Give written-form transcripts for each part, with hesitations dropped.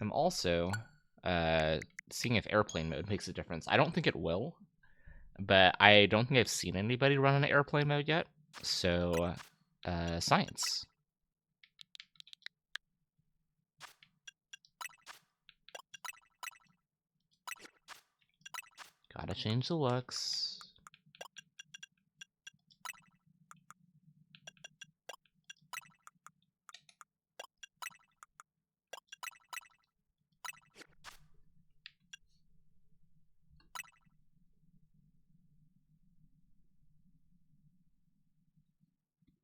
I'm also seeing if airplane mode makes a difference. I don't think it will, but I don't think I've seen anybody run an airplane mode yet. So, science. Gotta change the looks.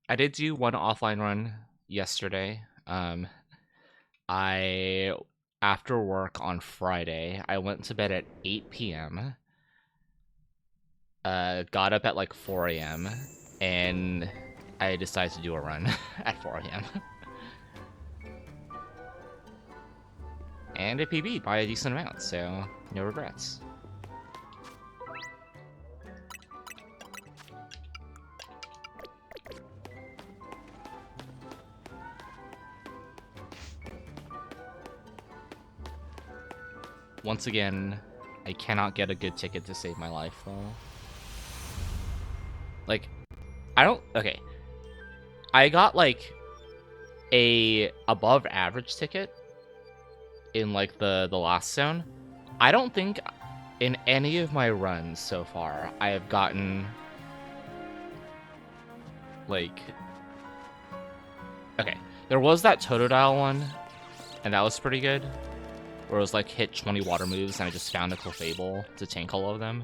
I did do one offline run yesterday. After work on Friday, I went to bed at 8 p.m. Got up at like 4 a.m. and I decided to do a run at 4 a.m. And it PB'd by a decent amount, so no regrets. Once again, I cannot get a good ticket to save my life, though. Like, okay. I got, like, a above average ticket in, like, the last zone. I don't think in any of my runs so far I have gotten, like... Okay, there was that Totodile one, and that was pretty good. Where it was like hit 20 water moves and I just found a Clefable to tank all of them.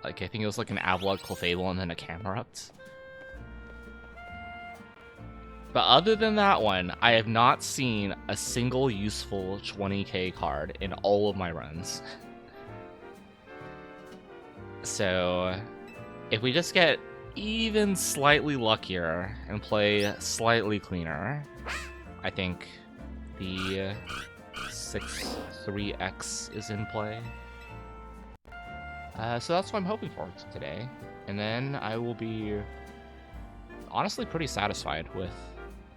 Like, I think it was like an Avalugg Clefable and then a Camerupt. But other than that one, I have not seen a single useful 20k card in all of my runs. So, if we just get even slightly luckier and play slightly cleaner, I think the 6-3x is in play. So that's what I'm hoping for today. And then I will be honestly pretty satisfied with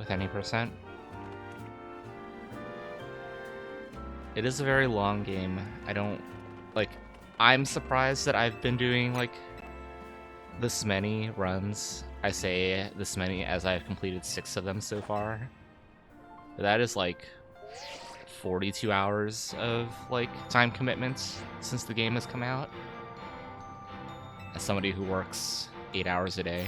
any percent. It is a very long game. I'm surprised that I've been doing like this many runs. I say this many as I've completed 6 of them so far. But that is like 42 hours of like time commitments since the game has come out. As somebody who works 8 hours a day.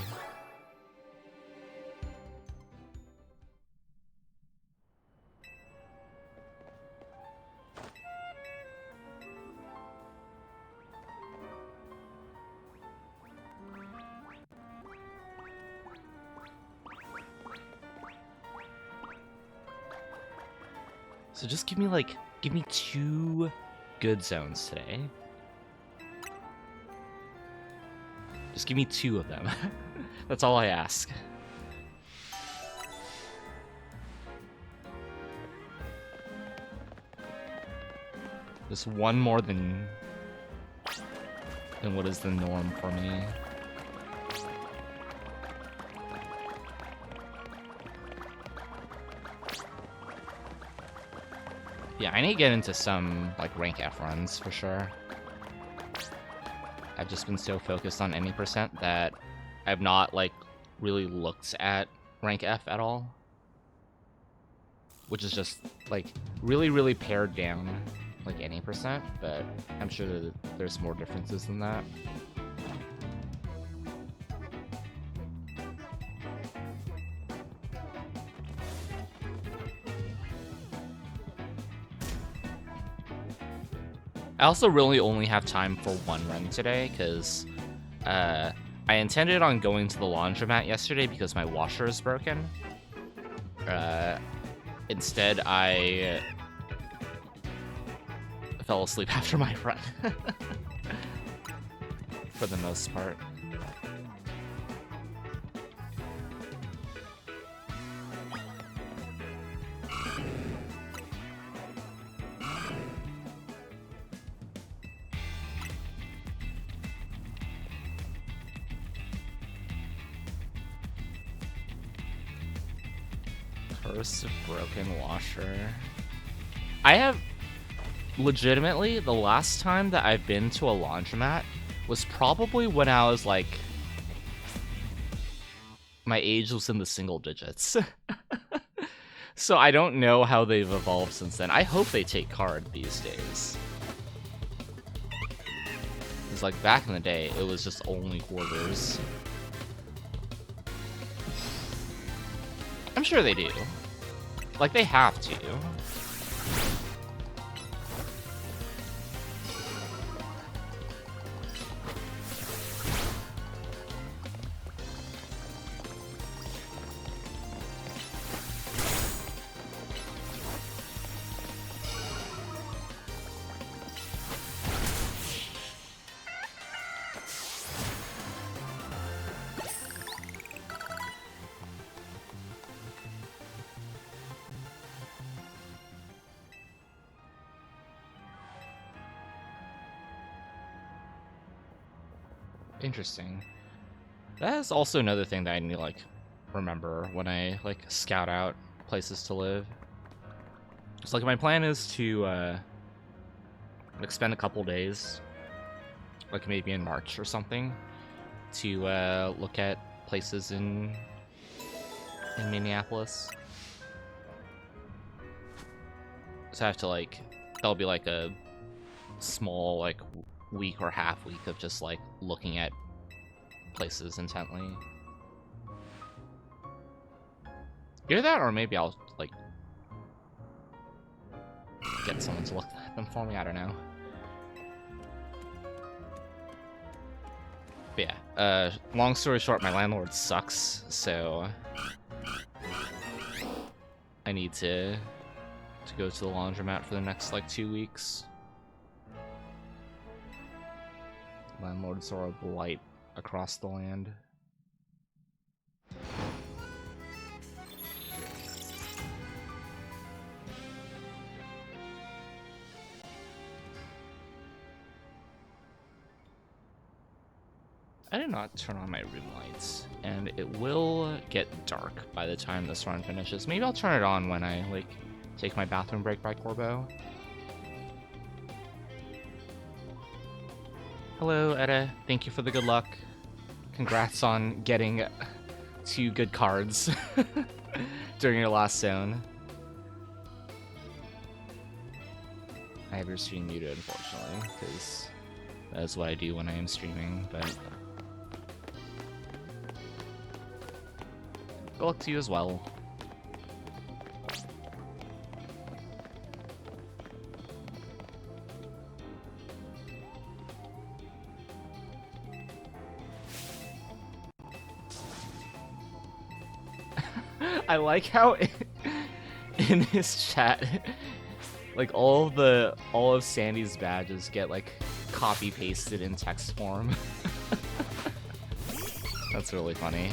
So just give me 2 good zones today. Just give me 2 of them. That's all I ask. Just one more than what is the norm for me. Yeah, I need to get into some, like, rank F runs, for sure. I've just been so focused on any percent that I've not, like, really looked at rank F at all. Which is just, like, really, really pared down, like, any percent, but I'm sure that there's more differences than that. I also really only have time for one run today, because I intended on going to the laundromat yesterday because my washer is broken. Instead, I fell asleep after my run. For the most part. Curse of broken washer. I have legitimately the last time that I've been to a laundromat was probably when I was like, my age was in the single digits. So I don't know how they've evolved since then. I hope they take card these days. It's like back in the day, it was just only quarters. I'm sure they do. Like, they have to. Interesting. That is also another thing that I need to, like, remember when I, like, scout out places to live. It's like, my plan is to, like, spend a couple days, like, maybe in March or something, to, look at places in Minneapolis. So I have to, like, that'll be, like, a small, like, week or half week of just, like, looking at places intently. Either that, or maybe I'll, like, get someone to look at them for me, I don't know. But yeah, long story short, my landlord sucks, so I need to go to the laundromat for the next, like, 2 weeks. Landlords are a blight across the land. I did not turn on my room lights, and it will get dark by the time this run finishes. Maybe I'll turn it on when I, like, take my bathroom break by Corbo. Hello, Etta. Thank you for the good luck. Congrats on getting 2 good cards during your last zone. I have your stream muted, unfortunately, because that is what I do when I am streaming, but good luck to you as well. I like how in his chat, like, all of Sandy's badges get, like, copy pasted in text form. That's really funny.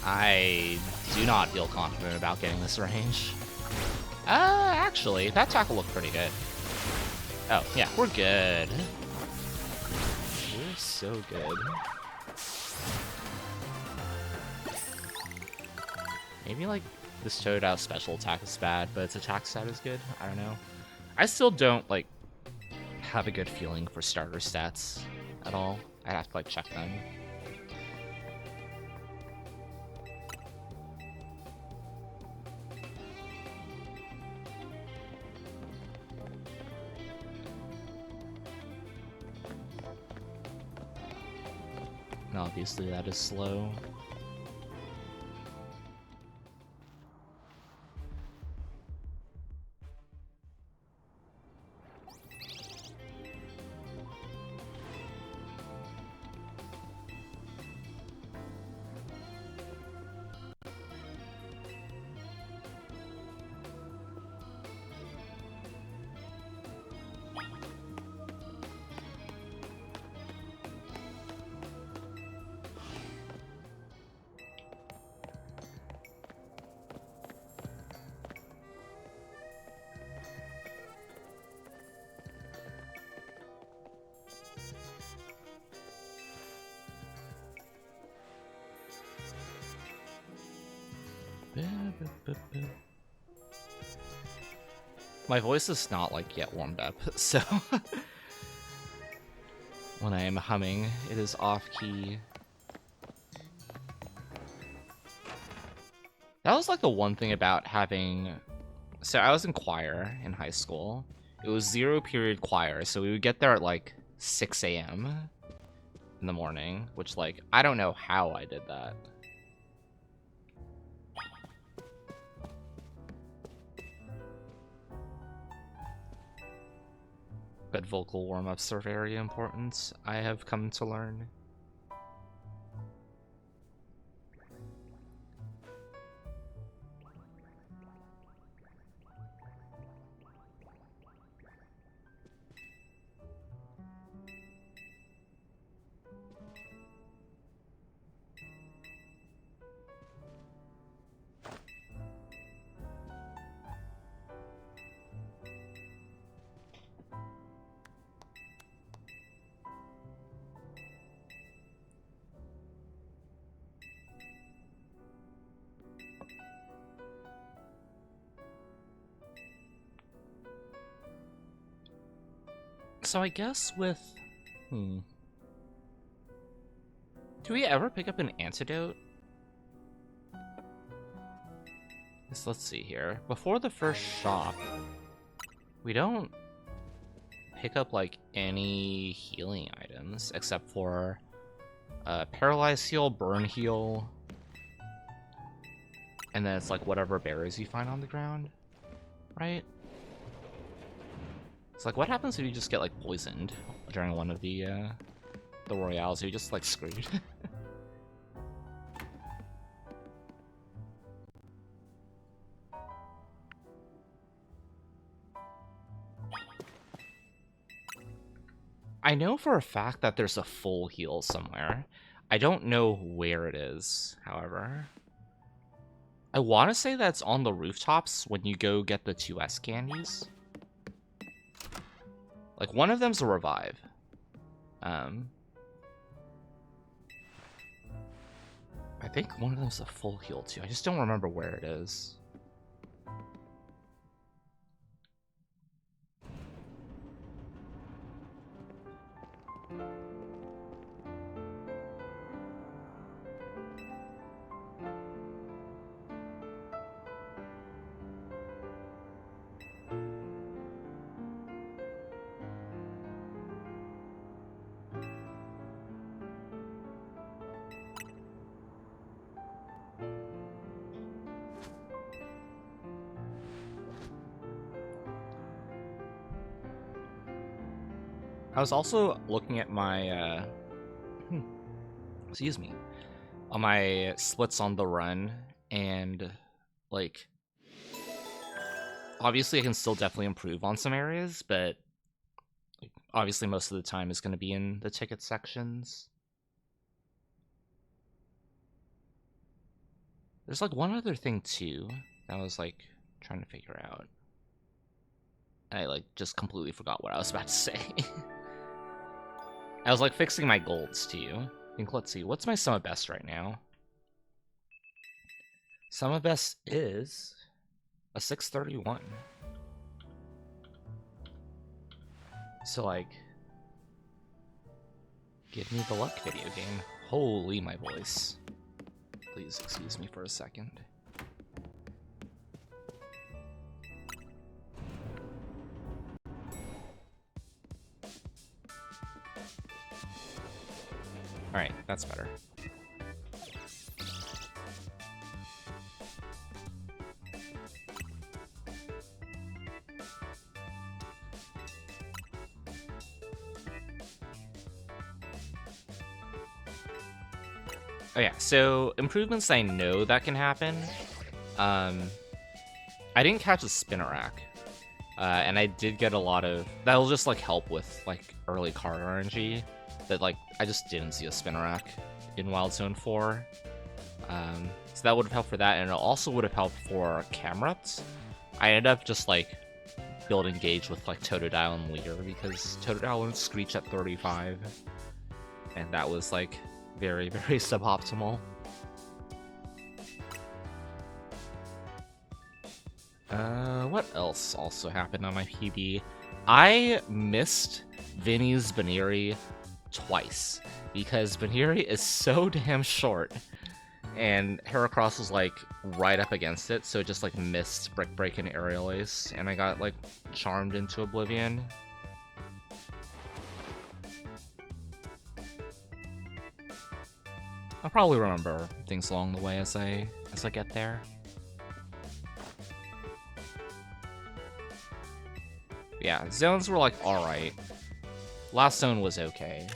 I do not feel confident about getting this range. Actually, that tackle looked pretty good. Oh, yeah, we're good. We're so good. Maybe, like, this Toad special attack is bad, but its attack stat is good? I don't know. I still don't, like, have a good feeling for starter stats at all. I'd have to, like, check them. And obviously that is slow. My voice is not like yet warmed up, so when I am humming, it is off key. That was like the one thing about having. So I was in choir in high school. It was 0 period choir, so we would get there at like 6 a.m. in the morning, which like I don't know how I did that. But vocal warm-ups are very important, I have come to learn. So I guess with... Do we ever pick up an antidote? Let's see here. Before the first shop, we don't pick up like any healing items except for paralyze heal, burn heal, and then it's like whatever berries you find on the ground, right? It's like, what happens if you just get like poisoned during one of the royales? Are you just like screwed? I know for a fact that there's a full heal somewhere. I don't know where it is, however. I want to say that's on the rooftops when you go get the 2S candies. Like, one of them's a revive. I think one of them's a full heal, too. I just don't remember where it is. I was also looking at my, excuse me, on my splits on the run, and, like, obviously I can still definitely improve on some areas, but obviously most of the time is going to be in the ticket sections. There's, like, one other thing, too, that I was, like, trying to figure out. And I, like, just completely forgot what I was about to say. I was like fixing my golds too. I think, let's see, what's my sum of best right now? Sum of best is a 631. So like, give me the luck, video game. Holy my voice. Please excuse me for a second. Alright, that's better. Oh yeah, so improvements I know that can happen. I didn't catch a Spinnerack. And I did get a lot of... That'll just like help with like early card RNG. That like I just didn't see a Spinnerack in Wild Zone 4. So that would have helped for that, and it also would have helped for Camerupt. I ended up just like building gauge with like Totodile and Leer because Totodile wouldn't screech at 35. And that was like very, very suboptimal. What else also happened on my PB? I missed Vinny's Baneri twice because Baneri is so damn short, and Heracross was like right up against it, so it just like missed Brick Break and Aerial Ace, and I got like charmed into oblivion. I'll probably remember things along the way as I get there. Yeah, zones were like alright. Last zone was okay.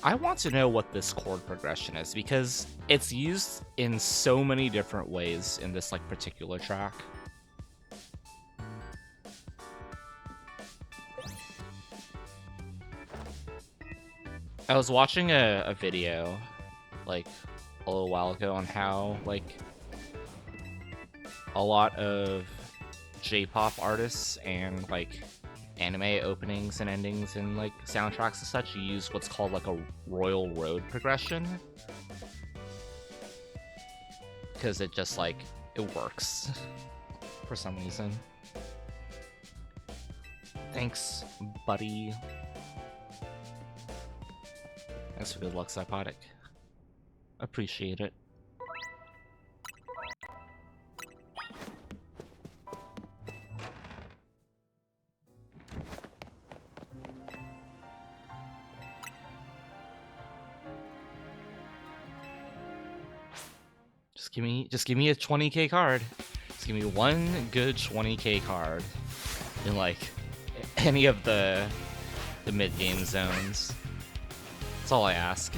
I want to know what this chord progression is, because it's used in so many different ways in this like particular track. I was watching a video like a little while ago on how like a lot of J-pop artists and like anime openings and endings and like soundtracks and such use what's called like a Royal Road progression, because it just like it works for some reason. Thanks, buddy. Thanks for good luck, Psychotic. Appreciate it. Just give me a 20k card. Just give me one good 20k card in like any of the mid-game zones. That's all I ask.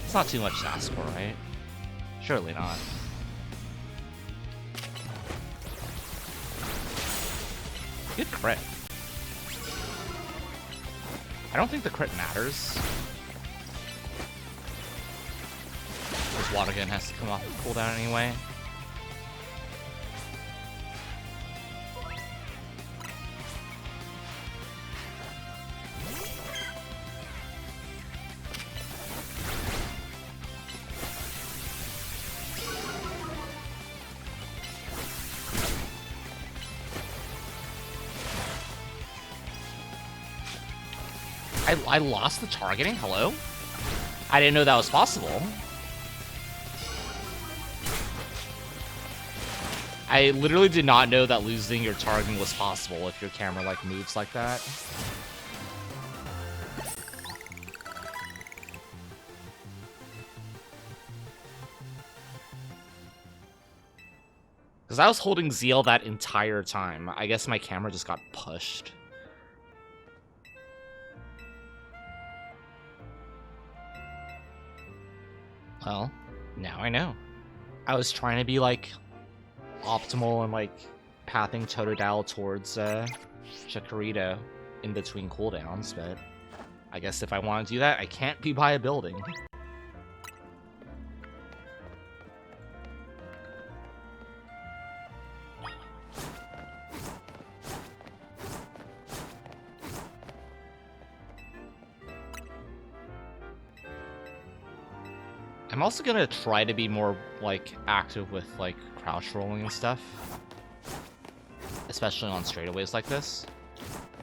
It's not too much to ask for, right? Surely not. Good crit. I don't think the crit matters. Because Water Gun has to come off the cooldown anyway. I lost the targeting? Hello? I didn't know that was possible. I literally did not know that losing your targeting was possible if your camera like moves like that. Because I was holding ZL that entire time. I guess my camera just got pushed. Well, now I know. I was trying to be, like, optimal and, like, pathing Totodile towards, Chikorito in between cooldowns, but I guess if I want to do that, I can't be by a building. I'm also gonna try to be more, like, active with, like, crouch rolling and stuff. Especially on straightaways like this.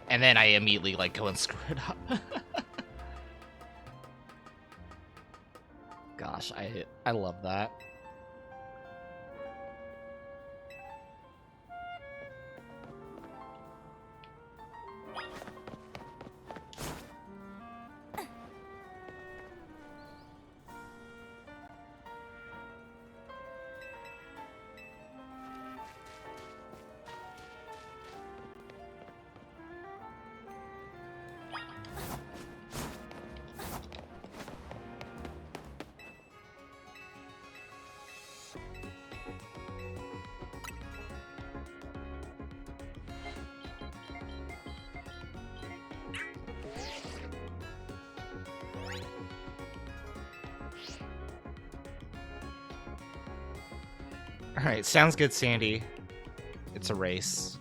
And then I immediately, like, go and screw it up. Gosh, I love that. Alright, sounds good, Sandy. It's a race.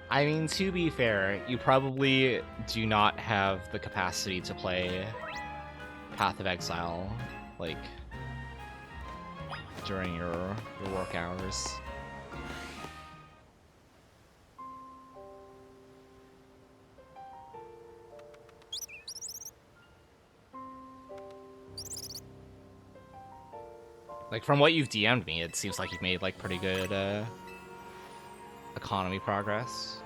I mean, to be fair, you probably do not have the capacity to play Path of Exile, like, during your work hours. Like, from what you've DM'd me, it seems like you've made, like, pretty good, economy progress.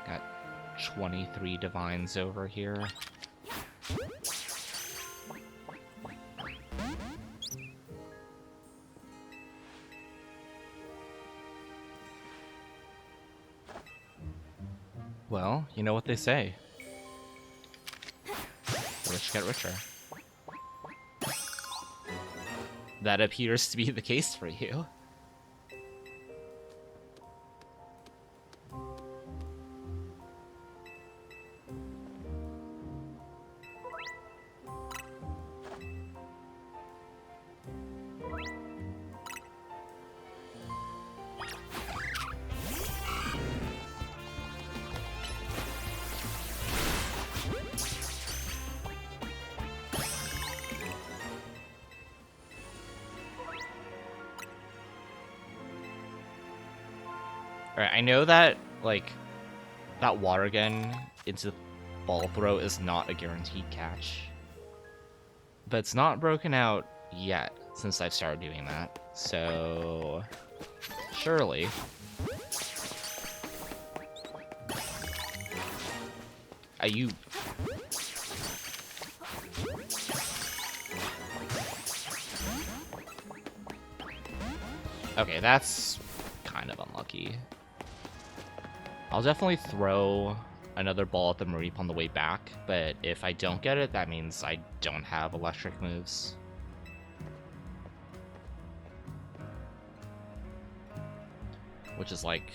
Got 23 divines over here. Well, you know what they say. The rich get richer. That appears to be the case for you. Alright, I know that, like, that water gun into ball throw is not a guaranteed catch. But it's not broken out yet since I've started doing that. So, surely. You... Okay, that's kind of unlucky. I'll definitely throw another ball at the Mareep on the way back, but if I don't get it, that means I don't have electric moves. Which is, like,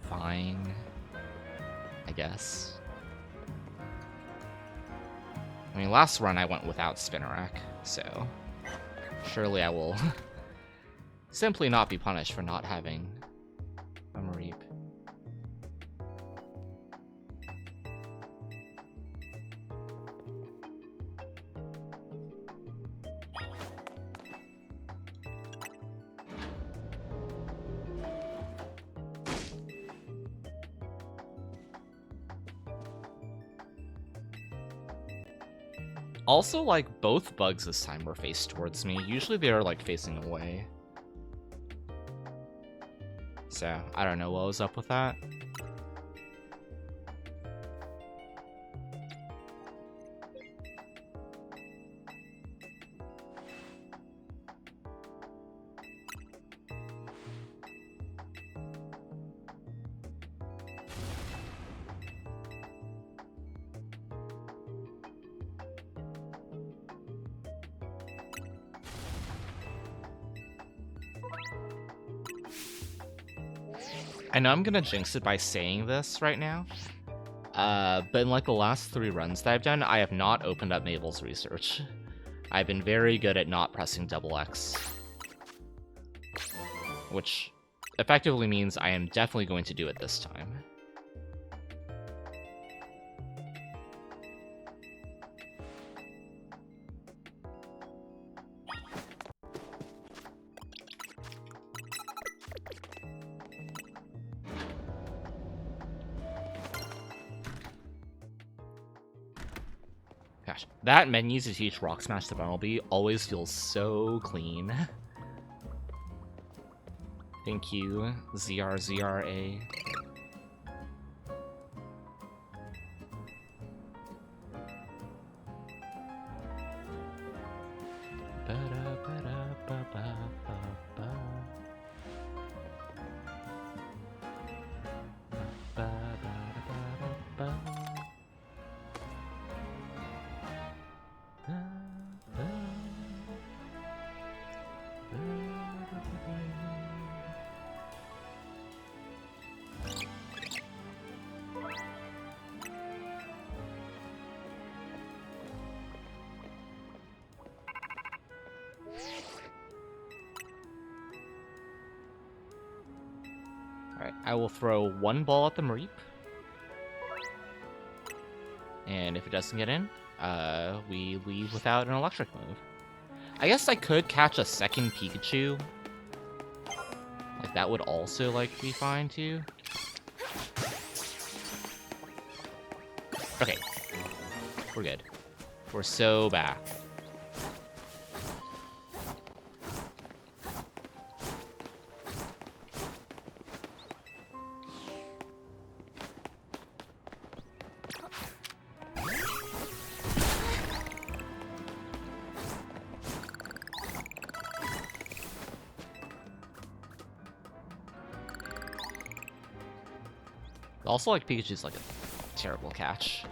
fine, I guess. I mean, last run I went without Spinnerack, so surely I will simply not be punished for not having a Mareep. Also, like, both bugs this time were faced towards me. Usually they are, like, facing away. So, I don't know what was up with that. I know I'm gonna jinx it by saying this right now, but in like the last 3 runs that I've done, I have not opened up Mabel's research. I've been very good at not pressing double X, which effectively means I am definitely going to do it this time. Gosh, that menu to teach Rock Smash to Bumblebee always feels so clean. Thank you, ZRZRA. Alright, I will throw one ball at the Mareep. And if it doesn't get in, we leave without an electric move. I guess I could catch a second Pikachu. Like, that would also, like, be fine, too. Okay. We're good. We're so back. Also, like, Pikachu's like a terrible catch.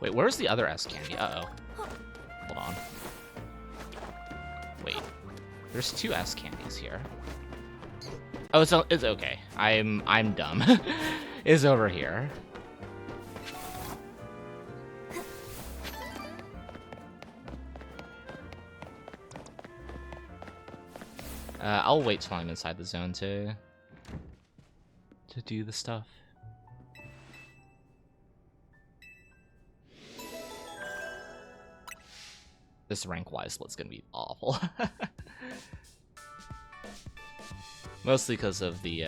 Wait, where's the other S candy? Uh-oh. Hold on. Wait. There's two S candies here. Oh, it's okay. I'm dumb. It's over here. I'll wait till I'm inside the zone to do the stuff. This rank-wise split's gonna be awful. Mostly because of the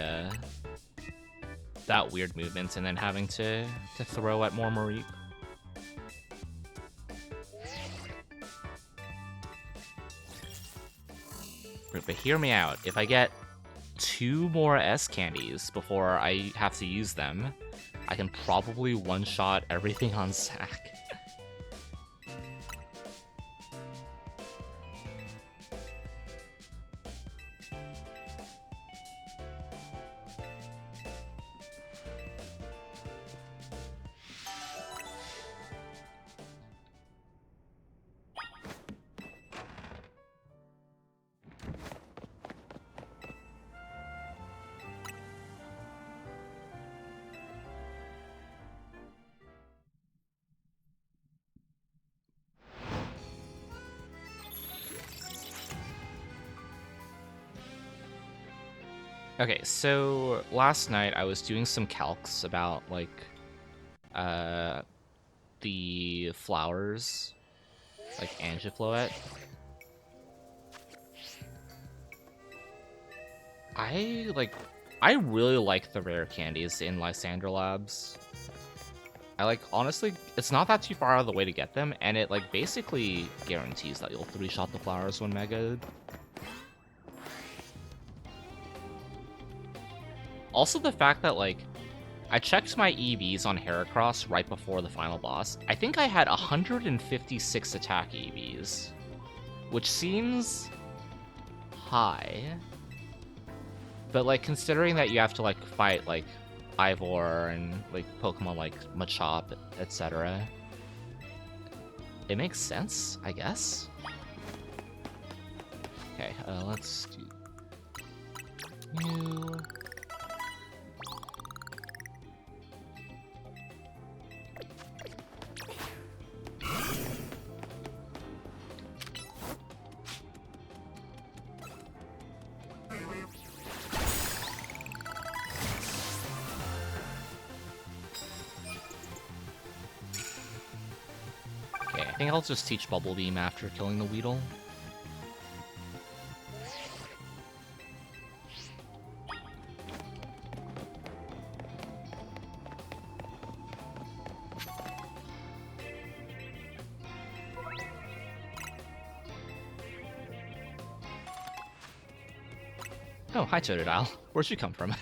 that weird movement and then having to throw at more Mareep. But hear me out. If I get 2 more S candies before I have to use them, I can probably one-shot everything on Sack. Okay, so last night I was doing some calcs about, like, the flowers, like Angifloet. I really like the rare candies in Lysandra Labs. Honestly, it's not that too far out of the way to get them, and it, like, basically guarantees that you'll 3-shot the flowers when Megaed. Also, the fact that, like, I checked my EVs on Heracross right before the final boss. I think I had 156 attack EVs, which seems high. But, like, considering that you have to, like, fight, like, Ivor and, like, Pokemon like Machop, etc., it makes sense, I guess. Okay, let's do new. I think I'll just teach Bubble Beam after killing the Weedle. Oh, hi Totodile. Where'd you come from?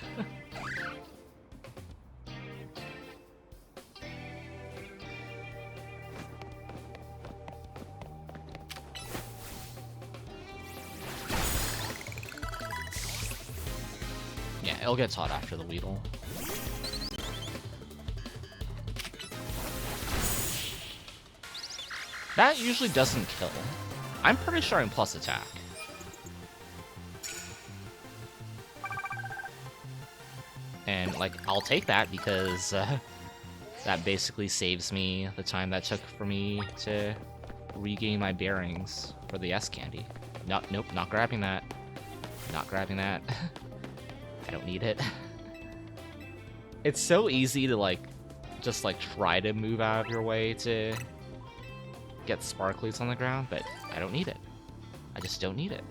Yeah, it'll get taught after the Weedle. That usually doesn't kill. I'm pretty sure I'm plus attack. And, like, I'll take that because that basically saves me the time that took for me to regain my bearings for the S candy. No, nope, not grabbing that. Not grabbing that. I don't need it. It's so easy to, like, just, like, try to move out of your way to get sparklies on the ground, but I don't need it. I just don't need it.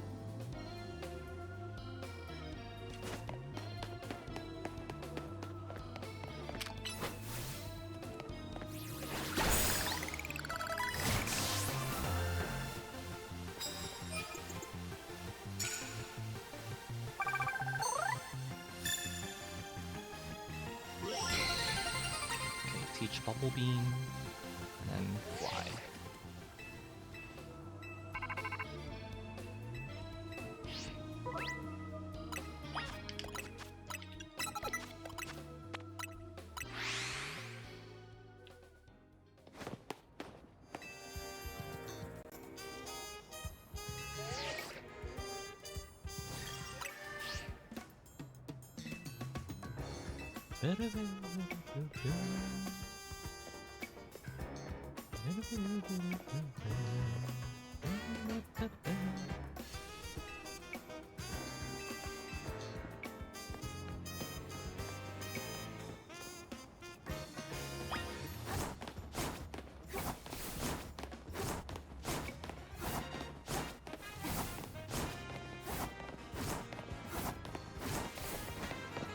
Teach Bubble Beam, and then fly.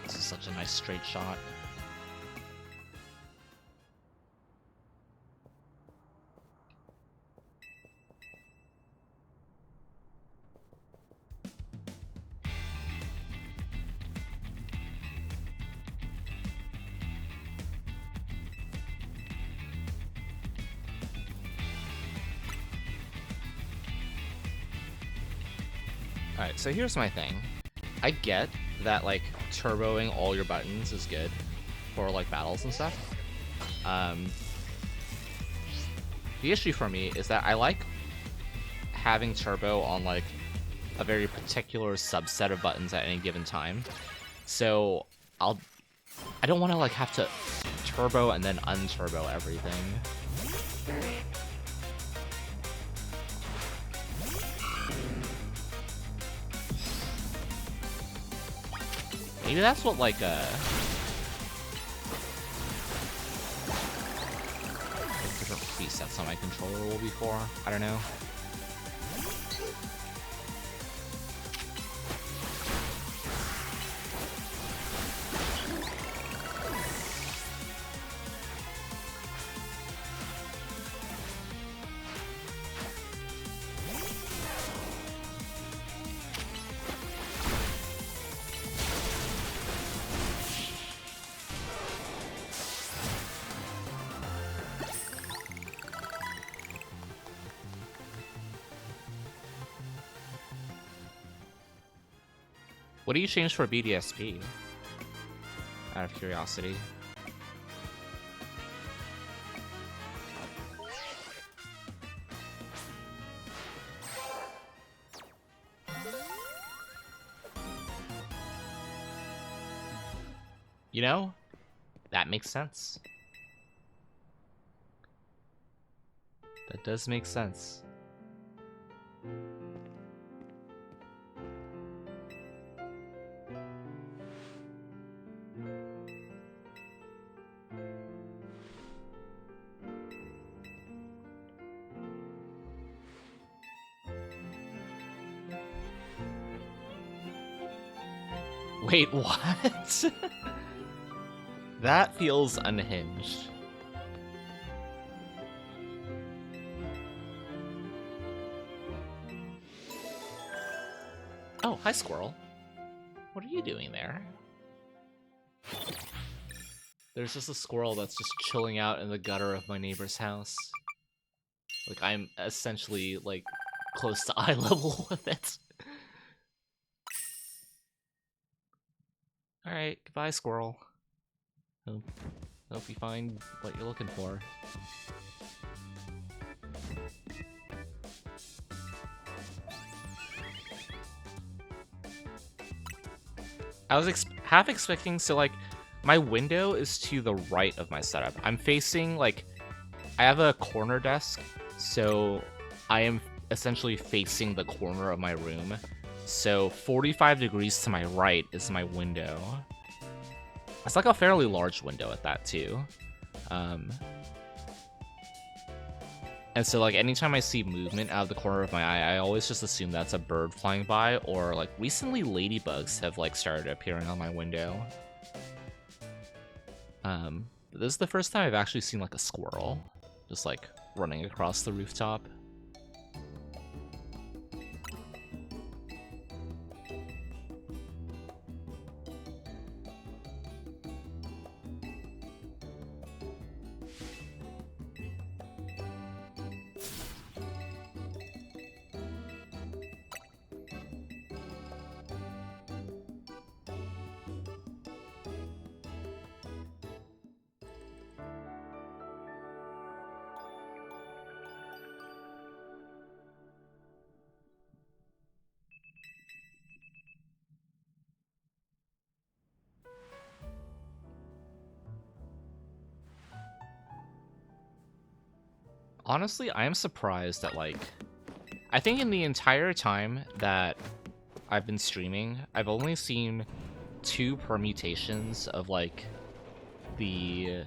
This is such a nice straight shot. Alright, so here's my thing. I get that, like, turboing all your buttons is good for, like, battles and stuff. The issue for me is that I like having turbo on, like, a very particular subset of buttons at any given time. So, I don't want to, like, have to turbo and then unturbo everything. Maybe that's what, like, different presets on my controller will be for. I don't know. What do you change for BDSP? Out of curiosity. You know, that makes sense. That does make sense. Wait, what? That feels unhinged. Oh, hi, squirrel. What are you doing there? There's just a squirrel that's just chilling out in the gutter of my neighbor's house. Like, I'm essentially, like, close to eye level with it. Alright, goodbye, squirrel. Hope you find what you're looking for. I was half expecting, so like, my window is to the right of my setup. I'm facing, like, I have a corner desk, so I am essentially facing the corner of my room. So 45 degrees to my right is my window. It's like a fairly large window at that, too. And so, like, anytime I see movement out of the corner of my eye, I always just assume that's a bird flying by, or, like, recently ladybugs have, like, started appearing on my window. But this is the first time I've actually seen, like, a squirrel just, like, running across the rooftop. Honestly, I am surprised that, like, I think in the entire time that I've been streaming, I've only seen 2 permutations of, like, the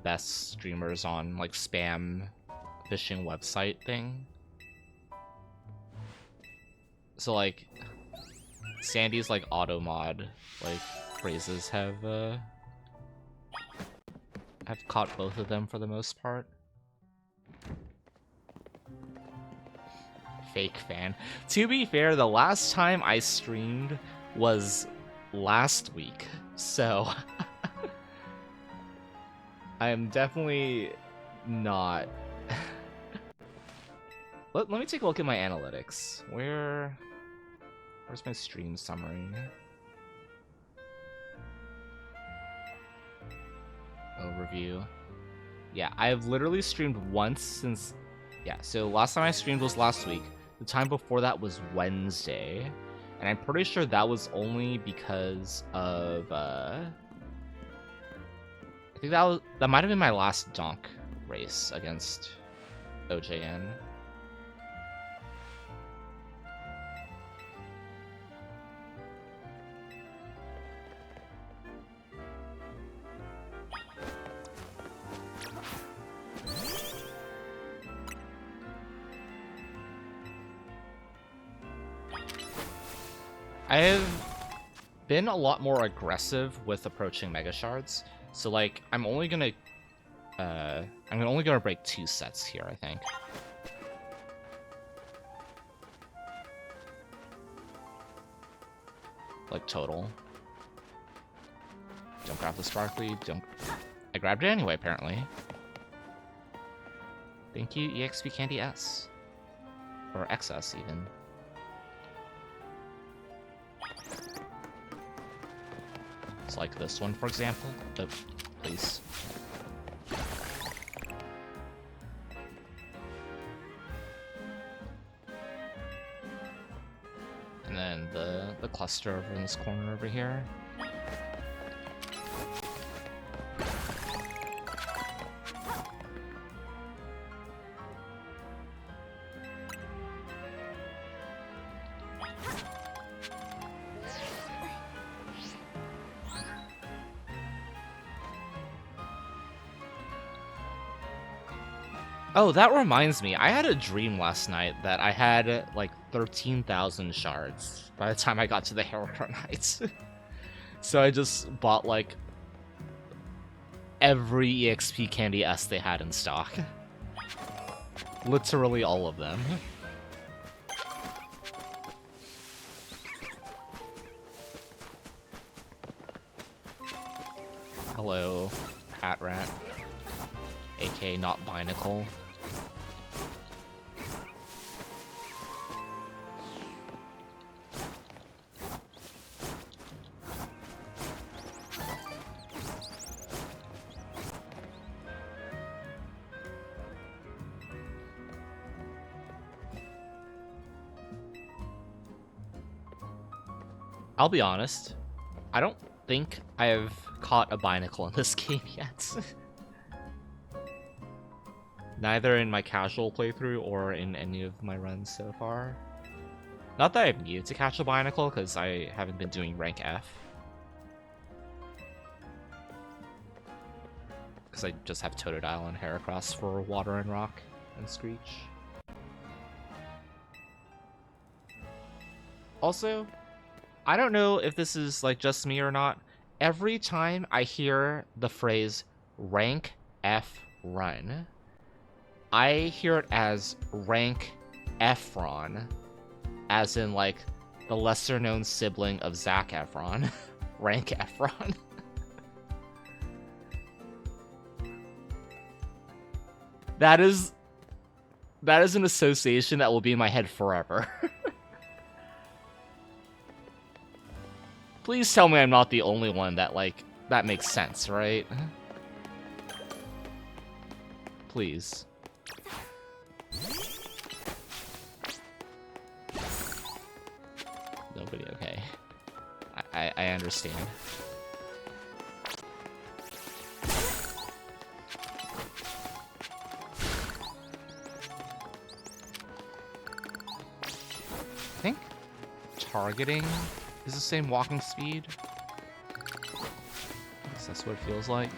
best streamers on, like, spam phishing website thing. So, like, Sandy's, like, auto mod, like, phrases have caught both of them for the most part. Fake fan. To be fair, the last time I streamed was last week, so I am definitely not. Let me take a look at my analytics. Where's my stream summary? Overview. Yeah, I've literally streamed once since. Yeah, so last time I streamed was last week. The time before that was Wednesday, and I'm pretty sure that was only because of I think that might have been my last donk race against OJN. I have been a lot more aggressive with approaching Mega Shards, so like I'm only gonna break 2 sets here, I think. Like total. Don't grab the sparkly. Don't. I grabbed it anyway, apparently. Thank you, EXP Candy S, or XS even. Like this one, for example. Oh, please. And then the cluster over in this corner over here. Oh, that reminds me. I had a dream last night that I had, like, 13,000 shards by the time I got to the Dragonite. So I just bought, like, every EXP Candy S they had in stock. Literally all of them. Hello, Hat Rat, aka not Binacle. I'll be honest, I don't think I've caught a Binacle in this game yet. Neither in my casual playthrough or in any of my runs so far. Not that I've needed to catch a Binacle, because I haven't been doing rank F. Because I just have Totodile and Heracross for Water and Rock and Screech. Also, I don't know if this is like just me or not. Every time I hear the phrase rank F run, I hear it as rank Efron, as in like the lesser known sibling of Zac Efron. Rank Efron. That is an association that will be in my head forever. Please tell me I'm not the only one that, like, that makes sense, right? Please. Nobody, okay. I understand. I think targeting is the same walking speed. I guess that's what it feels like.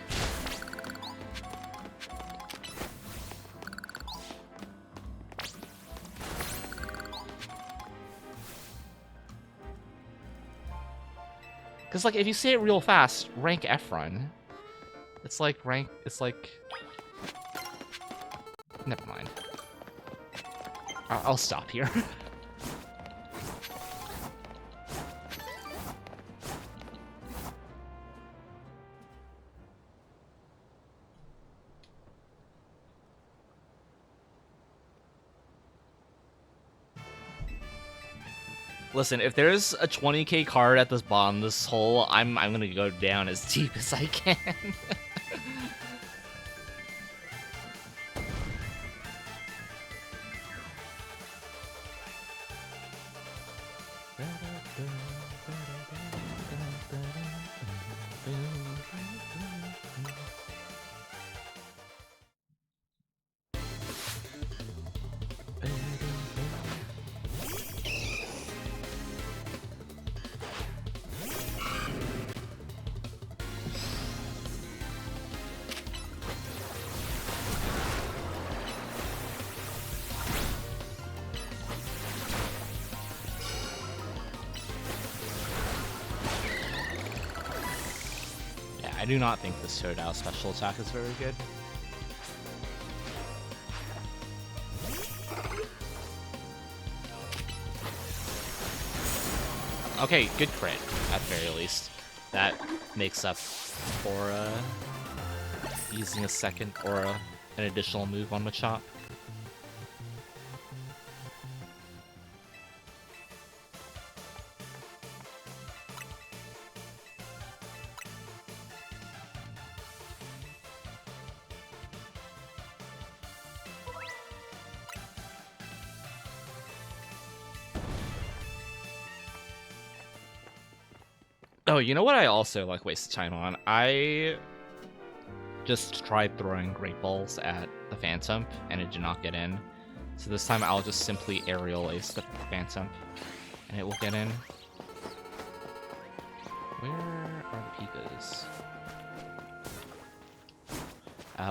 Because, like, if you say it real fast, rank Efron, it's like rank, it's like... Never mind. I'll stop here. Listen, if there's a 20k card at this bottom of this hole, I'm gonna go down as deep as I can. I do not think this Totodile special attack is very good. Okay, good crit, at the very least. That makes up for using a second or an additional move on Machop. Oh, you know what I also, like, wasted time on? I just tried throwing Great Balls at the Phantom, and it did not get in. So this time I'll just simply Aerial Ace the Phantom, and it will get in. Where are the Pikas?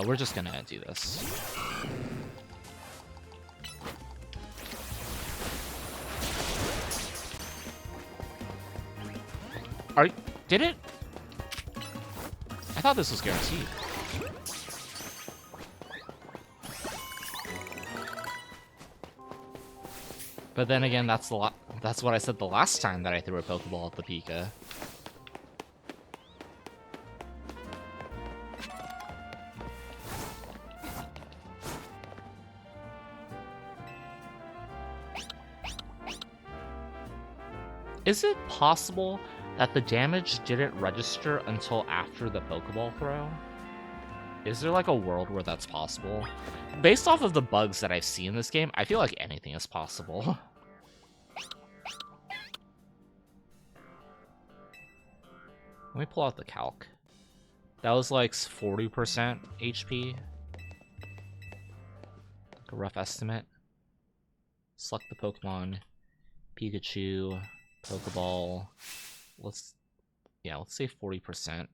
We're just gonna do this. Did it? I thought this was guaranteed. But then again, that's what I said the last time that I threw a Pokeball at the Pika. Is it possible that the damage didn't register until after the Pokeball throw? Is there like a world where that's possible? Based off of the bugs that I've seen in this game, I feel like anything is possible. Let me pull out the calc. That was like 40% HP. Like a rough estimate. Select the Pokemon. Pikachu. Pokeball. Let's say 40%.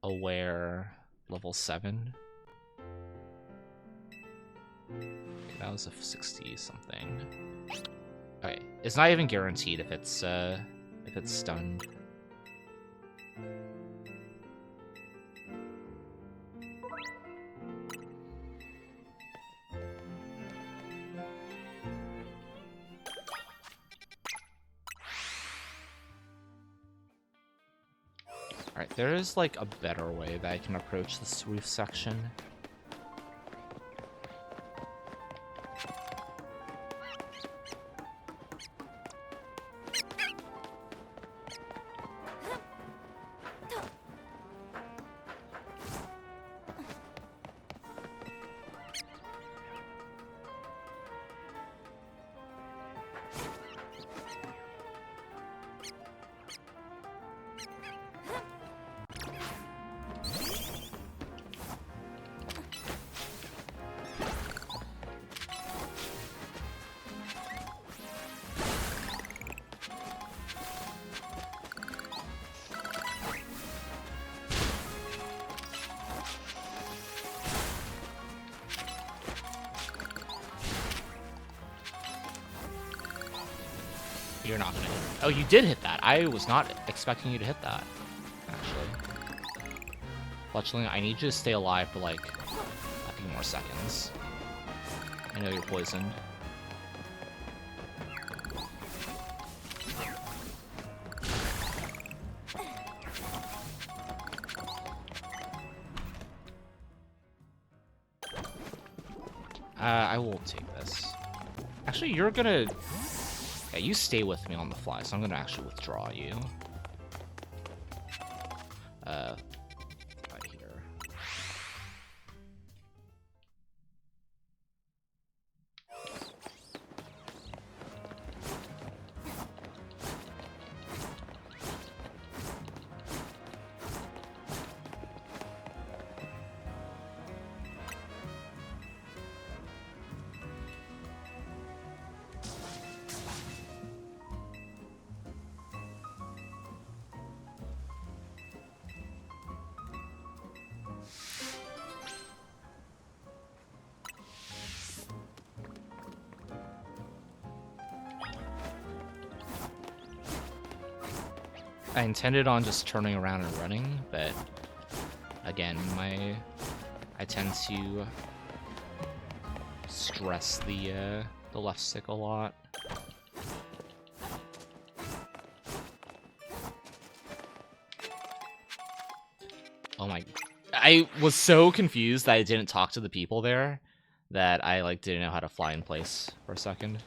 Aware. Level 7. Okay, that was a 60 something. Okay, it's not even guaranteed if it's stunned. Alright, there is like a better way that I can approach this roof section. You're not gonna hit. Oh, you did hit that. I was not expecting you to hit that, actually. Fletchling, I need you to stay alive for like a few more seconds. I know you're poisoned. I will take this. Actually, you're gonna... Yeah, you stay with me on the fly, so I'm gonna actually withdraw you. Right here. I intended on just turning around and running, but again, I tend to stress the left stick a lot. Oh my! I was so confused that I didn't talk to the people there that I like didn't know how to fly in place for a second.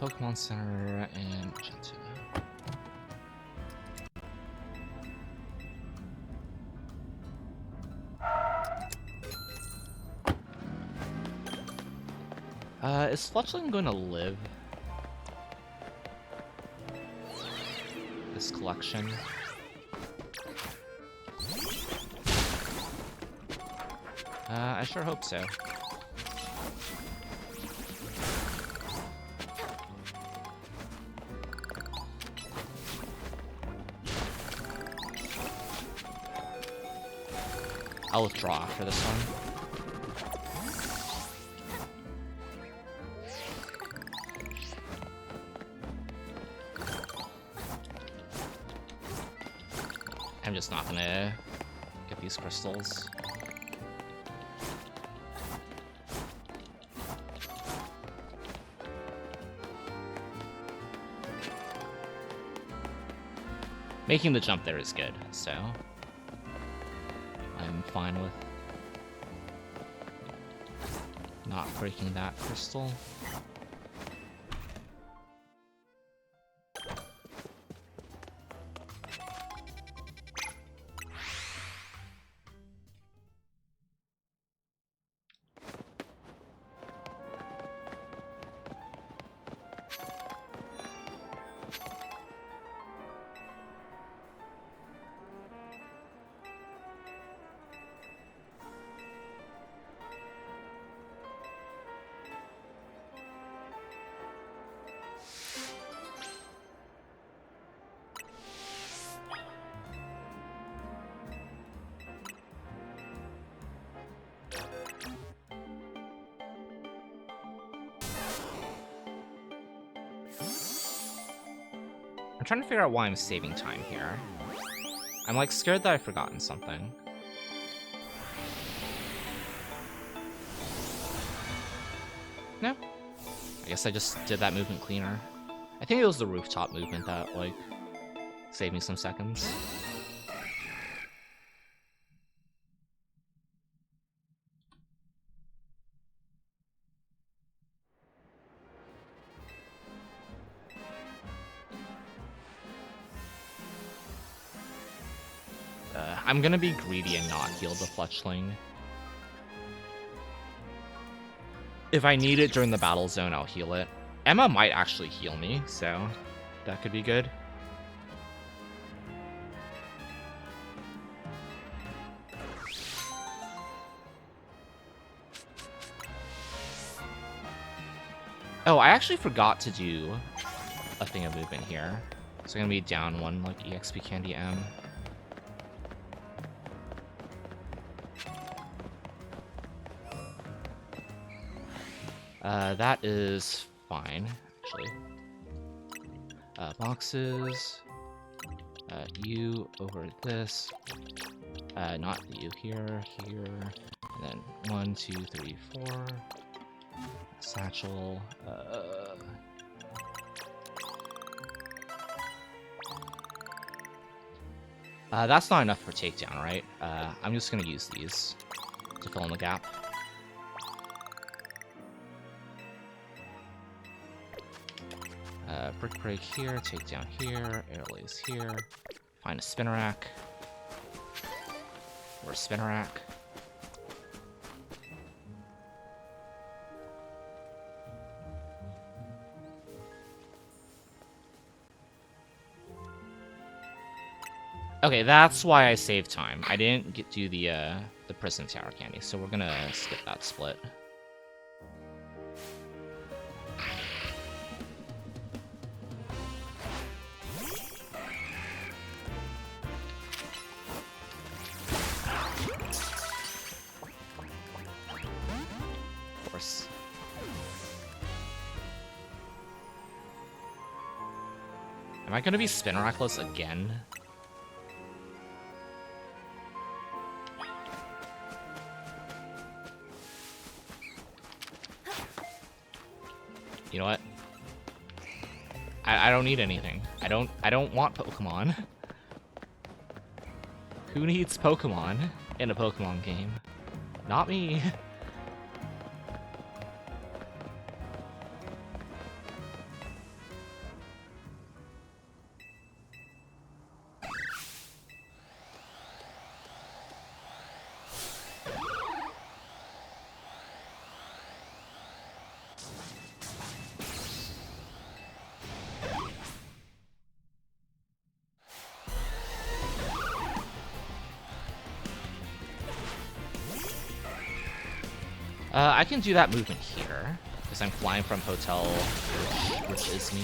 Pokémon Center and Magenta. Is Fletchling going to live this collection? I sure hope so. I'll withdraw after this one. I'm just not gonna get these crystals. Making the jump there is good, so I'm fine with not breaking that crystal. I'm trying to figure out why I'm saving time here. I'm like scared that I've forgotten something. No. I guess I just did that movement cleaner. I think it was the rooftop movement that like saved me some seconds. I'm gonna be greedy and not heal the fletchling. If I need it during the battle zone, I'll heal it. Emma might actually heal me, so that could be good. Oh, I actually forgot to do a thing of movement here. So I'm gonna be down one like EXP Candy M. That is fine, actually. Boxes. You over this. Not you here, here. And then 1, 2, 3, 4. Satchel. That's not enough for takedown, right? I'm just gonna use these to fill in the gap. Brick break here, takedown here, air lays here. Find a spinner rack. Or a spinner rack. Okay, that's why I saved time. I didn't get to the prison tower candy, so we're gonna skip that split. Of course. Am I gonna be spin rackless again? You know what? I don't need anything. I don't want Pokemon. Who needs Pokemon in a Pokemon game? Not me. I can do that movement here, because I'm flying from Hotel, which is me.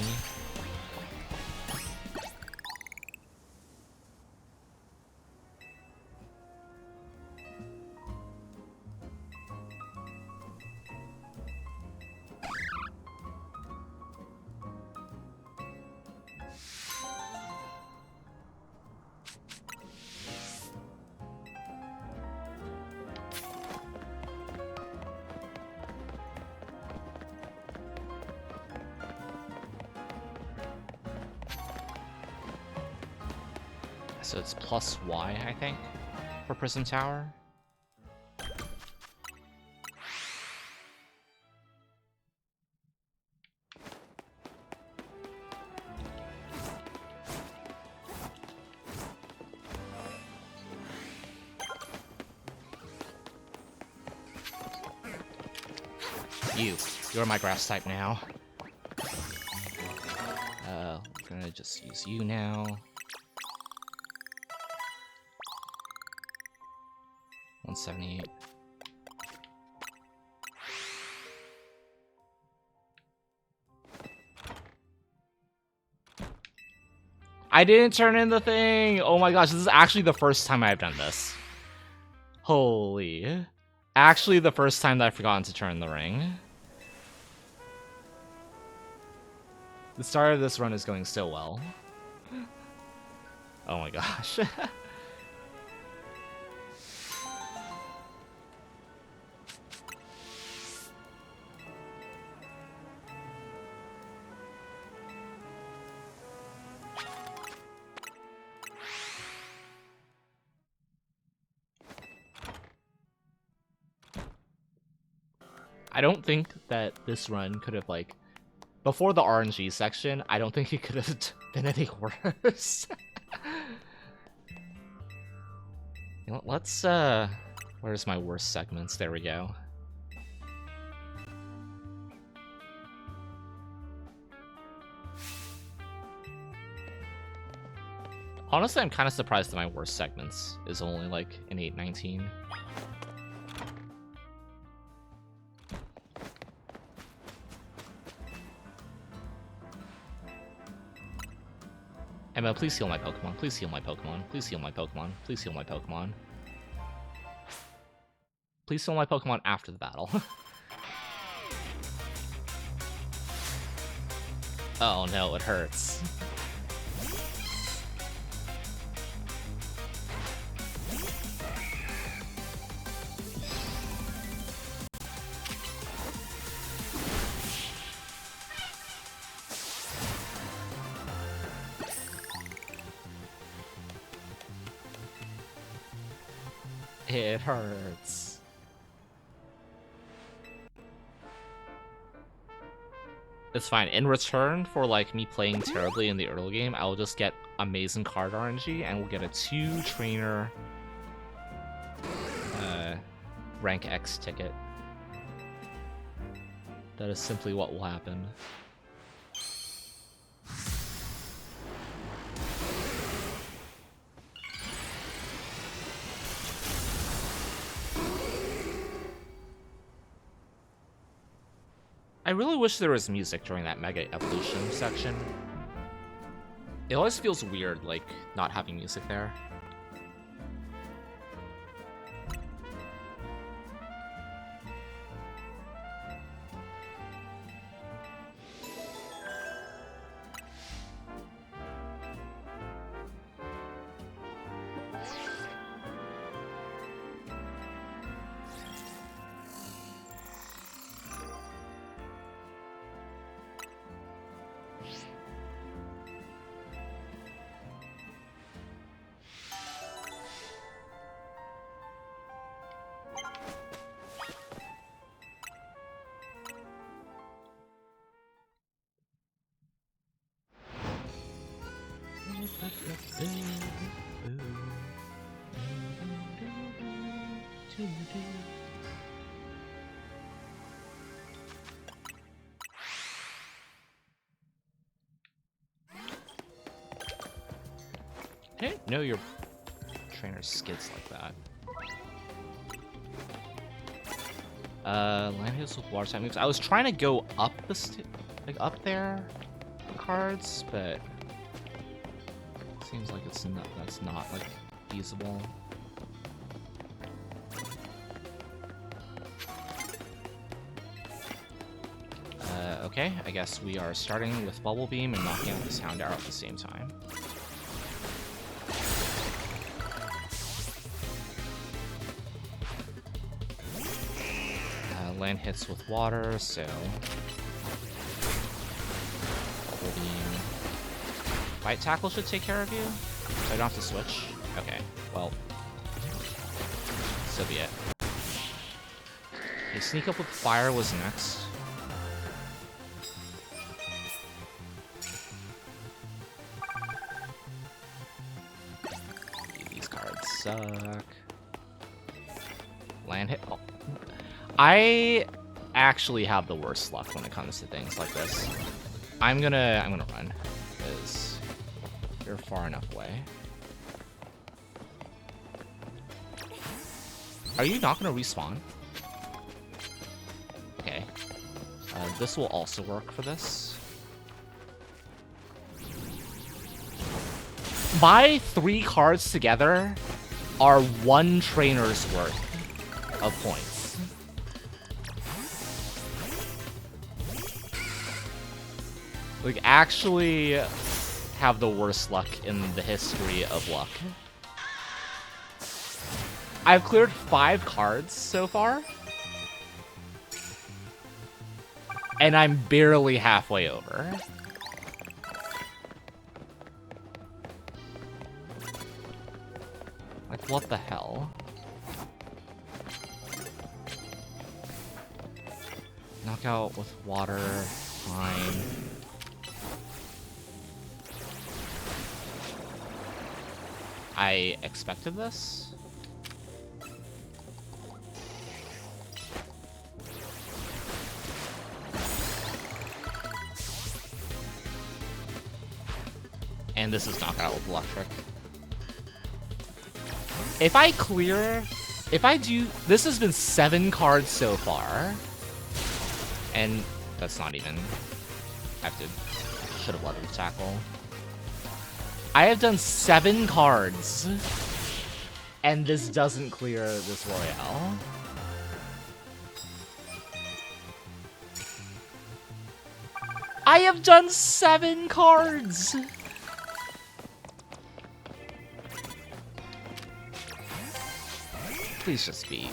So it's plus Y, I think, for Prison Tower. You're my grass type now. We're gonna just use you now. 178. I didn't turn in the thing! Oh my gosh, this is actually the first time I've done this. Holy. Actually the first time that I've forgotten to turn the ring. The start of this run is going so well. Oh my gosh. I don't think that this run could have, like, before the RNG section, I don't think it could have been any worse. You know, let's, where's my worst segments? There we go. Honestly, I'm kind of surprised that my worst segments is only, like, an 819. Emma, please heal my Pokemon. Please heal my Pokemon. Please heal my Pokemon. Please heal my Pokemon. Please heal my Pokemon after the battle. Oh no, it hurts. It hurts. It's fine. In return for, like, me playing terribly in the early game, I will just get amazing card RNG and we'll get a 2-trainer rank X ticket. That is simply what will happen. I really wish there was music during that Mega Evolution section. It always feels weird, like, not having music there. I didn't know your trainer skids like that. Land hits with water type moves. I was trying to go up the up there cards, but seems like it's not. That's not like feasible. Okay, I guess we are starting with Bubble Beam and knocking out this Hound Arrow at the same time. Land hits with water, so Bubble Beam. Bite Tackle should take care of you. So I don't have to switch? Okay, well. So be it. Okay, sneak up with fire was next. These cards suck. Land hit. Oh. I actually have the worst luck when it comes to things like this. I'm gonna run, because you're far enough away. Are you not gonna respawn? Okay. This will also work for this. My 3 cards together are 1 trainer's worth of points. Like, actually have the worst luck in the history of luck. I've cleared 5 cards so far. And I'm barely halfway over. Like, what the hell? Knockout with water, fine. I expected this. And this is knockout with electric. If I clear, if I do, this has been 7 cards so far. And that's not even, I should have let it tackle. I have done 7 cards, and this doesn't clear this Royale. I have done 7 cards! Please just be.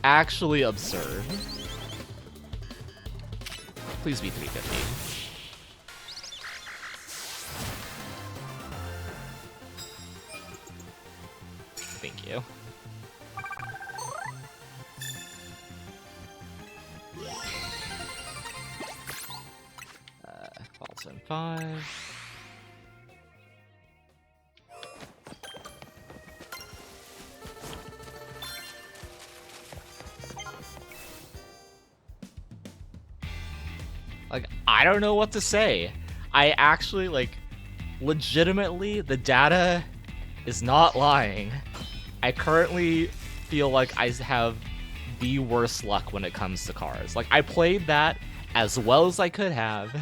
Actually absurd. Please be 350. Thank you. False in 5. Like, I don't know what to say. I actually, like, legitimately, the data is not lying. I currently feel like I have the worst luck when it comes to cards. Like, I played that as well as I could have.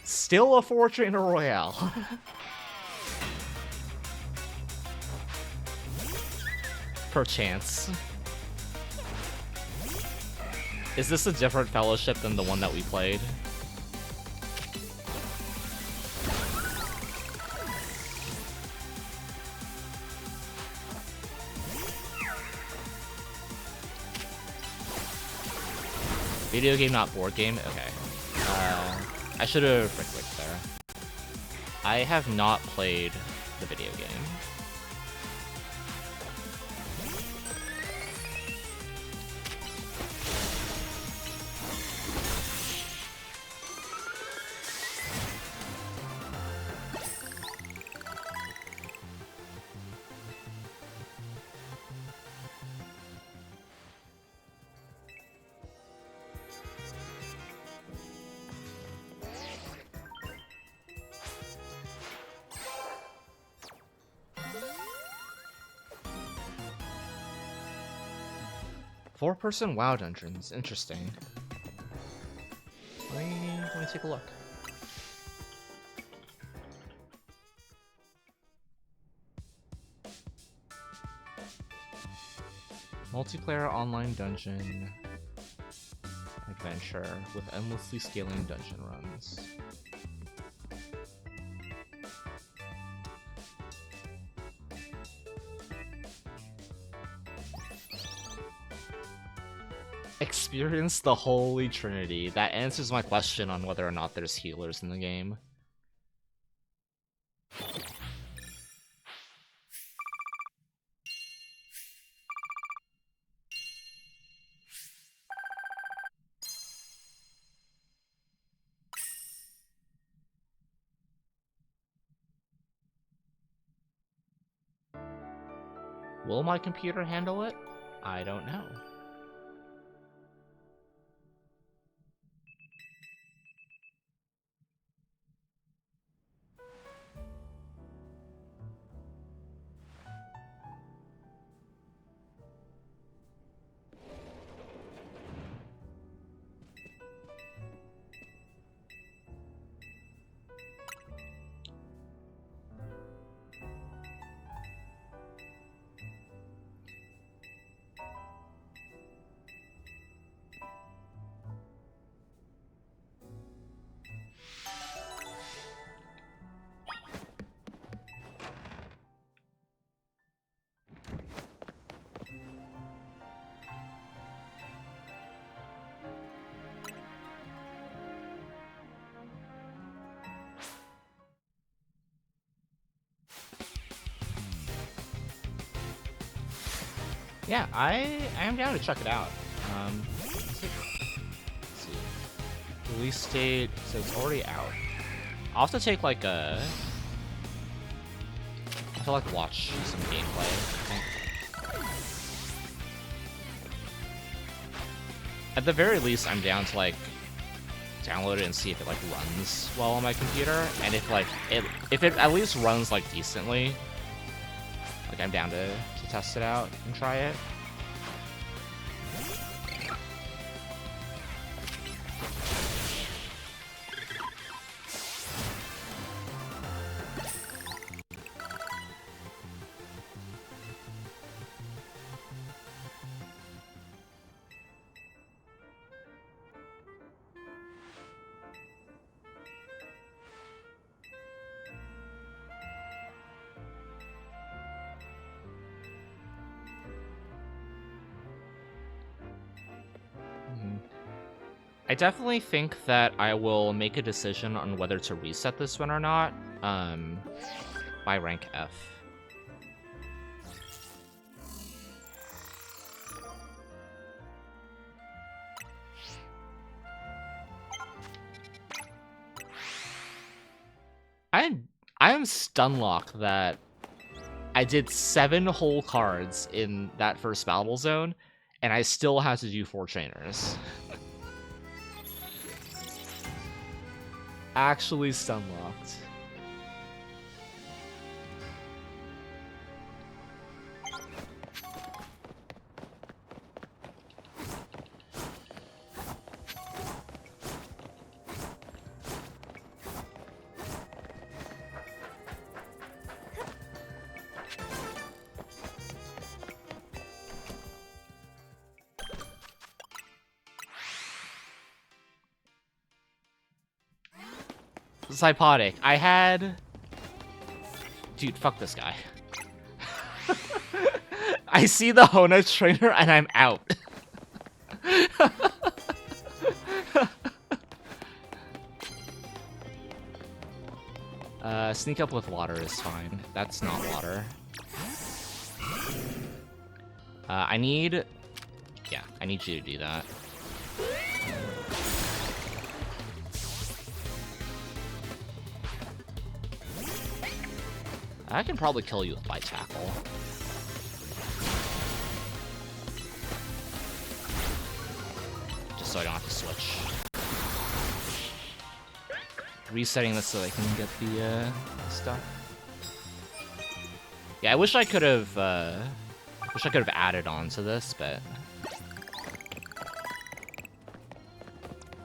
Still a 4-trainer Royale. Perchance. Is this a different fellowship than the one that we played? Video game, not board game? Okay. I should have clicked there. I have not played the video game. Four-person WoW dungeons. Interesting. Let me take a look. Multiplayer online dungeon adventure with endlessly scaling dungeon runs. Experience the Holy Trinity. That answers my question on whether or not there's healers in the game. Will my computer handle it? I don't know. Yeah, I am down to check it out. Let's see. Release date, so it's already out. I'll have to take like a... I have to like watch some gameplay, I think. At the very least, I'm down to like download it and see if it like runs well on my computer, and if like if it at least runs like decently, like I'm down to test it out and try it. I definitely think that I will make a decision on whether to reset this one or not, by rank F. I am stunlocked that I did 7 whole cards in that first battle zone, and I still had to do 4 trainers. Actually stunlocked. Psychotic. I had... Dude, fuck this guy. I see the Hona trainer and I'm out. Sneak up with water is fine. That's not water. I need... Yeah, I need you to do that. I can probably kill you with my tackle. Just so I don't have to switch. Resetting this so I can get the stuff. Yeah, I wish I could have added on to this, but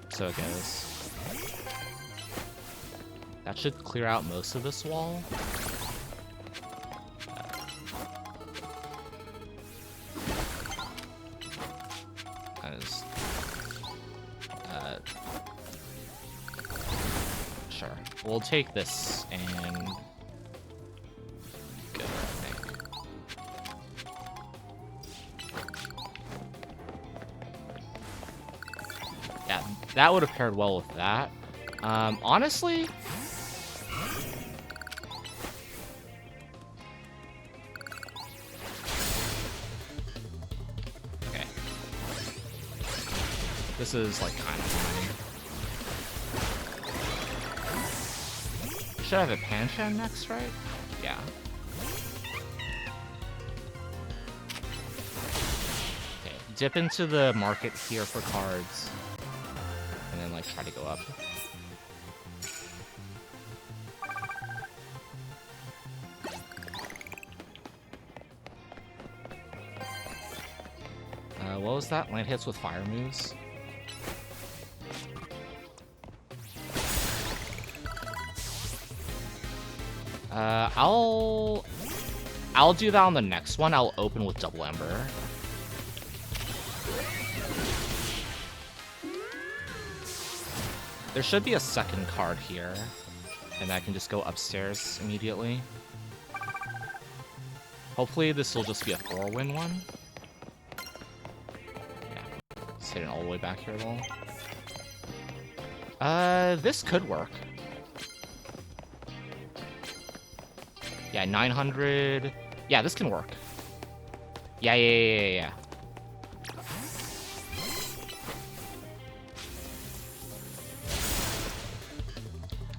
so it goes. That should clear out most of this wall. Sure. We'll take this and go, I think. That would have paired well with that. Honestly... Okay. This is, like, kind of annoying. Should have a Pancham next, right? Yeah. Okay, dip into the market here for cards. And then, like, try to go up. What was that? Land hits with fire moves? I'll do that on the next one. I'll open with Double Ember. There should be a second card here, and I can just go upstairs immediately. Hopefully this will just be a 4-win one. Yeah, just hit it all the way back here though. This could work. Yeah, 900. Yeah, this can work. Yeah.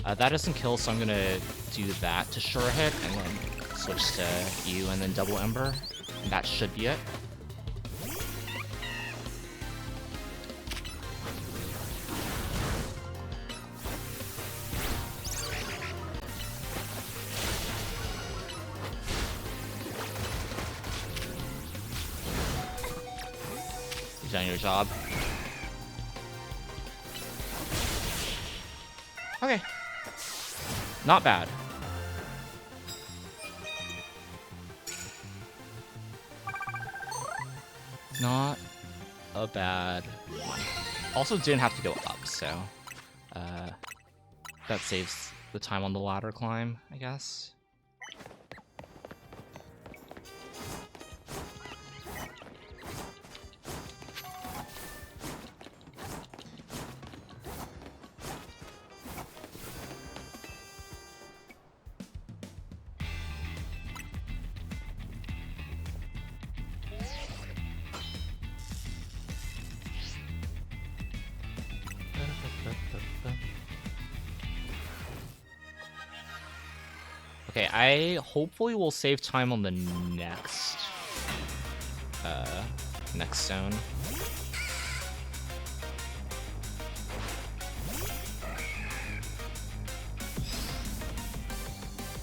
That doesn't kill, so I'm gonna do that to sure hit, and then switch to you, and then Double Ember. And that should be it. You've done your job. Okay. Not bad. Not a bad one. Also didn't have to go up, so that saves the time on the ladder climb, I guess. Okay, I hopefully will save time on the next zone.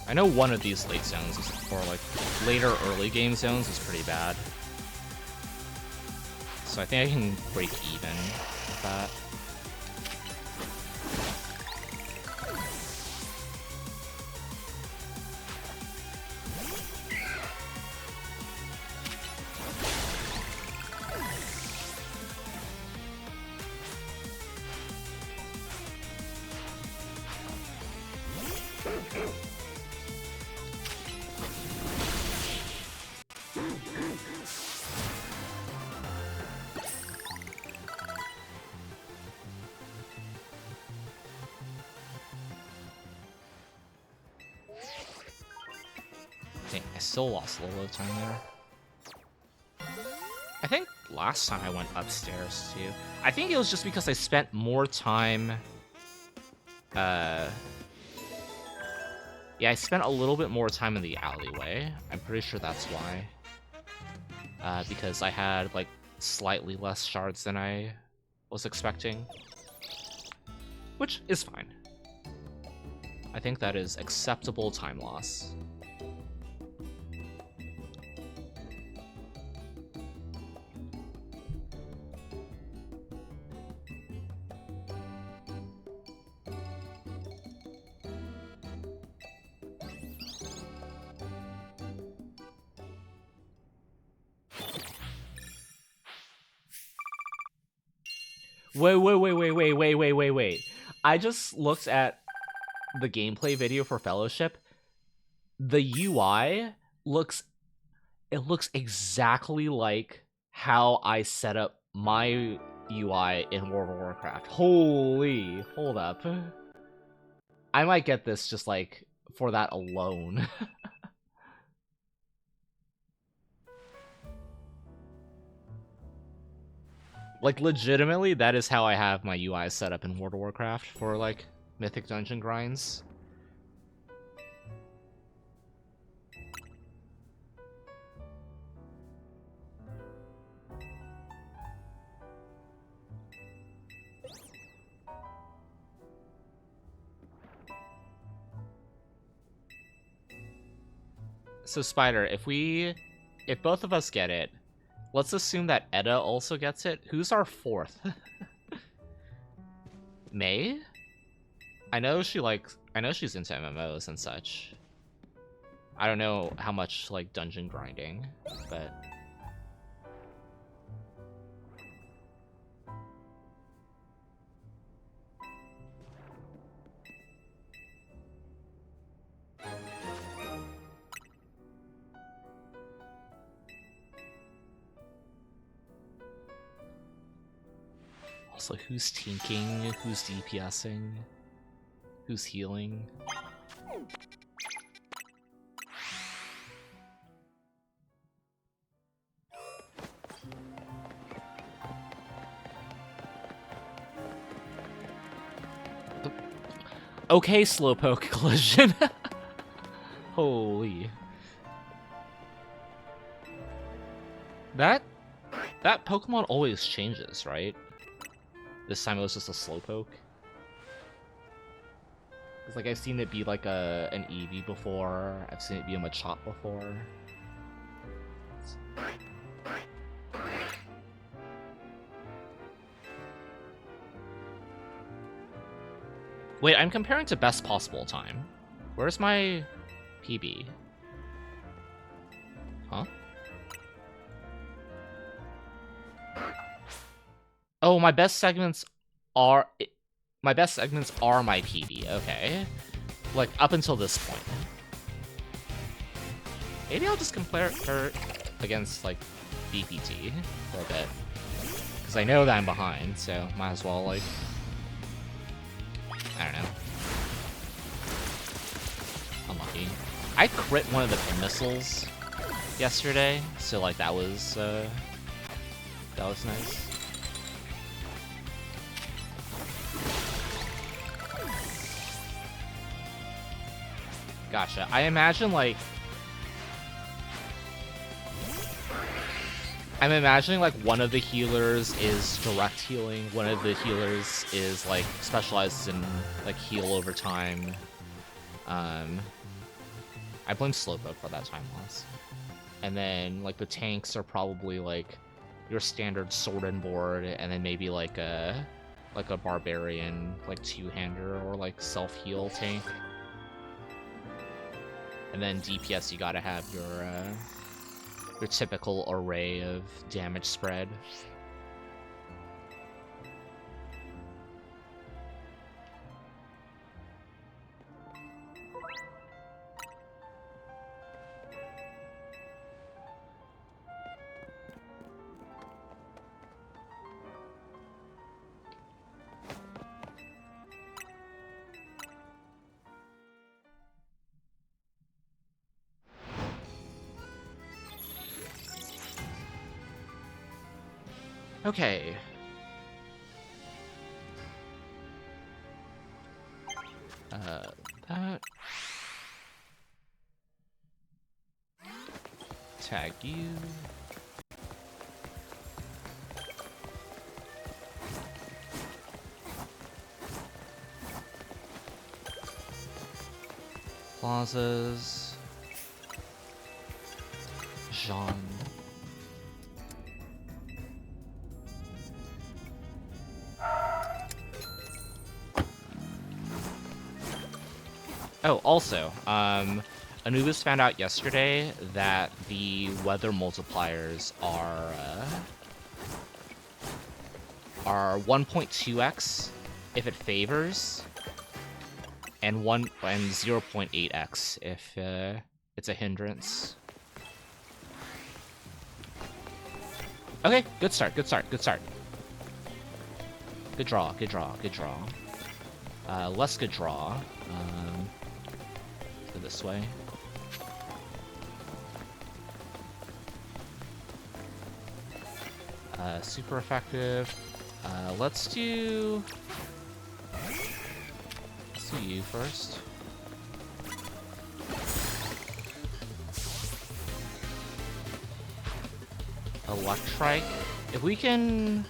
I know one of these late zones is, or like later early game zones is pretty bad. So I think I can break even with that. Dang, I still lost a little bit of time there. I think last time I went upstairs too. I think it was just because I spent more time. Yeah, I spent a little bit more time in the alleyway. I'm pretty sure that's why. Because I had like slightly less shards than I was expecting. Which is fine. I think that is acceptable time loss. Wait. I just looked at the gameplay video for Fellowship. The UI looks exactly like how I set up my UI in World of Warcraft. Holy, hold up. I might get this just like for that alone. Like legitimately, that is how I have my UI set up in World of Warcraft for like Mythic Dungeon grinds. So Spider, if both of us get it, let's assume that Edda also gets it. Who's our fourth? May? I know she's into MMOs and such. I don't know how much like dungeon grinding, but also who's tinking, who's DPSing, who's healing. Okay, Slowpoke collision. Holy. That Pokemon always changes, right? This time it was just a Slowpoke. Cause like I've seen it be like an Eevee before. I've seen it be a Machop before. Wait, I'm comparing to best possible time. Where's my PB? Huh? Oh, my best segments are my PB. Okay, like up until this point. Maybe I'll just compare her against like BPT for a bit, because I know that I'm behind, so might as well like. I don't know. Unlucky. I crit one of the missiles yesterday, so like that was nice. Gotcha. I imagine like I'm imagining like one of the healers is direct healing, one of the healers is like specializes in like heal over time. I blame Slowpoke for that time loss. And then like the tanks are probably like your standard sword and board, and then maybe like a barbarian like two-hander or like self-heal tank. And then DPS, you gotta have your typical array of damage spread. Okay. That. Tag you. Plazas. Jean. Oh, also, Anubis found out yesterday that the weather multipliers are 1.2x if it favors, and 0.8x if it's a hindrance. Okay, good start, good start, good start. Good draw, good draw, good draw. Less good draw. Go this way. Super effective. Let's do you first. Electrike. If we can...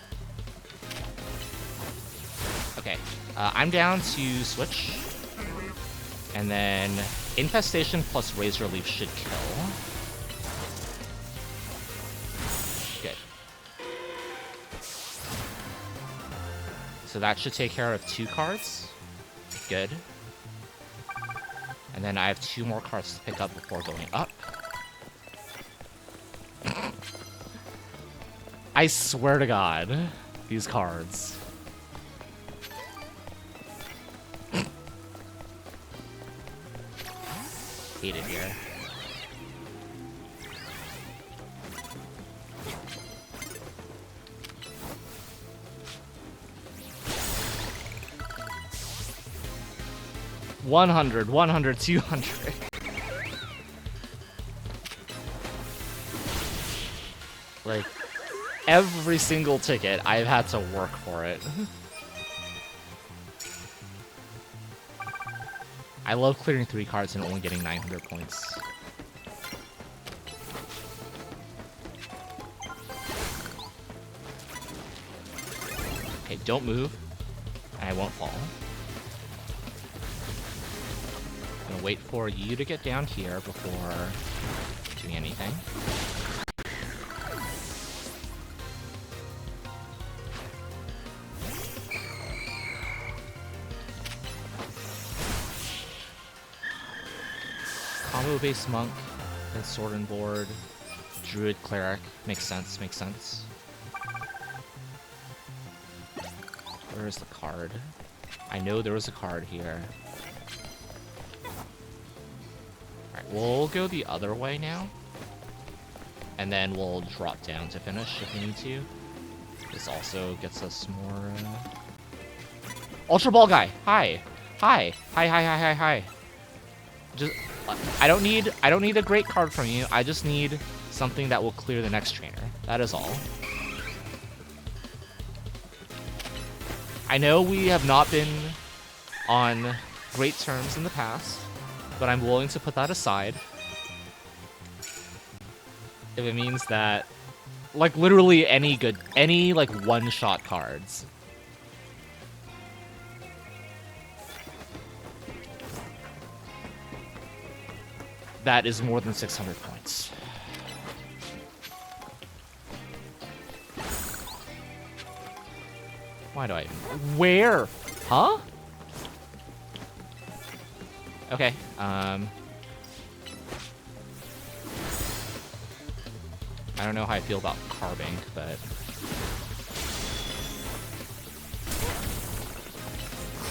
Okay. I'm down to switch. And then Infestation plus Razor Leaf should kill. Good. So that should take care of 2 cards. Good. And then I have 2 more cards to pick up before going up. I swear to God, these cards. Hate it here. $100, $100, $200. Like, every single ticket, I've had to work for it. I love clearing 3 cards and only getting 900 points. Okay, don't move. I won't fall. I'm gonna wait for you to get down here before doing anything. Combo-based monk, then sword and board, druid cleric. Makes sense, makes sense. Where is the card? I know there was a card here. Alright, we'll go the other way now. And then we'll drop down to finish if we need to. This also gets us more... Ultra Ball Guy! Hi! Hi! Hi, hi, hi, hi, hi! Just... I don't need a great card from you. I just need something that will clear the next trainer. That is all. I know we have not been on great terms in the past, but I'm willing to put that aside. If it means that, like, literally any like one-shot cards. That is more than 600 points. Why do I... Where? Huh? Okay, I don't know how I feel about carving, but...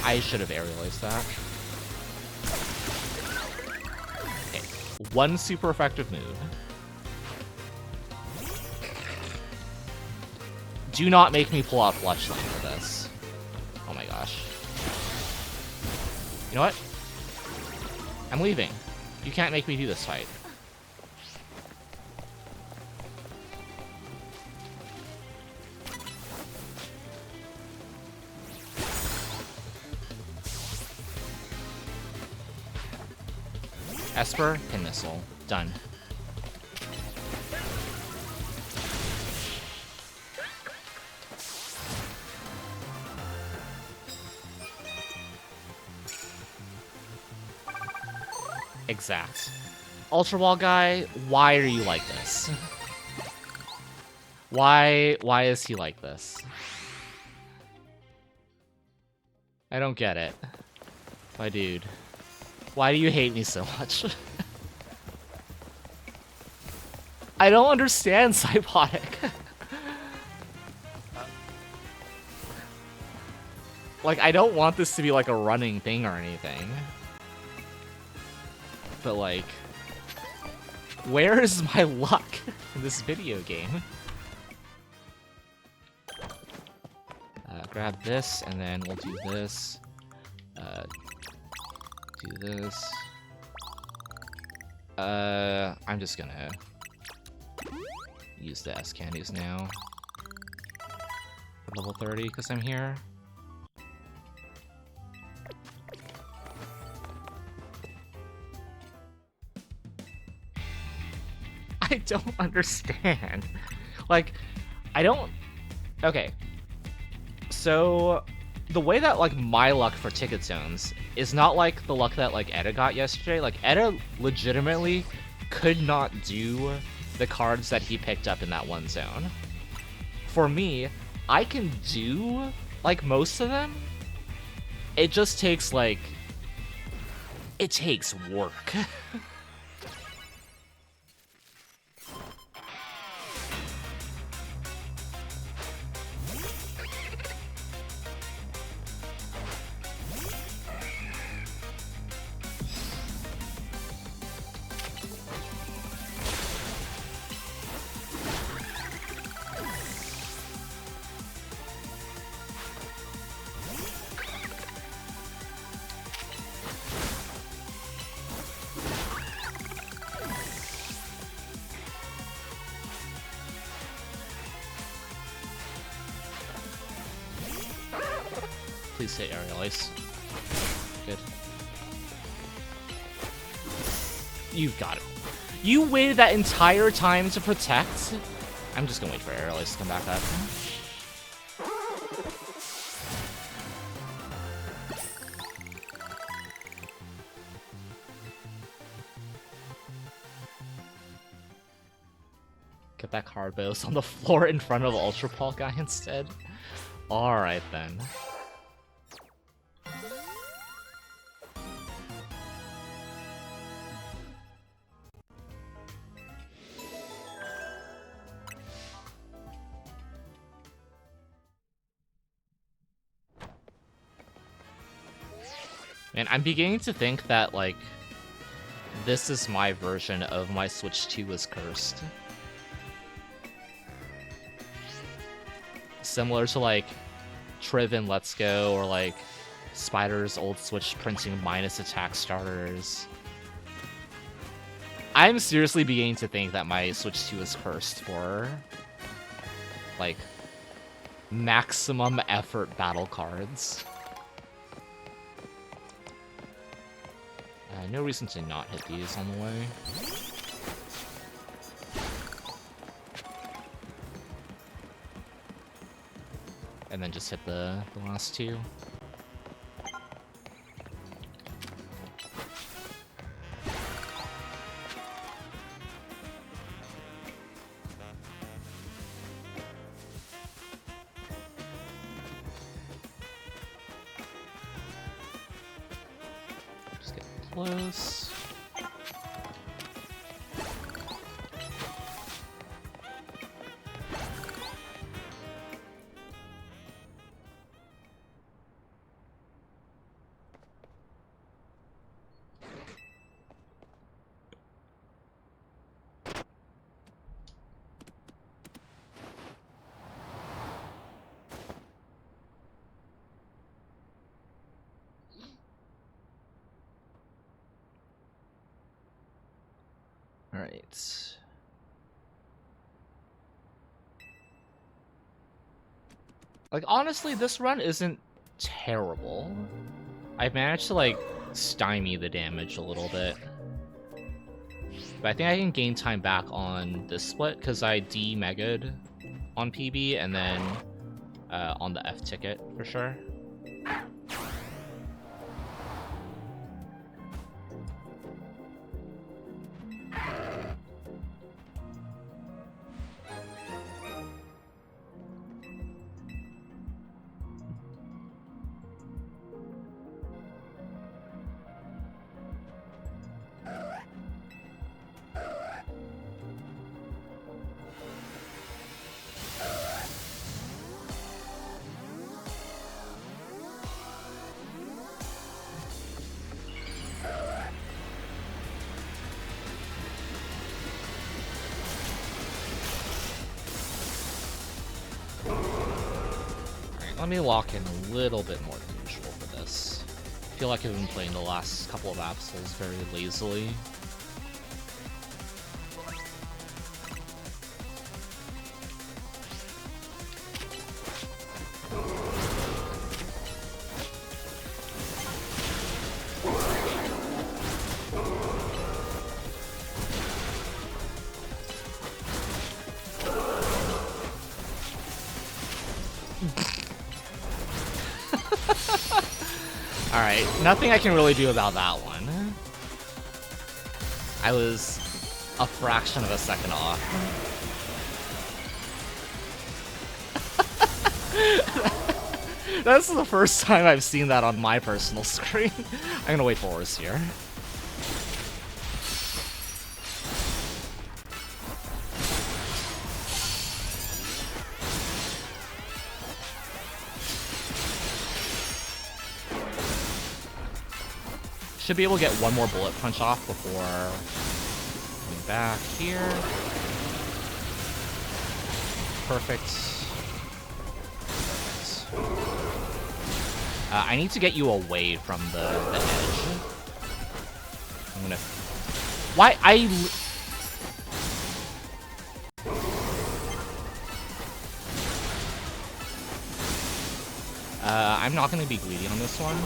I should have aerialized that. One super effective move. Do not make me pull out Fletchling for this. Oh my gosh. You know what? I'm leaving. You can't make me do this fight. Esper, Pin Missile. Done. Exact. Ultra Ball Guy, why are you like this? Why is he like this? I don't get it. My dude. Why do you hate me so much? I don't understand Psychotic. Like, I don't want this to be like a running thing or anything. But like, where is my luck in this video game? grab this, and then we'll do this. Do this. I'm just gonna use the S candies now. Level 30, because I'm here. I don't understand. Like, I don't... Okay. So, the way that, like, my luck for ticket zones is not like the luck that, like, Etta got yesterday. Like, Etta legitimately could not do the cards that he picked up in that one zone. For me, I can do, like, most of them. It just takes, like... It takes work. Please say aerial ice. Good. You've got it. You waited that entire time to protect? I'm just gonna wait for aerial ice to come back up. Get that Carbos on the floor in front of the Ultra Ball guy instead. Alright then. And I'm beginning to think that, like, this is my version of my Switch 2 is cursed. Similar to, like, Triv and Let's Go, or, like, Spider's old Switch printing minus attack starters. I'm seriously beginning to think that my Switch 2 is cursed for, like, maximum effort battle cards. No reason to not hit these on the way. And then just hit the last two. Close. Alright. Like, honestly, this run isn't terrible. I've managed to, like, stymie the damage a little bit. But I think I can gain time back on this split, because I de-mega'd on PB, and then on the F ticket, for sure. Let me lock in a little bit more than usual for this. I feel like I've been playing the last couple of Absols very lazily. Alright, nothing I can really do about that one. I was a fraction of a second off. That's the first time I've seen that on my personal screen. I'm gonna wait for Horus here. Should be able to get one more bullet punch off before coming back here. Perfect. Perfect. I need to get you away from the edge. I'm gonna... Why? I'm not gonna be greedy on this one.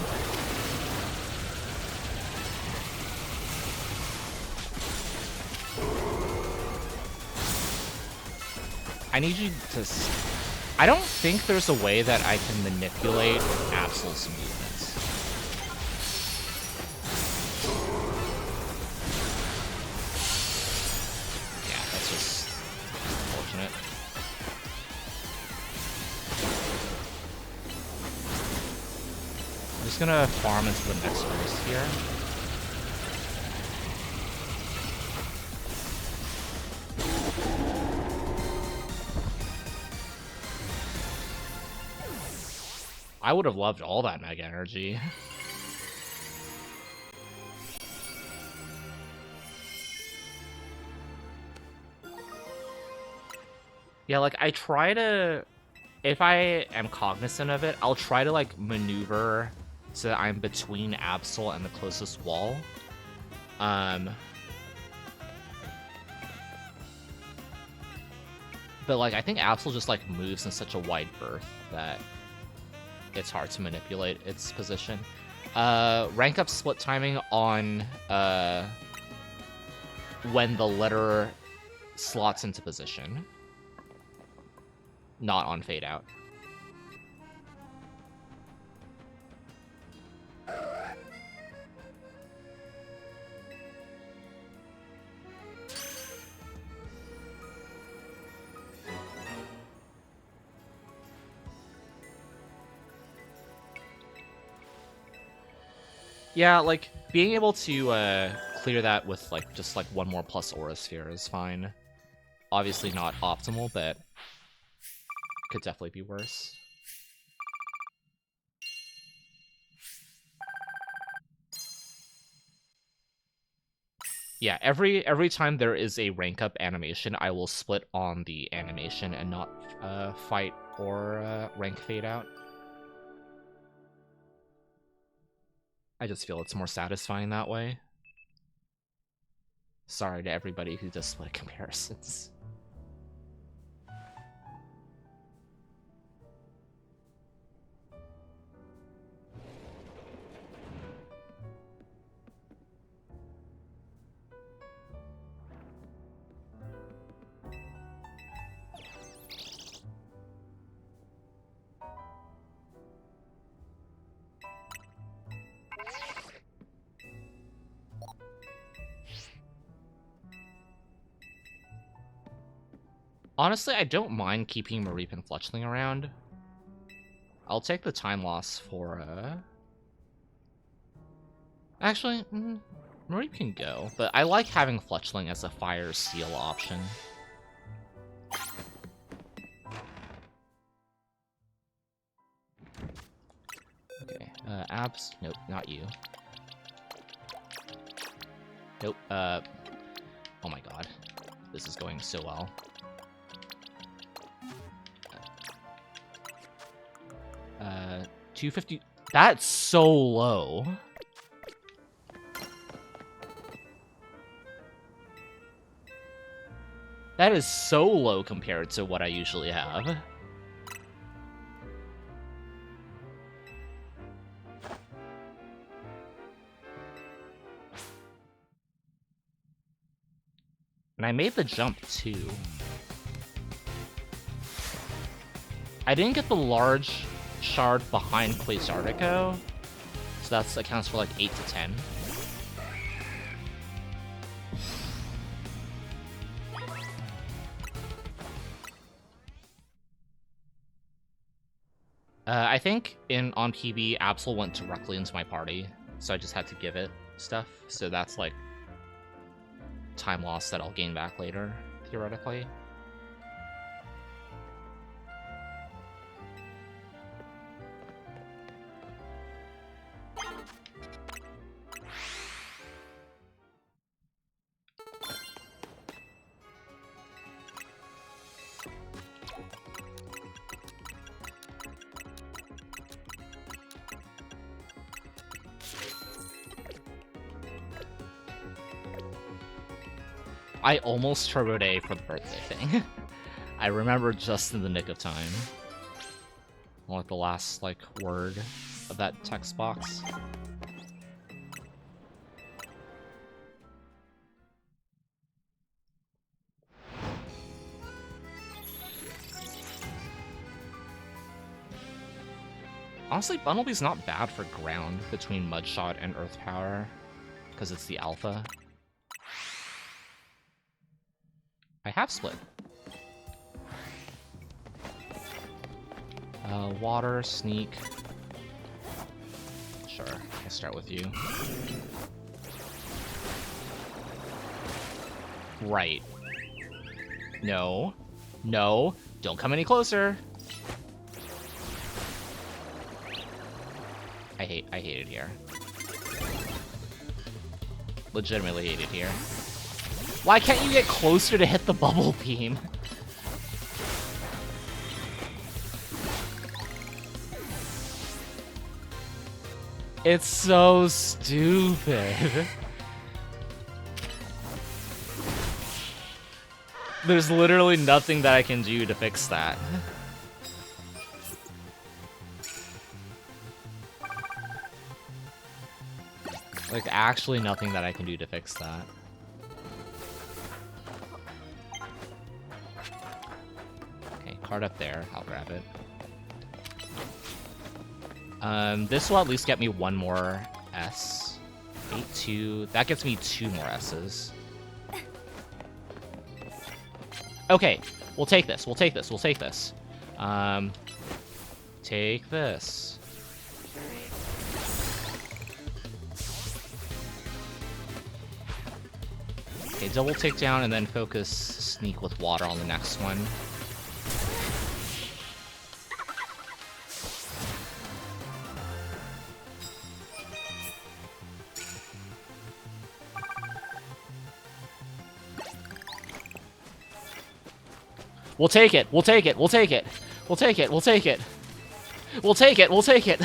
I need you to... I don't think there's a way that I can manipulate Absol's movements. Yeah, that's just unfortunate. I'm just gonna farm into the next burst here. I would have loved all that Mega Energy. Yeah, like, I try to... If I am cognizant of it, I'll try to, like, maneuver so that I'm between Absol and the closest wall. But, like, I think Absol just, like, moves in such a wide berth that it's hard to manipulate its position. Rank up split timing on when the letter slots into position. Not on fade out. Yeah, like, being able to clear that with, like, just, like, one more plus Aura Sphere is fine. Obviously not optimal, but could definitely be worse. Yeah, every time there is a rank up animation, I will split on the animation and not fight or rank fade out. I just feel it's more satisfying that way. Sorry to everybody who does split comparisons. Honestly, I don't mind keeping Mareep and Fletchling around. I'll take the time loss for, Actually, Mareep can go, but I like having Fletchling as a Fire Seal option. Okay, Abs? Nope, not you. Nope, oh my god. This is going so well. 250. That's so low. That is so low compared to what I usually have. And I made the jump, too. I didn't get the large shard behind Place Artico, so that accounts for like 8 to 10. I think on PB, Absol went directly into my party, so I just had to give it stuff. So that's like time loss that I'll gain back later, theoretically. I almost turboed A for the birthday thing. I remember just in the nick of time. Like the last like word of that text box. Honestly, Bumblebee's not bad for ground between Mudshot and Earth Power, because it's the alpha. I have split. Water, sneak. Sure, I'll start with you. Right. No. No. Don't come any closer. I hate it here. Legitimately hate it here. Why can't you get closer to hit the bubble beam? It's so stupid. There's literally nothing that I can do to fix that. Like, actually nothing that I can do to fix that. Okay, card up there. I'll grab it. This will at least get me one more S. 8-2. That gets me 2 more S's. Okay, we'll take this. We'll take this. We'll take this. Take this. Okay, double takedown and then focus sneak with water on the next one. We'll take it. We'll take it. We'll take it. We'll take it. We'll take it. We'll take it. We'll take it.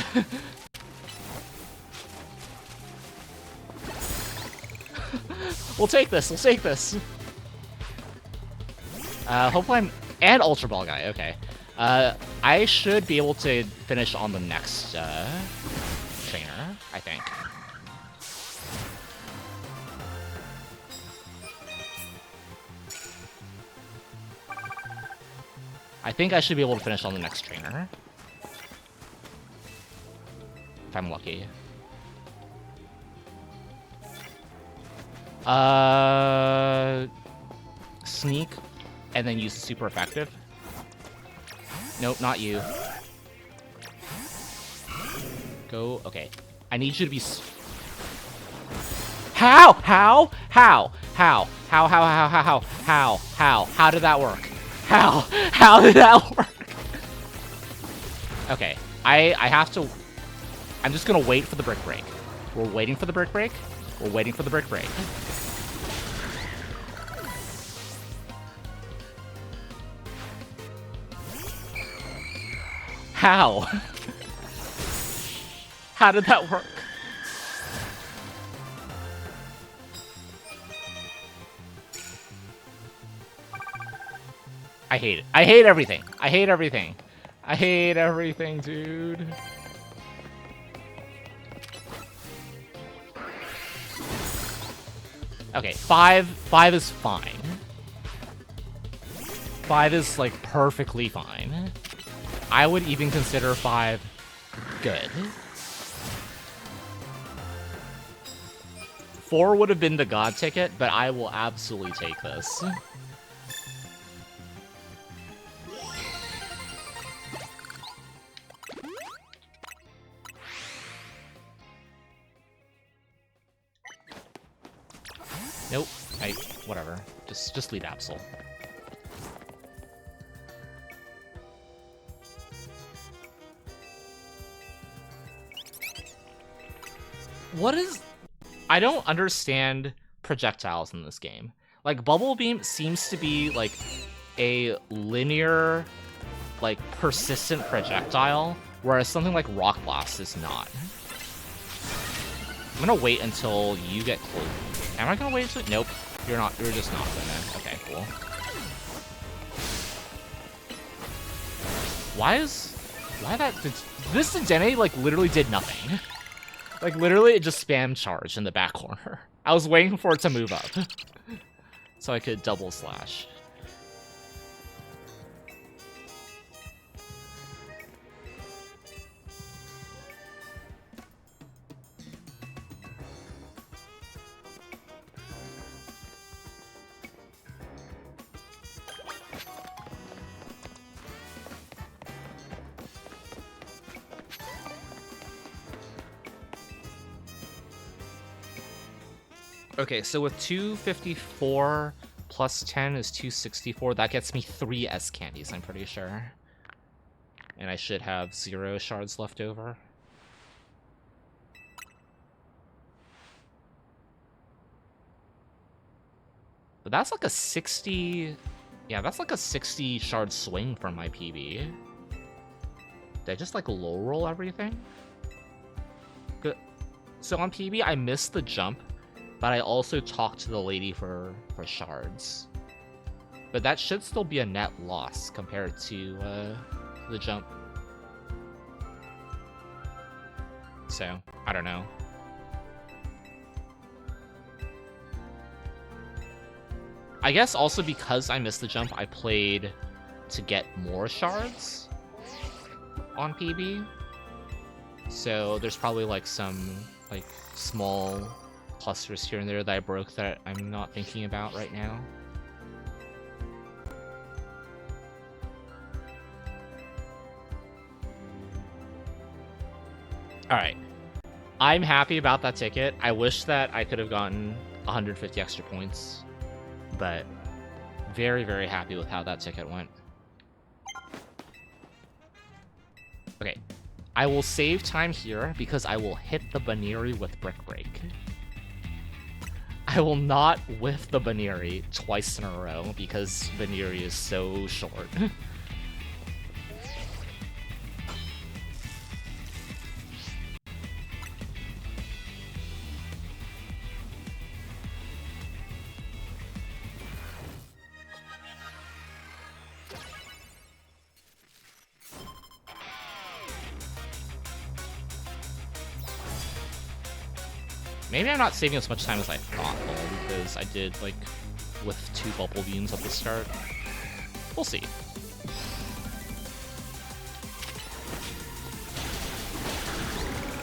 We'll take this. We'll take this. Hopefully I'm... And Ultra Ball guy. Okay. I should be able to finish on the next, trainer, I think. I think I should be able to finish on the next trainer. If I'm lucky. Sneak, and then use super effective. Nope, not you. Go, okay. I need you to be... How? How? How? How? How? How did that work? How did that work? Okay, I have to... I'm just gonna wait for the brick break. We're waiting for the brick break. We're waiting for the brick break. How? How did that work? I hate it. I hate everything. I hate everything. I hate everything, dude. Okay, 5 is fine. 5 is, like, perfectly fine. I would even consider 5 good. 4 would have been the god ticket, but I will absolutely take this. Nope. Whatever. Just leave Absol. What is... I don't understand projectiles in this game. Like, Bubble Beam seems to be, like, a linear, like, persistent projectile, whereas something like Rock Blast is not. I'm gonna wait until you get close. Am I gonna wait until... Nope. You're not. You're just not gonna... Okay, cool. Why that... This Dene, like, literally did nothing. Like, literally, it just spam charged in the back corner. I was waiting for it to move up. So I could double slash. Okay, so with 254 plus 10 is 264. That gets me 3 S candies, I'm pretty sure. And I should have 0 shards left over. But that's like a 60... Yeah, that's like a 60 shard swing from my PB. Did I just like low roll everything? Good. So on PB, I missed the jump. But I also talked to the lady for shards. But that should still be a net loss compared to the jump. So, I don't know. I guess also because I missed the jump, I played to get more shards on PB. So there's probably like some like small clusters here and there that I broke that I'm not thinking about right now. Alright. I'm happy about that ticket. I wish that I could have gotten 150 extra points, but very, very happy with how that ticket went. Okay. I will save time here because I will hit the Baniri with Brick Break. I will not whiff the Baniri twice in a row because Baniri is so short. Maybe I'm not saving as much time as I thought, though, because I did, like, with 2 bubble beams at the start. We'll see.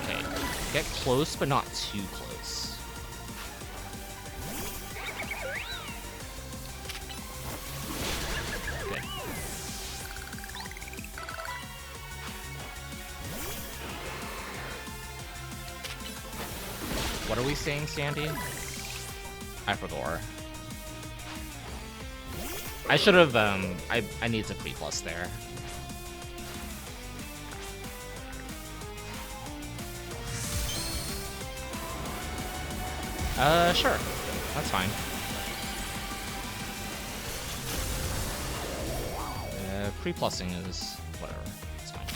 Okay, get close, but not too close. Okay. What are we saying, Sandy? I forgot. I should have, I need to pre-plus there. Sure. That's fine. Pre-plussing is whatever. It's fine.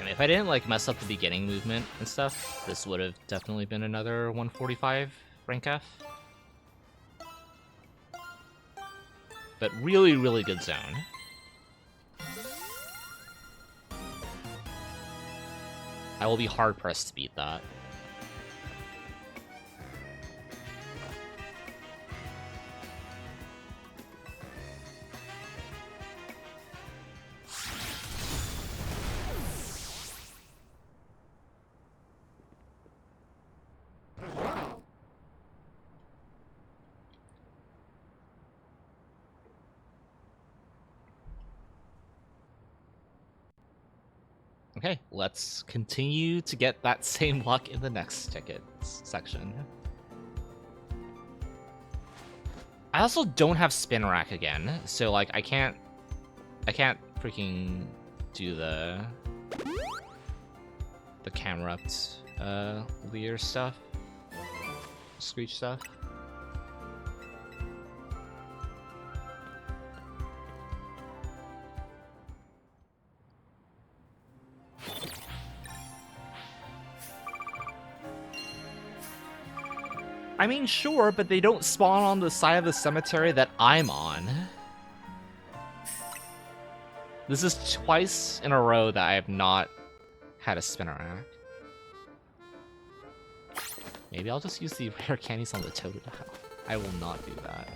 And if I didn't like mess up the beginning movement and stuff, this would have definitely been another 145 rank F. But really, really good zone. I will be hard-pressed to beat that. Okay, let's continue to get that same luck in the next ticket section. I also don't have spin rack again, so like I can't freaking do the camera-upped Leer stuff, Screech stuff. I mean, sure, but they don't spawn on the side of the cemetery that I'm on. This is twice in a row that I have not had a spinner rack. Maybe I'll just use the rare candies on the Totodile. I will not do that.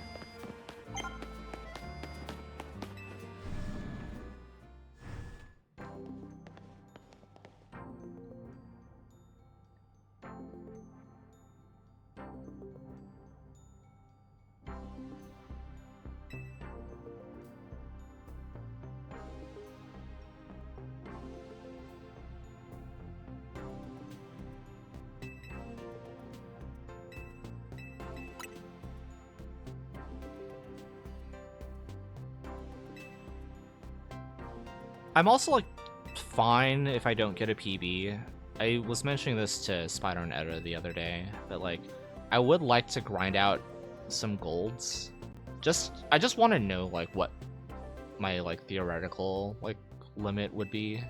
I'm also, like, fine if I don't get a PB. I was mentioning this to Spider and Edda the other day, but, like, I would like to grind out some golds. I just want to know, like, what my, like, theoretical, like, limit would be.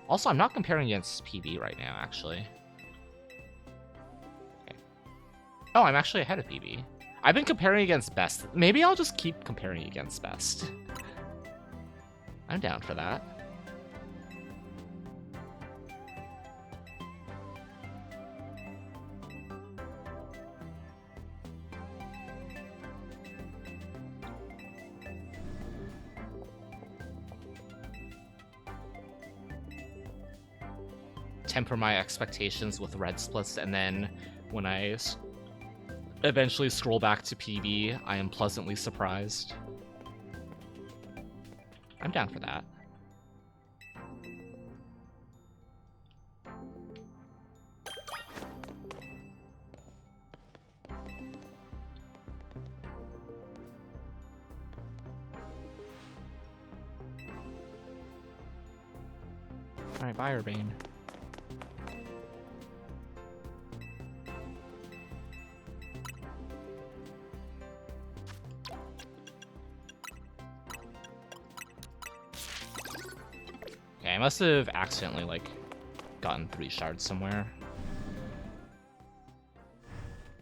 Also, I'm not comparing against PB right now, actually. Okay. Oh, I'm actually ahead of PB. I've been comparing against best. Maybe I'll just keep comparing against best. I'm down for that. Temper my expectations with red splits, and then when I eventually scroll back to PB, I am pleasantly surprised. I'm down for that. Alright, bye, Urbane. I must have accidentally, like, gotten 3 shards somewhere.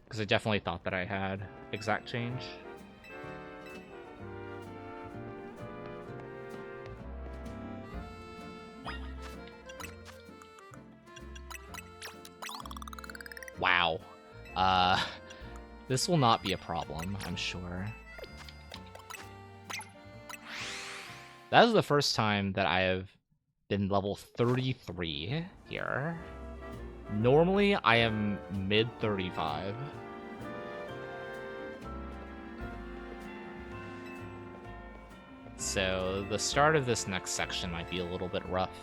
Because I definitely thought that I had exact change. Wow. This will not be a problem, I'm sure. That is the first time that I have been level 33 here. Normally, I am mid 35. So the start of this next section might be a little bit rough.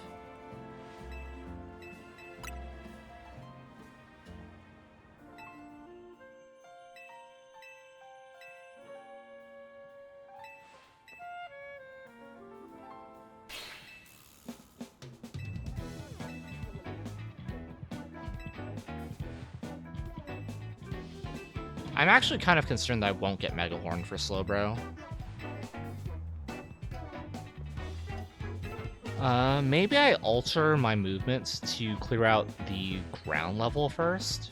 I'm actually kind of concerned that I won't get Megahorn for Slowbro. Maybe I alter my movements to clear out the ground level first.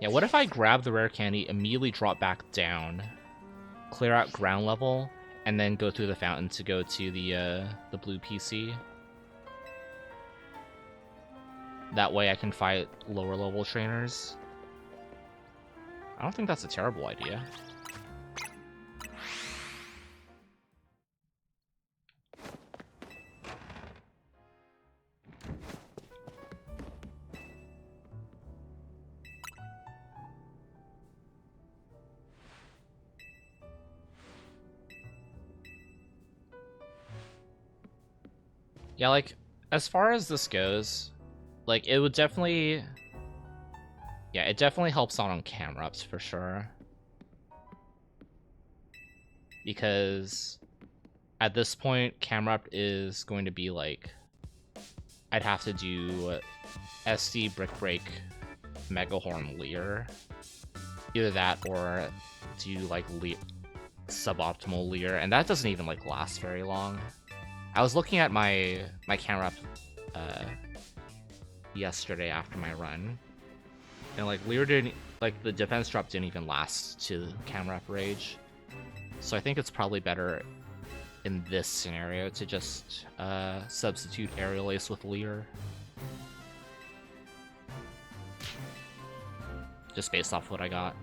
Yeah, what if I grab the rare candy, immediately drop back down, clear out ground level, and then go through the fountain to go to the blue PC? That way I can fight lower level trainers. I don't think that's a terrible idea. Yeah, like, as far as this goes, like, it would definitely... Yeah, it definitely helps out on camera ups for sure. Because at this point, camera up is going to be like... I'd have to do SD Brick Break Mega Horn Leer. Either that or do like suboptimal Leer, and that doesn't even like last very long. I was looking at my camera up yesterday after my run, and like Leer didn't, like the defense drop didn't even last to camera up rage. So I think it's probably better in this scenario to just substitute Aerial Ace with Leer. Just based off what I got.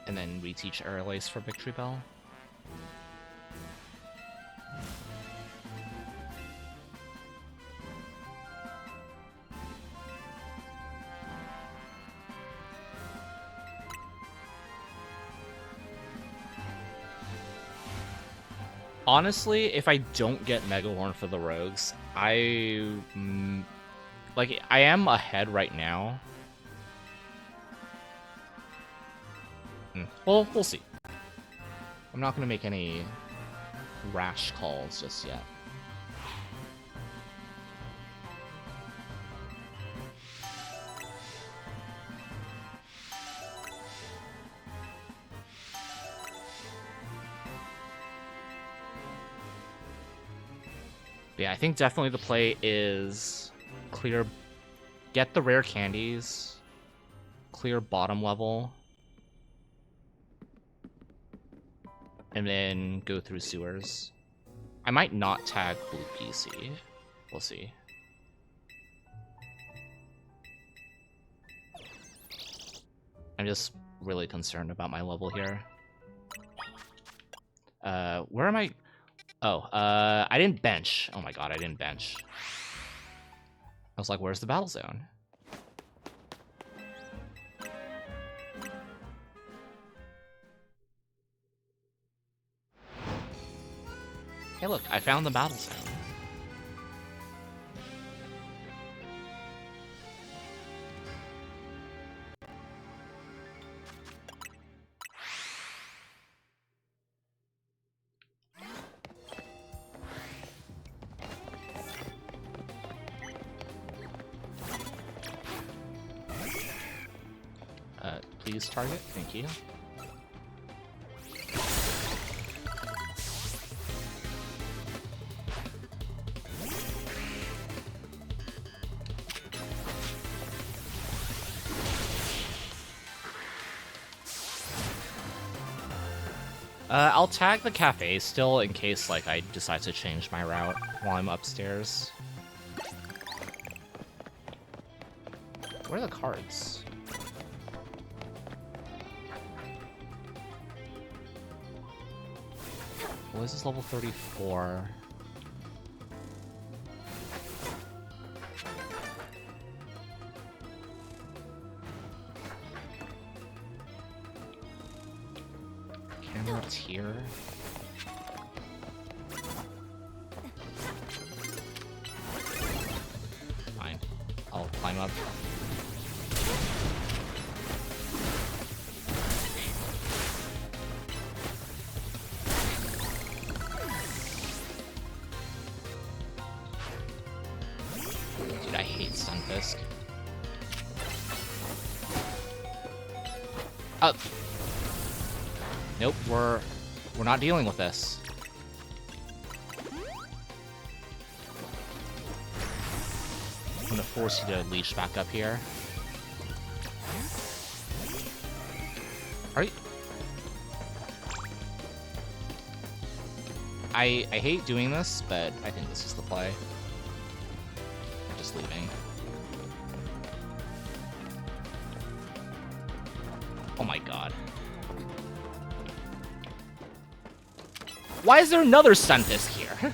And then reteach Aerial Ace for Victory Bell. Honestly, if I don't get Mega Horn for the Rogues, I am ahead right now. Well, we'll see. I'm not going to make any rash calls just yet. But yeah, I think definitely the play is get the rare candies, clear bottom level, and then go through sewers. I might not tag blue PC. We'll see. I'm just really concerned about my level here. Where am I? Oh, I didn't bench. Oh my god, I didn't bench. I was like, where's the battle zone? Hey look, I found the battle zone. Please target, thank you. I'll tag the cafe still in case like I decide to change my route while I'm upstairs. Where are the cards? What is this level 34? Camera tier? Fine. I'll climb up. Stunfisk. Nope, we're not dealing with this. I'm gonna force you to leash back up here. Are you... I hate doing this, but I think this is the play. Just leaving. Oh my god. Why is there another Stunfisk here?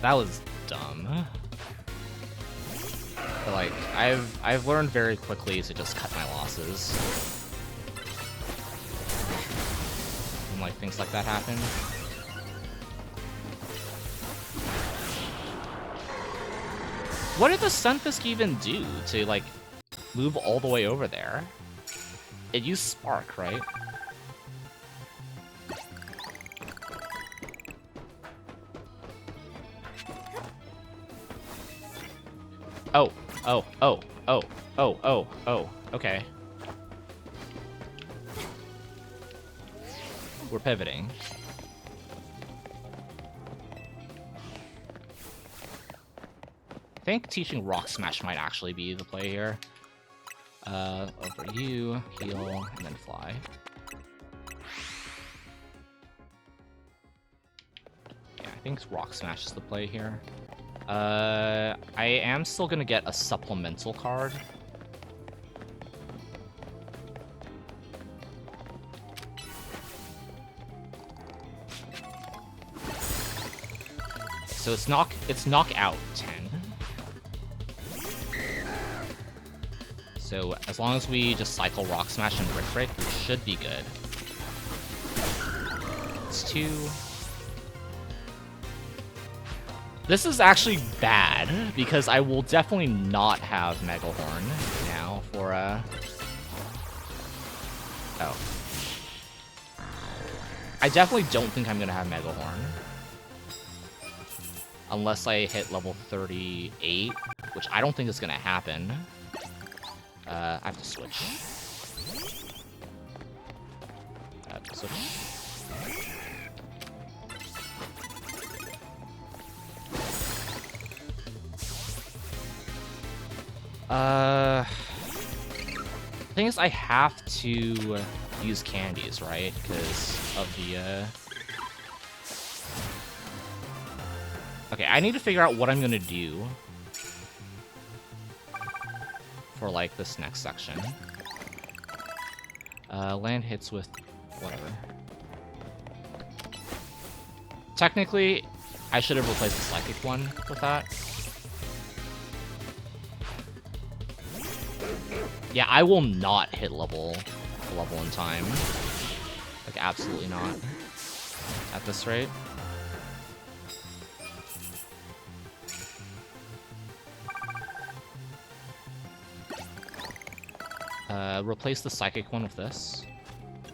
That was dumb. But like, I've learned very quickly to just cut my losses when like things like that happen. What did the Stunfisk even do to like move all the way over there? It used Spark, right? Oh, okay. We're pivoting. I think teaching Rock Smash might actually be the play here. Over you, heal, and then fly. Yeah, I think Rock Smash is the play here. I am still gonna get a supplemental card. So it's knockout 10. So as long as we just cycle Rock Smash and Brick Break, we should be good. It's 2. This is actually bad, because I will definitely not have Mega Horn now for, Oh. I definitely don't think I'm gonna have Mega Horn. Unless I hit level 38, which I don't think is gonna happen. I have to switch. The thing is, I have to use candies, right? Because of the, Okay, I need to figure out what I'm gonna do for, like, this next section. Land hits with whatever. Technically, I should have replaced the Psychic one with that. Yeah, I will not hit level in time. Like, absolutely not. At this rate. Replace the Psychic one with this.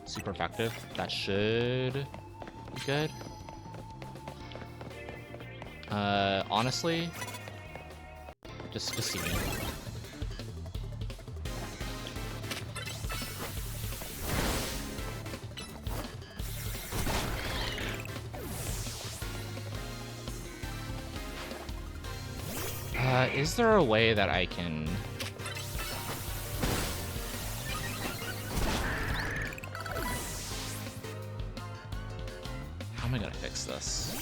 Super effective. That should be good. Honestly, just see me. Is there a way that I can... How am I gonna fix this?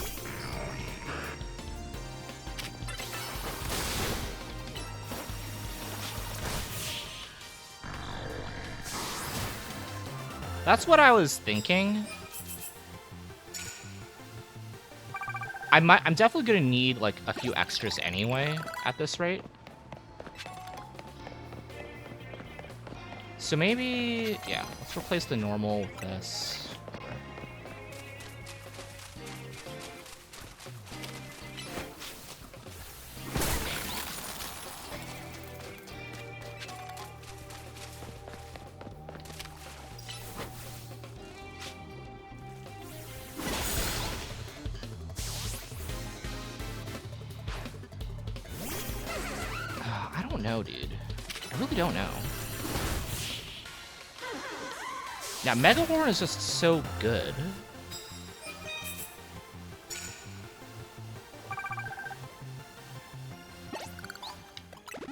That's what I was thinking. I'm definitely gonna need like a few extras anyway at this rate. So maybe, yeah, let's replace the normal with this. know, dude. I really don't know. Yeah, Mega Horn is just so good.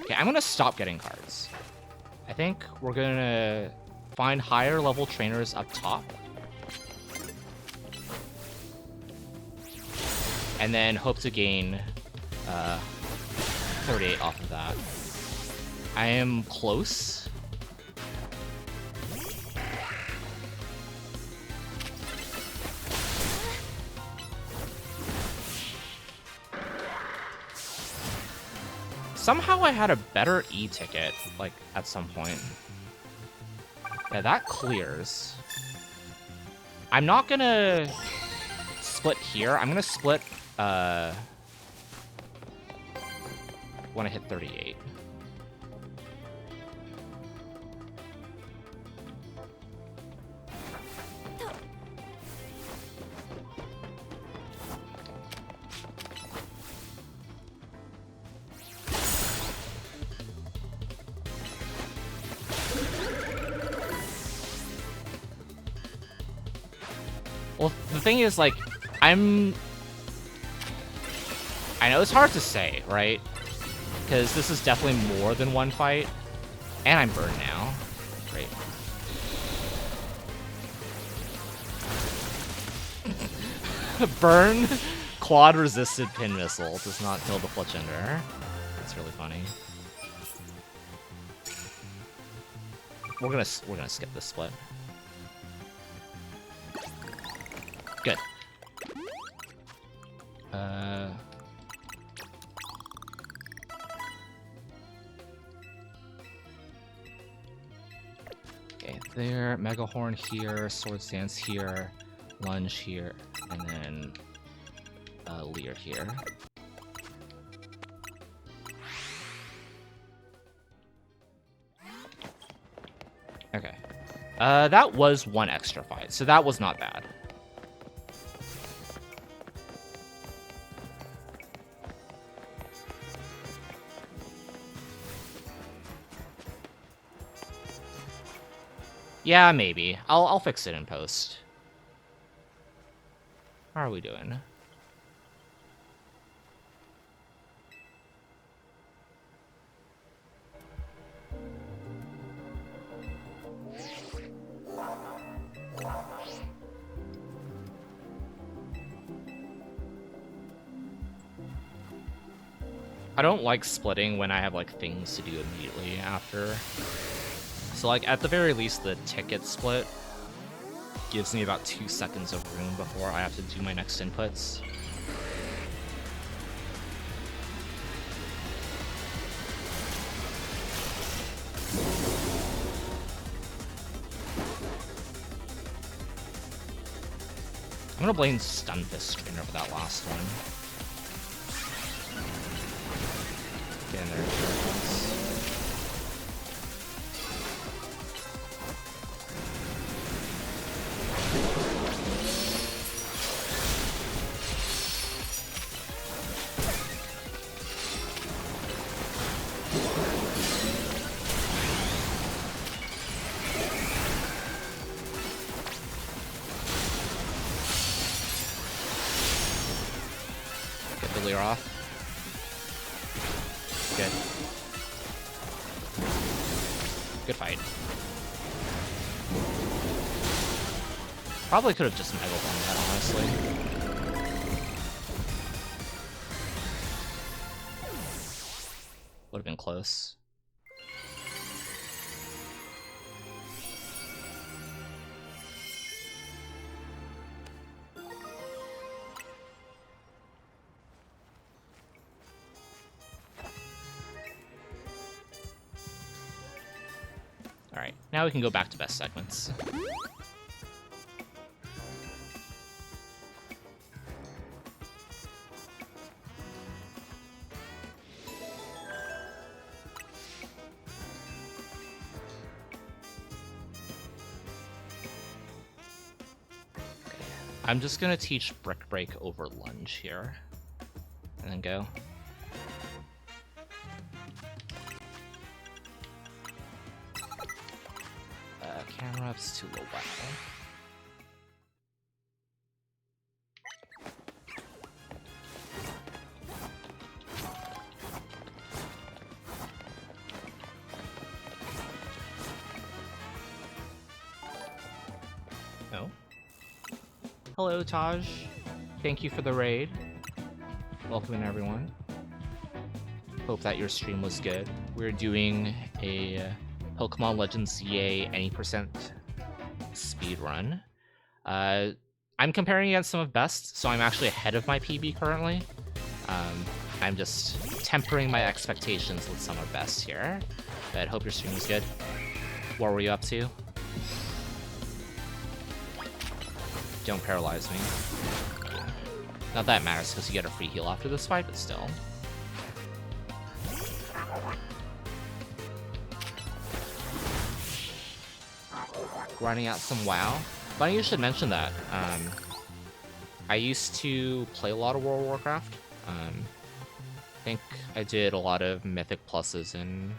Okay, I'm gonna stop getting cards. I think we're gonna find higher level trainers up top. And then hope to gain 38 off of that. I am close. Somehow I had a better E-ticket, like, at some point. Yeah, that clears. I'm not gonna split here. I'm gonna split, when I hit 38. Well, the thing is, like, I know it's hard to say, right? Because this is definitely more than one fight. And I'm burned now. Great. Burn quad resisted pin missile does not kill the Fletchender. That's really funny. We're gonna skip this split. Good. Okay, there, Mega Horn here, Sword Stance here, Lunge here, and then Leer here. Okay. That was one extra fight, so that was not bad. Yeah, maybe. I'll fix it in post. How are we doing? I don't like splitting when I have, like, things to do immediately after. So, like, at the very least, the ticket split gives me about 2 seconds of room before I have to do my next inputs. I'm gonna blame Stunfisk Trainer for that last one. Get in there. Off. Good. Good fight. Probably could have just Mega Bomb that, honestly. Would have been close. Alright, now we can go back to best segments. I'm just gonna teach Brick Break over Lunge here. And then go. Perhaps to low wow. Oh. Hello, Taj. Thank you for the raid. Welcome in, everyone. Hope that your stream was good. We're doing a Pokemon Legends ZA any percent speed run. I'm comparing against some of best, so I'm actually ahead of my PB currently. I'm just tempering my expectations with some of best here. But hope your stream was good. What were you up to? Don't paralyze me. Not that it matters because you get a free heal after this fight, but still. Grinding out some WoW. Funny you should mention that. I used to play a lot of World of Warcraft. I think I did a lot of Mythic Pluses and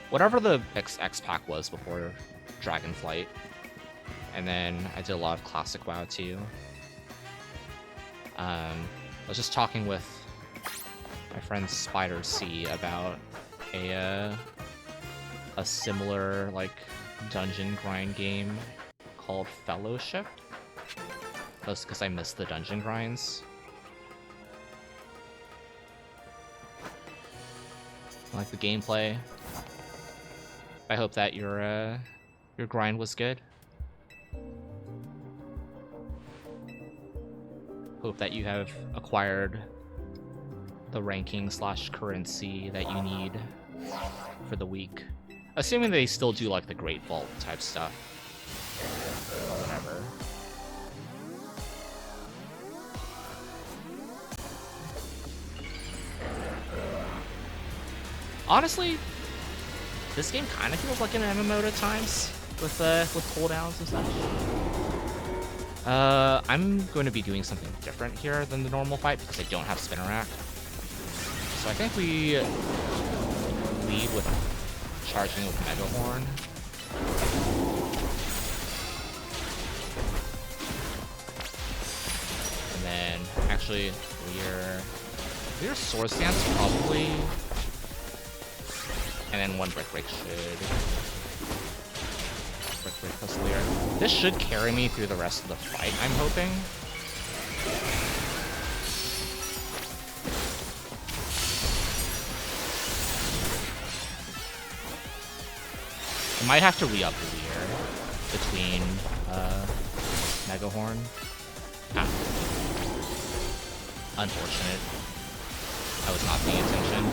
whatever the X pack was before Dragonflight. And then I did a lot of Classic WoW too. I was just talking with my friend Spider C about a similar like dungeon grind game called Fellowship. That's because I missed the dungeon grinds. I like the gameplay. I hope that your grind was good. Hope that you have acquired the ranking / currency that you need for the week. Assuming they still do like the Great Vault type stuff. Or whatever. Honestly, this game kind of feels like an MMO at times with cooldowns and such. I'm going to be doing something different here than the normal fight because I don't have Spinnerack. So I think we lead with charging with Mega Horn. And then, actually, we're Sword Stance probably. And then one Brick Break should. Brick Break plus Leer. This should carry me through the rest of the fight, I'm hoping. I might have to re-up the Leer between Mega Horn. Ah. Unfortunate. I was not paying attention.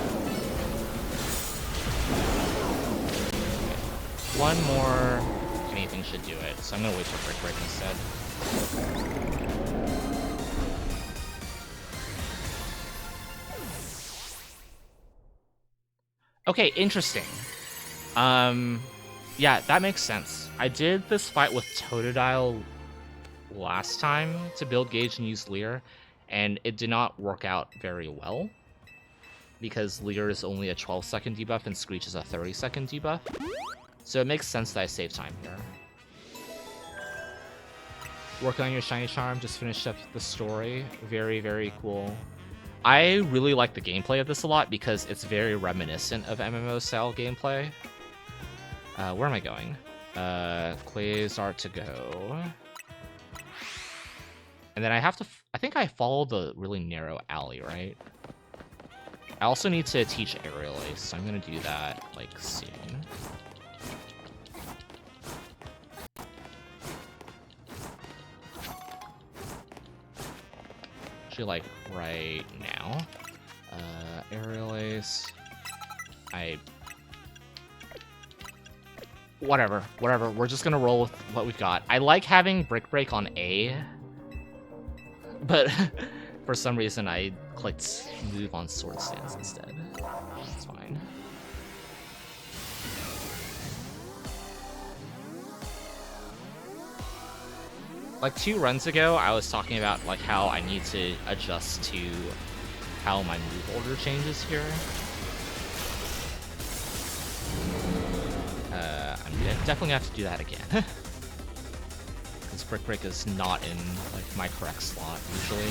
One more anything should do it, so I'm gonna wait for Brick Break instead. Okay, interesting. Yeah, that makes sense. I did this fight with Totodile last time to build Gauge and use Leer, and it did not work out very well because Leer is only a 12-second debuff and Screech is a 30-second debuff. So it makes sense that I save time here. Working on your Shiny Charm, just finished up the story. Very, very cool. I really like the gameplay of this a lot because it's very reminiscent of MMO-style gameplay. Where am I going? Quasar to go. And then I have to... I think I follow the really narrow alley, right? I also need to teach Aerial Ace, so I'm gonna do that, like, soon. Like right now. Aerial Ace. Whatever. We're just gonna roll with what we've got. I like having Brick Break on A, but for some reason I clicked move on Sword Stance instead. That's fine. Like 2 runs ago, I was talking about like how I need to adjust to how my move order changes here. definitely have to do that again. Because Brick Break is not in like my correct slot usually.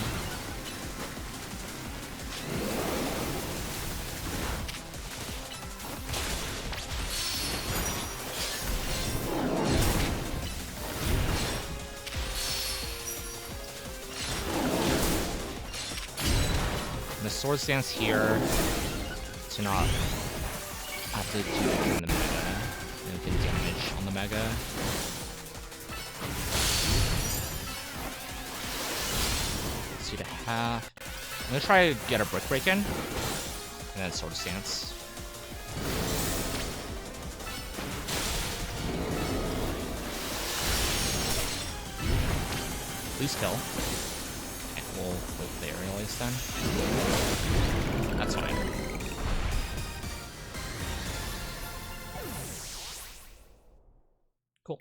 The sword stance here to not have to do it in the mega and get damage on the mega. 2.5. I'm gonna try to get a Brick Break in, and then sword stance. Please kill. We'll go for the aerial ace then. That's fine. Cool.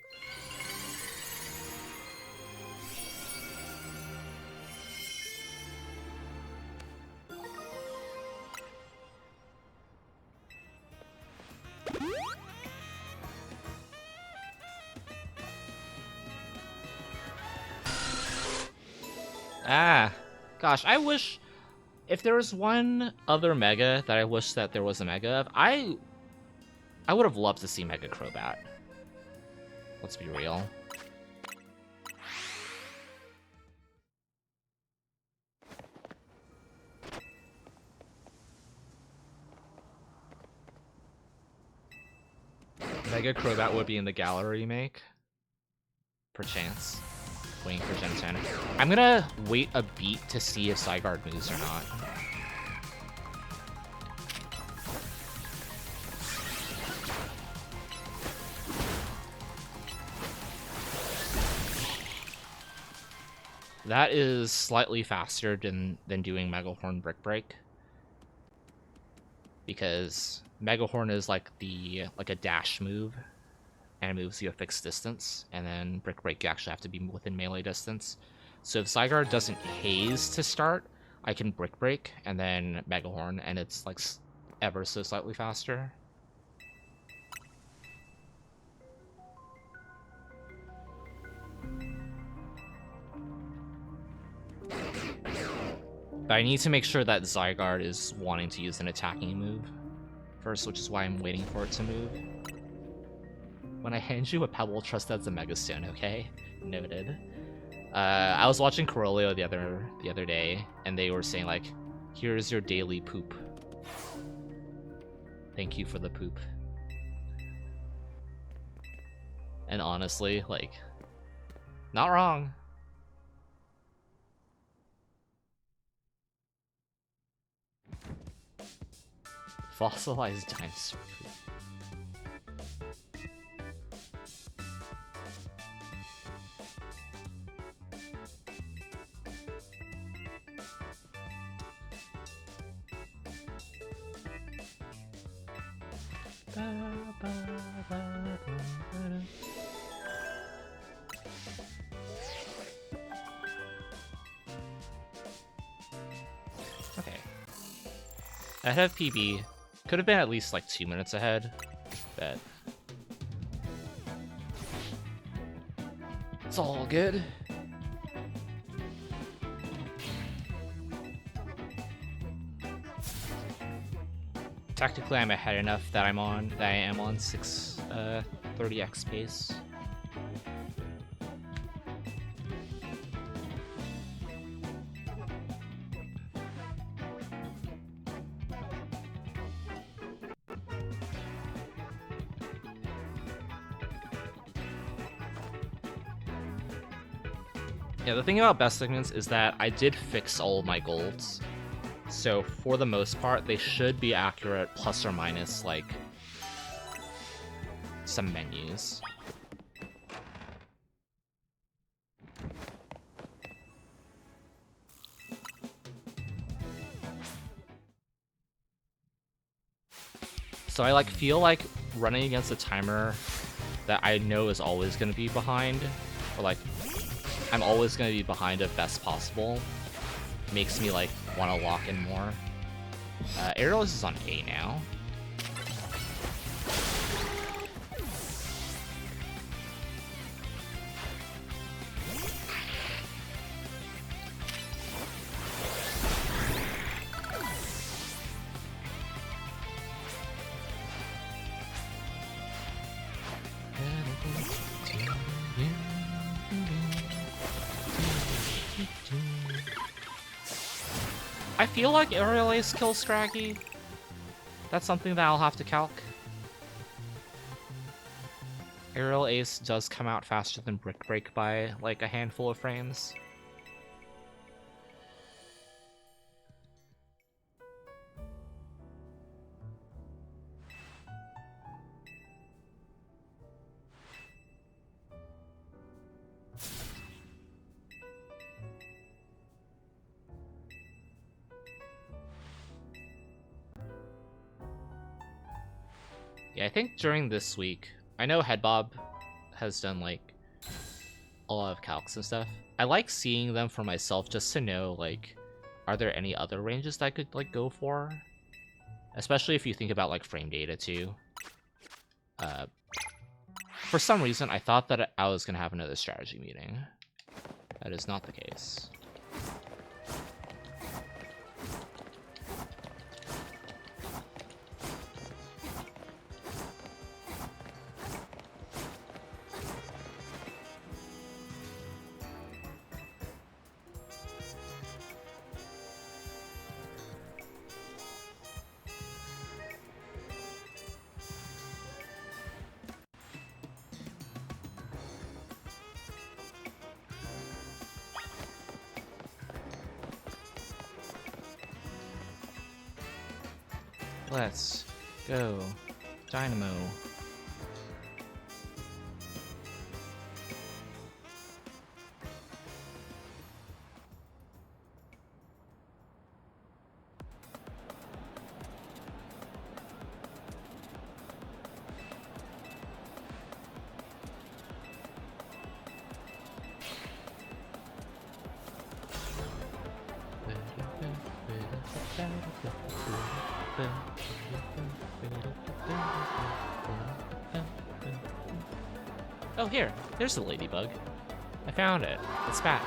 Ah, gosh, I wish if there was one other mega that I wish that there was a mega of, I would have loved to see Mega Crobat. Let's be real. Mega Crobat would be in the gallery remake. Perchance. Waiting for Gen 10. I'm gonna wait a beat to see if Zygarde moves or not. That is slightly faster than doing Megahorn Brick Break. Because Megahorn is like a dash move. And it moves you a fixed distance, and then Brick Break you actually have to be within melee distance. So if Zygarde doesn't haze to start, I can Brick Break and then Megahorn, and it's like ever so slightly faster. But I need to make sure that Zygarde is wanting to use an attacking move first, which is why I'm waiting for it to move. When I hand you a pebble, trust that's a Mega Stone, okay? Noted. I was watching Corolio the other day, and they were saying like, "Here's your daily poop. Thank you for the poop." And honestly, like, not wrong. Fossilized dinosaur poop. Okay. Ahead of PB. Could have been at least like 2 minutes ahead, but it's all good. Technically, I'm ahead enough that I am on 630x pace. Yeah, the thing about best segments is that I did fix all of my golds. So for the most part, they should be accurate plus or minus like some menus. So I like feel like running against a timer that I know is always going to be behind, or like I'm always going to be behind if best possible, makes me like want to lock in more. Aerial is on A now. I feel like Aerial Ace kills Scraggy. That's something that I'll have to calc. Aerial Ace does come out faster than Brick Break by like a handful of frames. Yeah, I think during this week, I know Headbob has done like a lot of calcs and stuff. I like seeing them for myself just to know like, are there any other ranges that I could like go for? Especially if you think about like frame data too. For some reason, I thought that I was gonna have another strategy meeting. That is not the case. Let's go, Dynamo. Oh, there's the ladybug. I found it. It's back.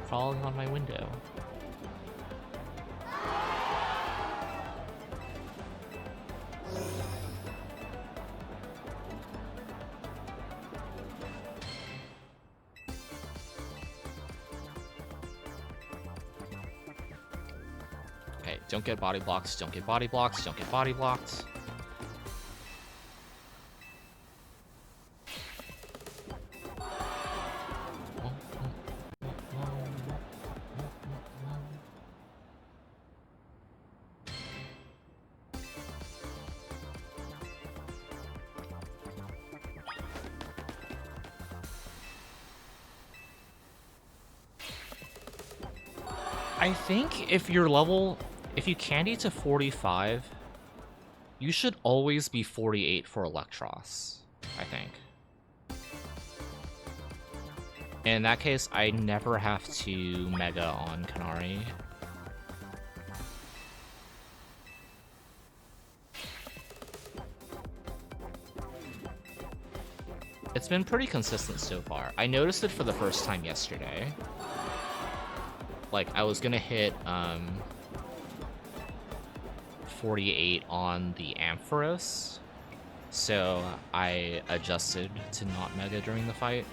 Crawling on my window. Okay, don't get body blocks, don't get body blocks, don't get body blocks. I think if you candy to 45, you should always be 48 for Electros, I think. In that case, I never have to Mega on Kanari. It's been pretty consistent so far. I noticed it for the first time yesterday. Like, I was gonna hit 48 on the Ampharos, so I adjusted to not Mega during the fight.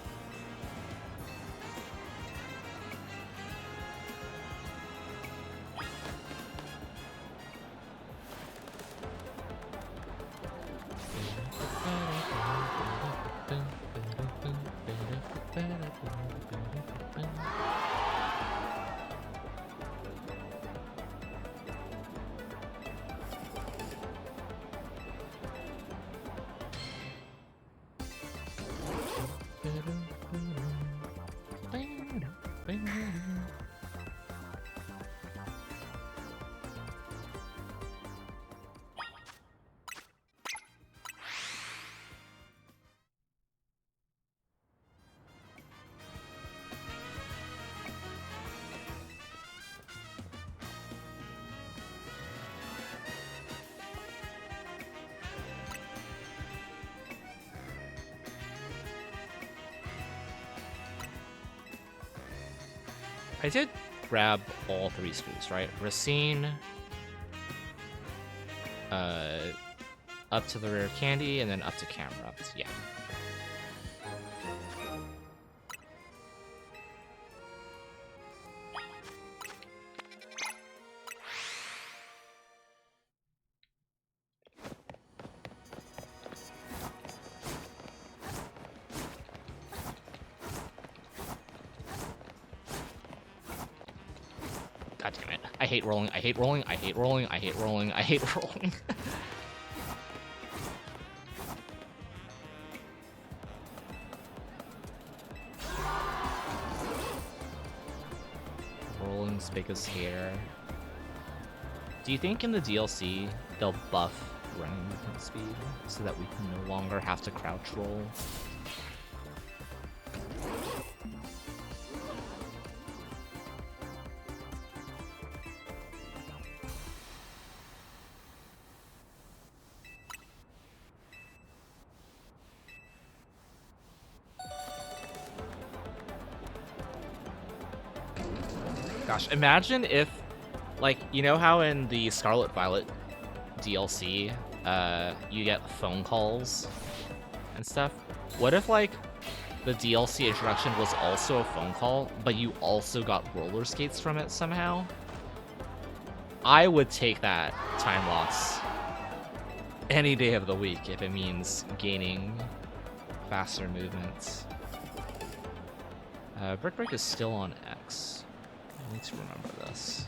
I did grab all three schools, right? Racine, up to the Rare Candy, and then up to Camerupt. Yeah. God damn it. I hate rolling, I hate rolling, I hate rolling, I hate rolling, I hate rolling. Rolling's biggest hair. Do you think in the DLC they'll buff running movement speed so that we can no longer have to crouch roll? Gosh, imagine if, like, you know how in the Scarlet Violet DLC, you get phone calls and stuff? What if, like, the DLC introduction was also a phone call, but you also got roller skates from it somehow? I would take that time loss any day of the week if it means gaining faster movements. Brick Break is still on X. I need to remember this.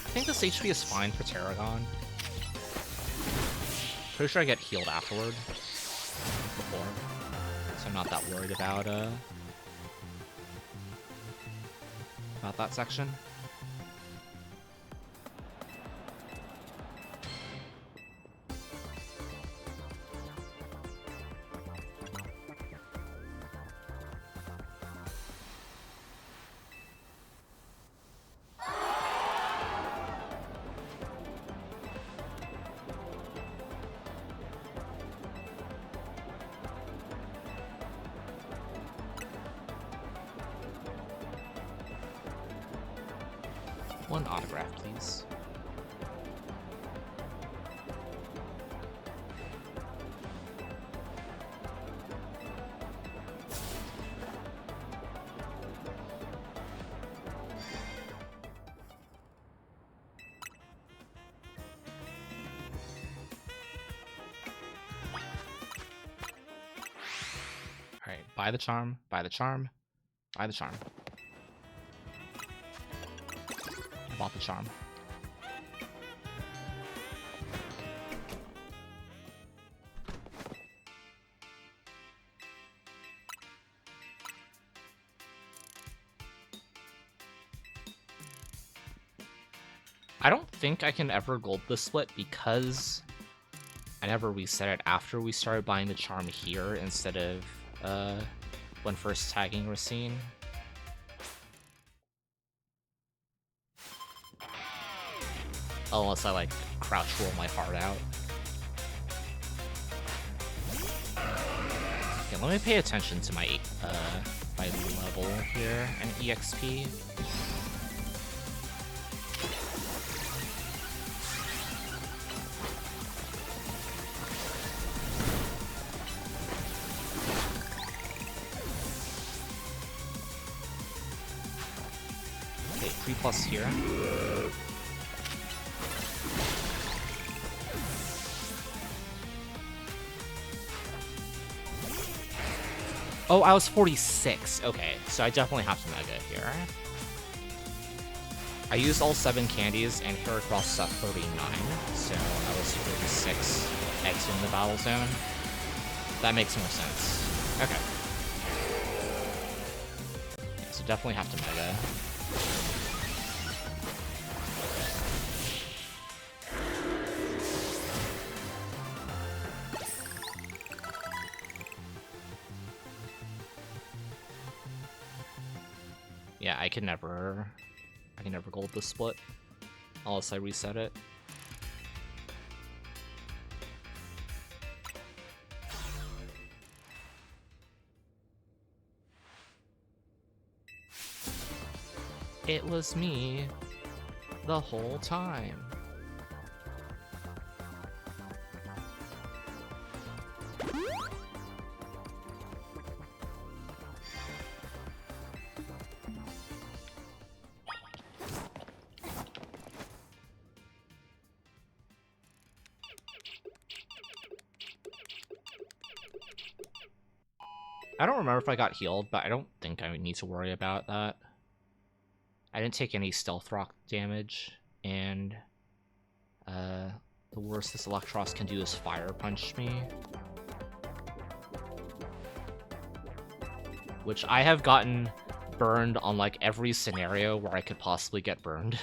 I think this HP is fine for Tarragon. Pretty sure I get healed afterward. Before. So I'm not that worried about that section. One autograph, please. All right, buy the charm, buy the charm, buy the charm. I bought the charm. I don't think I can ever gold this split because I never reset it after we started buying the charm here instead of when first tagging Racine. Unless I like crouch roll my heart out. Okay, let me pay attention to my level here and EXP. Okay, 3+ here. Oh, I was 46. Okay, so I definitely have to mega here. I used all 7 candies and Heracross at 39, so I was 46 exiting the battle zone. That makes more sense. Okay. Yeah, so definitely have to mega. Yeah, I can never gold this split unless I reset it. It was me the whole time. I don't remember if I got healed, but I don't think I need to worry about that. I didn't take any stealth rock damage, and the worst this Electros can do is fire punch me. Which I have gotten burned on like every scenario where I could possibly get burned.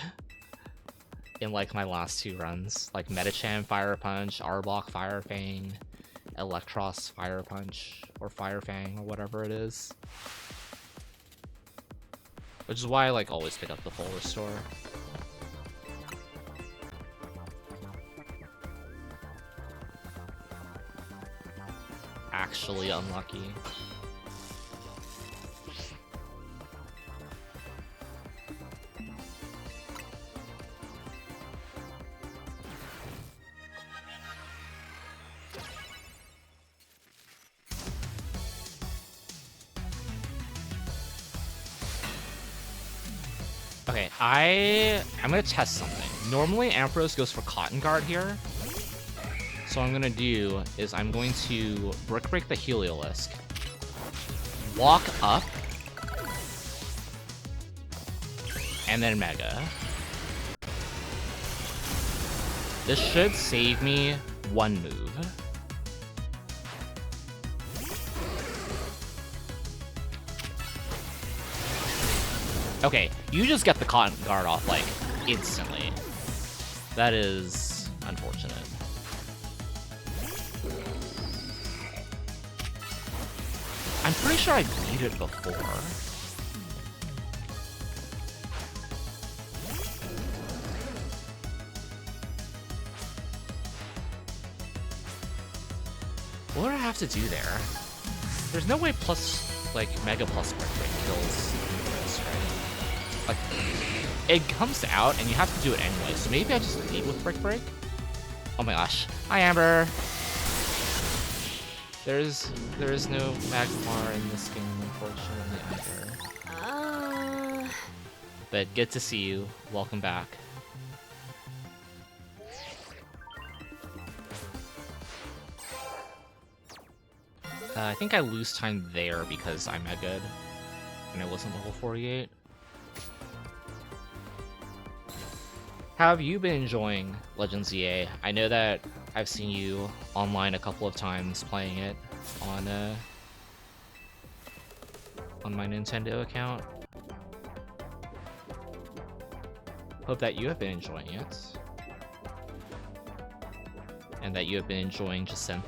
In like my last 2 runs. Like Metacham Fire Punch, Arbok Fire Fang, Electros Fire Punch, or Fire Fang, or whatever it is. Which is why I like always pick up the full restore. Actually unlucky. Okay, I'm gonna test something. Normally Ampharos goes for Cotton Guard here. So what I'm gonna do is I'm going to Brick Break the Heliolisk, walk up, and then Mega. This should save me 1 move. Okay, you just get the Cotton Guard off, like, instantly. That is unfortunate. I'm pretty sure I beat it before. What do I have to do there? There's no way plus, like, Mega plus Brick Break kills this, right? Like, it comes out and you have to do it anyway, so maybe I just lead with Brick Break? Oh my gosh. Hi, Amber! There is no Magmar in this game, unfortunately, either. But good to see you. Welcome back. I think I lose time there because I'm not good, and I wasn't level 48. How have you been enjoying Legends EA? I know that I've seen you online a couple of times playing it on my Nintendo account. Hope that you have been enjoying it, and that you have been enjoying Jacinth.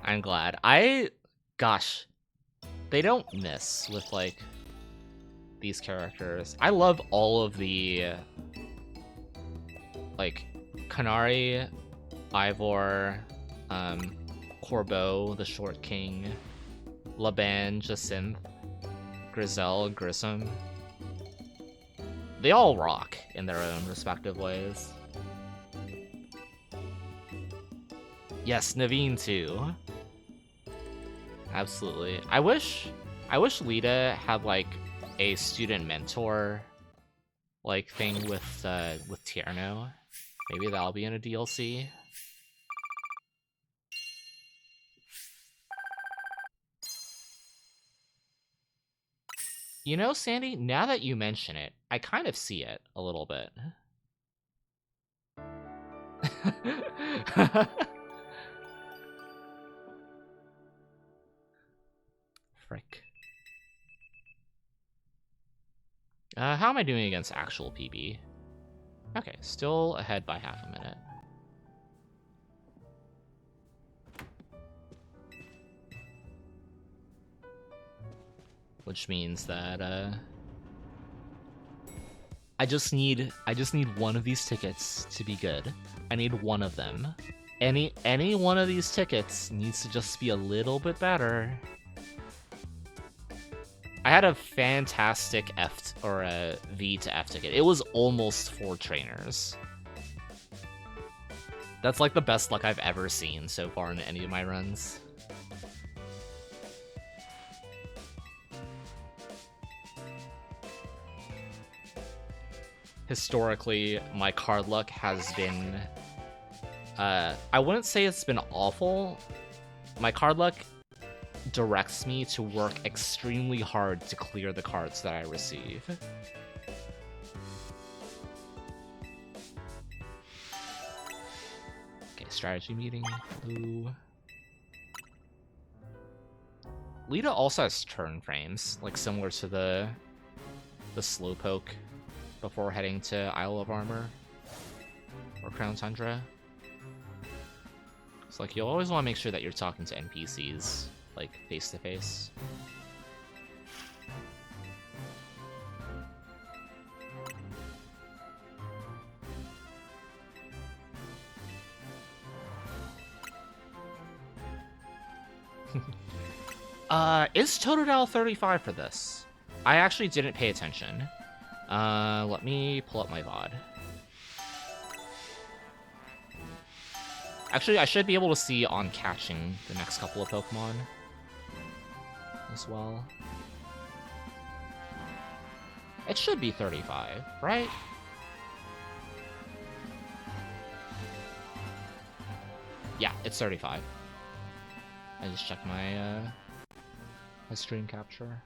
I'm glad. Gosh, they don't miss with, like, these characters. I love all of the, like, Kanari, Ivor, Corbeau, the Short King, Laban, Jacinth, Grizel, Grissom. They all rock in their own respective ways. Yes, Naveen too. Absolutely. I wish Lita had like a student mentor like thing with Tierno. Maybe that'll be in a DLC. You know, Sandy, now that you mention it, I kind of see it a little bit. Frick. How am I doing against actual PB? Okay, still ahead by half a minute. which means that I just need one of these tickets to be good. I need one of them. Any one of these tickets needs to just be a little bit better. I had a fantastic or a V to F ticket. It was almost 4 trainers. That's like the best luck I've ever seen so far in any of my runs. Historically, my card luck has been... I wouldn't say it's been awful. My card luck directs me to work extremely hard to clear the cards that I receive. Okay, strategy meeting. Blue. Lita also has turn frames, like similar to the Slowpoke before heading to Isle of Armor or Crown Tundra. It's like, you'll always want to make sure that you're talking to NPCs, like, face-to-face. Is Totodile 35 for this? I actually didn't pay attention. Let me pull up my VOD. Actually, I should be able to see on catching the next couple of Pokemon as well. It should be 35, right? Yeah, it's 35. I just checked my my stream capture.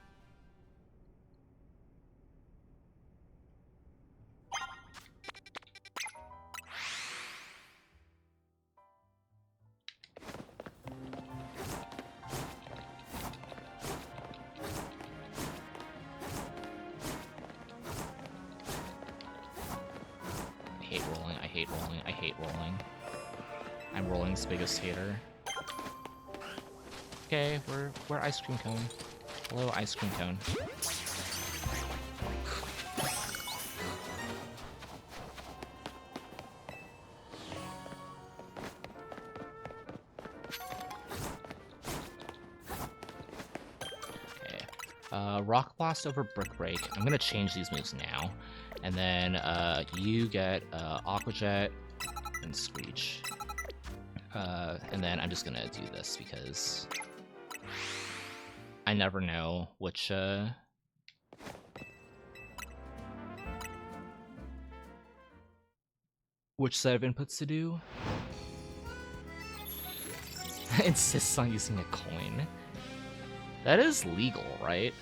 I hate rolling. I'm rolling's biggest hater. Okay, we're ice cream cone. Hello, ice cream cone. Okay. Rock Blast over Brick Break. I'm gonna change these moves now. And then you get Aqua Jet and Screech. And then I'm just gonna do this because I never know which set of inputs to do. Insists on using a coin. That is legal, right?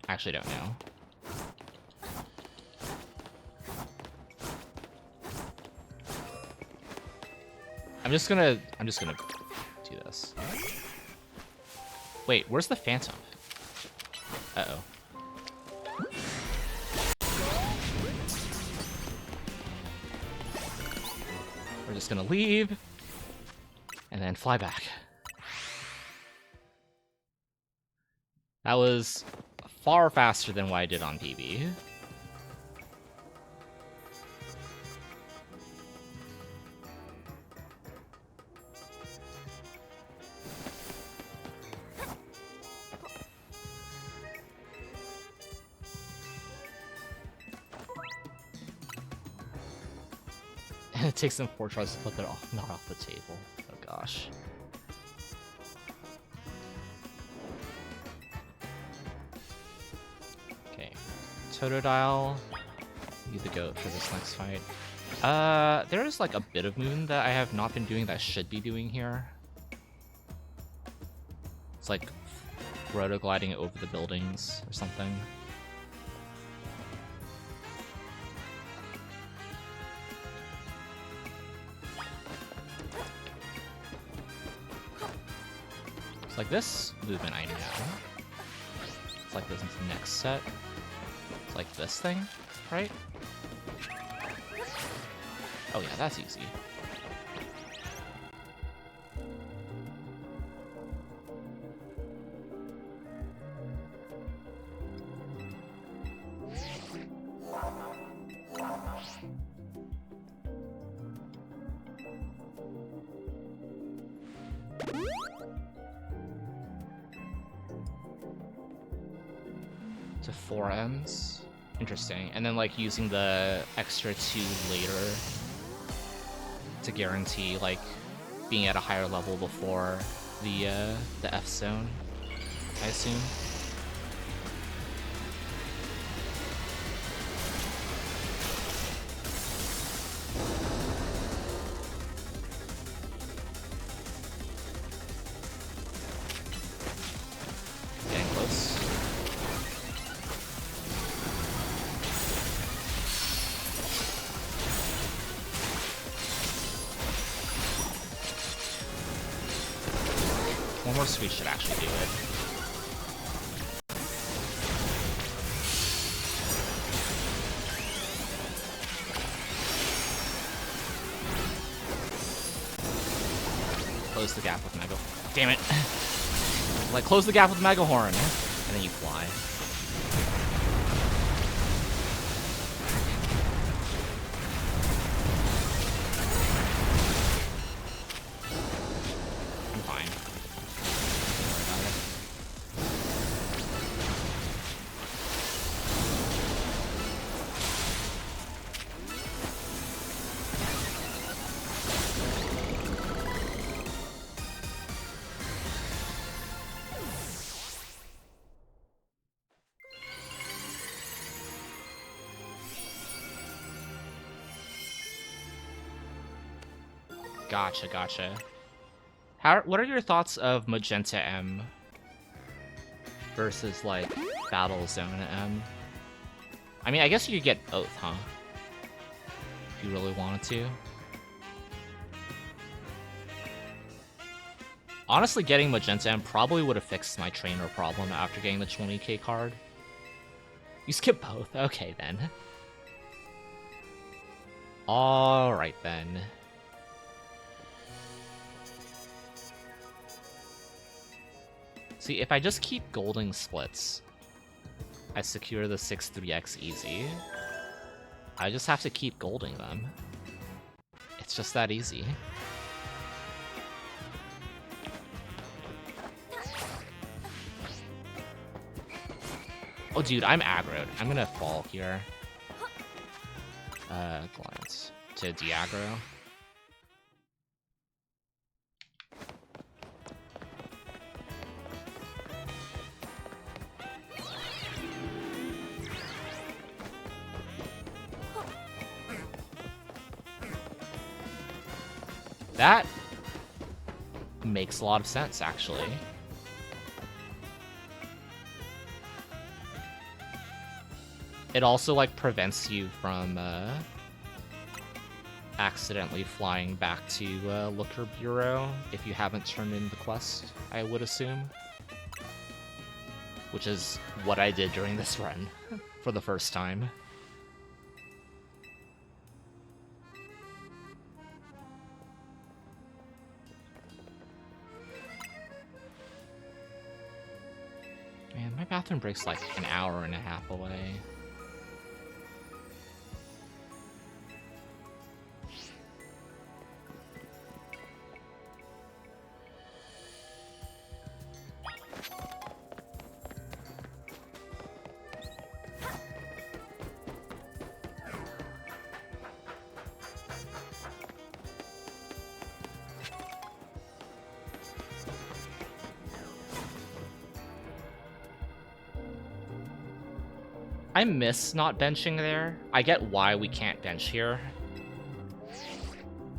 Actually don't know. I'm just gonna do this. Wait, where's the Phantom? Uh-oh. We're just gonna leave and then fly back. That was far faster than what I did on PB. It takes them 4 tries to put that not off the table. Oh gosh. Okay. Totodile. Be the goat for this next fight. There is like a bit of movement that I have not been doing that I should be doing here. It's like roto-gliding over the buildings or something. It's like this movement I know. It's like this next set. It's like this thing, right? Oh yeah, that's easy. to 4 Ms. Interesting. And then like using the extra 2 later to guarantee like being at a higher level before the F zone, I assume. Getting close. One more sweep should actually do it. Close the gap with Mega. Damn it! Like, close the gap with Mega Horn, and then you fly. I'm fine. Don't worry about it. Gotcha, gotcha. What are your thoughts of Magenta M versus, like, Battle Zone M? I mean, I guess you could get both, huh? If you really wanted to. Honestly, getting Magenta M probably would have fixed my trainer problem after getting the 20k card. You skip both? Okay, then. Alright, then. See, if I just keep golding splits, I secure the 6-3x easy. I just have to keep golding them. It's just that easy. Oh, dude, I'm aggroed. I'm gonna fall here. Glance to de-aggro. That makes a lot of sense, actually. It also, like, prevents you from, accidentally flying back to, Looker Bureau if you haven't turned in the quest, I would assume. Which is what I did during this run, for the first time. Man, my bathroom break's like an hour and a half away. I miss not benching there. I get why we can't bench here.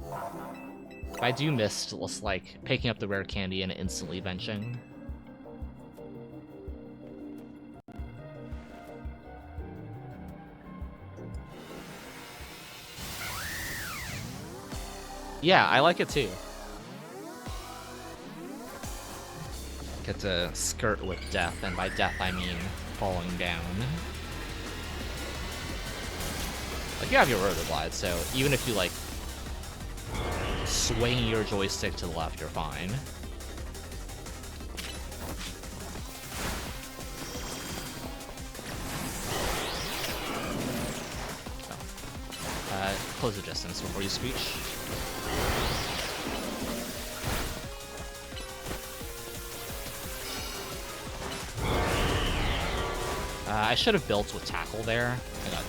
But I do miss just, like, picking up the rare candy and instantly benching. Yeah, I like it too. Get to skirt with death, and by death I mean falling down. Like, you have your rotor glide, so even if you, like, swing your joystick to the left, you're fine. So, close the distance before you screech. I should have built with tackle there. I got...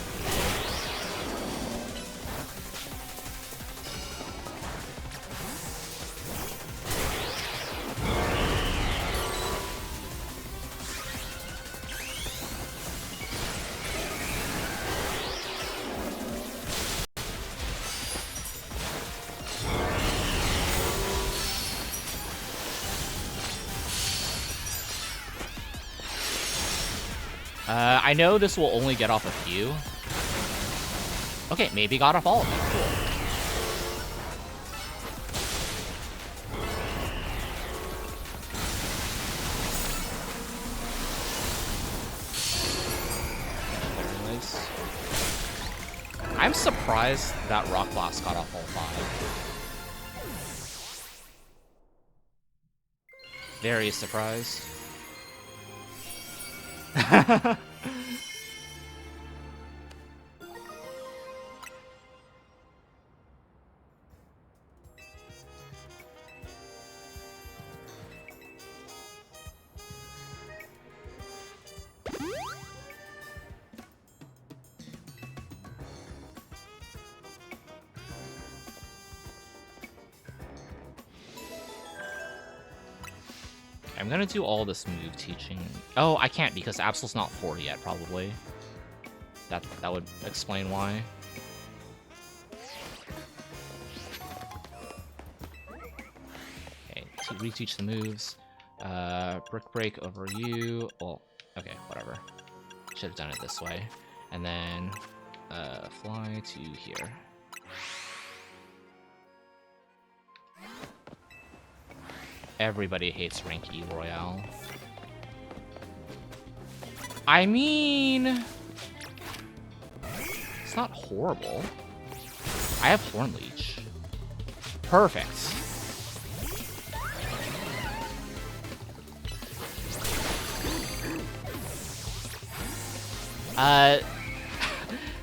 I know this will only get off a few. Okay, maybe got off all of them. Cool. Very nice. I'm surprised that Rock Blast got off all 5. Very surprised. I'm gonna do all this move teaching. Oh, I can't because Absol's not 4 yet, probably. That would explain why. Okay, reteach the moves. Brick Break over you. Well, okay, whatever. Should have done it this way. And then fly to here. Everybody hates rank E Royale. I mean... It's not horrible. I have Horn Leech. Perfect.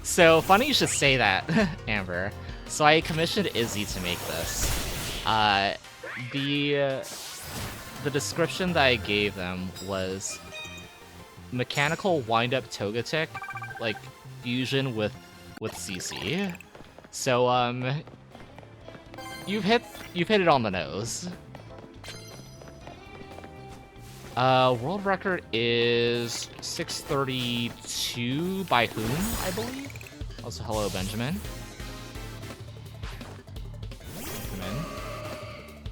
So funny you should say that, Amber. So I commissioned Izzy to make this. The description that I gave them was mechanical wind-up Togetic, like fusion with CC. So you've hit it on the nose. World record is 632 by whom, I believe? Also, hello, Benjamin.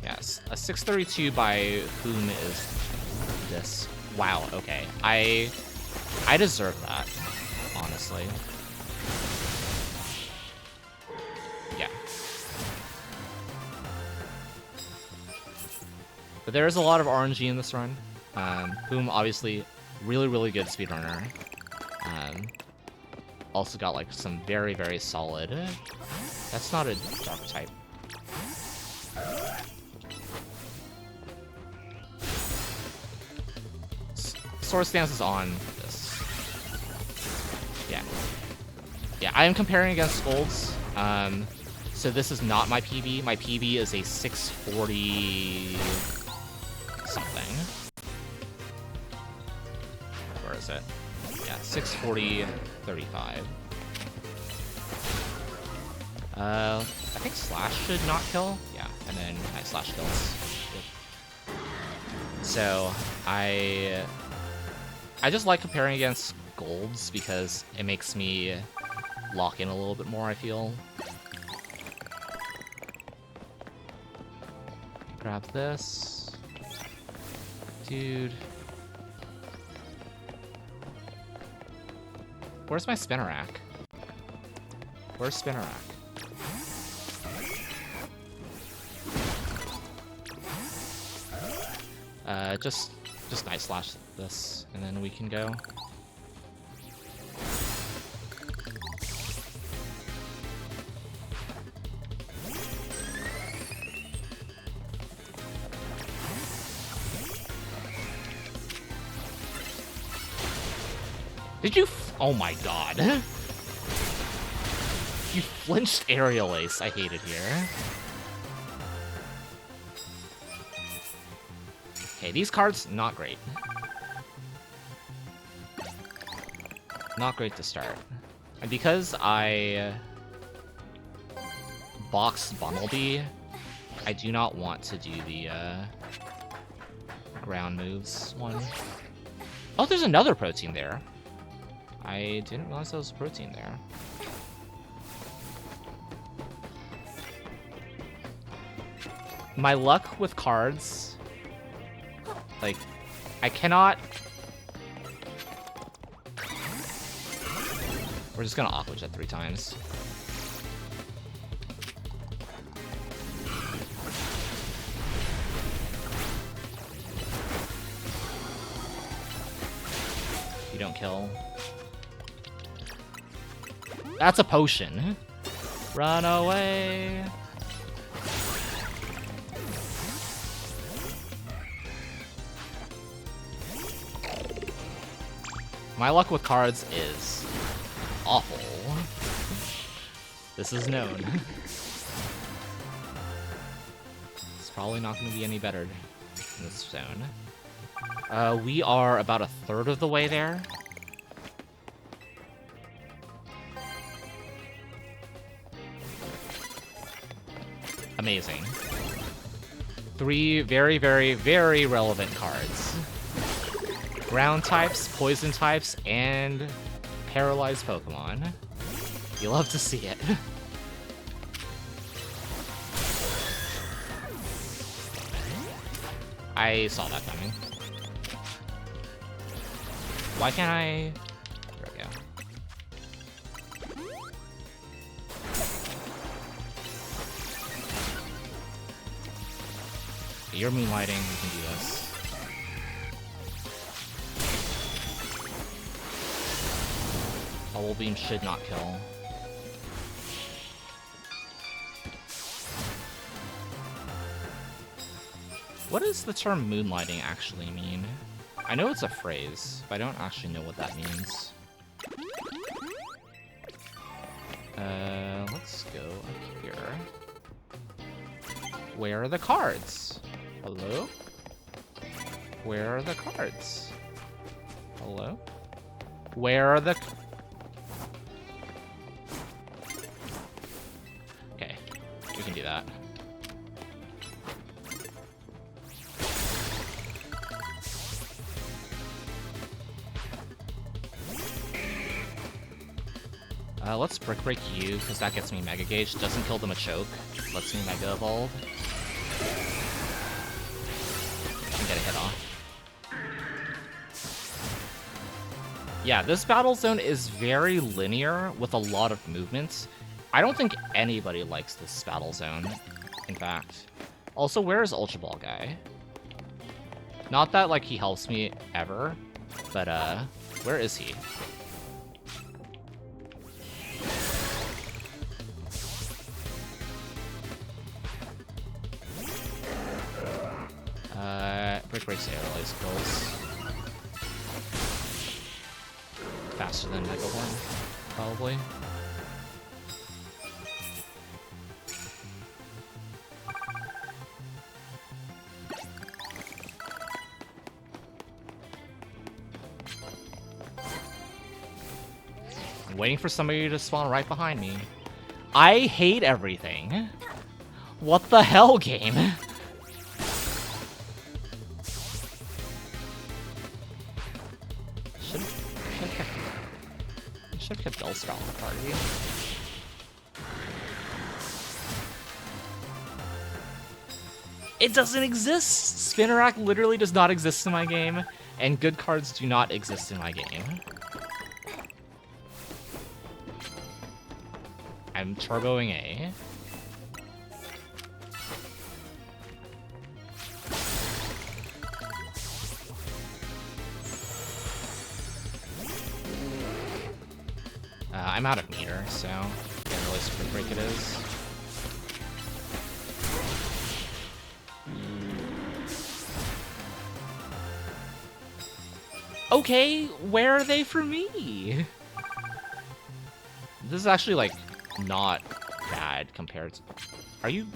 Yes, a 632 by whom is this? Wow, okay. I deserve that, honestly. Yeah. But there is a lot of RNG in this run. Whom, obviously, really, really good speedrunner. Also got, like, some very, very solid... That's not a dark type. Sword Stance is on this. Yeah. Yeah, I am comparing against Scolds. So this is not my PB. My PB is a 640 something. Where is it? Yeah, 640-35. I think Slash should not kill. Yeah, and then my Slash kills. Good. So I just like comparing against Golds because it makes me lock in a little bit more, I feel. Grab this. Dude. Where's my Spinnerack? Where's Spinnerack? Just Night Slash this, and then we can go. Did you oh my god. You flinched Aerial Ace. I hate it here. Okay, these cards, not great. Not great to start. And because I boxed Bumblebee, I do not want to do the ground moves one. Oh, there's another protein there. I didn't realize there was a protein there. My luck with cards, like, I cannot... We're just gonna Aqua Jet 3 times. You don't kill. That's a potion. Run away. My luck with cards is awful. This is known. It's probably not going to be any better in this zone. We are about a third of the way there. Amazing. 3 very, very, very relevant cards. Ground types, poison types, and paralyzed Pokemon. You love to see it. I saw that coming. Why can't I... There we go. You're moonlighting, we can do this. Bubble Beam should not kill. What does the term moonlighting actually mean? I know it's a phrase, but I don't actually know what that means. Let's go up here. Where are the cards? Hello? Where are the cards? Hello? Where are the... Okay, we can do that. Let's Brick Break you, because that gets me Mega Gauge. Doesn't kill the Machoke. Lets me Mega Evolve. And get a hit off. Yeah, this battle zone is very linear with a lot of movements. I don't think anybody likes this battle zone, in fact. Also, where is Ultra Ball Guy? Not that, like, he helps me ever, but, where is he? Brick Break's aerial skills. Faster than Mega Horn, probably. I'm waiting for somebody to spawn right behind me. I hate everything. What the hell, game? Should have kept Bellsprout in the party. It doesn't exist! Spinnerack literally does not exist in my game, and good cards do not exist in my game. I'm turboing A. I'm out of meter, so can't really Sprint Break it is. Okay, where are they for me? This is actually, like, not bad compared to... Are you...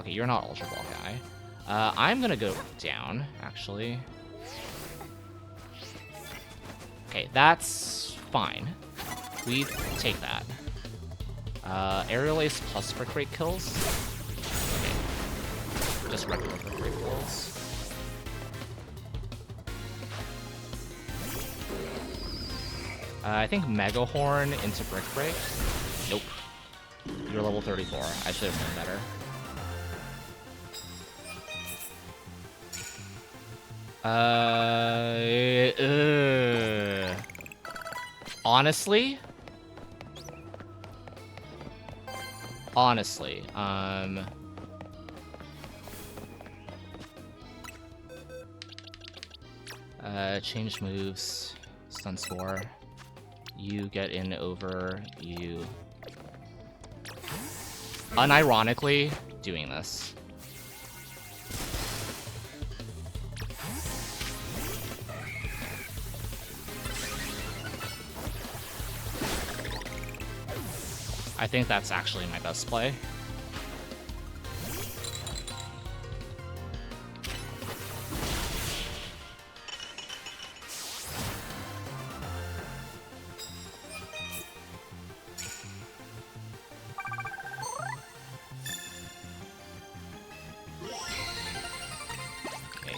Okay, you're not Ultra Ball Guy. I'm gonna go down, actually. Okay, that's fine. We take that. Aerial Ace plus brick rate kills. Okay. Just regular brick rate kills. I think Mega Horn into Brick Break. Nope. You're level 34. I should have known better. Honestly, change moves, stun spore. You get in over you. Unironically, doing this. I think that's actually my best play.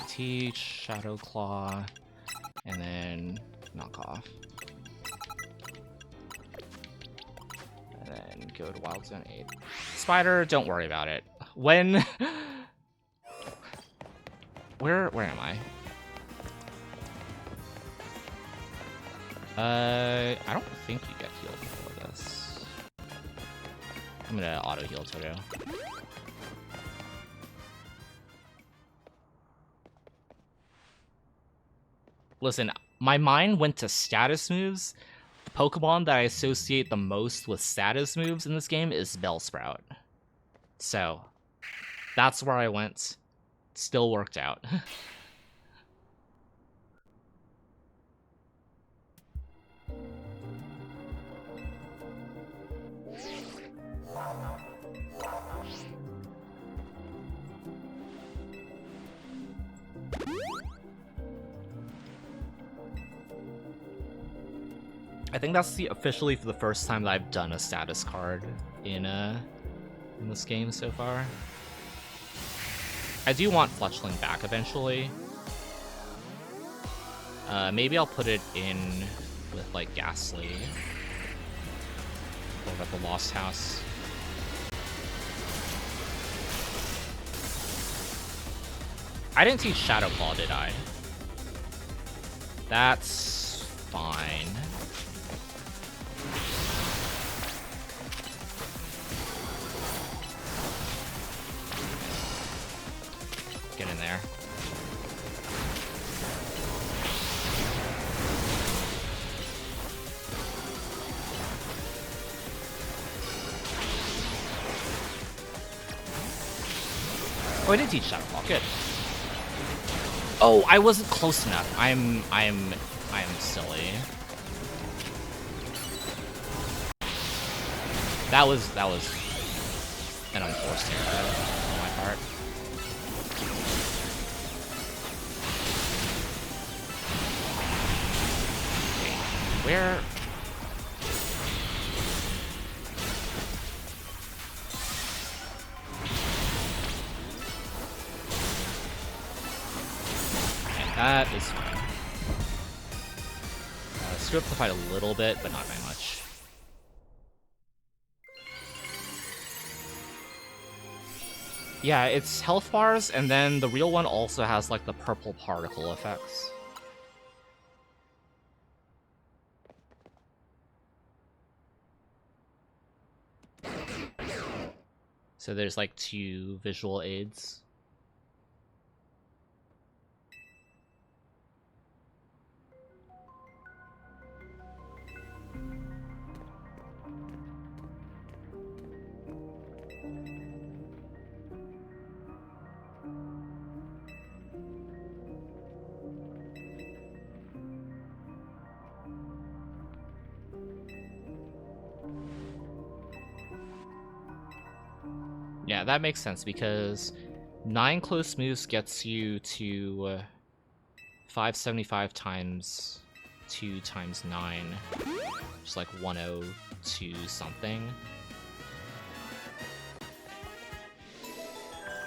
Teach, Shadow Claw, and then knock off. And then go to Wild Zone 8. Spider, don't worry about it. When... Where am I? I don't think you get healed before this. I'm gonna auto heal Toto. Listen, my mind went to status moves. The Pokemon that I associate the most with status moves in this game is Bellsprout. So, that's where I went. Still worked out. I think that's officially for the first time that I've done a status card in this game so far. I do want Fletchling back eventually. Maybe I'll put it in with like Ghastly. Over at the Lost House. I didn't see Shadow Claw, did I? That's fine. Get in there. Oh, I did teach Shadow Claw. Good. Oh, I wasn't close enough. I'm silly. That was an unforced error on my part. Where? That is fine. Screw up the fight a little bit, but not very much. Yeah, it's health bars, and then the real one also has like the purple particle effects. So there's like 2 visual aids. Yeah, that makes sense because 9 close moves gets you to 575 times 2 times 9, just like 102 something.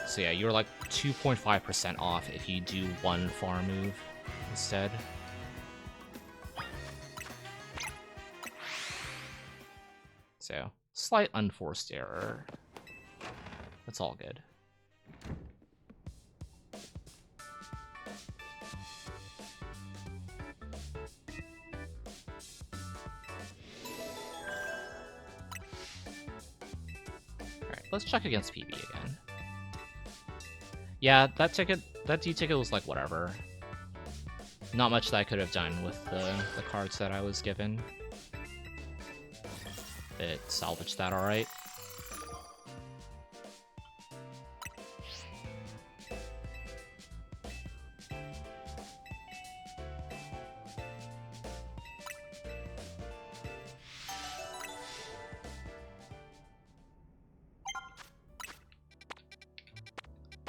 So yeah, you're like 2.5% off if you do one far move instead. So, slight unforced error. That's all good. Alright, let's check against PB again. Yeah, that D-ticket was like whatever. Not much that I could have done with the cards that I was given. It salvaged that alright.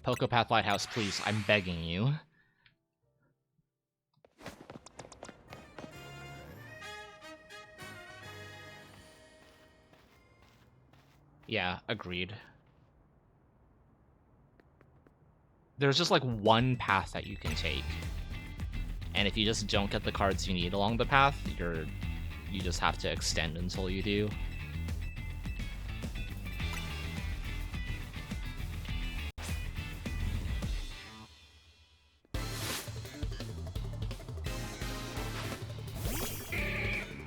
Pokepath Lighthouse, please, I'm begging you. Yeah, agreed. There's just like one path that you can take. And if you just don't get the cards you need along the path, you just have to extend until you do.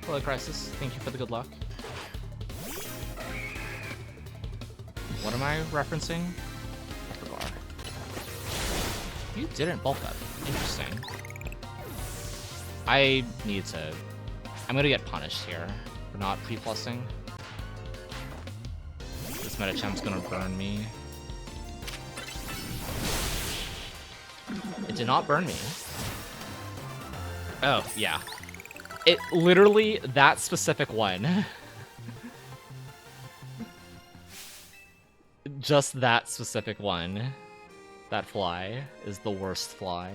Hello, Crisis. Thank you for the good luck. What am I referencing? I forgot. You didn't bulk up. Interesting. I need to... I'm gonna get punished here for not pre-plussing. This Medichamp's gonna burn me. It did not burn me. Oh, yeah. It literally, that specific one. Just that specific one. That fly is the worst fly.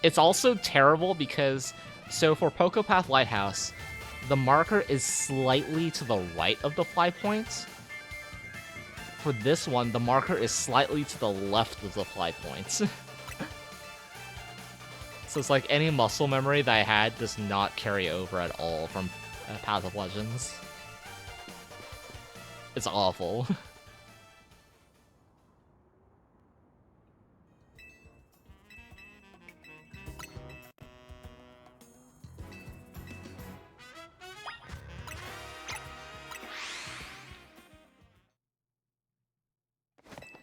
It's also terrible because, so for Pokepath Lighthouse, the marker is slightly to the right of the fly points. For this one, the marker is slightly to the left of the fly points. So it's like any muscle memory that I had does not carry over at all from Path of Legends. It's awful.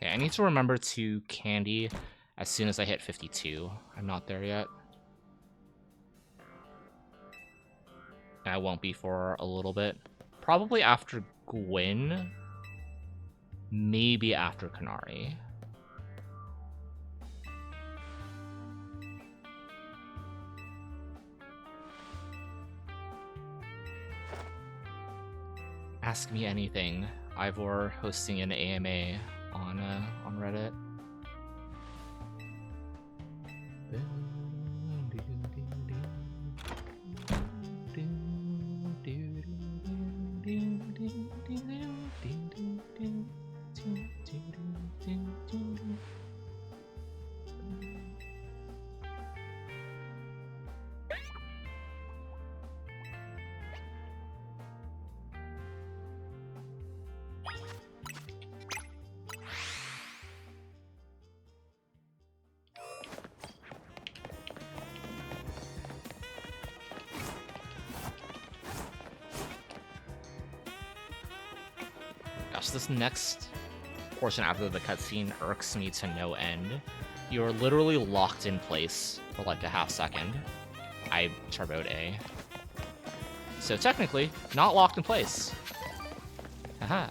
Okay, I need to remember to candy as soon as I hit 52. I'm not there yet. And I won't be for a little bit. Probably after Gwyn. Maybe after Kanari. Ask me anything. Ivor hosting an AMA on Reddit. This next portion after the cutscene irks me to no end. You're literally locked in place for like a half second. I turboed A. So technically, not locked in place. Haha.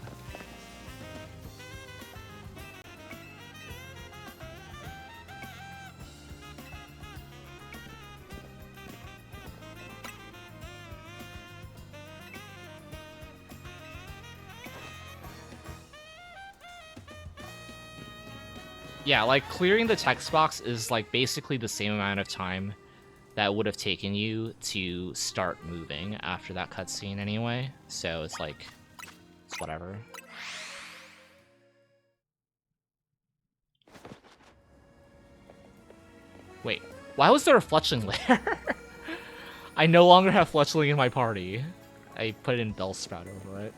Yeah, like clearing the text box is like basically the same amount of time that would have taken you to start moving after that cutscene anyway. So it's like, it's whatever. Wait, why was there a fletchling there? I no longer have fletchling in my party. I put in Bellsprout over it.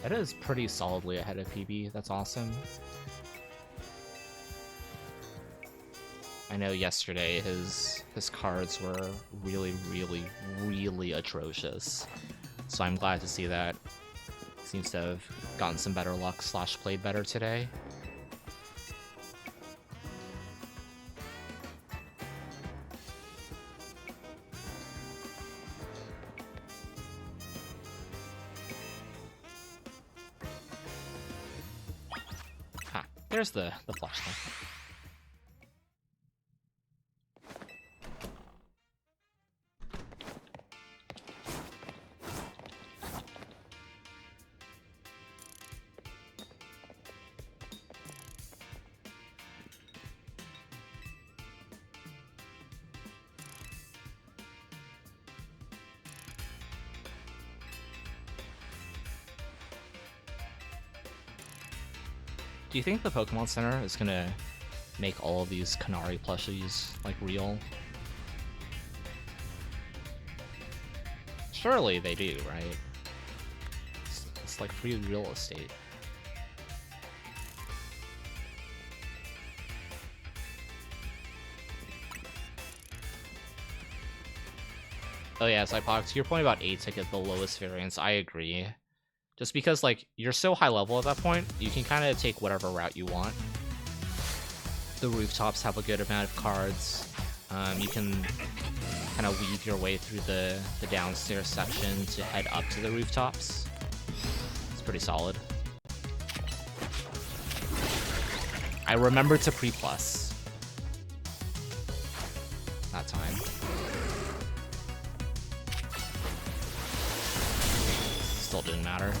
That is pretty solidly ahead of PB. That's awesome. I know yesterday his cards were really, really, really atrocious. So I'm glad to see that. Seems to have gotten some better luck / played better today. Ha, there's the flashlight. Do you think the Pokemon Center is gonna make all of these Canary plushies, like, real? Surely they do, right? It's like free real estate. Oh yeah, Cypog, to your point about A-Ticket, the lowest variance, I agree. Just because, like, you're so high level at that point, you can kind of take whatever route you want. The rooftops have a good amount of cards. You can kind of weave your way through the downstairs section to head up to the rooftops. It's pretty solid. I remember to pre-plus that time. Still didn't matter.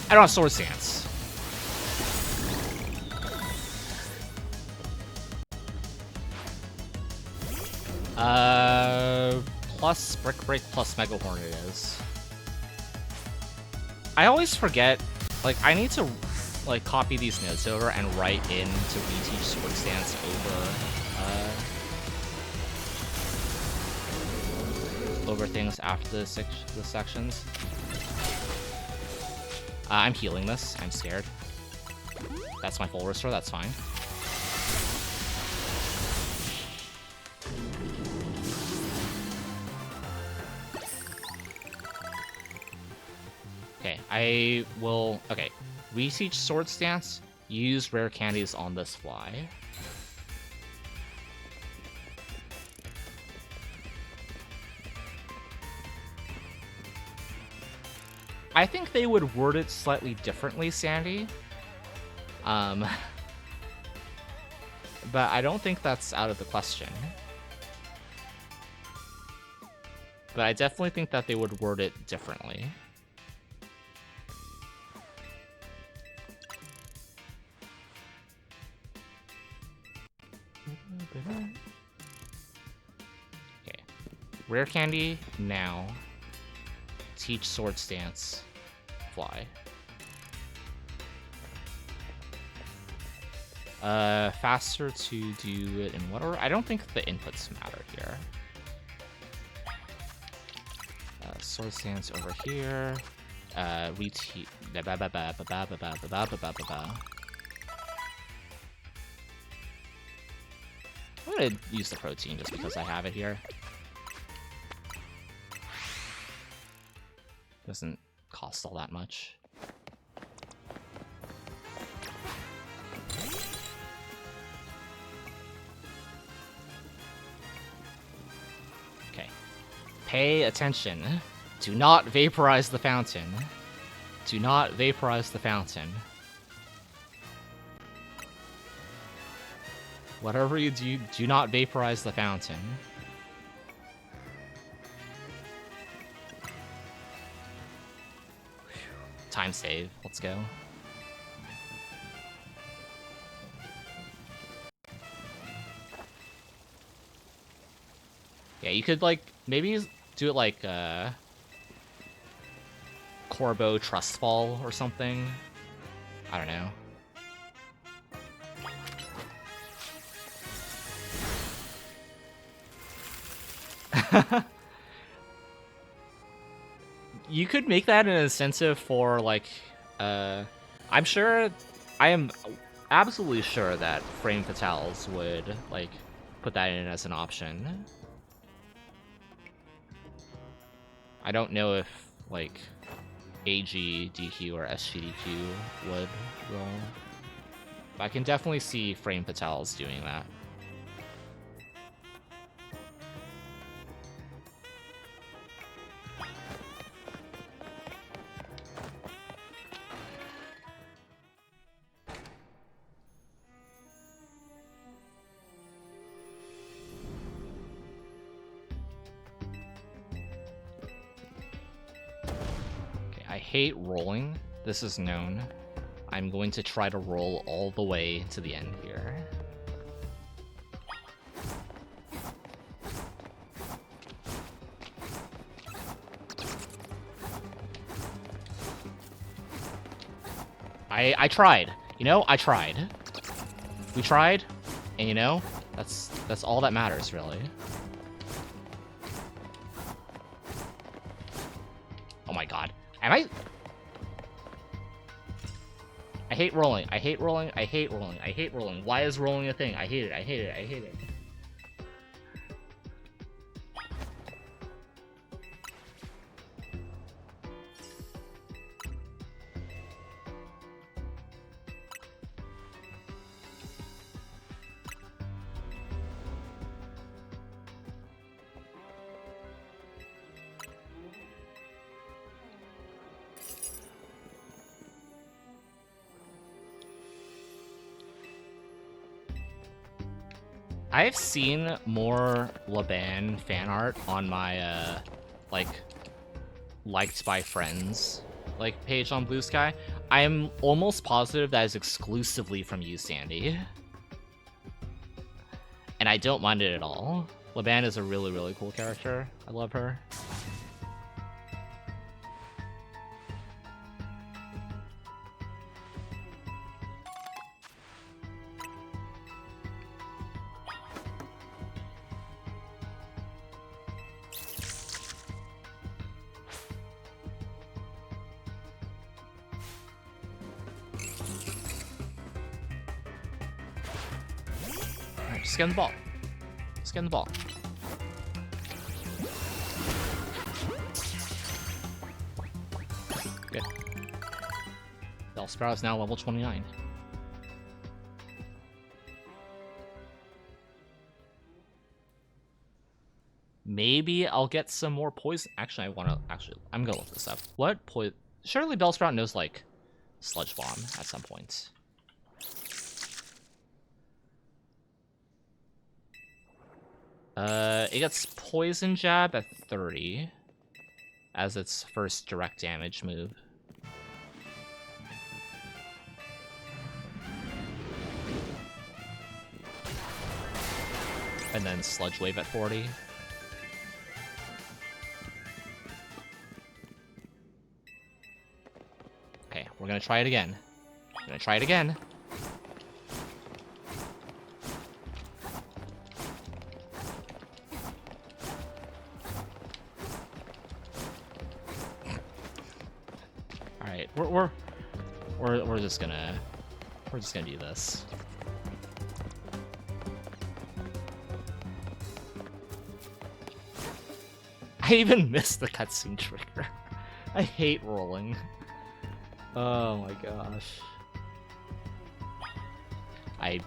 I don't have Sword Stance. Plus Brick Break plus Mega Horn it is. I always forget, like, I need to, like, copy these notes over and write in to reteach Sword Stance over things after the sections. I'm healing this. I'm scared. That's my full restore. That's fine. Okay, I will... Okay, reteach Sword Stance. Use rare candies on this fly. I think they would word it slightly differently, Sandy. But I don't think that's out of the question. But I definitely think that they would word it differently. Okay. Rare candy now. Teach Sword Stance. Fly. Faster to do it in what order? I don't think the inputs matter here. Sword Stance over here. Reteach. I'm gonna use the protein just because I have it here. Doesn't cost all that much. Pay attention. Do not vaporize the fountain. Do not vaporize the fountain. Whatever you do, do not vaporize the fountain. Time save. Let's go. Yeah, you could, like, maybe do it like, Corbo Trustfall or something. I don't know. You could make that an incentive for, like, I'm sure, I am absolutely sure that Frame Fatales would, like, put that in as an option. I don't know if, like, AG, DQ, or SGDQ would, though. But I can definitely see Frame Fatales doing that. I hate rolling. This is known. I'm going to try to roll all the way to the end here. I tried. You know, I tried. We tried, and you know, that's all that matters, really. Oh my god. Am I hate rolling. I hate rolling. I hate rolling. I hate rolling. Why is rolling a thing? I hate it. I hate it. I hate it. I've seen more Laban fan art on my, like, liked by friends, like, page on Blue Sky. I am almost positive that is exclusively from you, Sandy. And I don't mind it at all. Laban is a really, really cool character. I love her. Just get in the ball. Just get in the ball. Good. Bellsprout is now level 29. Maybe I'll get some more poison. Actually, I'm gonna look this up. What poison? Surely Bellsprout knows, like, Sludge Bomb at some point. It gets Poison Jab at 30 as its first direct damage move. And then Sludge Wave at 40. Okay, we're gonna try it again. We're gonna try it again. We're just gonna do this. I even missed the cutscene trigger. I hate rolling. Oh my gosh. I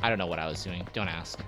don't know what I was doing. Don't ask.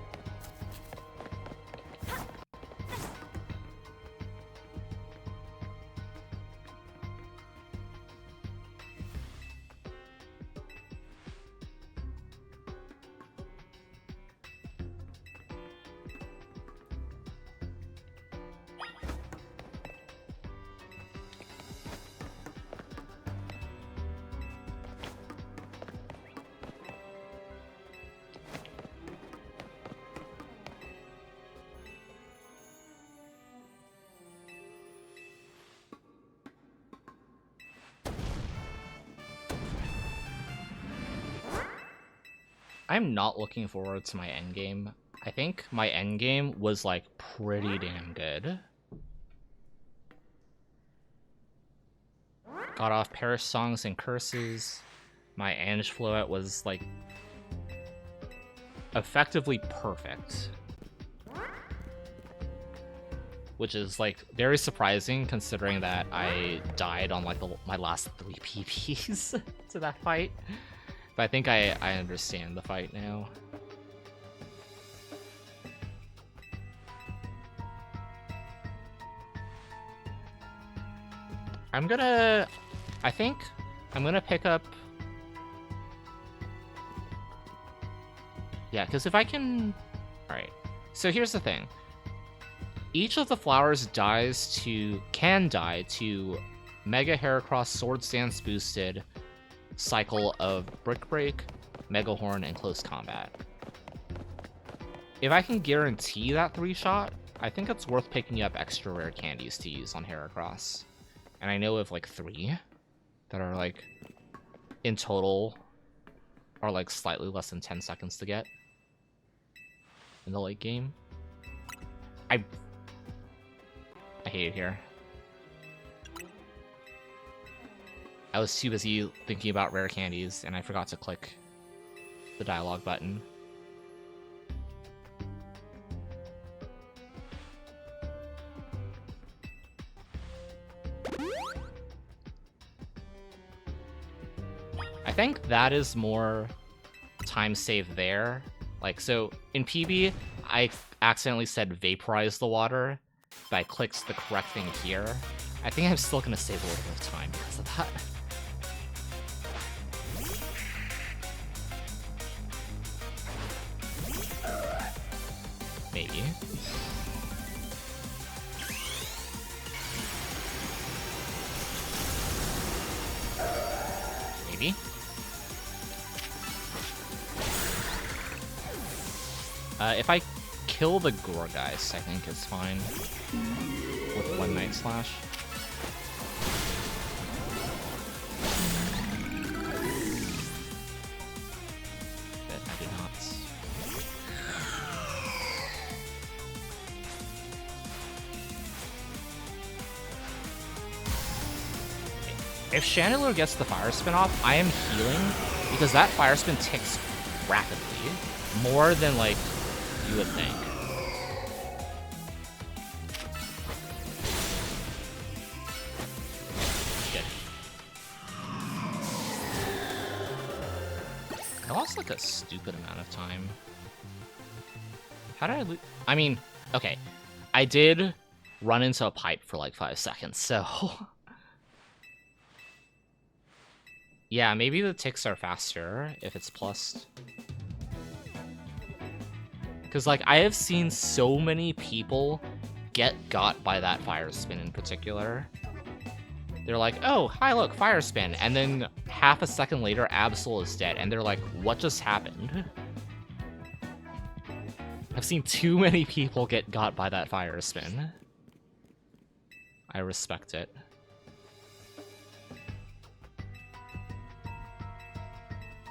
I'm not looking forward to my endgame. I think my endgame was, like, pretty damn good. Got off Parish Songs and Curses. My Ange Float was, like, effectively perfect. Which is, like, very surprising considering that I died on, like, my last 3 PPs to that fight. But I think I understand the fight now. I think I'm gonna pick up... Yeah, because if I can... Alright, so here's the thing. Each of the flowers can die to Mega Heracross Swords Dance boosted cycle of Brick Break, Mega Horn, and Close Combat. If I can guarantee that 3-shot, I think it's worth picking up extra rare candies to use on Heracross. And I know of like 3 that are like, in total, are like slightly less than 10 seconds to get in the late game. I hate it here. I was too busy thinking about rare candies, and I forgot to click the dialogue button. I think that is more time saved there. Like, so in PB, I accidentally said vaporize the water, but I clicked the correct thing here. I think I'm still gonna save a little bit of time because of that. Maybe. Maybe. If I kill the Gorgeist, I think it's fine with 1 Night Slash. But I did not. If Chandelure gets the Fire Spin off, I am healing because that Fire Spin ticks rapidly, more than like you would think. Shit. I lost like a stupid amount of time. How did I lose? I mean, okay. I did run into a pipe for like 5 seconds, so... Yeah, maybe the ticks are faster if it's plussed. Because, like, I have seen so many people get got by that Fire Spin in particular. They're like, oh, hi, look, Fire Spin. And then half a second later, Absol is dead. And they're like, what just happened? I've seen too many people get got by that Fire Spin. I respect it.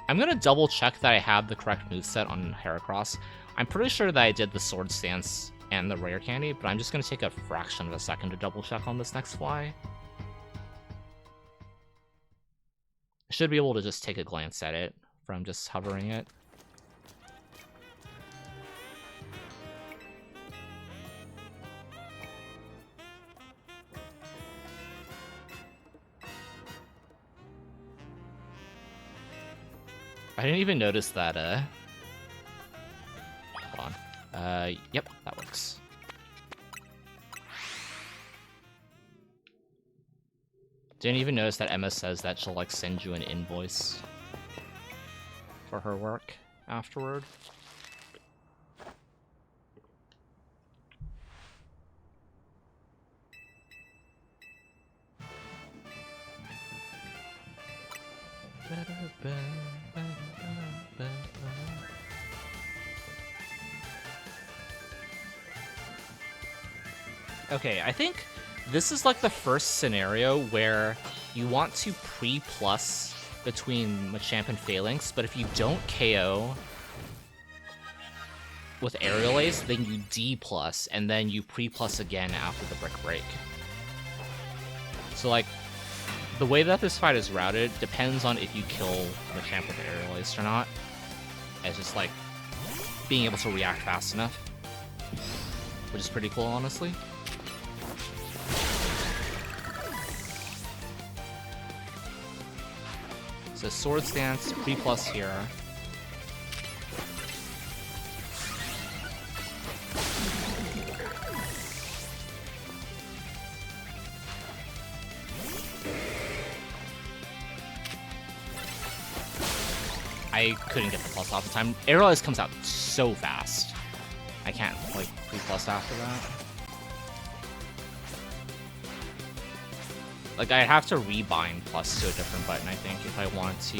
I'm gonna double check that I have the correct moveset on Heracross. I'm pretty sure that I did the Sword Stance and the Rare Candy, but I'm just gonna take a fraction of a second to double check on this next fly. I should be able to just take a glance at it from just hovering it. I didn't even notice that, hold on. Yep, that works. Didn't even notice that Emma says that she'll, like, send you an invoice for her work afterward. Okay, I think this is like the first scenario where you want to pre-plus between Machamp and Phalanx, but if you don't KO with Aerial Ace, then you D+, and then you pre-plus again after the Brick Break. So, like, the way that this fight is routed depends on if you kill the champ with Aerial Ace or not. It's just, like, being able to react fast enough, which is pretty cool, honestly. So Sword Stance, pre-plus here. I couldn't get the plus off the time. Aerial Ace comes out so fast. I can't, like, pre-plus after that. Like, I have to rebind plus to a different button, I think, if I want to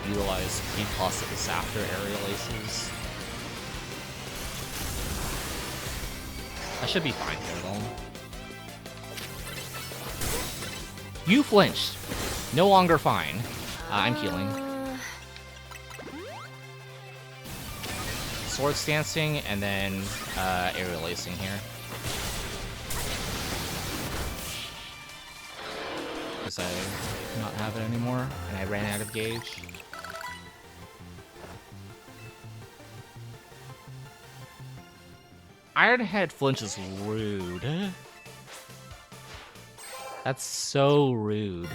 utilize pre-pluses after Aerial Aces. I should be fine here, though. You flinched! No longer fine. I'm healing. Sword Stancing, and then Aerial Acing here. Because I do not have it anymore, and I ran out of gauge. Iron Head flinch is rude. That's so rude.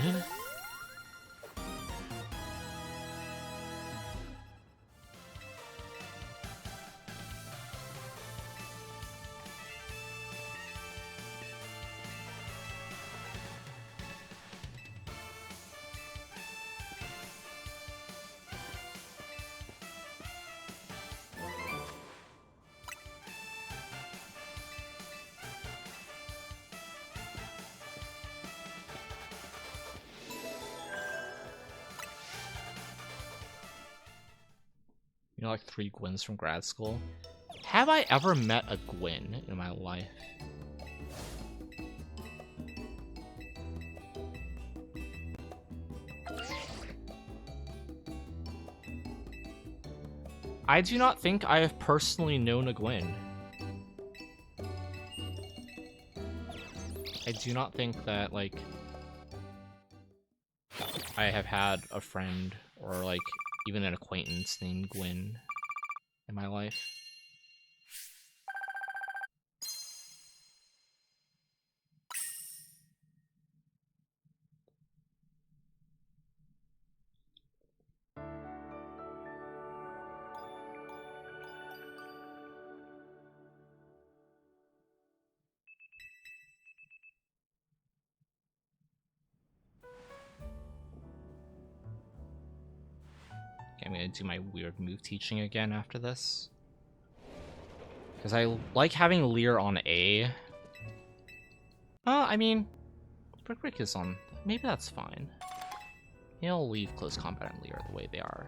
You know, like 3 Gwens from grad school. Have I ever met a Gwen in my life? I do not think I have personally known a Gwen. I do not think that, like, I have had a friend or, like, even an acquaintance named Gwen in my life. I'm gonna do my weird move teaching again after this. Because I like having Leer on A. I mean, Brick is on. Maybe that's fine. He'll leave close combat and Leer the way they are.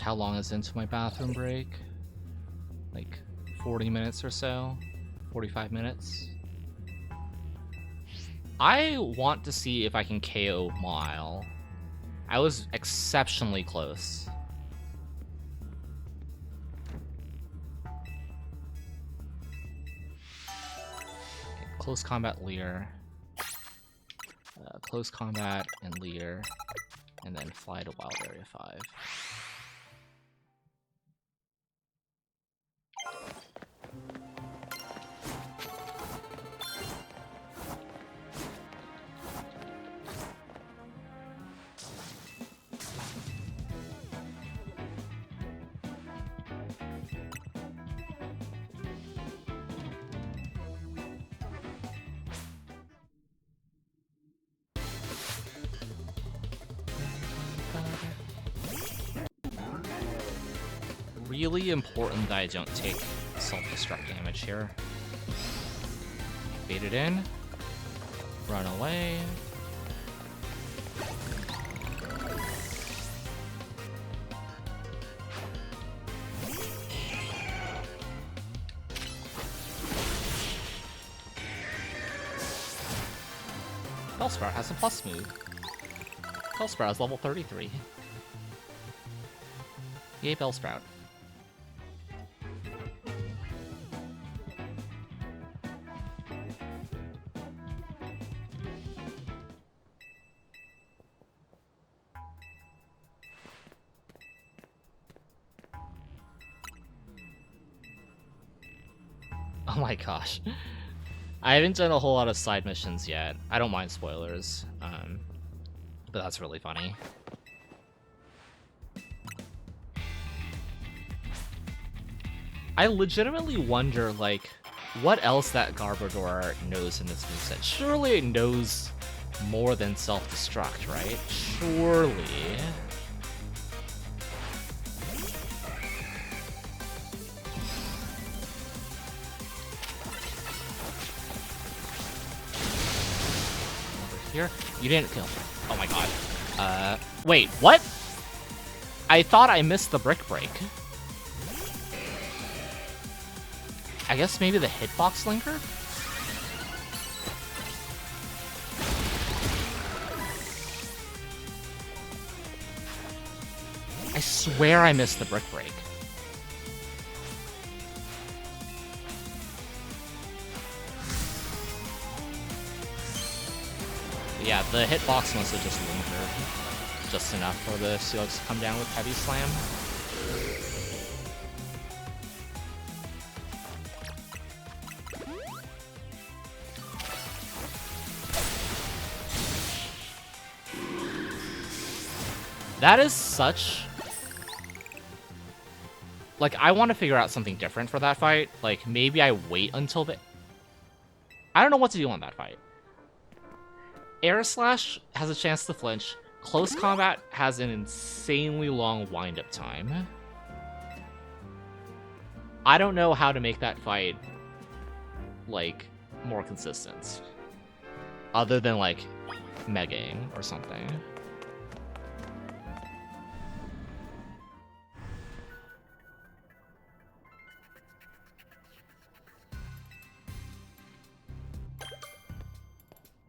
How long is into my bathroom break? Like 40 minutes or so? 45 minutes? I want to see if I can KO Mile. I was exceptionally close. Okay, close combat Leer. Close combat and Leer. And then fly to Wild Area 5. really important that I don't take self-destruct damage here. Bait it in. Run away. Bellsprout has a plus move. Bellsprout is level 33. Yay, Bellsprout. Oh my gosh. I haven't done a whole lot of side missions yet. I don't mind spoilers, but that's really funny. I legitimately wonder, like, what else that Garbodor knows in this moveset. Surely it knows more than self-destruct, right? Surely. Here? You didn't kill me. Oh my god. Wait, what? I thought I missed the Brick Break. I guess maybe the hitbox linker? I swear I missed the Brick Break. Yeah, the hitbox must have just lingered just enough for the Steelix to come down with Heavy Slam. That is such... Like, I want to figure out something different for that fight. Like, maybe I wait until the... I don't know what to do on that fight. Air Slash has a chance to flinch. Close Combat has an insanely long wind-up time. I don't know how to make that fight, like, more consistent. Other than, like, Megaing or something.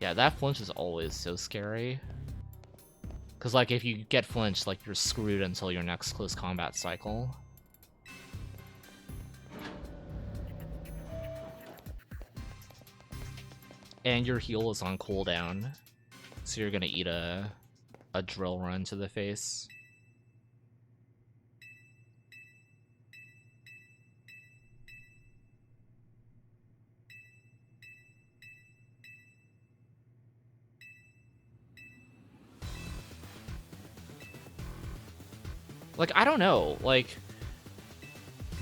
Yeah, that flinch is always so scary. Because, like, if you get flinched, like, you're screwed until your next close combat cycle. And your heal is on cooldown. So you're gonna eat a drill run to the face. Like, I don't know, like,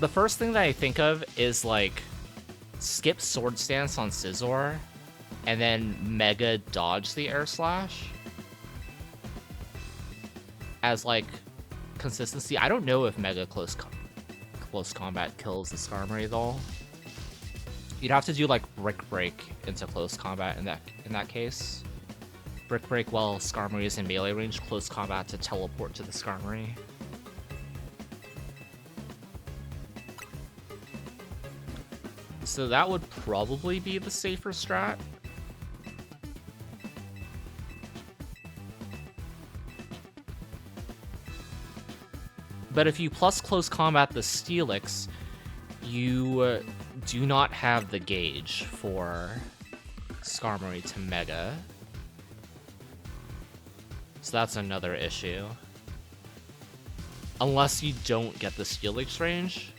the first thing that I think of is, like, skip Sword Stance on Scizor, and then Mega dodge the Air Slash as, like, consistency. I don't know if Mega close combat kills the Skarmory, though. You'd have to do, like, Brick Break into close combat in that case. Brick Break while Skarmory is in melee range, close combat to teleport to the Skarmory. So that would probably be the safer strat. But if you plus close combat the Steelix, you do not have the gauge for Skarmory to Mega. So that's another issue. Unless you don't get the Steelix range,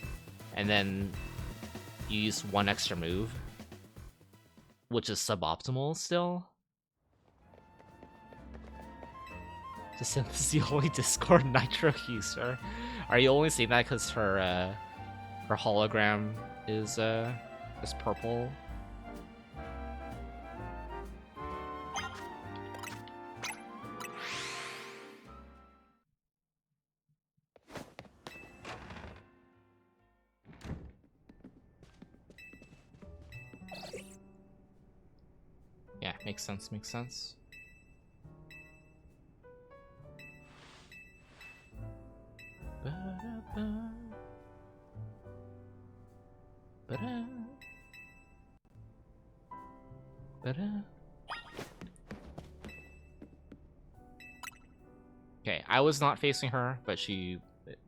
and then you use one extra move, which is suboptimal still. Is the only Discord Nitro user. Are you only saying that because her hologram is purple? Makes sense, makes sense. Ba-da-ba. Ba-da. Ba-da. Okay, I was not facing her, but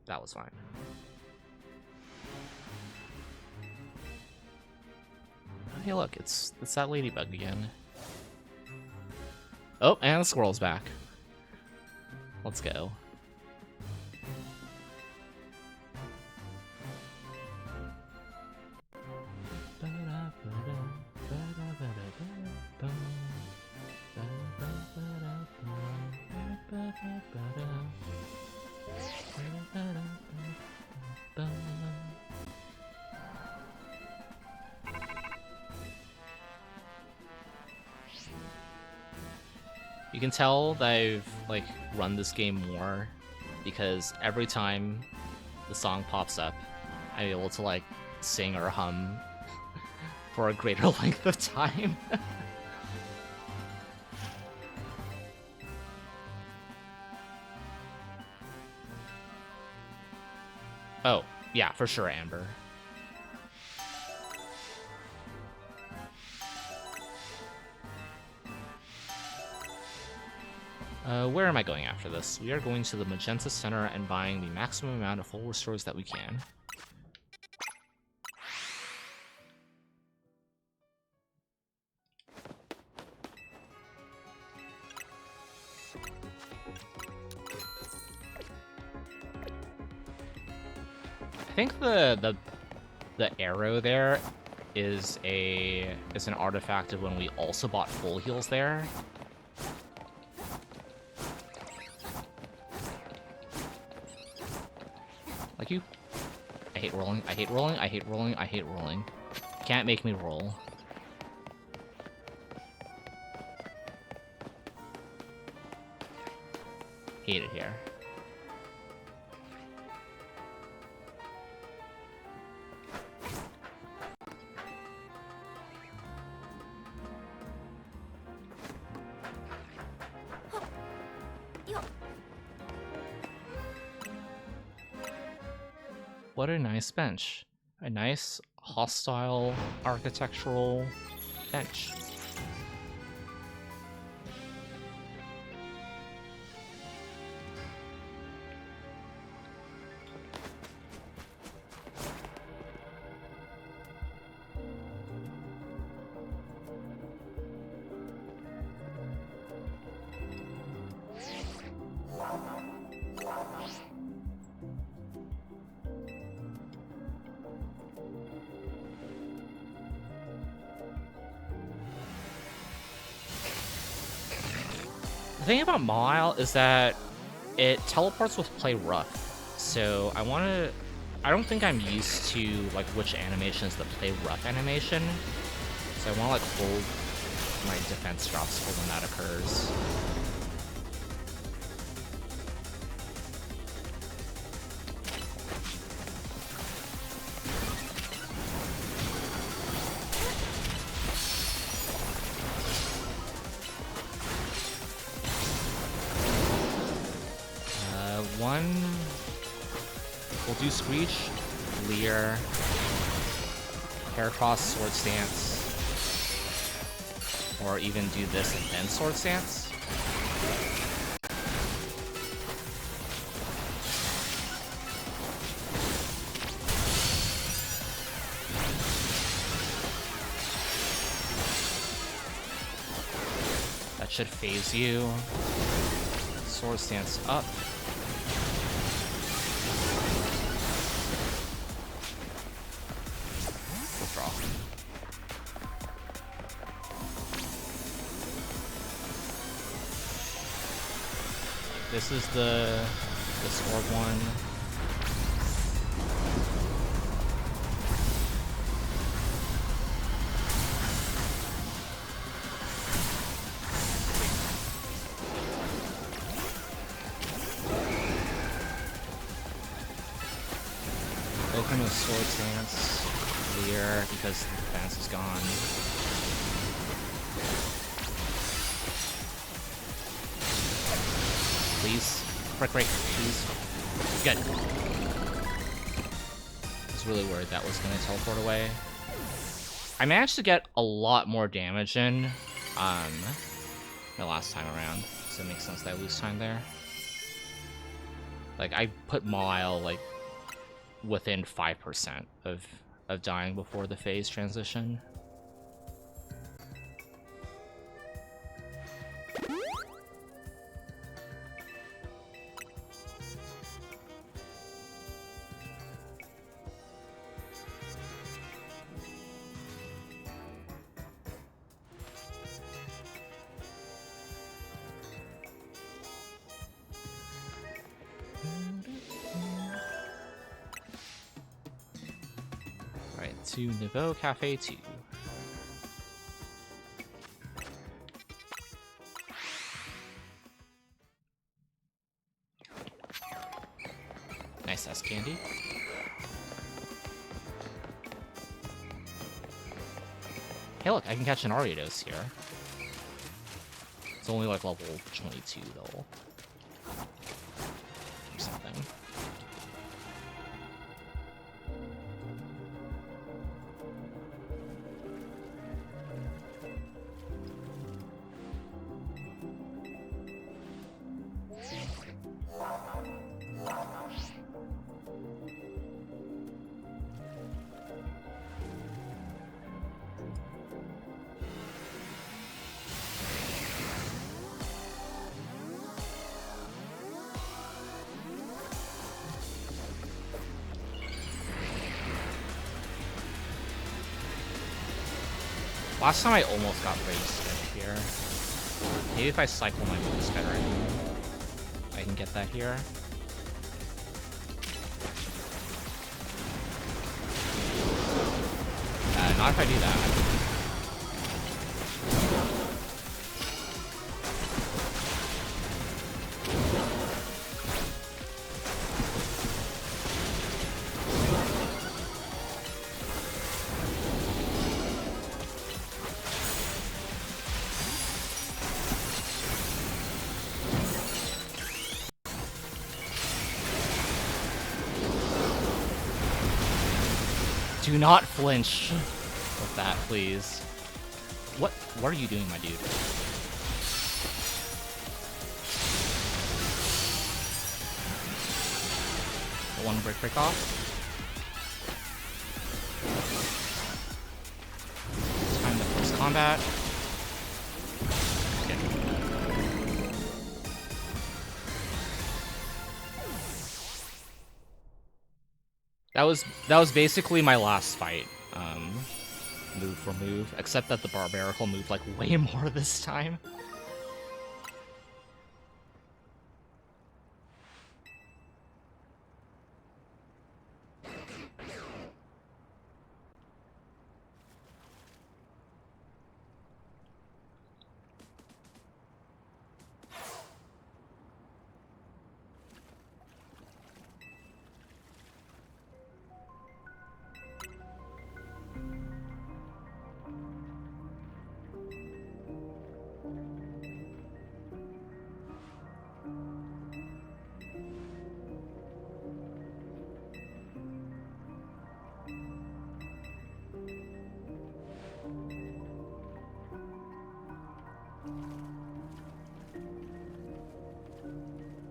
that was fine. Hey, look, it's that ladybug again. Oh, and the squirrel's back. Let's go. You can tell that I've like run this game more because every time the song pops up, I'm able to like sing or hum for a greater length of time. Oh, yeah, for sure, Amber. Where am I going after this? We are going to the Magenta Center and buying the maximum amount of full restores that we can. I think the arrow there is an artifact of when we also bought full heals there. Like you. I hate rolling, I hate rolling, I hate rolling, I hate rolling. Can't make me roll. Hate it here. What a nice bench. A nice, hostile, architectural bench. The thing about Mawile is that it teleports with play rough, so I don't think I'm used to like which animation is the play rough animation, so I want to like hold my defense drops for when that occurs. We'll do Screech, Leer, Heracross, Sword Stance, or even do this and then Sword Stance. That should phase you. Sword Stance up. This is the sword one. Open with Sword Stance, Leer, because the defense is gone. please. Break, please. Good. I was really worried that was gonna teleport away. I managed to get a lot more damage in, the last time around, so it makes sense that I lose time there. Like, I put Mile, like, within 5% of dying before the phase transition. To Niveau Cafe 2. Nice S candy. Hey look, I can catch an Ariados here. It's only like level 22 though. Or something. Last time I almost got raised here. Maybe if I cycle my moves better, I can get that here. Not if I do that. Do not flinch with that, please. What are you doing, my dude? One break off. Time to first combat. That was basically my last fight, move for move, except that the Barbarical moved like way more this time.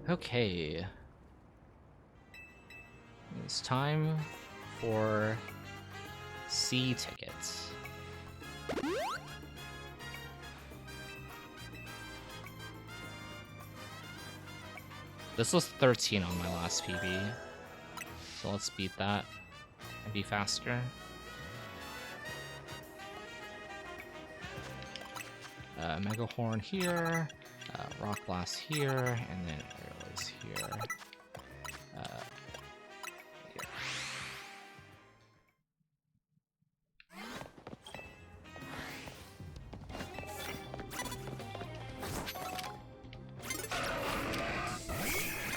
Okay. It's time for C tickets. This was 13 on my last PB, so let's beat that and be faster. Mega Horn here, Rock Blast here, and then Airways here. Here.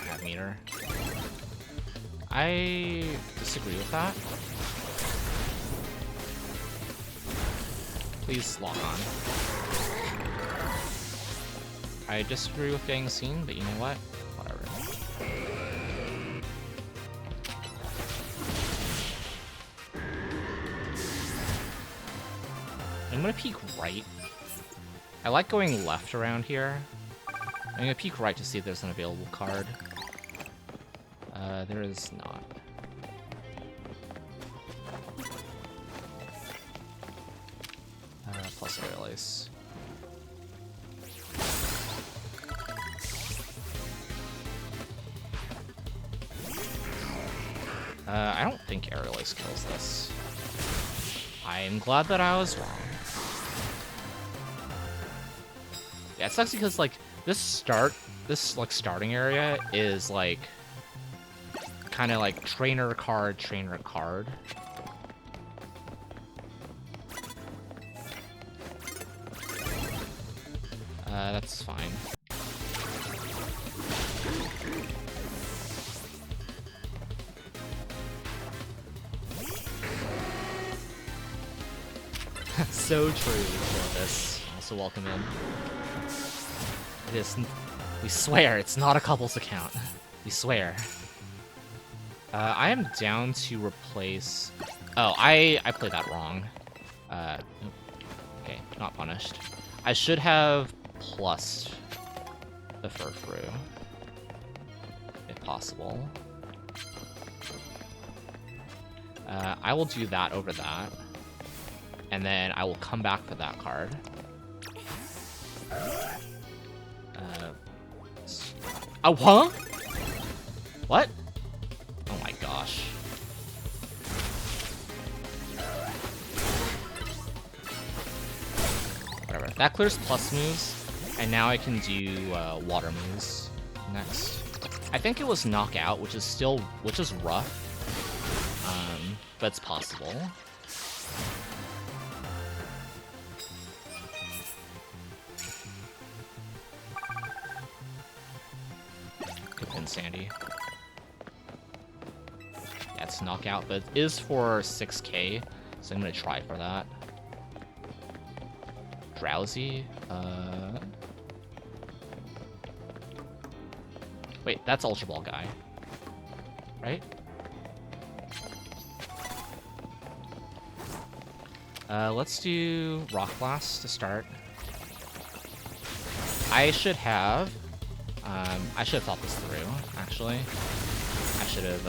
Have meter. I disagree with that. Please lock on. I disagree with getting seen, but you know what? I'm gonna peek right. I like going left around here. I'm gonna peek right to see if there's an available card. There is not. Plus aerial ace. I don't think aerial ace kills this. I'm glad that I was wrong. Yeah, it sucks because like this starting area is like kind of like trainer card. That's fine. So true, this. Also welcome in. It is. We swear it's not a couple's account. We swear. I am down to replace. Oh, I played that wrong. Okay, not punished. I should have plus the Furfrou, if possible. I will do that over that. And then I will come back for that card. Oh, huh? What? Oh my gosh. Whatever. That clears plus moves, and now I can do water moves next. I think it was knockout, which is rough, but it's possible. Good win, Sandy. Yeah, it's knockout, but it is for 6k, so I'm gonna try for that. Drowsy? Wait, that's Ultra Ball guy, right? Let's do Rock Blast to start. I should have thought this through, actually. I should have,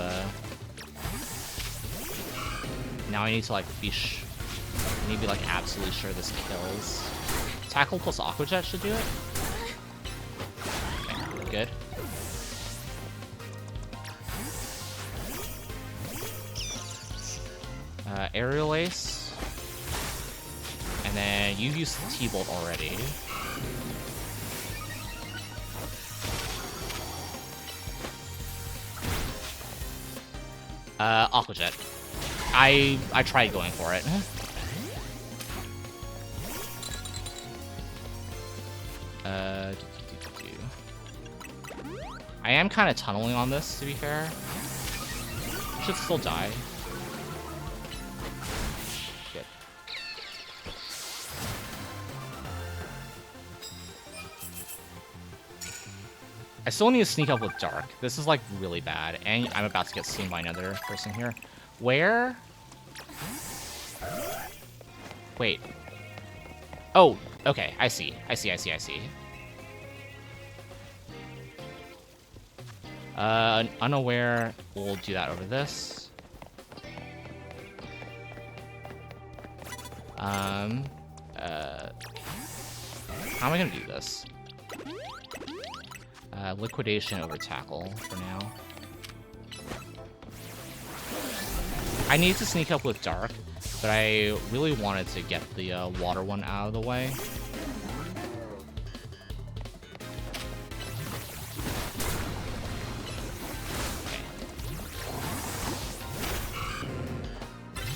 now I need to, like, be absolutely sure this kills. Tackle plus Aqua Jet should do it. Okay, good. Aerial Ace. And then you used the T-Bolt already. Aqua Jet. I tried going for it. I am kind of tunneling on this, to be fair. Should still die. Good. I still need to sneak up with Dark. This is, like, really bad. And I'm about to get seen by another person here. Where? Wait. Oh, okay. I see. Unaware. We'll do that over this. How am I gonna do this? Liquidation over Tackle for now. I need to sneak up with Dark, but I really wanted to get the water one out of the way.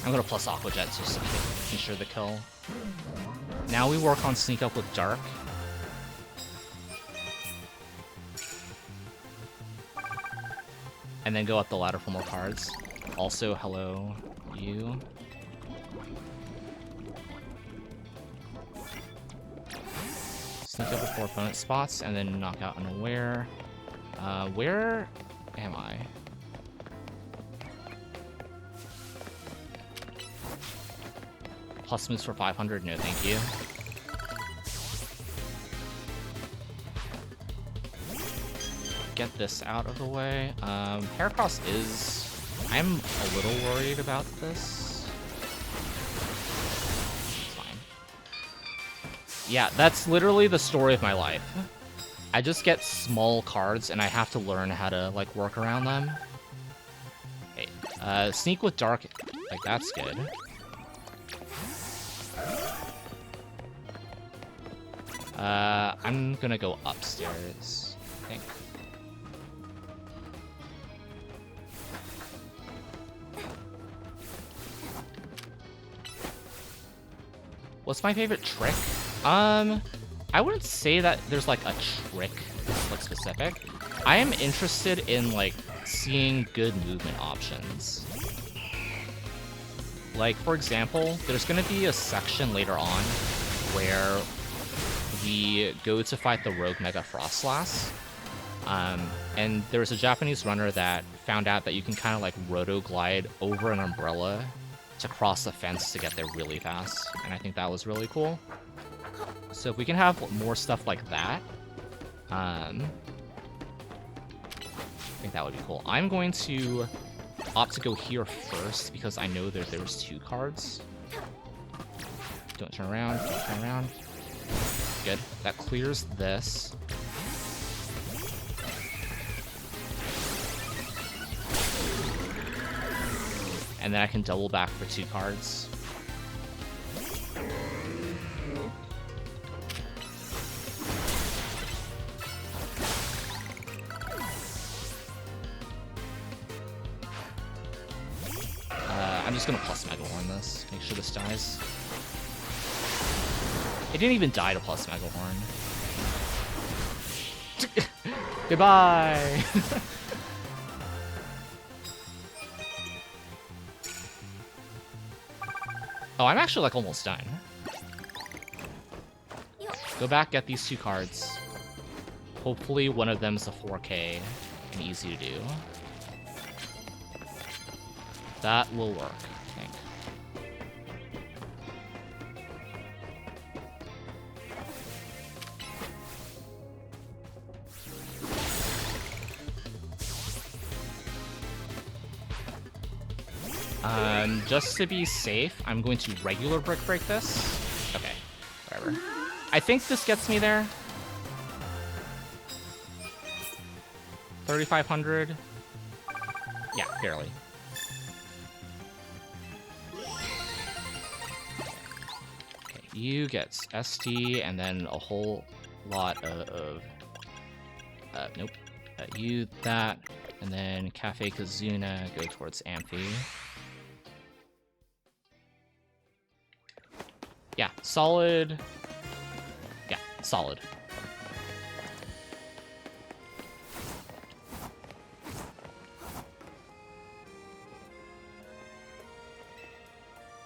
I'm gonna plus Aqua Jet to ensure the kill. Now we work on sneak up with Dark. And then go up the ladder for more cards. Also, hello, you. Sneak up with 4 opponent spots, and then knock out Unaware. Where am I? plus moves for 500? No, thank you. Get this out of the way. Heracross is... I'm a little worried about this. It's fine. Yeah, that's literally the story of my life. I just get small cards and I have to learn how to, like, work around them. Okay. Sneak with Dark, like, that's good. I'm gonna go upstairs, I think. What's my favorite trick? I wouldn't say that there's like a trick that's like specific. I am interested in like seeing good movement options. Like, for example, there's gonna be a section later on where we go to fight the Rogue Mega Frostlass. And there's a Japanese runner that found out that you can kind of like roto-glide over an umbrella to cross the fence to get there really fast, and I think that was really cool. So if we can have more stuff like that, I think that would be cool. I'm going to opt to go here first because I know that there's 2 cards. Don't turn around, don't turn around. Good. That clears this. And then I can double back for 2 cards. I'm just gonna plus Mega Horn this. Make sure this dies. It didn't even die to plus Mega Horn. Goodbye! Oh, I'm actually, like, almost done. Go back, get these 2 cards. Hopefully one of them's a 4K and easy to do. That will work, I think. Just to be safe, I'm going to regular Brick Break this. Okay, whatever. I think this gets me there. 3,500. Yeah, barely. Okay, you get ST and then a whole lot of nope. You, that, and then Cafe Kazuna go towards Amphi. Yeah, solid. Yeah, solid.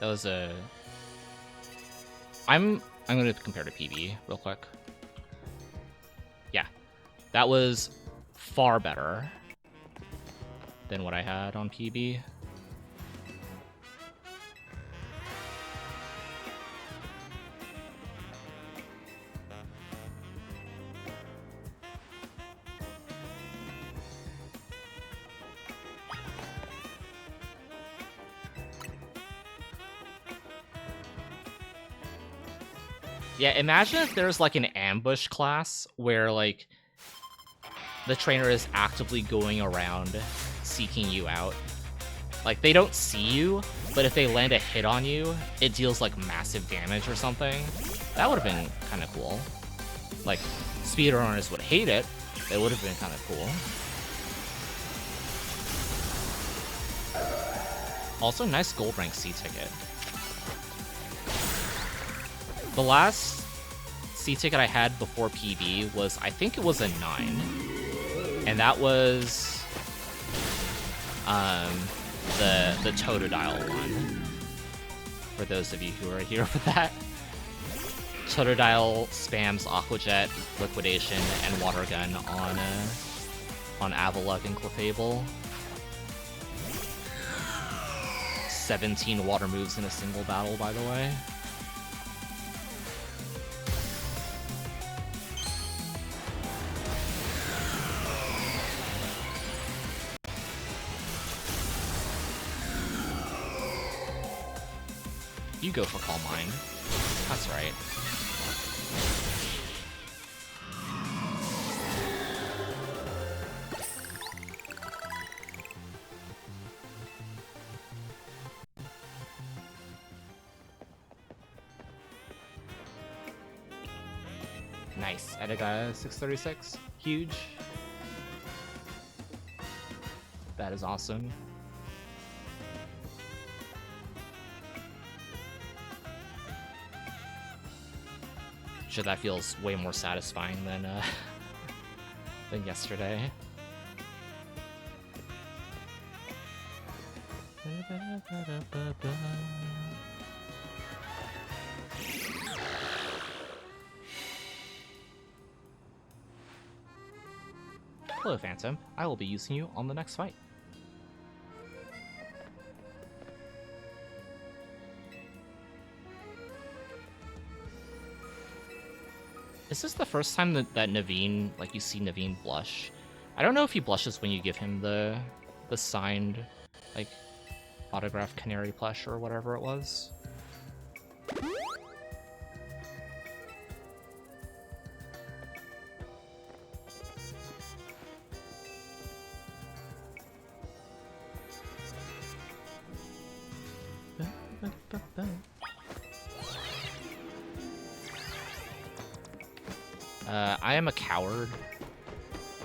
That was a... I'm gonna compare to PB real quick. Yeah, that was far better than what I had on PB. Yeah, imagine if there's like an ambush class where like the trainer is actively going around seeking you out. Like they don't see you, but if they land a hit on you, it deals like massive damage or something. That would have been kind of cool. Like speedrunners would hate it, but it would have been kind of cool. Also, nice gold rank C ticket. The last C ticket I had before PB was, I think it was a 9. And that was the Totodile one. For those of you who are here for that. Totodile spams Aqua Jet, Liquidation, and Water Gun on Avalugg and Clefable. 17 water moves in a single battle, by the way. You go for Calm Mind. That's right. Nice. I got 636. Huge. That is awesome. Sure, that feels way more satisfying than than yesterday. Hello, Phantom. I will be using you on the next fight. Is this the first time that Naveen, like, you see Naveen blush? I don't know if he blushes when you give him the signed, like, autographed canary plush or whatever it was. I am a coward,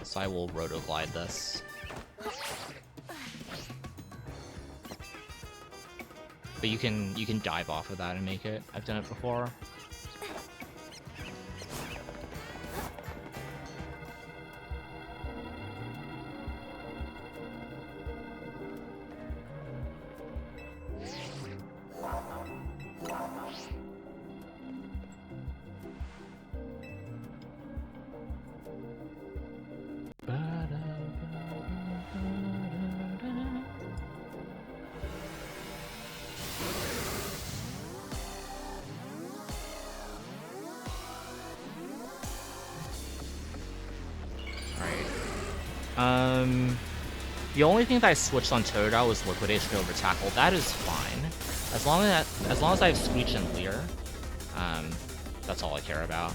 so I will rotoglide this. But you can dive off of that and make it. I've done it before. The only thing that I switched on Totodile was Liquidation over Tackle. That is fine. As long as I have Screech and Leer, that's all I care about.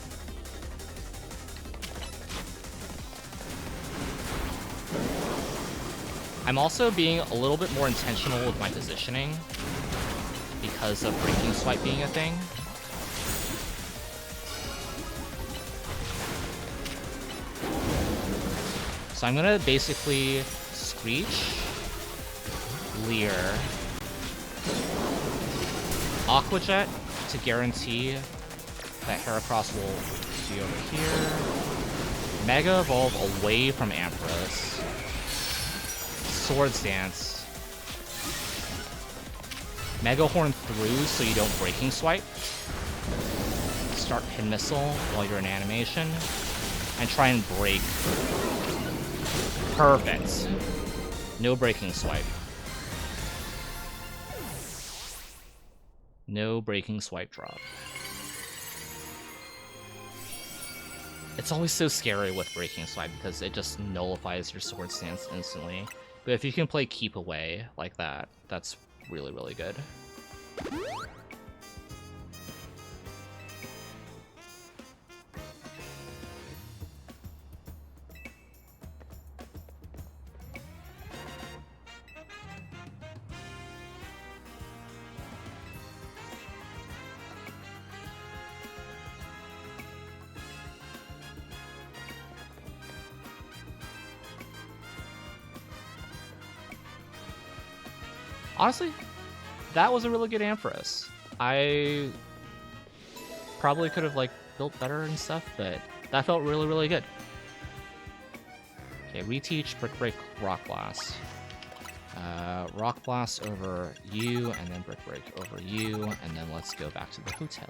I'm also being a little bit more intentional with my positioning because of Breaking Swipe being a thing. So I'm gonna basically Screech, Leer, Aqua Jet to guarantee that Heracross will be over here. Mega Evolve away from Ampharos. Swords Dance. Mega Horn through so you don't Breaking Swipe. Start Pin Missile while you're in animation. And try and break. Perfect. No Breaking Swipe. No Breaking Swipe drop. It's always so scary with Breaking Swipe because it just nullifies your Sword Stance instantly. But if you can play Keep Away like that, that's really, really good. Honestly, that was a really good Ampharos. I probably could have, like, built better and stuff, but that felt really, really good. Okay, reteach, Brick Break, Rock Blast. Rock Blast over you, and then Brick Break over you, and then let's go back to the hotel.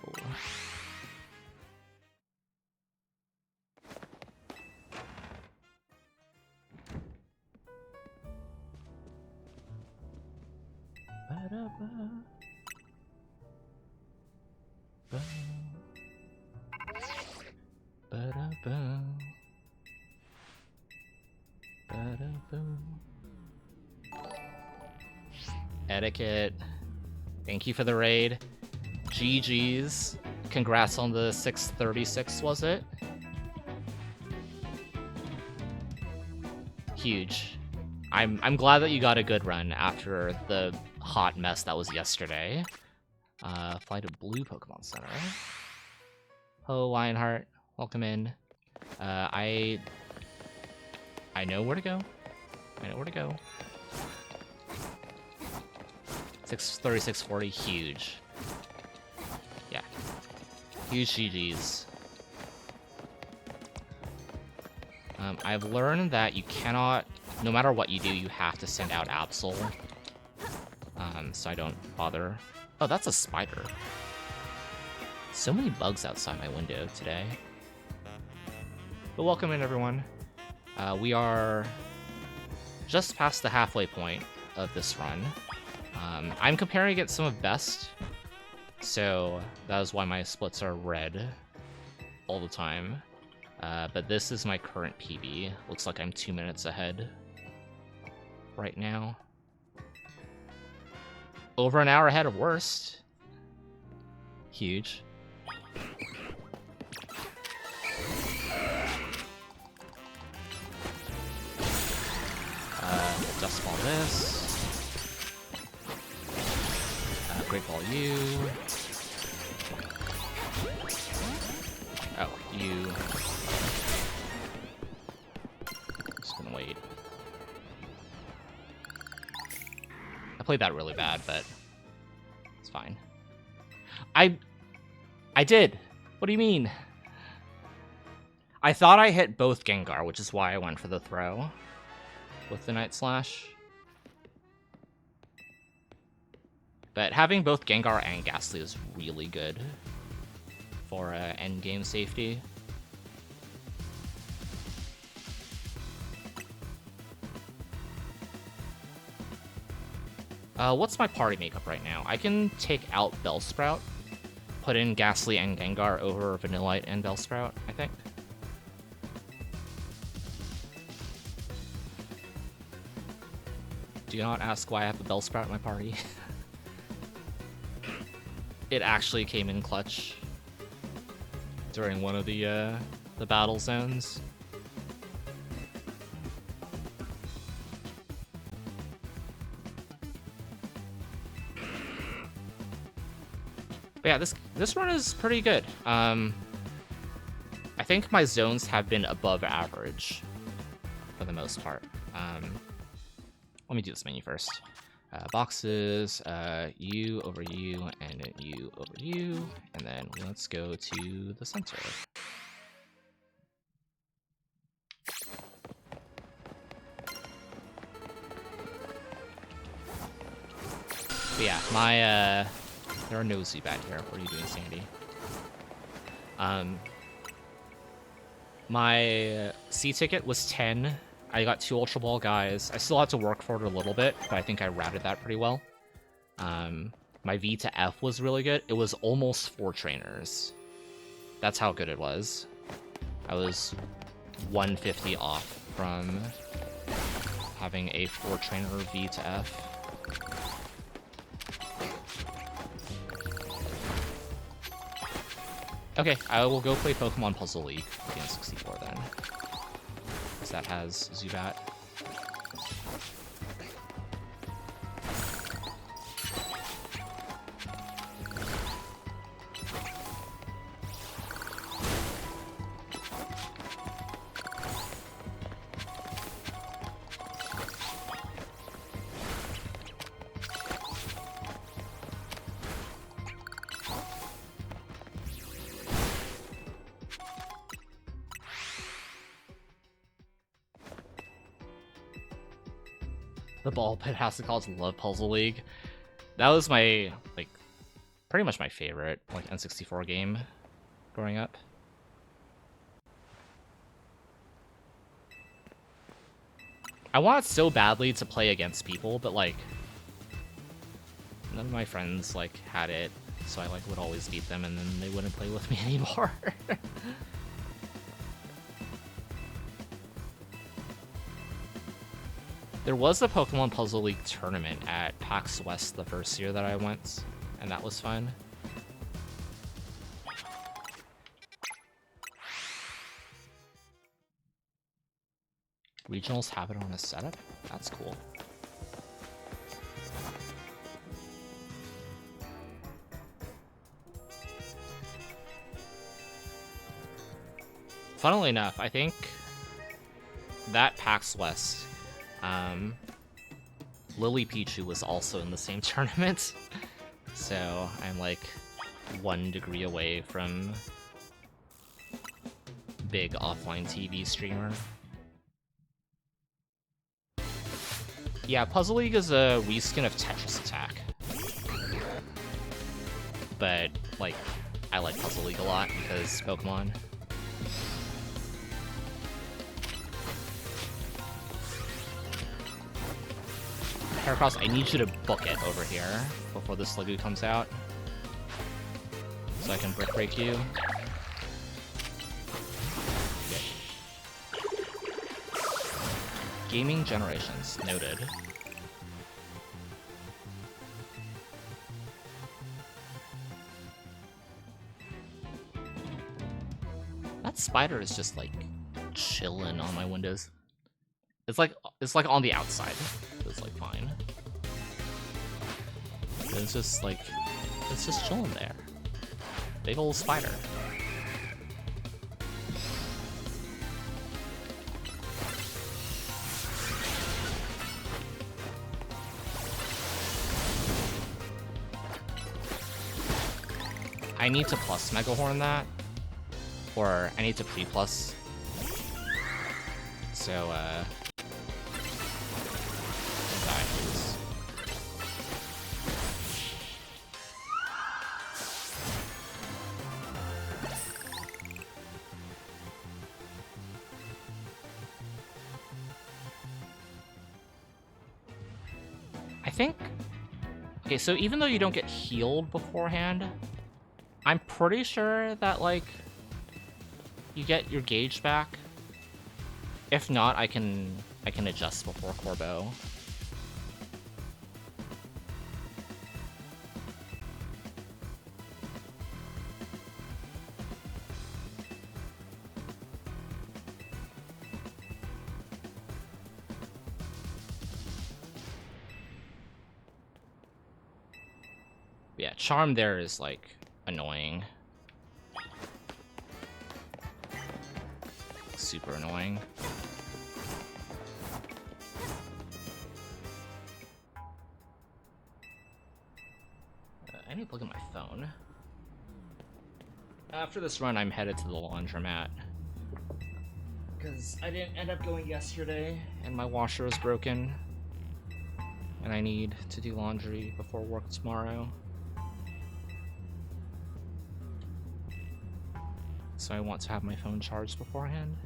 Etiquette. Thank you for the raid. GG's. Congrats on the 636, was it? Huge. I'm glad that you got a good run after the hot mess that was yesterday. Fly to Blue Pokemon Center. Hello, Lionheart. Welcome in. I know where to go. I know where to go. 63640, huge. Yeah. Huge GG's. I've learned that you cannot, no matter what you do, you have to send out Absol. So I don't bother. Oh, that's a spider. So many bugs outside my window today. But welcome in, everyone. We are just past the halfway point of this run. I'm comparing against some of best, so that is why my splits are red all the time. But this is my current PB. Looks like I'm 2 minutes ahead right now. Over an hour ahead of worst. Huge. Dust Ball this. Great Ball you. Oh, you. Just gonna wait. I played that really bad, but it's fine. I did. What do you mean? I thought I hit both Gengar, which is why I went for the throw with the Night Slash. But having both Gengar and Ghastly is really good for endgame safety. What's my party makeup right now? I can take out Bellsprout, put in Ghastly and Gengar over Vanillite and Bellsprout, I think. Do not ask why I have a Bellsprout in my party. It actually came in clutch during one of the battle zones. But yeah, this run is pretty good. I think my zones have been above average for the most part. Let me do this menu first. Boxes, you over you, and you over you, and then let's go to the center. But yeah, my there are no Zubat here. What are you doing, Sandy? My C ticket was 10. I got 2 Ultra Ball guys. I still had to work for it a little bit, but I think I routed that pretty well. My V to F was really good. It was almost 4 trainers. That's how good it was. I was 150 off from having a 4 trainer V to F. Okay, I will go play Pokemon Puzzle League with the N64 then. Because that has Zubat. The ball pit has to call it Love Puzzle League. That was my, like, pretty much my favorite, like, N64 game growing up. I wanted so badly to play against people, but, like, none of my friends, like, had it, so I, like, would always beat them, and then they wouldn't play with me anymore. There was a Pokemon Puzzle League tournament at PAX West the first year that I went, and that was fun. Regionals have it on a setup? That's cool. Funnily enough, I think that PAX West, Lily Pichu was also in the same tournament. So I'm like 1 degree away from big offline TV streamer. Yeah, Puzzle League is a reskin of Tetris Attack. But, like, I like Puzzle League a lot because Pokémon. Heracross, I need you to book it over here before the Sliggoo comes out. So I can Brick Break you. Gaming Generations, noted. That spider is just like chilling on my windows. It's like on the outside. It's like fine. It's just chilling there. Big old spider. I need to plus Mega Horn that, or I need to pre-plus. So, die, please. I think... Okay, so even though you don't get healed beforehand, I'm pretty sure that, like, you get your gauge back. If not, I can adjust before Corbo. Yeah, Charm there is, like, annoying. Super annoying. I need to look at my phone. After this run, I'm headed to the laundromat. Because I didn't end up going yesterday, and my washer is broken. And I need to do laundry before work tomorrow. So I want to have my phone charged beforehand.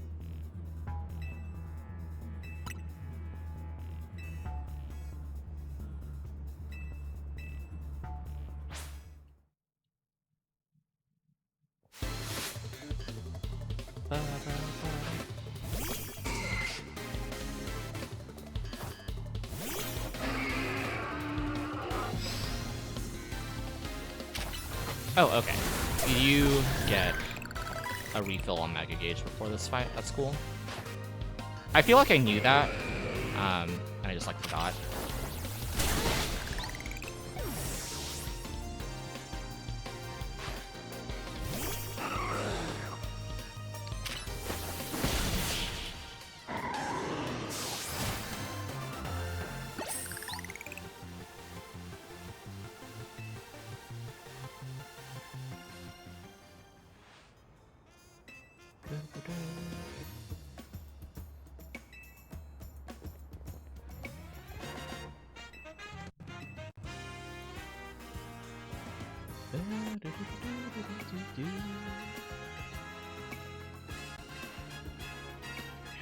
Oh, okay. You get a refill on Mega Gauge before this fight. That's cool. I feel like I knew that, and I just, like, forgot.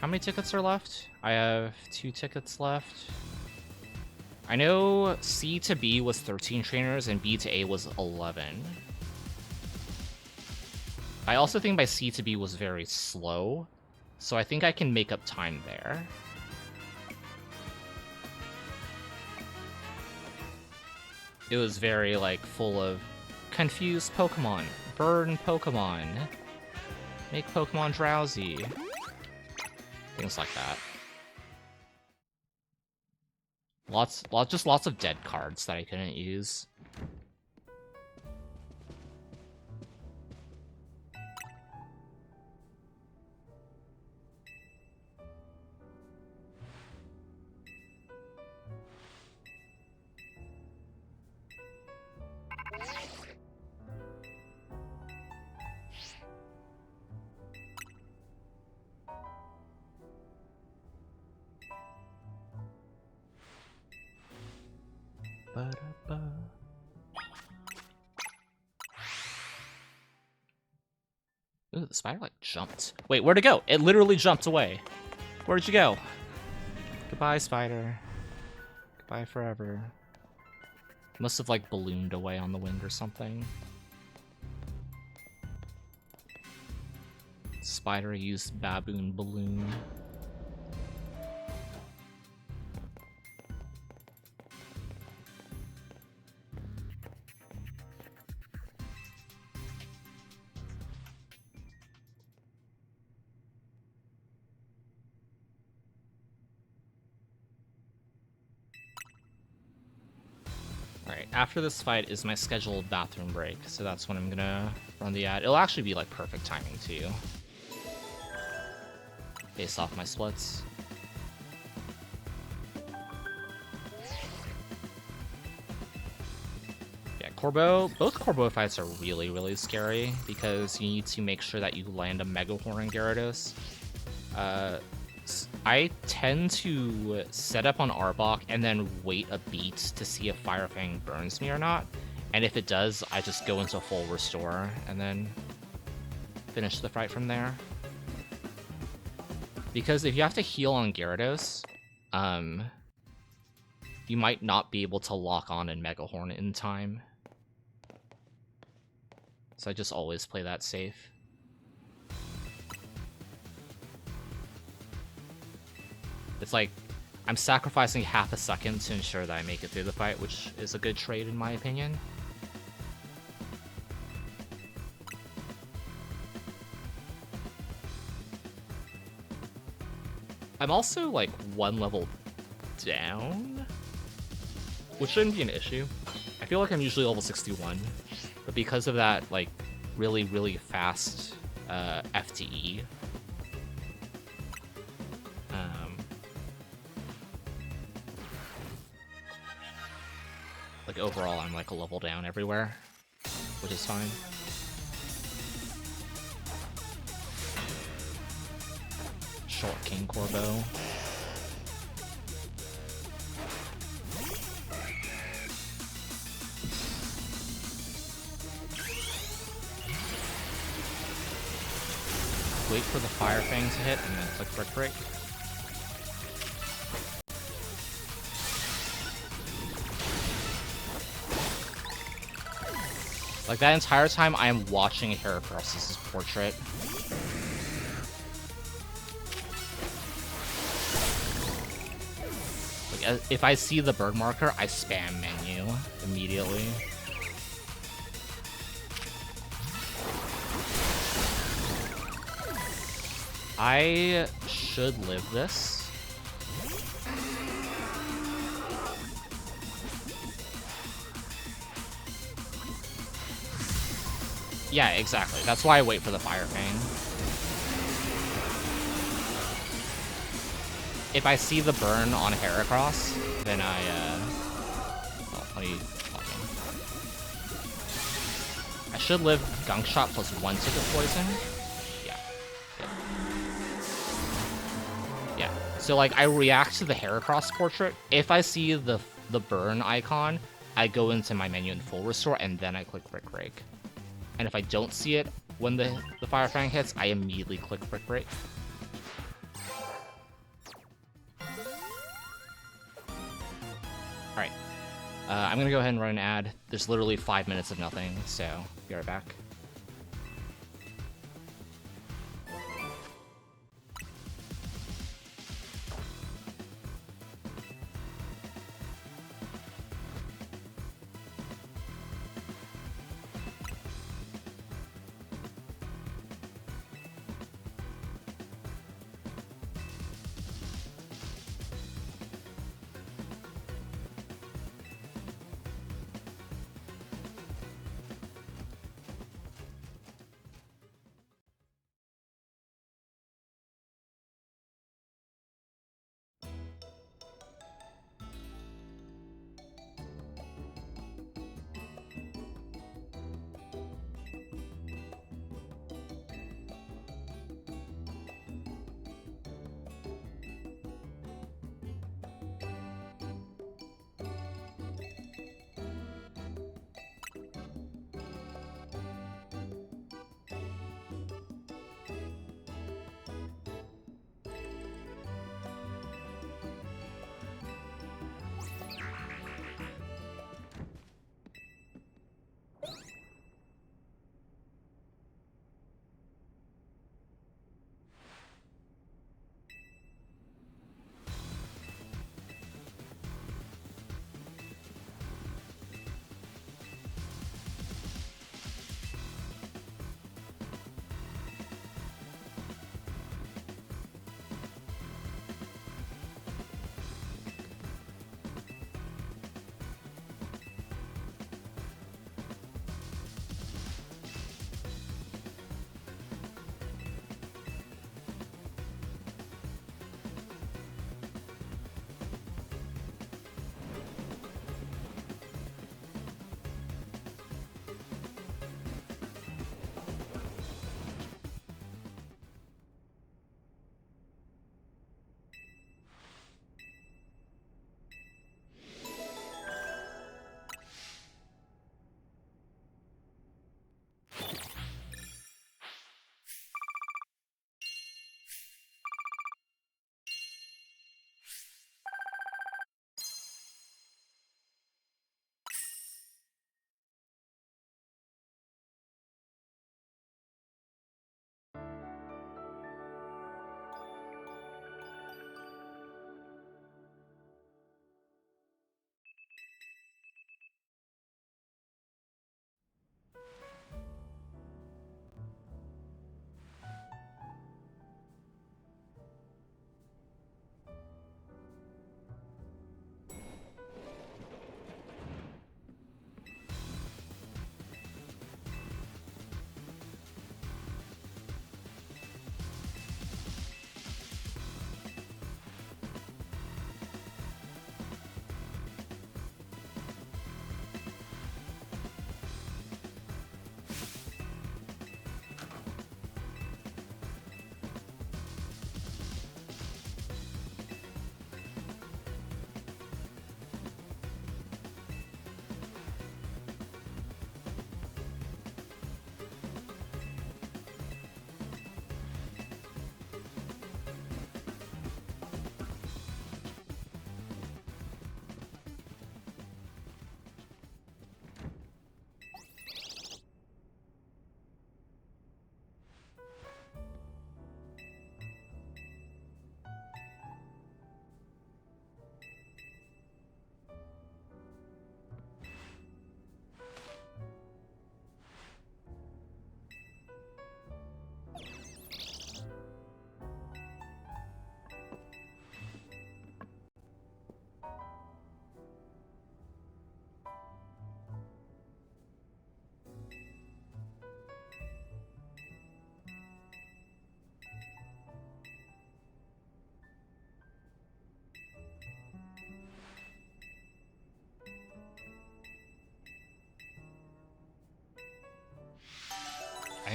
How many tickets are left? I have 2 tickets left. I know C to B was 13 trainers and B to A was 11. I also think my C to B was very slow, so I think I can make up time there. It was very, like, full of confused Pokemon, burn Pokemon, make Pokemon drowsy, things like that. Just lots of dead cards that I couldn't use. Ba-da-ba. Ooh, the spider like jumped. Wait, where'd it go? It literally jumped away. Where'd you go? Goodbye, spider. Goodbye forever. Must have like ballooned away on the wind or something. Spider used baboon balloon. Alright, after this fight is my scheduled bathroom break, so that's when I'm gonna run the ad. It'll actually be like perfect timing too. Based off my splits. Yeah, both Corbeau fights are really, really scary because you need to make sure that you land a Mega Horn in Gyarados. I tend to set up on Arbok and then wait a beat to see if Fire Fang burns me or not. And if it does, I just go into full restore and then finish the fight from there. Because if you have to heal on Gyarados, you might not be able to lock on in Mega Horn in time. So I just always play that safe. It's like, I'm sacrificing half a second to ensure that I make it through the fight, which is a good trade in my opinion. I'm also like one level down, which shouldn't be an issue. I feel like I'm usually level 61, but because of that like really, really fast FTE, like overall I'm like a level down everywhere, which is fine. Short King Corbeau. Wait for the Fire Fang to hit and then click Brick Break. Like that entire time I am watching Heracross's portrait. Like if I see the bird marker, I spam menu immediately. I should live this. Yeah, exactly. That's why I wait for the Fire Fang. If I see the burn on Heracross, then I should live Gunk Shot plus 1 ticket poison. Yeah. So like I react to the Heracross portrait. If I see the burn icon, I go into my menu in full restore and then I click Brick Break. And if I don't see it when the Fire Fang hits, I immediately click Brick Break. Alright. I'm gonna go ahead and run an ad. There's literally 5 minutes of nothing, so be right back.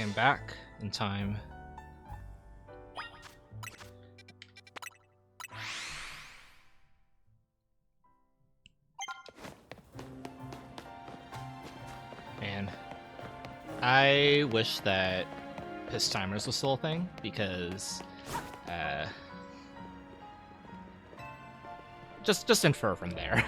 am back in time. Man, I wish that piss timers was still a thing, because just infer from there.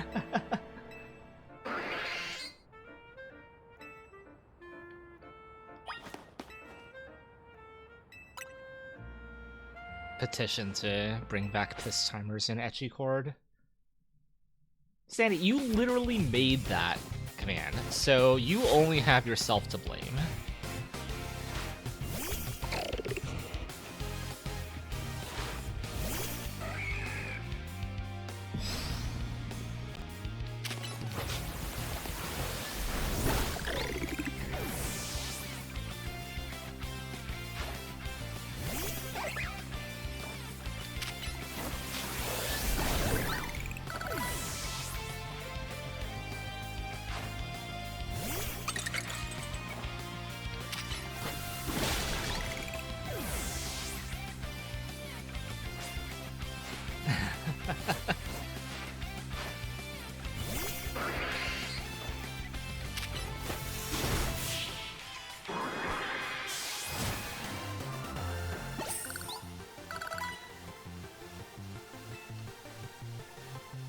Petition to bring back piss timers in Etchy Chord. Sandy, you literally made that command, so you only have yourself to blame.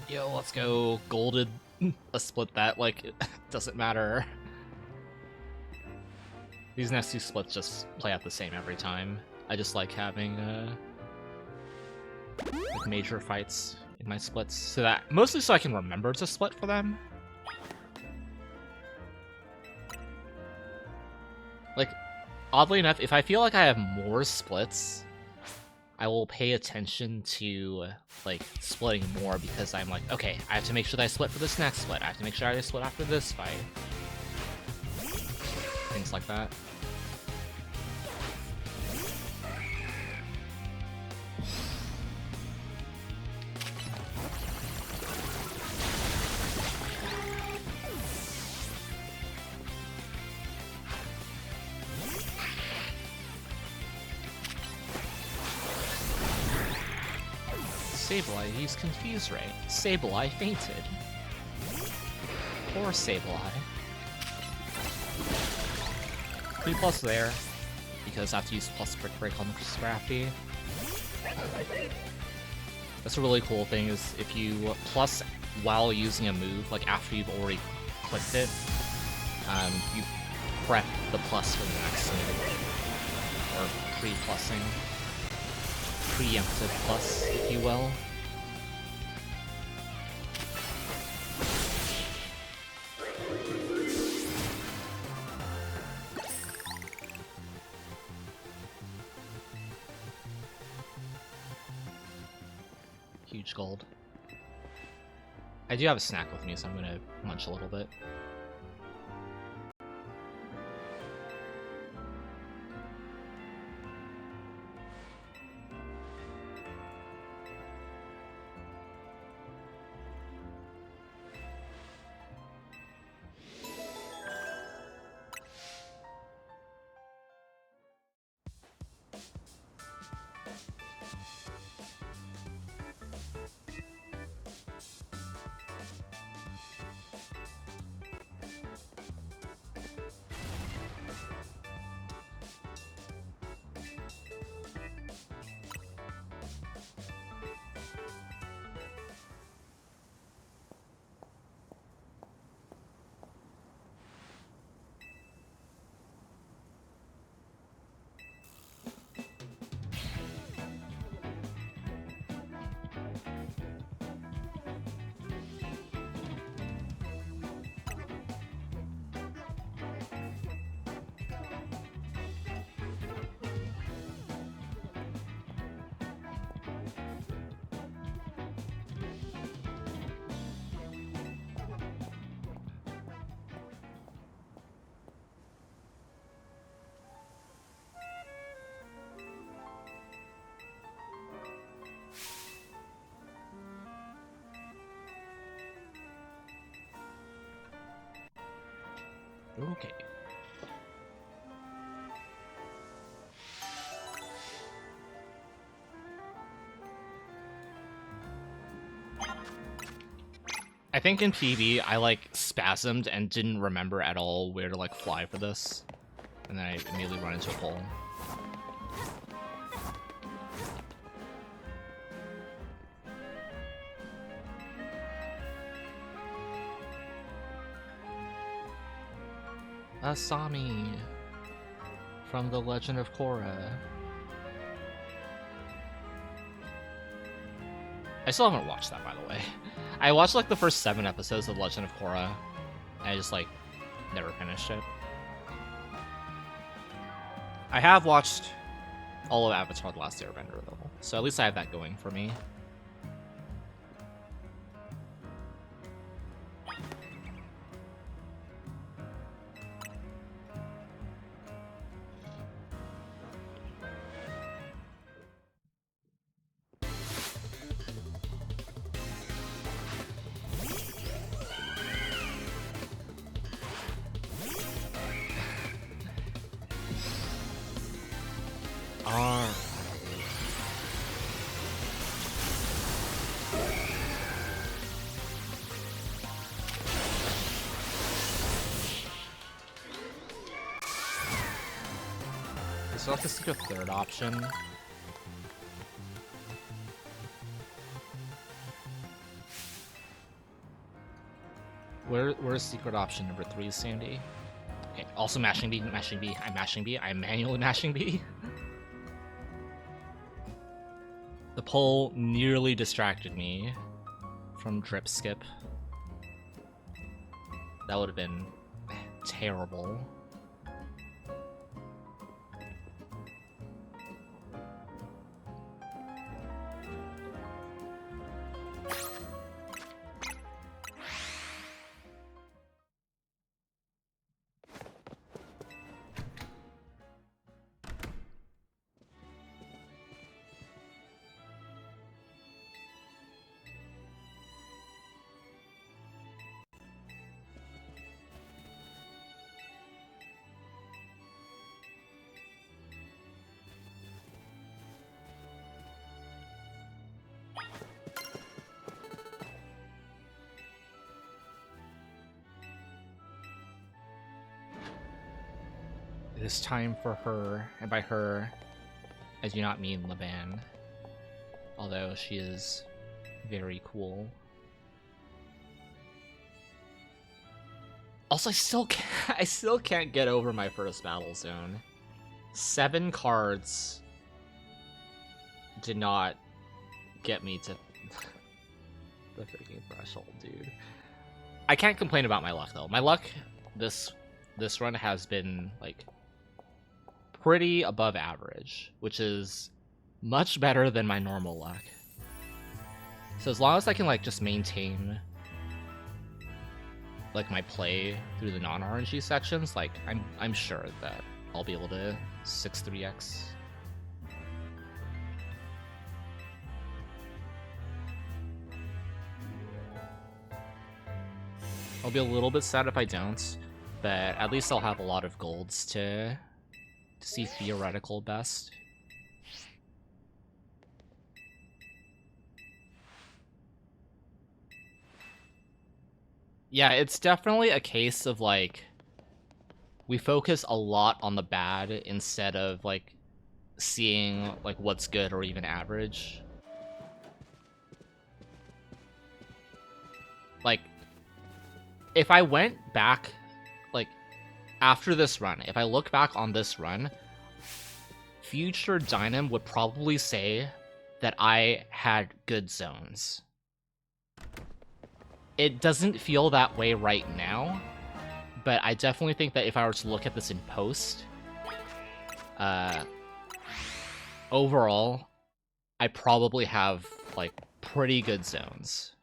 Yo, let's go golded a split that, like, it doesn't matter. These next two splits just play out the same every time. I just like having like major fights in my splits, so that mostly so I can remember to split for them. Like, oddly enough, if I feel like I have more splits, I will pay attention to, like, splitting more, because I'm like, okay, I have to make sure that I split for this next split. I have to make sure I split after this fight. Things like that. Sableye used Confuse Ray. Sableye fainted. Poor Sableye. 3+ there, because I have to use plus Brick Break on Scrappy. That's a really cool thing, is if you plus while using a move, like after you've already clicked it, you prep the plus for the next move. Or pre-plussing. Preemptive plus, if you will. Huge gold. I do have a snack with me, so I'm gonna munch a little bit. Okay. I think in PB I like spasmed and didn't remember at all where to like fly for this, and then I immediately run into a pole. Asami from The Legend of Korra. I still haven't watched that, by the way. I watched like the first 7 episodes of Legend of Korra, and I just like never finished it. I have watched all of Avatar: The Last Airbender though, so at least I have that going for me. So I'll just take a third option. Where's secret option number 3, Sandy? Okay, also mashing B, mashing B, I'm mashing B, I'm manually mashing B. The pole nearly distracted me from drip skip. That would have been terrible. It is time for her, and by her, I do not mean Laban, although she is very cool. Also, I still can't get over my first battle zone. 7 cards did not get me to the freaking threshold, dude. I can't complain about my luck though. My luck this run has been like pretty above average, which is much better than my normal luck. So as long as I can like just maintain like my play through the non-RNG sections, like I'm sure that I'll be able to 6-3x. I'll be a little bit sad if I don't, but at least I'll have a lot of golds to see theoretical best. Yeah, it's definitely a case of like we focus a lot on the bad instead of like seeing like what's good or even average. Like if I went back like after this run, if I look back on this run, future Dynam would probably say that I had good zones. It doesn't feel that way right now, but I definitely think that if I were to look at this in post, overall, I probably have like pretty good zones.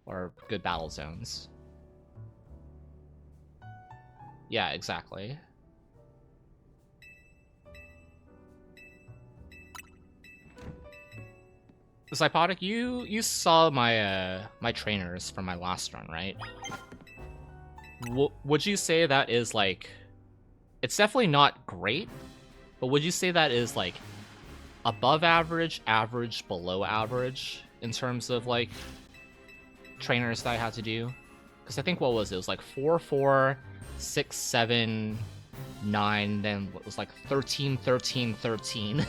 Or good battle zones. Yeah, exactly. Zypotic, you saw my my trainers from my last run, right? Would you say that is like, it's definitely not great, but would you say that is like above average, average, below average in terms of like trainers that I had to do. Because I think, what was it? It was like 4, 4, 6, 7, 9, then what was like 13, 13, 13,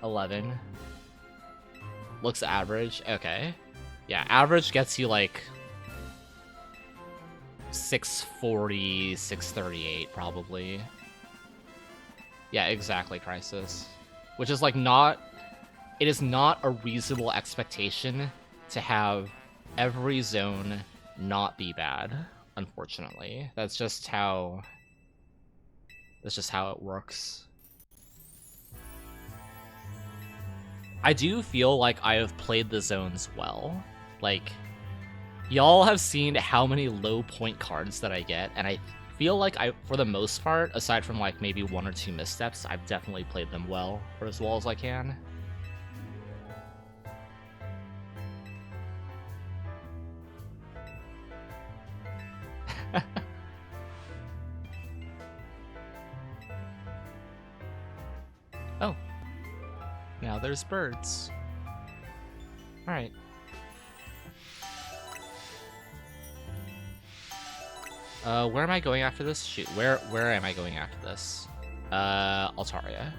11. Looks average. Okay. Yeah, average gets you like 640, 638 probably. Yeah, exactly, Crisis. Which is like not... It is not a reasonable expectation to have every zone not be bad, unfortunately. That's just how it works. I do feel like I have played the zones well. Like, y'all have seen how many low point cards that I get, and I feel like for the most part, aside from like maybe 1 or 2 missteps, I've definitely played them well, or as well as I can. Oh. Now there's birds. Alright. Where am I going after this? Shoot, where am I going after this? Altaria.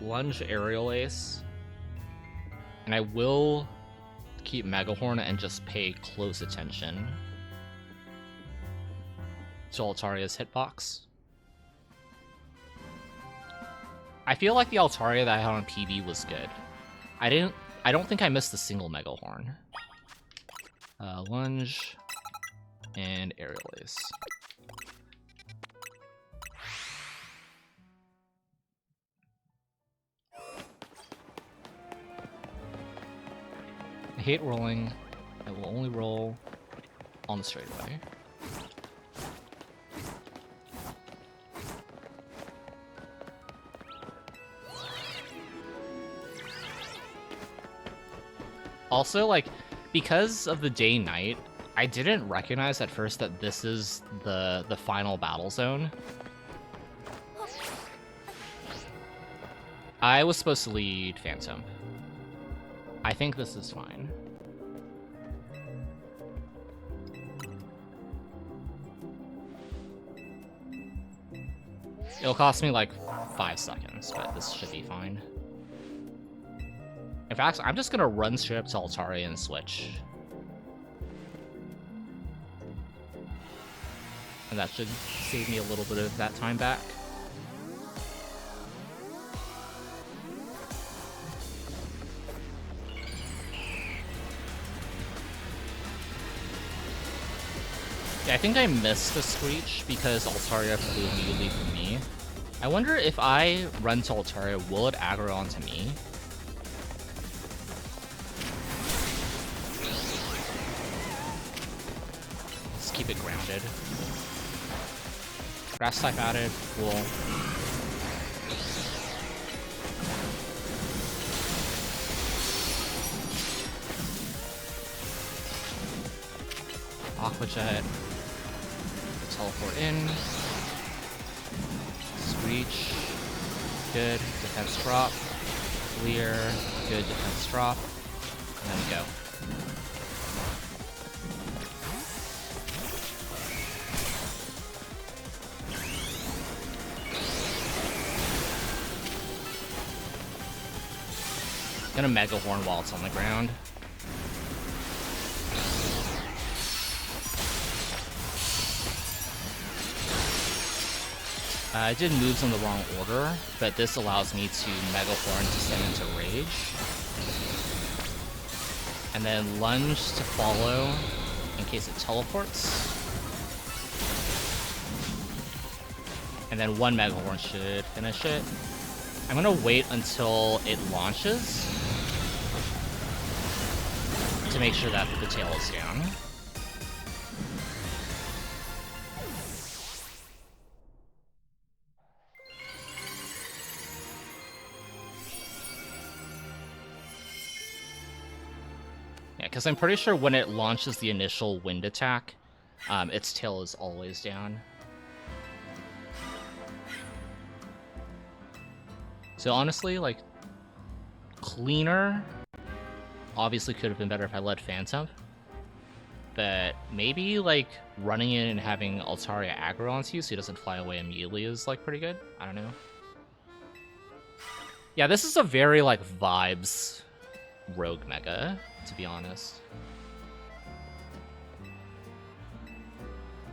Lunge Aerial Ace. And I will keep Megahorn and just pay close attention to Altaria's hitbox. I feel like the Altaria that I had on PB was good. I don't think I missed a single Megahorn. Lunge and Aerial Ace. I hate rolling. I will only roll on the straightaway. Also, like, because of the day-night, I didn't recognize at first that this is the final battle zone. I was supposed to lead Phantom. I think this is fine. It'll cost me like 5 seconds, but this should be fine. In fact, I'm just gonna run straight up to Altaria and switch. And that should save me a little bit of that time back. Yeah, I think I missed the Screech because Altaria flew immediately from me. I wonder if I run to Altaria, will it aggro onto me? Keep it grounded. Grass type added, cool. Aqua Jet. Teleport in. Screech. Good. Defense drop. Clear. Good defense drop. And then we go. Gonna Mega Horn while it's on the ground. I did moves in the wrong order, but this allows me to Mega Horn to send into Rage. And then Lunge to follow in case it teleports. And then 1 Mega Horn should finish it. I'm gonna wait until it launches to make sure that the tail is down. Yeah, because I'm pretty sure when it launches the initial wind attack, its tail is always down. So honestly, like, cleaner obviously could have been better if I led Phantom. But maybe, like, running in and having Altaria aggro onto you so he doesn't fly away immediately is, like, pretty good. I don't know. Yeah, this is a very, like, vibes rogue mega, to be honest.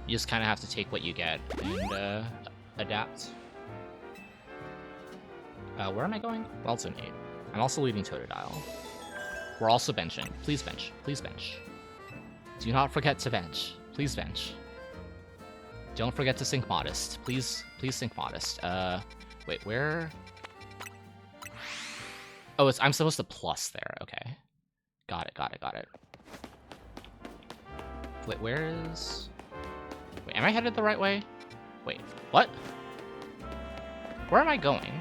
You just kind of have to take what you get and adapt. Where am I going? Well, Zone 8. I'm also leading Totodile. We're also benching. Please bench. Please bench. Do not forget to bench. Please bench. Don't forget to sync Modest. Please sync Modest. Wait, where? Oh, I'm supposed to plus there. Okay. Got it. Wait, where is... Wait, am I headed the right way? Wait, what? Where am I going?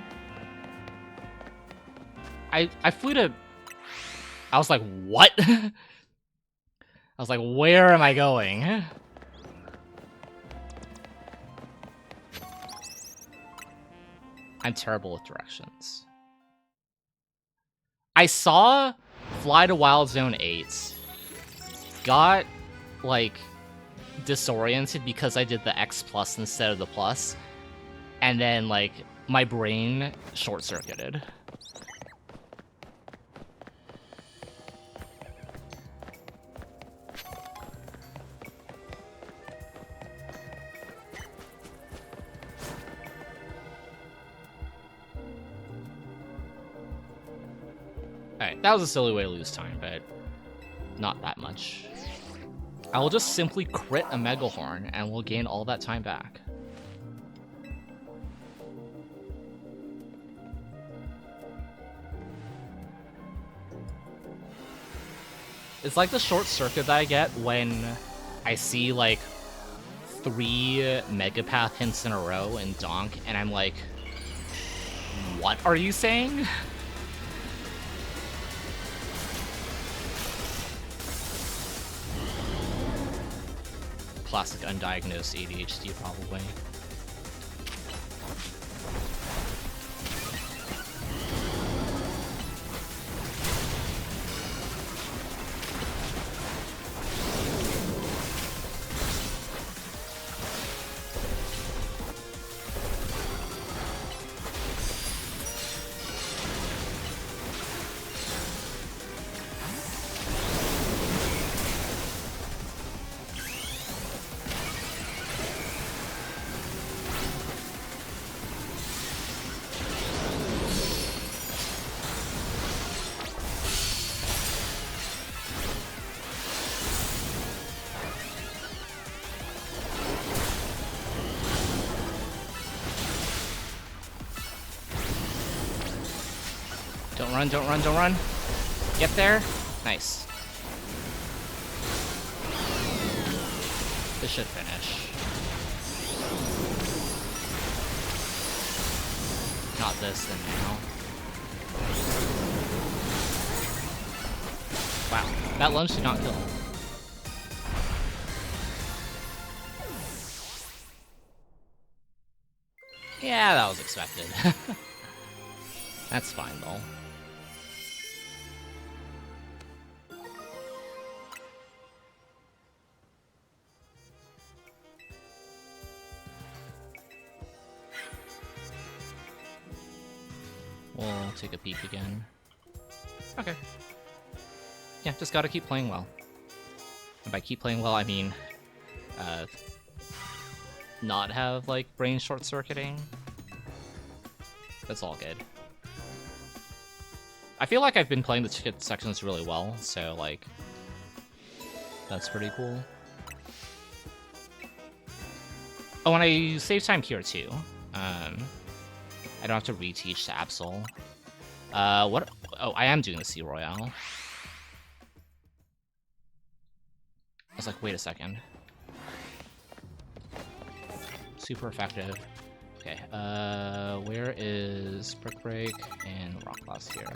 I flew to... I was like, what? I was like, where am I going? I'm terrible with directions. I saw Fly to Wild Zone 8, got, like, disoriented because I did the X plus instead of the plus, and then, like, my brain short-circuited. Alright, that was a silly way to lose time, but not that much. I will just simply crit a Megahorn, and we'll gain all that time back. It's like the short circuit that I get when I see, like, 3 Megapath hints in a row in Donk, and I'm like, what are you saying? Classic undiagnosed ADHD, probably. Don't run. Get there. Nice. This should finish. Not this, then now. Wow, that lunge did not kill him. Yeah, that was expected. That's fine, though. We'll take a peek again. Okay. Yeah, just gotta keep playing well. And by keep playing well, I mean, not have, like, brain short-circuiting. That's all good. I feel like I've been playing the ticket sections really well, so, like, that's pretty cool. Oh, and I save time here, too. I don't have to reteach to Absol. What? Oh, I am doing the Sea Royale. I was like, wait a second. Super effective. Okay, where is Brick Break and Rock Blast here?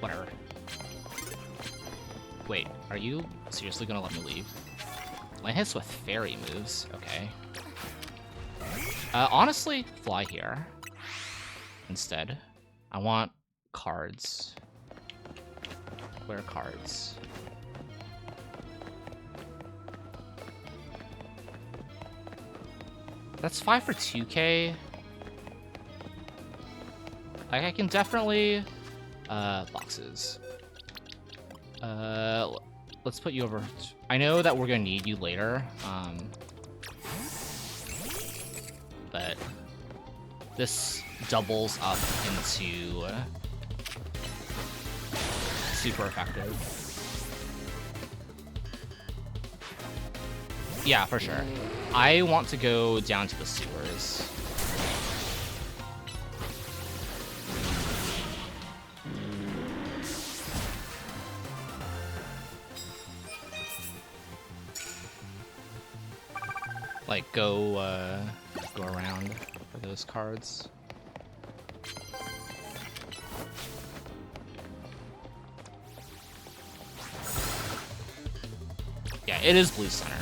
Whatever. Wait, are you seriously gonna let me leave? My hits with fairy moves, okay. Honestly, fly here instead. I want cards. Where are cards? That's 5 for 2k. Like, I can definitely... boxes. Let's put you over... I know that we're gonna need you later, but this doubles up into super effective. Yeah, for sure. I want to go down to the sewers. Like, go around for those cards. Yeah, it is blue center.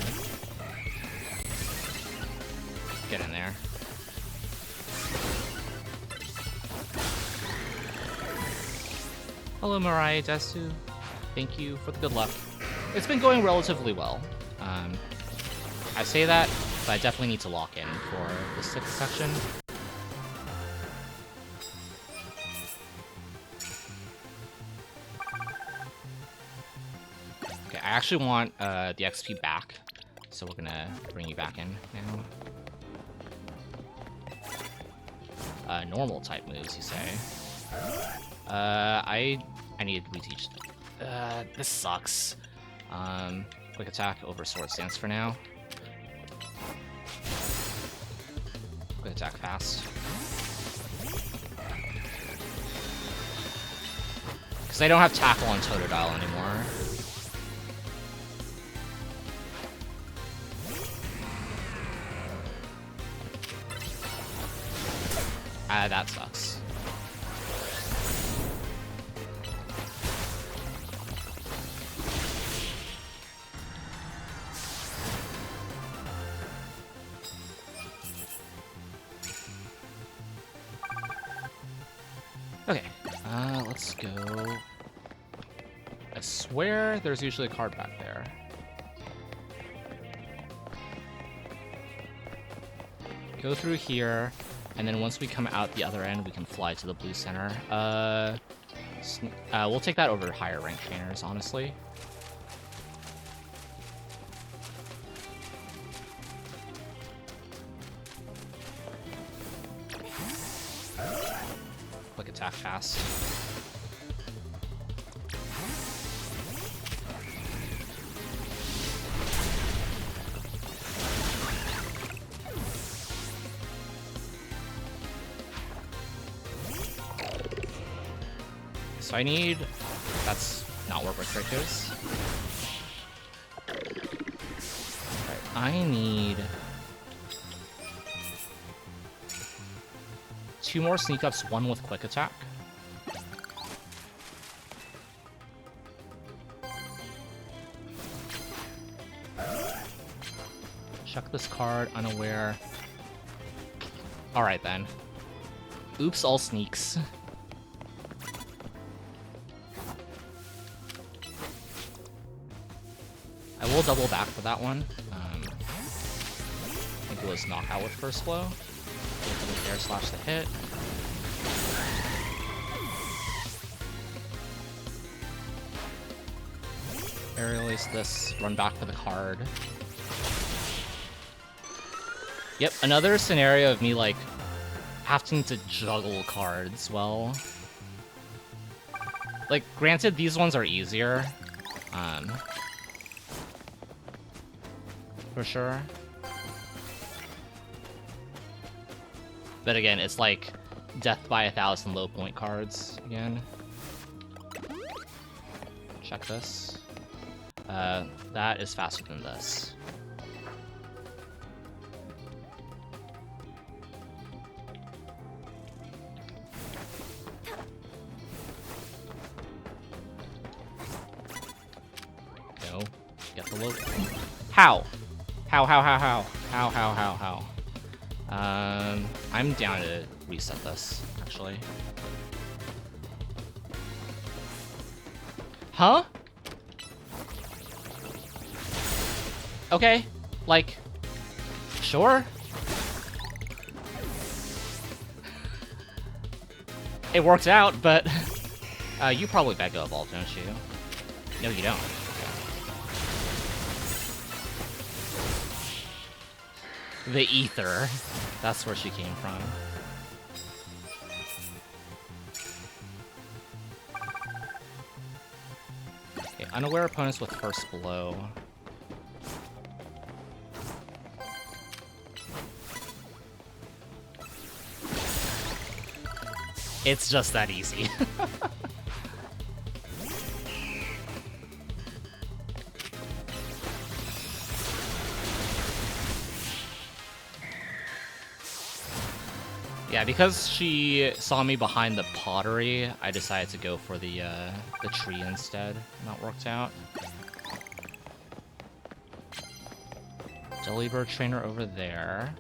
Get in there. Hello, Mirai Desu. Thank you for the good luck. It's been going relatively well. I say that, but I definitely need to lock in for the 6th section. Okay, I actually want the XP back, so we're gonna bring you back in now. Normal type moves, you say? I need to reteach. This sucks. Quick attack over sword stance for now. Quick attack fast. Because I don't have tackle on Totodile anymore. That sucks. Okay, let's go. I swear there's usually a card back there. Go through here, and then once we come out the other end, we can fly to the blue center. We'll take that over higher rank trainers, honestly. Quick attack fast. So I need... That's not where Brick goes. Right, I need... 2 more sneak ups, 1 with quick attack. Check this card, unaware. Alright then. Oops, all sneaks. I will double back for that one. I think it was knockout with first blow. Go for the air slash the hit. Air release this, run back for the card. Yep, another scenario of me like having to juggle cards. Well, like granted these ones are easier. For sure. But again, it's like death by 1,000 low point cards again. Check this. That is faster than this. Go. Get the low. How? How? I'm down to reset this, actually. Huh? Okay, like, sure. It worked out, but you probably Mega Evolve, don't you? No, you don't. The ether. That's where she came from. Okay, unaware opponents with first blow. It's just that easy. Yeah, because she saw me behind the pottery, I decided to go for the tree instead, and that worked out. Jellybird trainer over there.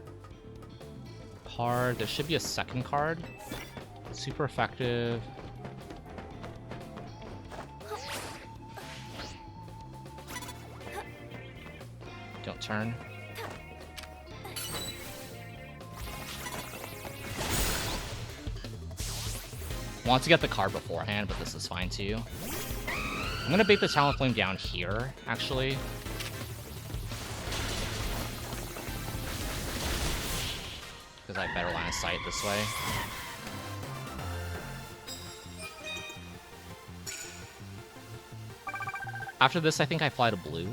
Card, there should be a second card. Super effective. Don't turn. Want to get the card beforehand, but this is fine too. I'm gonna bait the Talonflame down here, actually. Because I have better line of sight this way. After this, I think I fly to blue.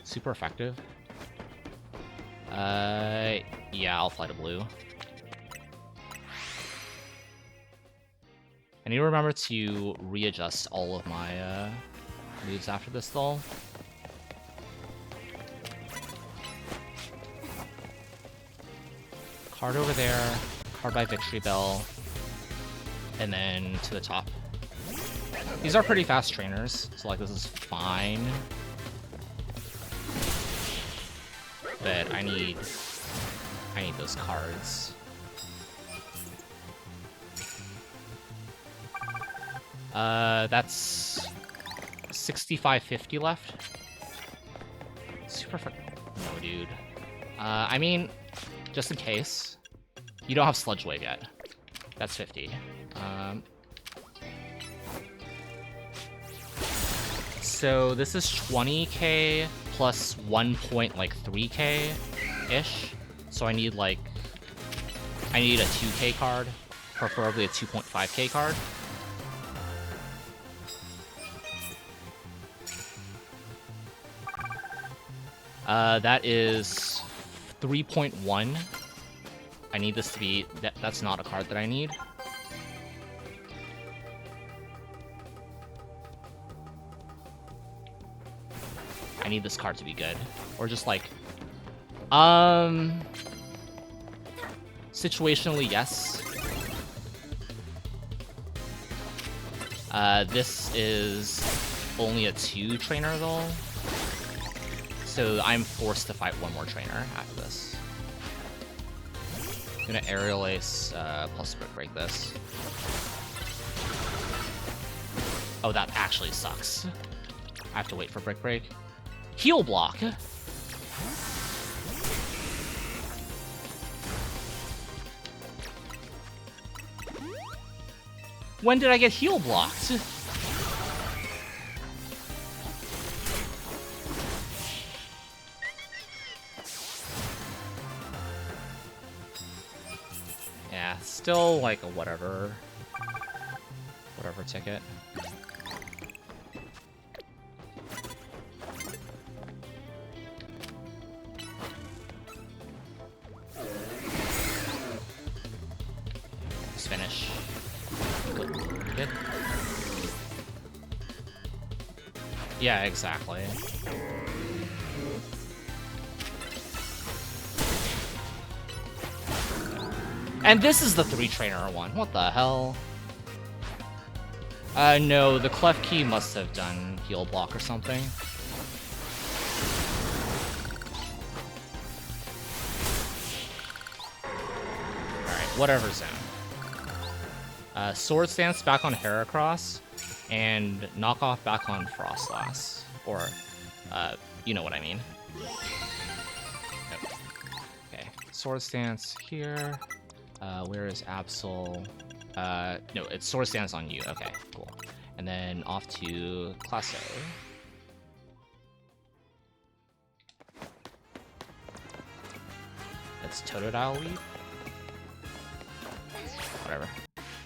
Super effective. Yeah, I'll fly to blue. I need to remember to readjust all of my moves after this, though. Card over there, card by Victory Bell, and then to the top. These are pretty fast trainers, so like this is fine. But I need those cards. That's 6550 left. Super no, dude. I mean, just in case. You don't have Sludge Wave yet. That's 50. So this is 20k plus 1.3k-ish. So I need a 2k card, preferably a 2.5k card. That is 3.1. I need this to be... That's not a card that I need. I need this card to be good. Or just like... Situationally, yes. This is only a 2 trainer, though. So I'm forced to fight one more trainer after this. I'm gonna Aerial Ace plus Brick Break this. Oh, that actually sucks. I have to wait for Brick Break. Heal Block! When did I get heal blocked? Yeah, still like a whatever ticket. Let's finish. Good. Yeah, exactly. And this is the 3-trainer one. What the hell? No, the Clef Key must have done heal block or something. Alright, whatever zone. Sword Stance back on Heracross, and Knockoff back on Frostlass. Or, you know what I mean. Okay, Sword Stance here. Where is Absol? No, it's Sword Stance on you. Okay, cool. And then off to Class A. It's Totodile Leap. Whatever.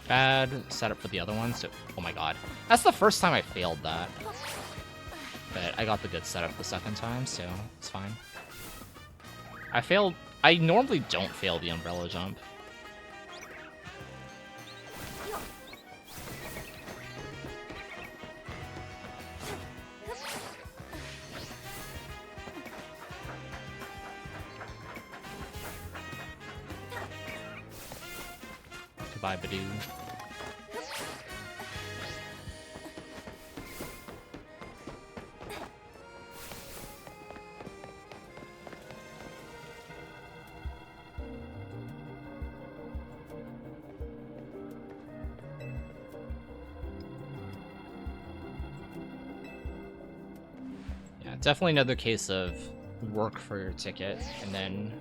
Bad setup for the other one, so... Oh my god. That's the first time I failed that. But I got the good setup the second time, so it's fine. I failed... I normally don't fail the Umbrella Jump. Goodbye, Badoo. Yeah, definitely another case of work for your ticket, and then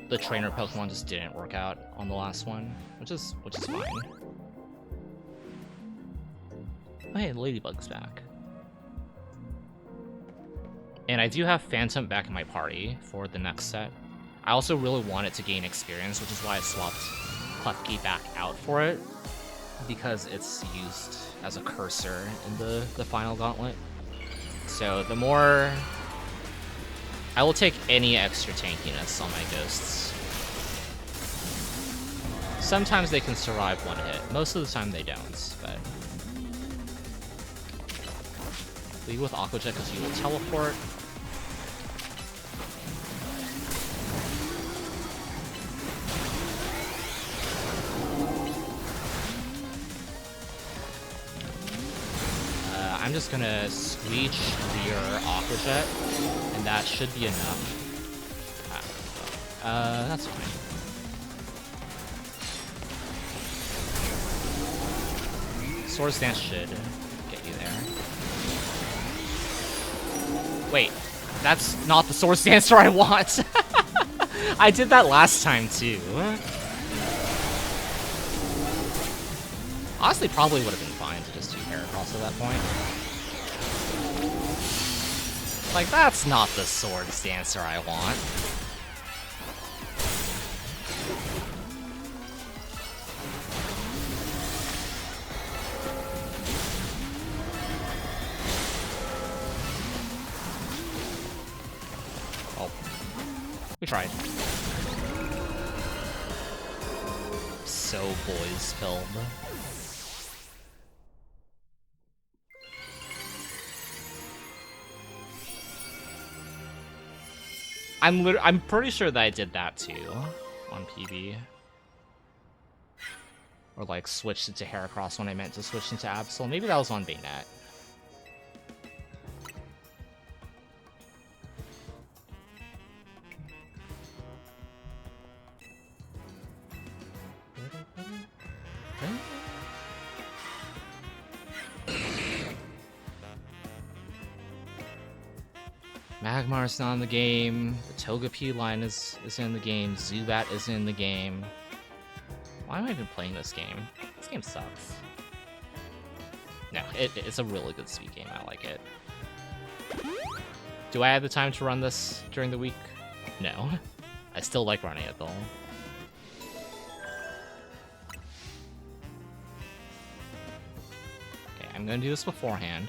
the trainer Pokemon just didn't work out on the last one, which is fine. Oh hey, Ladybug's back. And I do have Phantom back in my party for the next set. I also really wanted to gain experience, which is why I swapped Klefki back out for it, because it's used as a cursor in the final gauntlet. So the more... I will take any extra tankiness on my ghosts. Sometimes they can survive one hit. Most of the time they don't, but... Leave with Aqua Jet because you will teleport. I'm just gonna Screech Veer Aqua Jet, and that should be enough. That's fine. Sword Stance should get you there. Wait, that's not the Sword Stancer I want! I did that last time too. Honestly, probably would have been fine to just do Heracross at that point. Like, that's not the Sword Stancer I want. Oh. We tried. So boys filled. I'm pretty sure that I did that too on PB. Or like switched it to Heracross when I meant to switch into Absol. Maybe that was on Baynet. Magmar's not in the game, the Togepi line is in the game, Zubat is in the game. Why am I even playing this game? This game sucks. No, it's a really good Sweet game, I like it. Do I have the time to run this during the week? No. I still like running it though. Okay, I'm gonna do this beforehand.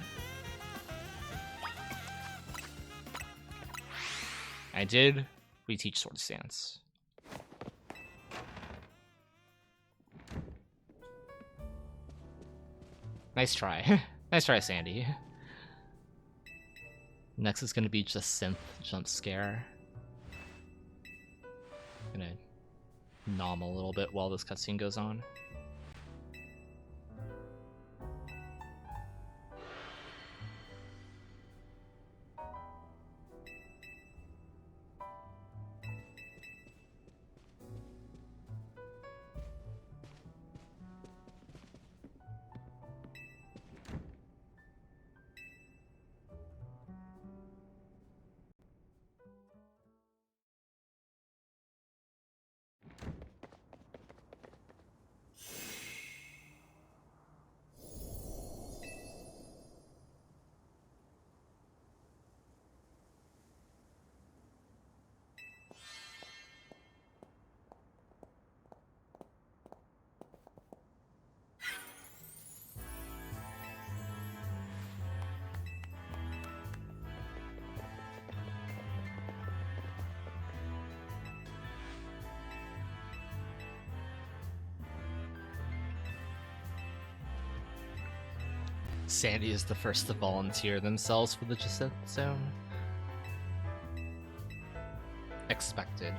I did reteach Sword Stance. Nice try. Nice try, Sandy. Next is gonna be just Synth Jump Scare. Gonna nom a little bit while this cutscene goes on. Sandy is the first to volunteer themselves for the Jacinthe Zone. Expected.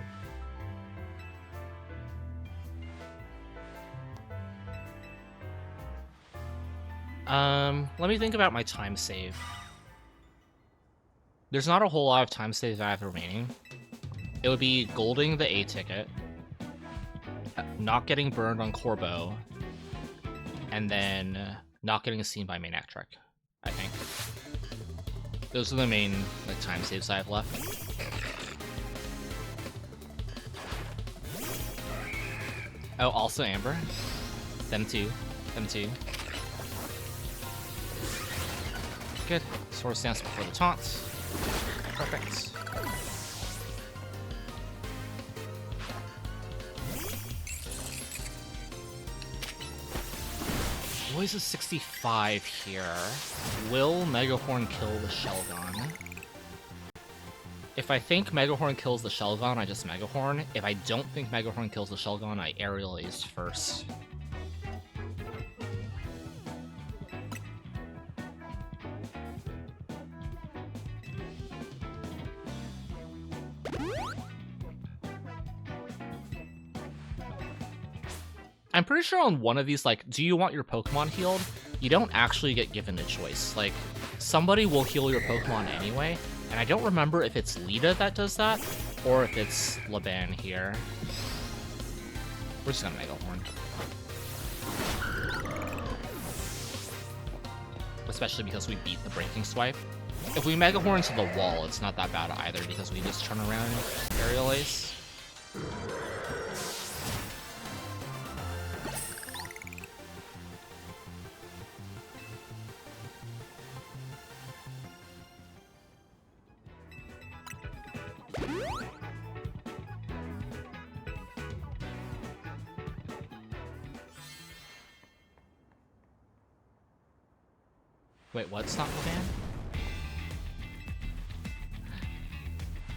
Let me think about my time save. There's not a whole lot of time save that I have remaining. It would be golding the A ticket, not getting burned on Corbo, and then not getting seen by main act trick, I think. Those are the main time saves I have left. Oh, also Amber. Them too. Them too. Good. Sword stance before the taunts. Perfect. Boys is 65 here. Will Megahorn kill the Shelgon? If I think Megahorn kills the Shelgon, I just Megahorn. If I don't think Megahorn kills the Shelgon, I Aerial Ace first. I'm pretty sure on one of these, like, do you want your Pokemon healed? You don't actually get given a choice. Like, somebody will heal your Pokemon anyway, and I don't remember if it's Lita that does that, or if it's Laban here. We're just gonna Megahorn. Especially because we beat the Breaking Swipe. If we Megahorn to the wall, it's not that bad either, because we just turn around and Aerial Ace. Wait, what's not Laban?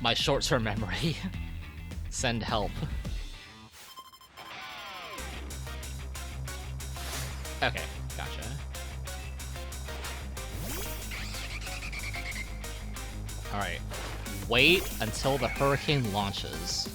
My short-term memory. Send help. Okay, gotcha. Alright. Wait until the hurricane launches.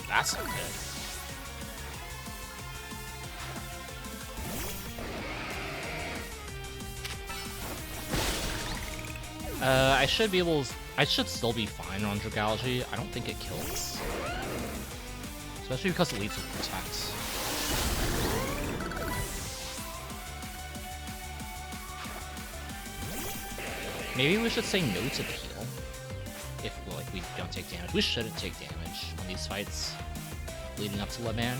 That's not good. I should be able to... I should still be fine on Dragalge. I don't think it kills. Especially because it leads with Protect. Maybe we should say no to the heal. If, like, we don't take damage. We shouldn't take damage on these fights leading up to Laban.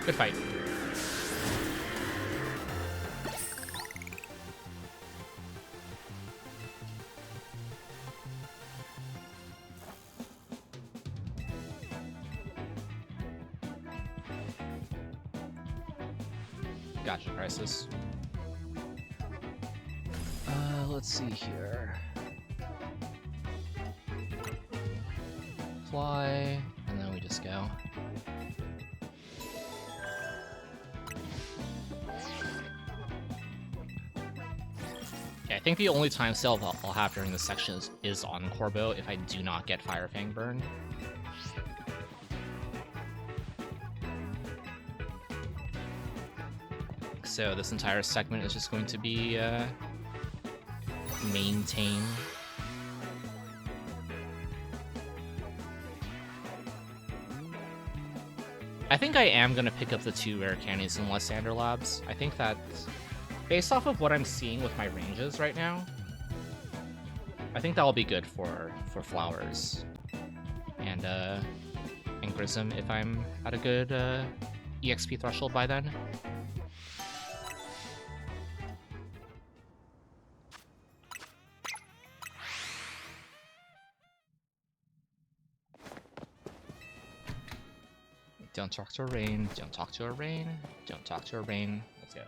Good fight. Gotcha, Crisis. Let's see here. Fly, and then we just go. I think the only time save I'll have during this section is on Corbo if I do not get Fire Fang burn. So this entire segment is just going to be maintain. I think I am going to pick up the 2 rare candies in Lysander Labs. I think that, based off of what I'm seeing with my ranges right now, I think that'll be good for Flowers and Grissom if I'm at a good EXP threshold by then. Don't talk to a rain. Don't talk to a rain. Don't talk to a rain. Let's go.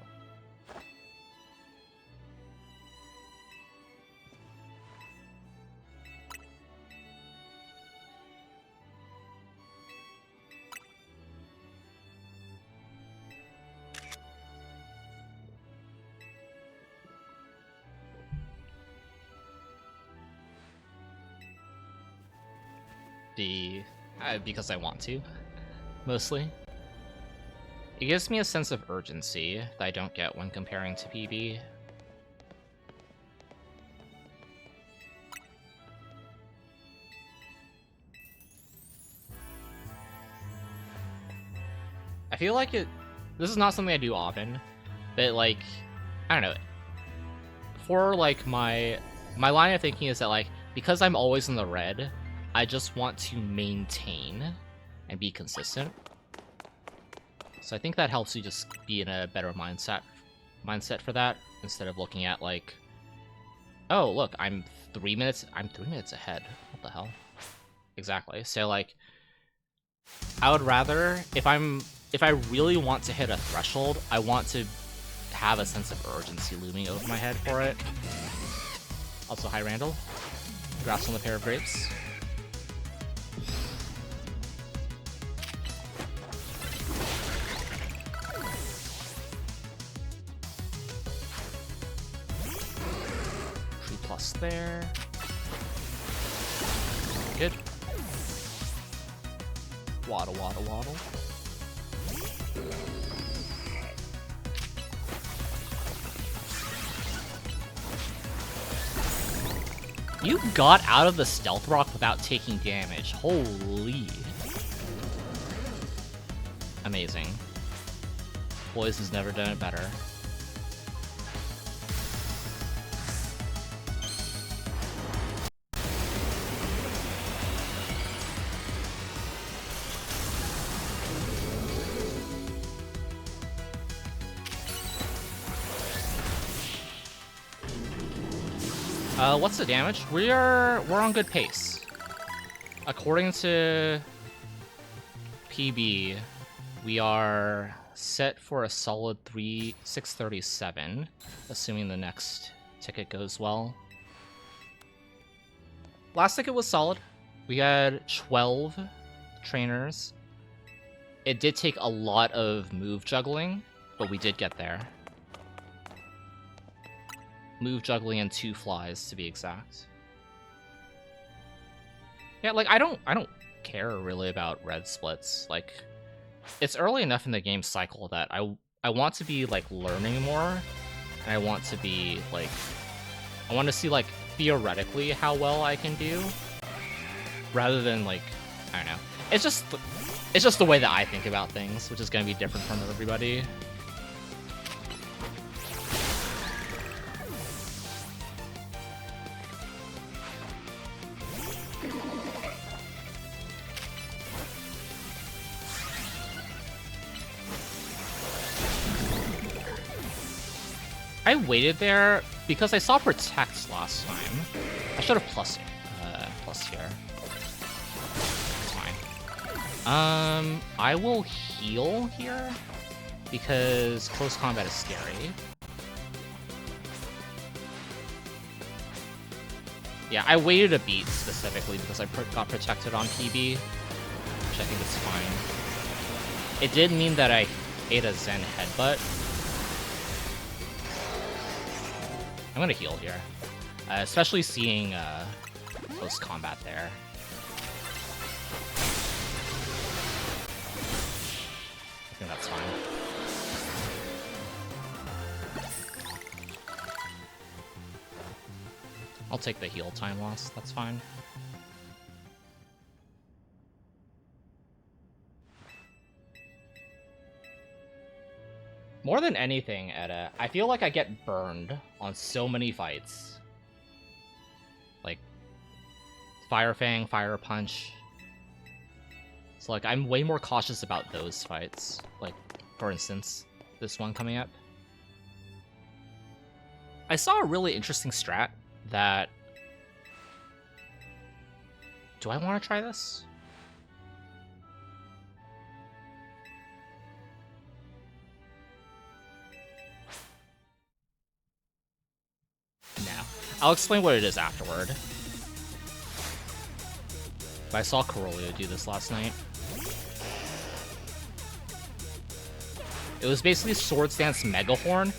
Because I want to, mostly. It gives me a sense of urgency that I don't get when comparing to PB. I feel like this is not something I do often, but like, I don't know. For like my line of thinking is that like, because I'm always in the red, I just want to maintain and be consistent. So I think that helps you just be in a better mindset for that, instead of looking at like, oh look, I'm 3 minutes ahead. What the hell? Exactly. So like, I would rather, if I really want to hit a threshold, I want to have a sense of urgency looming over my head for it. Also, hi Randall. Congrats on the pair of grapes. There. Good. Waddle, waddle, waddle. You got out of the stealth rock without taking damage. Holy. Amazing. Boys has never done it better. What's the damage? We're on good pace. According to PB, we are set for a solid 637, assuming the next ticket goes well. Last ticket was solid. We had 12 trainers. It did take a lot of move juggling, but we did get there. Move juggling and 2 flies, to be exact. Yeah, like, I don't care really about red splits. Like, it's early enough in the game cycle that I want to be, like, learning more, and I want to be, like, I want to see, like, theoretically how well I can do, rather than, like, I don't know. It's just the way that I think about things, which is going to be different from everybody. I waited there because I saw Protect last time. I should have plus here. It's fine. I will heal here because close combat is scary. Yeah, I waited a beat specifically because I got protected on PB, which I think is fine. It did mean that I ate a Zen headbutt. I'm gonna heal here, especially seeing close combat there. I think that's fine. I'll take the heal time loss, that's fine. More than anything, Edda, I feel like I get burned on so many fights. Like, Fire Fang, Fire Punch. So, like, I'm way more cautious about those fights. Like, for instance, this one coming up. I saw a really interesting strat that... Do I want to try this? I'll explain what it is afterward. But I saw Corolio do this last night. It was basically Swords Dance Mega Horn,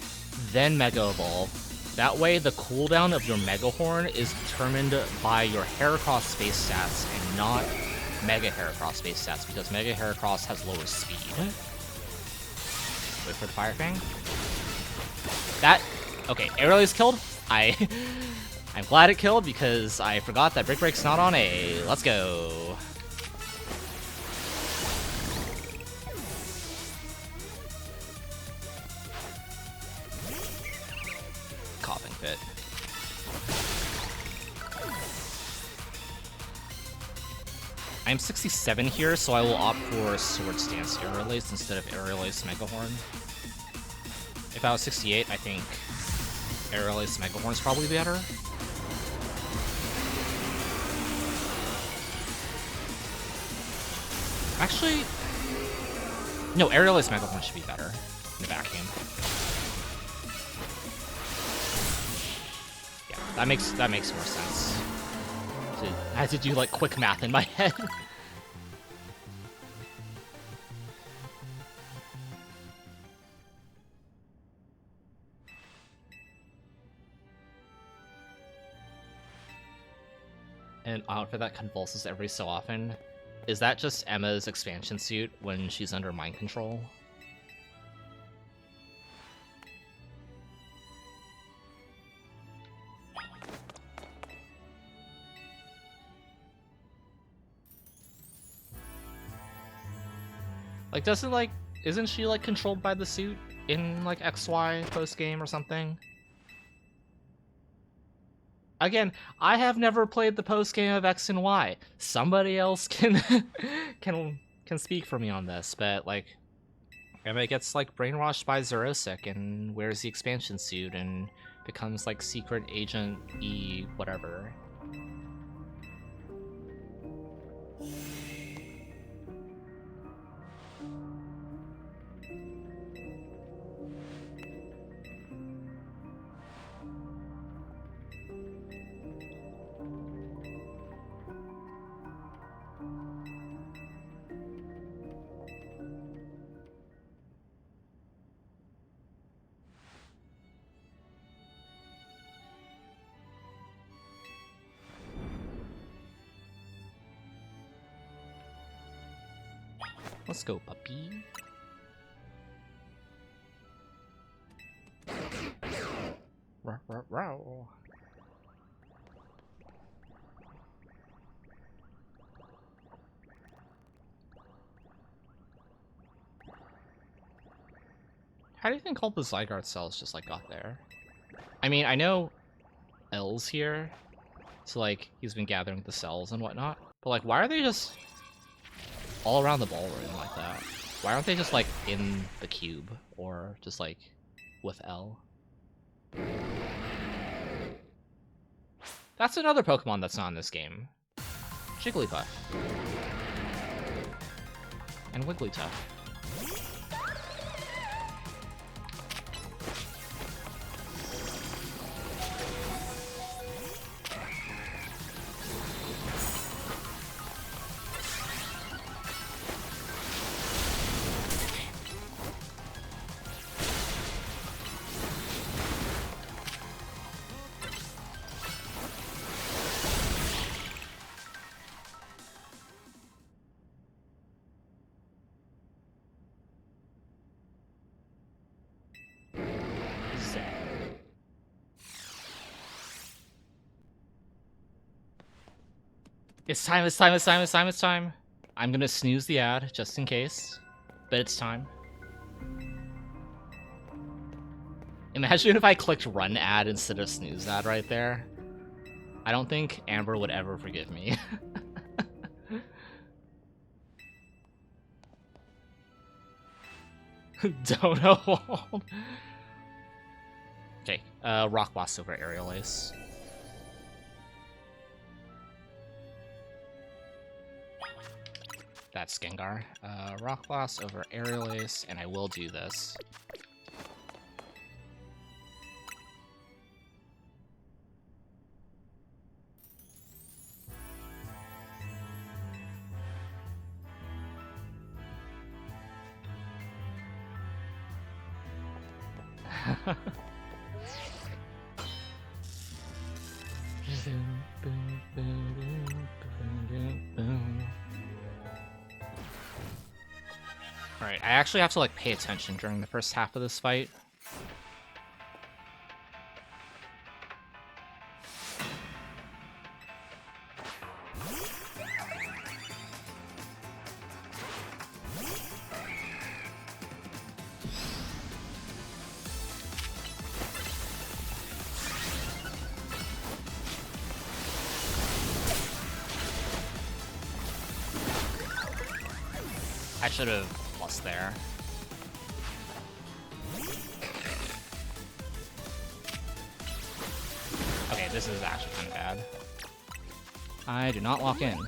then Mega Evolve. That way, the cooldown of your Mega Horn is determined by your Heracross space stats and not Mega Heracross space stats, because Mega Heracross has lower speed. Wait for the Fire Fang. That... Okay, Aerial is killed. I'm glad it killed because I forgot that Brick Break's not on A. Let's go. Coughing fit. I'm 67 here, so I will opt for Swords Dance Aerial Ace instead of Aerial Ace Mega Horn. If I was 68, I think Aerial Ace Mega Horn is probably better. Actually, no, Aerial Ace Mega Horn should be better in the vacuum. Yeah, that makes more sense. I had to do like quick math in my head. An outfit that convulses every so often. Is that just Emma's expansion suit when she's under mind control? Like, isn't she like controlled by the suit in like XY post game or something? Again, I have never played the post game of X and Y. Somebody else can can speak for me on this, but like, Emma gets like brainwashed by Zerosic and wears the expansion suit and becomes like Secret Agent E whatever. Let's go, puppy. Row, row, row. How do you think all the Zygarde cells just like got there? I mean, I know L's here, so like he's been gathering the cells and whatnot, but like why are they just all around the ballroom like that? Why aren't they just like in the cube or just like with L? That's another Pokemon that's not in this game. Jigglypuff. And Wigglytuff. It's time, it's time, it's time, it's time, it's time. I'm gonna snooze the ad, just in case. But it's time. Imagine if I clicked run ad instead of snooze ad right there. I don't think Amber would ever forgive me. Dono Wald. Okay, Rock Blast over Aerial Ace. That's Gengar. Rock Blast over Aerial Ace, and I will do this. Alright, I actually have to like pay attention during the first half of this fight. I should have plus there. Okay, this is actually kind of bad. I do not lock in.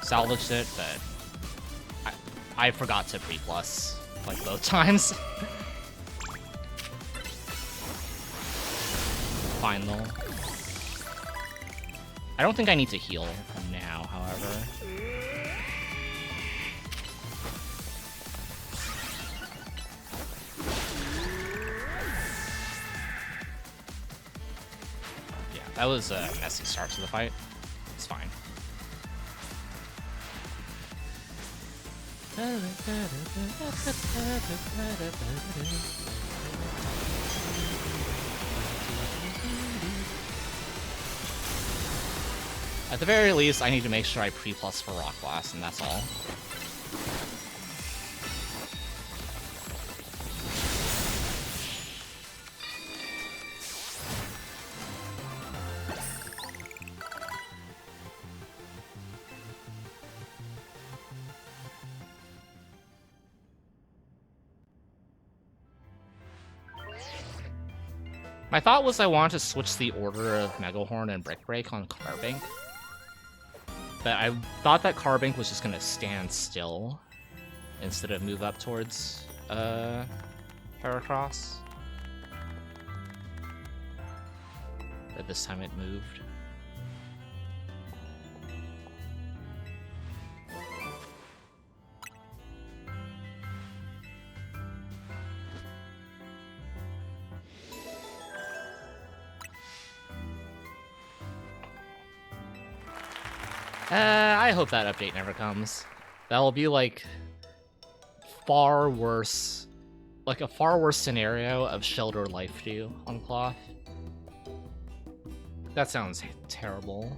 Salvaged it, but I forgot to pre-plus, like, both times. Fine, though. I don't think I need to heal now, however. Yeah, that was a messy start to the fight. It's fine. At the very least, I need to make sure I pre-plus for Rock Blast, and that's all. My thought was I wanted to switch the order of Megahorn and Brick Break on Carbink. But I thought that Carbink was just gonna stand still instead of move up towards Heracross. But this time it moved. I hope that update never comes. That'll be like far worse, like a far worse scenario of Shelter Life Dew on Cloth. That sounds terrible.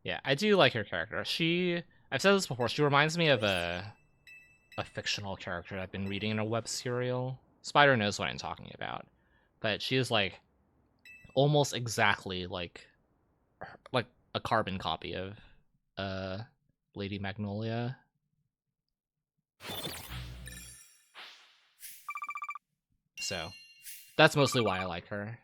Yeah, I do like her character. I've said this before, she reminds me of a fictional character I've been reading in a web serial. Spider knows what I'm talking about. But she is like almost exactly like a carbon copy of Lady Magnolia. So that's mostly why I like her.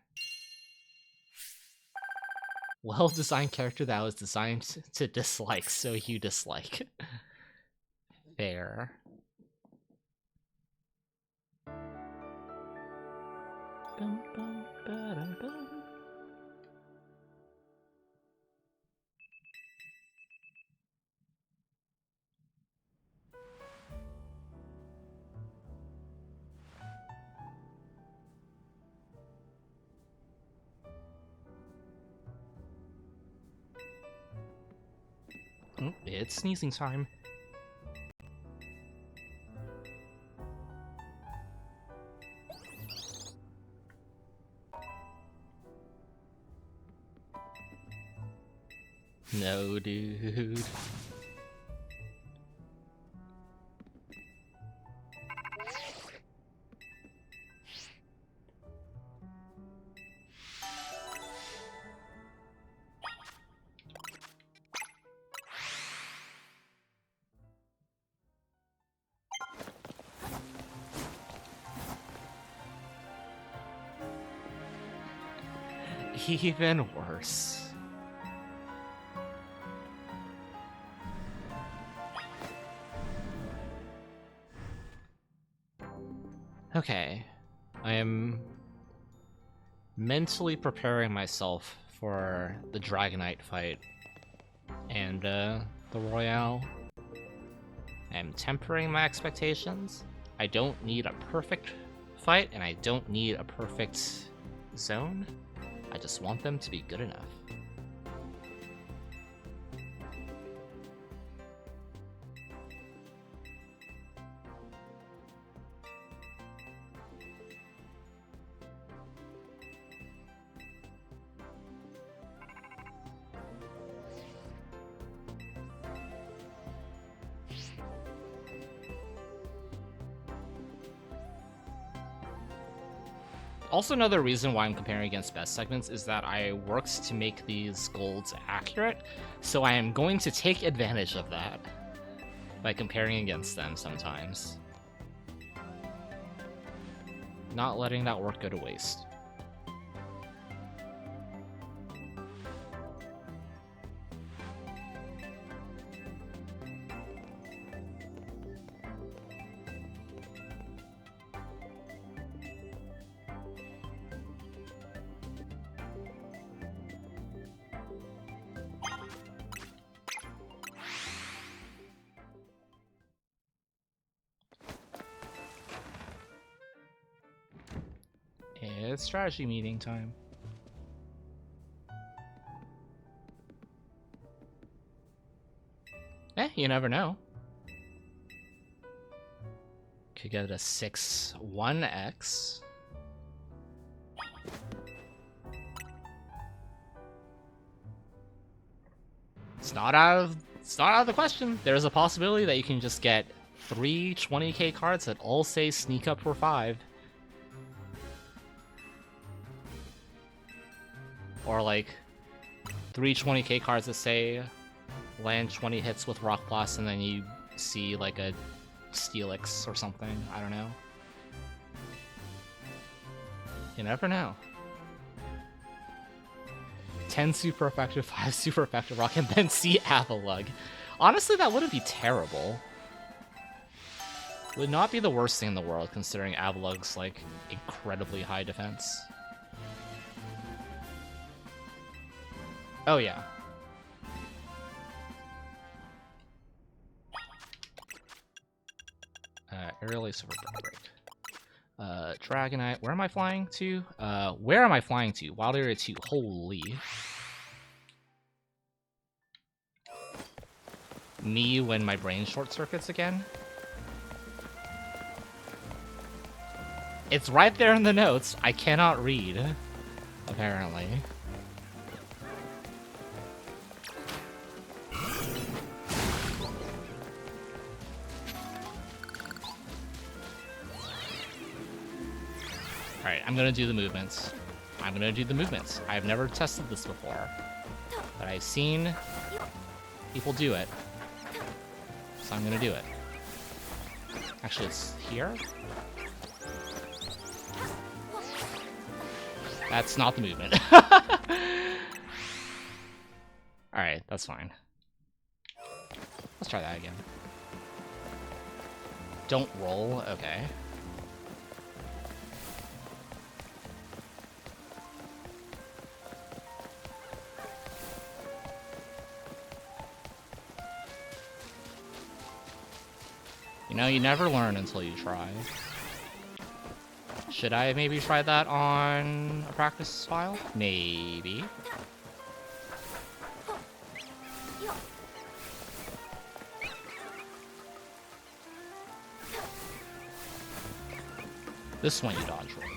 Well-designed character that was designed to dislike, so you dislike. Fair. Bum, bum, ba-dum, bum. Oh, it's sneezing time. No, dude. Even worse. Okay. I am mentally preparing myself for the Dragonite fight and the Royale. I am tempering my expectations. I don't need a perfect fight, and I don't need a perfect zone. I just want them to be good enough. Also, another reason why I'm comparing against best segments is that I worked to make these golds accurate, so I am going to take advantage of that by comparing against them sometimes. Not letting that work go to waste. It's strategy meeting time. You never know. Could get a 6-1x. It's not out of the question. There's a possibility that you can just get 3 20k cards that all say sneak up for 5. Or like 3 20k cards that say land 20 hits with Rock Blast, and then you see like a Steelix or something. I don't know. You never know. 10 super effective, 5 super effective Rock, and then see Avalugg. Honestly, that wouldn't be terrible. Would not be the worst thing in the world, considering Avalugg's like incredibly high defense. Oh yeah. Aerial Ace over Break. Dragonite. Where am I flying to? Where am I flying to? Wild Area 2. Holy. Me when my brain short circuits again? It's right there in the notes. I cannot read, apparently. Alright, I'm gonna do the movements. I've never tested this before, but I've seen people do it, so I'm gonna do it. Actually, it's here? That's not the movement. Alright, that's fine. Let's try that again. Don't roll, okay. You know, you never learn until you try. Should I maybe try that on a practice file? Maybe. This one you dodge roll.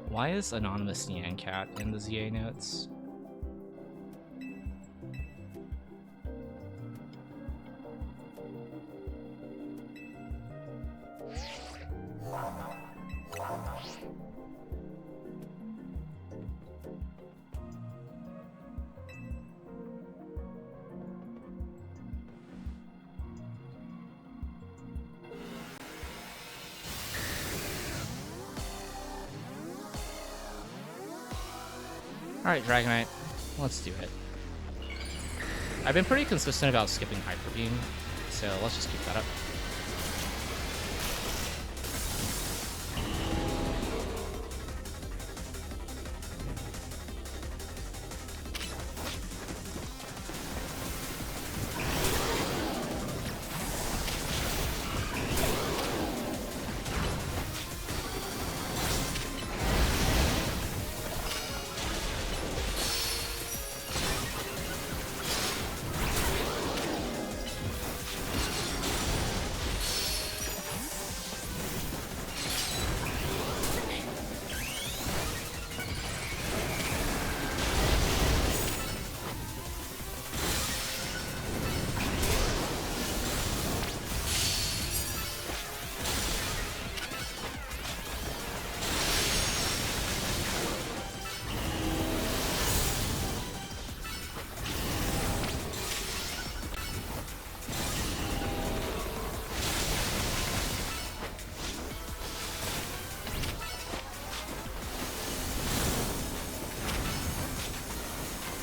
Why is Anonymous Nyan Cat in the ZA notes? Alright, Dragonite. Let's do it. I've been pretty consistent about skipping Hyper Beam, so let's just keep that up.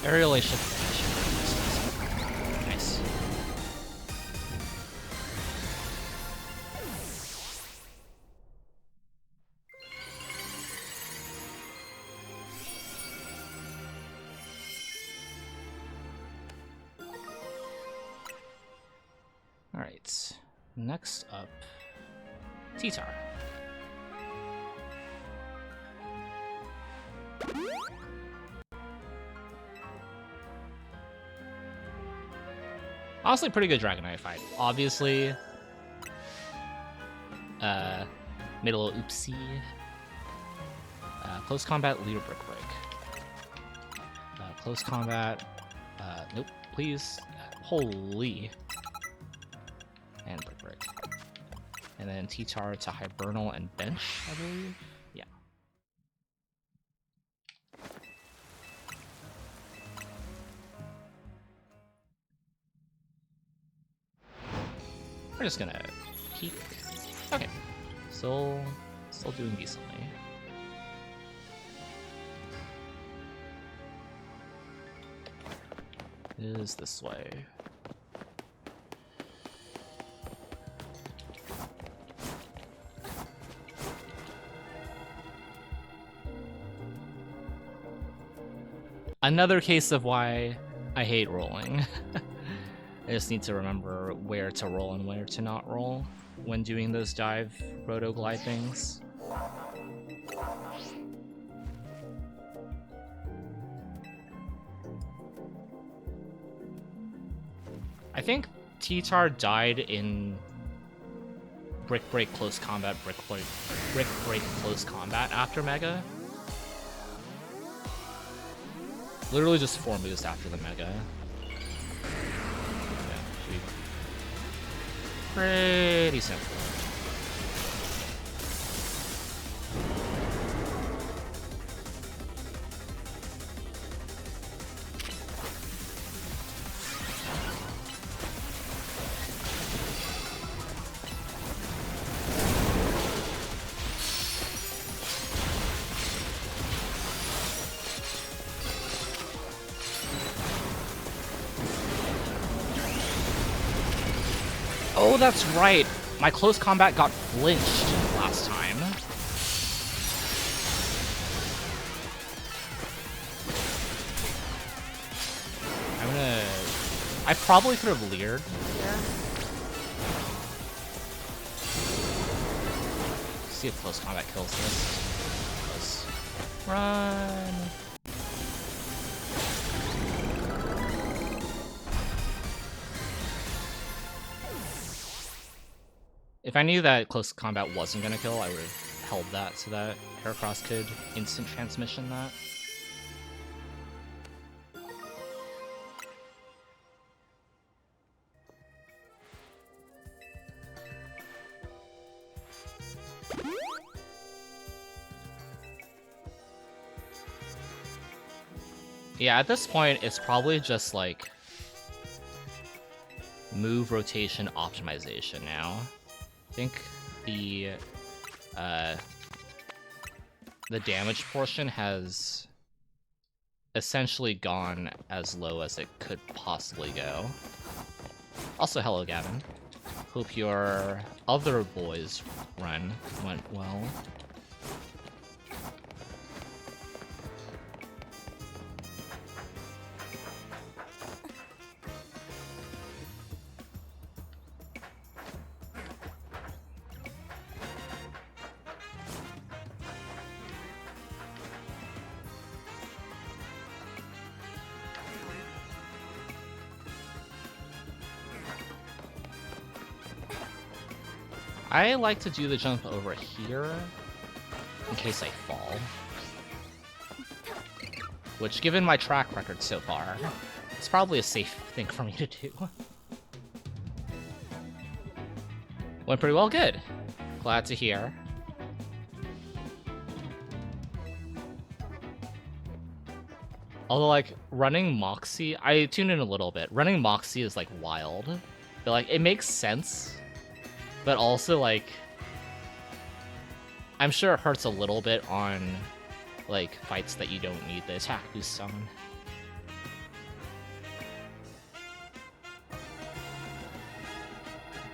Aerial A shift. Nice. Alright. Next up, T-Tar. Honestly, pretty good Dragonite fight. Obviously, made a little oopsie. Close combat, leader brick break. Close combat, nope, please. Holy. And brick break. And then T-Tar to Hibernal and bench, I believe. Yeah. We're just gonna keep. Okay, still doing decently. It is this way. Another case of why I hate rolling. I just need to remember where to roll and where to not roll when doing those dive roto glide things. I think T-Tar died in Brick Break Close Combat, Brick Break Close Combat after Mega. Literally just 4 moves after the Mega. Pretty simple. Oh, that's right. My close combat got flinched last time. I probably could have leered there. See if close combat kills this. Let's run. If I knew that close combat wasn't gonna kill, I would have held that so that Heracross could instant transmission that. Yeah, at this point, it's probably just like move rotation optimization now. I think the damage portion has essentially gone as low as it could possibly go. Also, hello, Gavin. Hope your other boys' run went well. I like to do the jump over here in case I fall. Which, given my track record so far, it's probably a safe thing for me to do. Went pretty well, good. Glad to hear. Although, like, running Moxie, I tuned in a little bit. Running Moxie is, like, wild. But, like, it makes sense. But also, like, I'm sure it hurts a little bit on, like, fights that you don't need the attack boost on.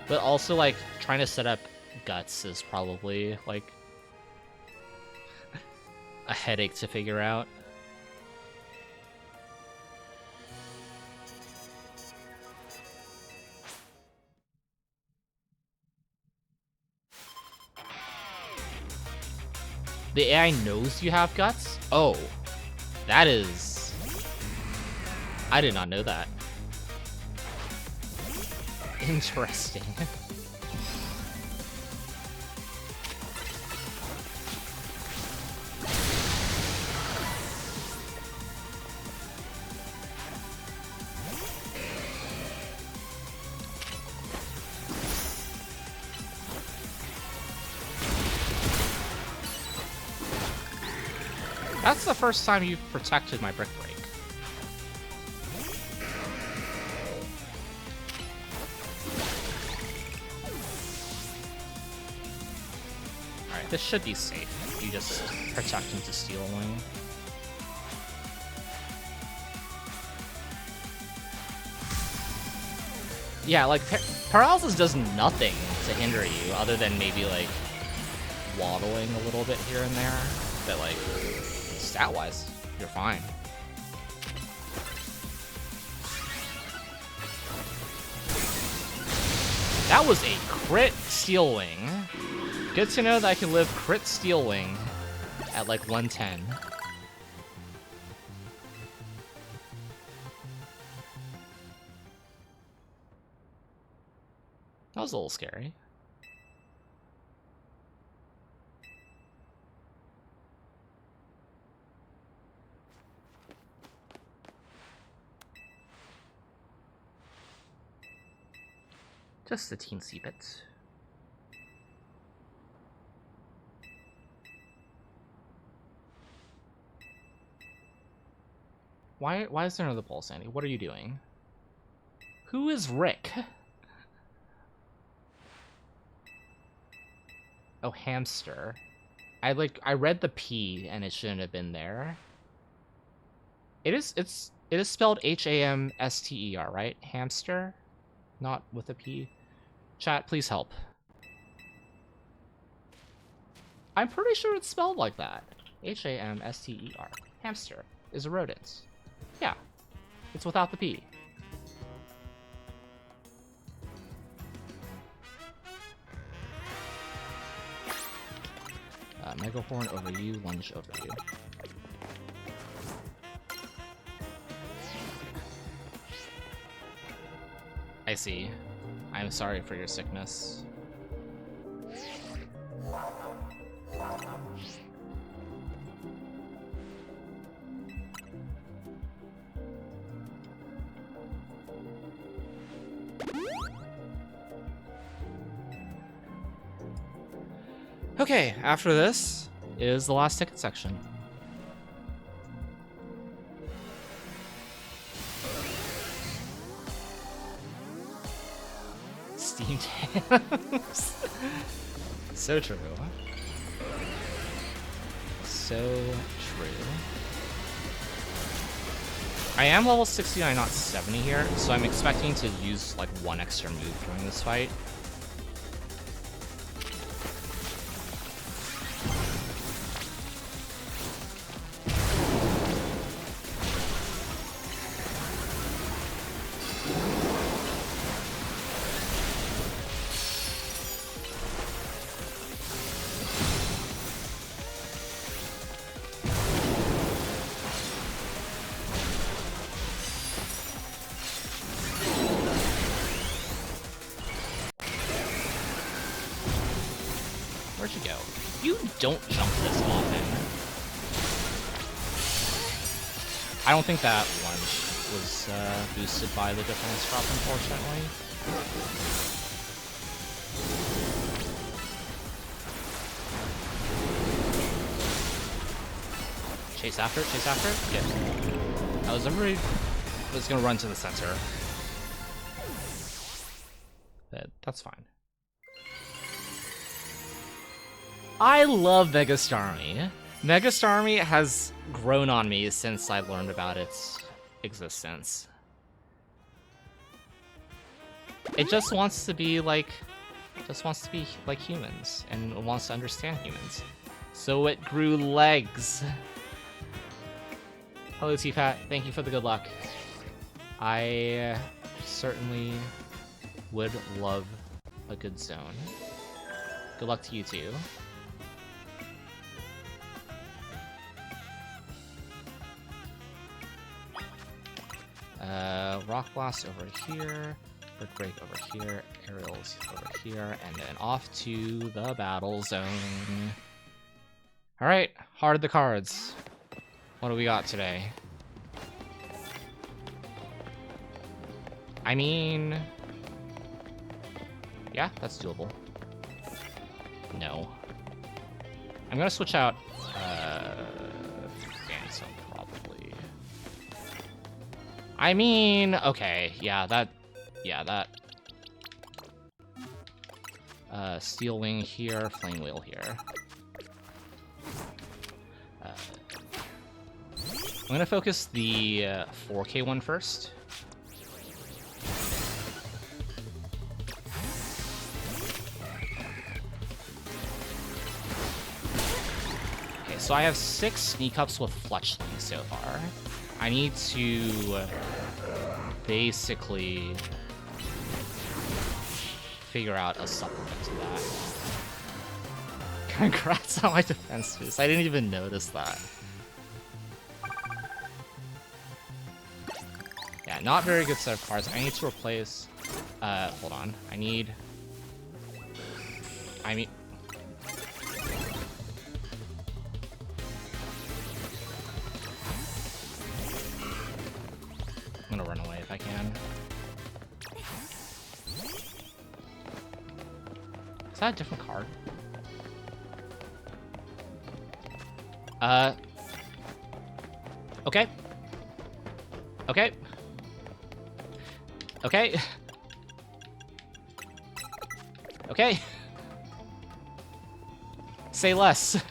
But also, like, trying to set up Guts is probably, like, a headache to figure out. The AI knows you have Guts? Oh, that is... I did not know that. Interesting. That's the first time you've protected my brick break. Alright, this should be safe. You just protect him to steal a wing. Yeah, like, paralysis does nothing to hinder you, other than maybe, like, waddling a little bit here and there. But, like, stat-wise, you're fine. That was a crit Steel Wing. Good to know that I can live crit Steel Wing at, like, 110. That was a little scary. Just a teensy bit. Why is there another pulse, Andy? What are you doing? Who is Rick? Oh, hamster. I read the P and it shouldn't have been there. It is spelled Hamster, right? Hamster? Not with a P. Chat, please help. I'm pretty sure it's spelled like that. Hamster. Hamster is a rodent. Yeah. It's without the P. Megahorn over you, lunge over you. I see. I'm sorry for your sickness. Okay, after this is the last ticket section. Steam Tams. So true. So true. I am level 69, not 70 here, so I'm expecting to use like one extra move during this fight. Where'd you go? You don't jump this often. I don't think that lunge was boosted by the defense drop, unfortunately. Chase after it, chase after it? Yeah. I was gonna run to the center. But that's fine. I love Mega Starmie. Mega Starmie has grown on me since I learned about its existence. It just wants to be like humans, and it wants to understand humans. So it grew legs. Hello, T-Pat. Thank you for the good luck. I certainly would love a good zone. Good luck to you too. Rock Blast over here, Brick Break over here, Aerials over here, and then off to the battle zone. Alright, heart of the cards. What do we got today? I mean... yeah, that's doable. No. I'm gonna switch out, Phantom, probably. I mean, okay, yeah, that... Steel Wing here, Flame Wheel here. I'm gonna focus the 4K one first. Okay, so I have 6 Sneak Ups with Fletchling so far. I need to basically figure out a supplement to that. Congrats on my defense boost. I didn't even notice that. Yeah, not very good set of cards. I need to replace... hold on. I mean... I'm gonna run away if I can. Is that a different card? Okay. Okay. Okay. Okay. Say less.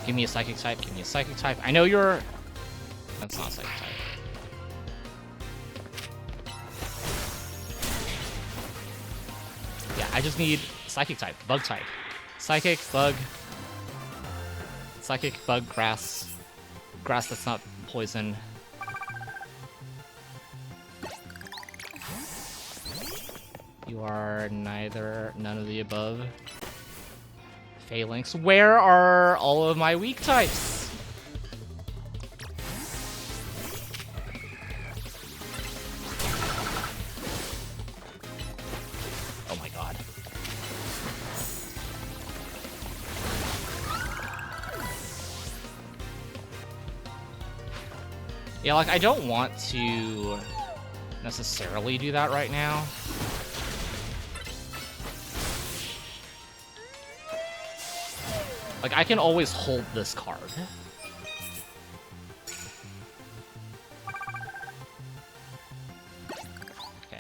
Give me a Psychic type, give me a Psychic type. I know you're... That's not a Psychic type. Yeah, I just need Psychic type, Bug type. Psychic, Bug. Psychic, Bug, Grass. Grass that's not poison. You are none of the above. Phalanx. Where are all of my weak types? Oh my god. Yeah, like, I don't want to necessarily do that right now. Like, I can always hold this card.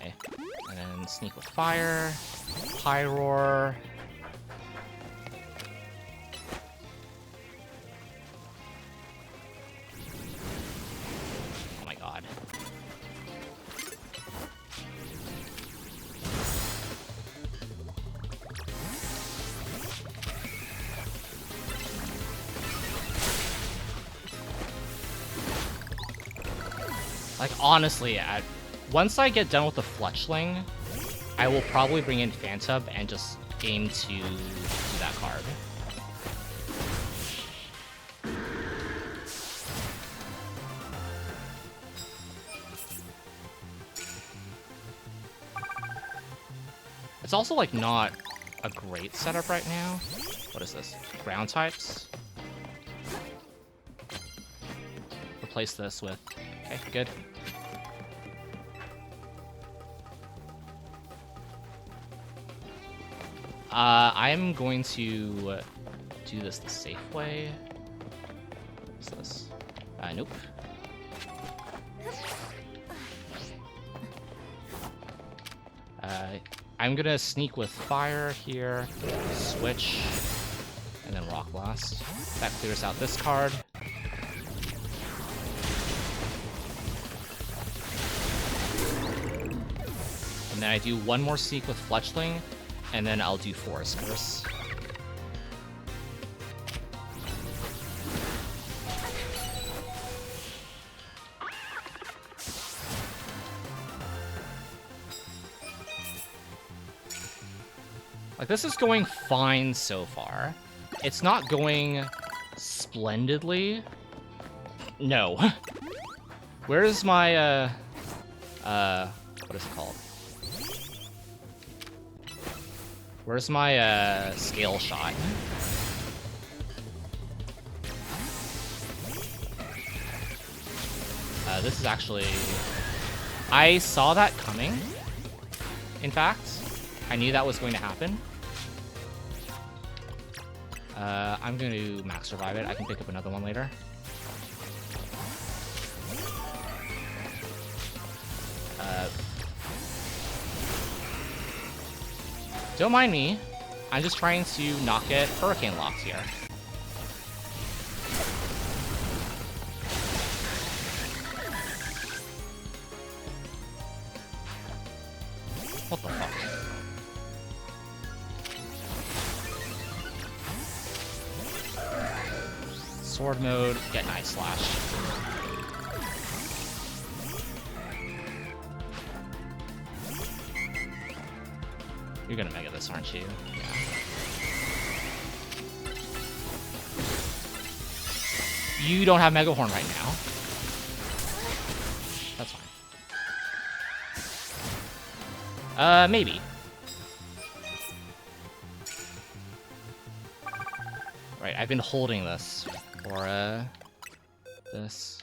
Okay. And then sneak with fire. Pyroar. Oh my god. Like, honestly, once I get done with the Fletchling, I will probably bring in Phantom and just aim to do that card. It's also, like, not a great setup right now. What is this? Ground types? Replace this with... Okay, good. I'm going to do this the safe way. What's this? Nope. I'm gonna sneak with fire here, switch, and then rock blast. That clears out this card. And then I do one more sneak with Fletchling, and then I'll do Forest Curse. Like, this is going fine so far. It's not going splendidly. No. Where's my, what is it called? Where's my, scale shot? This is actually... I saw that coming, in fact. I knew that was going to happen. I'm going to max survive it. I can pick up another one later. Don't mind me. I'm just trying to not get Hurricane locked here. What the fuck? Sword mode, get Night Slash. You're gonna mega this, aren't you? Yeah. You don't have Mega Horn right now. That's fine. Maybe. Right, I've been holding this for, this.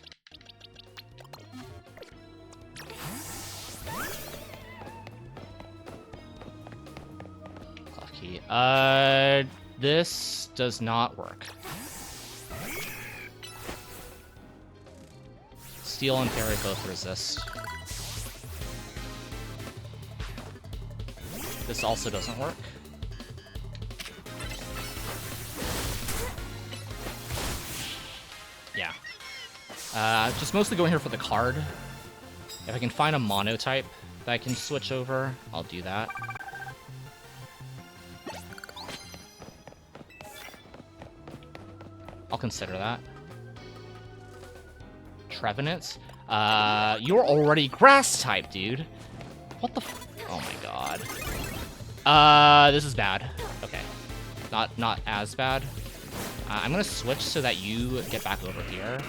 Clocky. This does not work. Steel and Fairy both resist. This also doesn't work. Yeah. Just mostly going here for the card. If I can find a mono type that I can switch over, I'll do that. I'll consider that. Trevenant? You're already grass type, dude. What the f— oh my god. This is bad. Okay. Not as bad. I'm gonna switch so that you get back over here.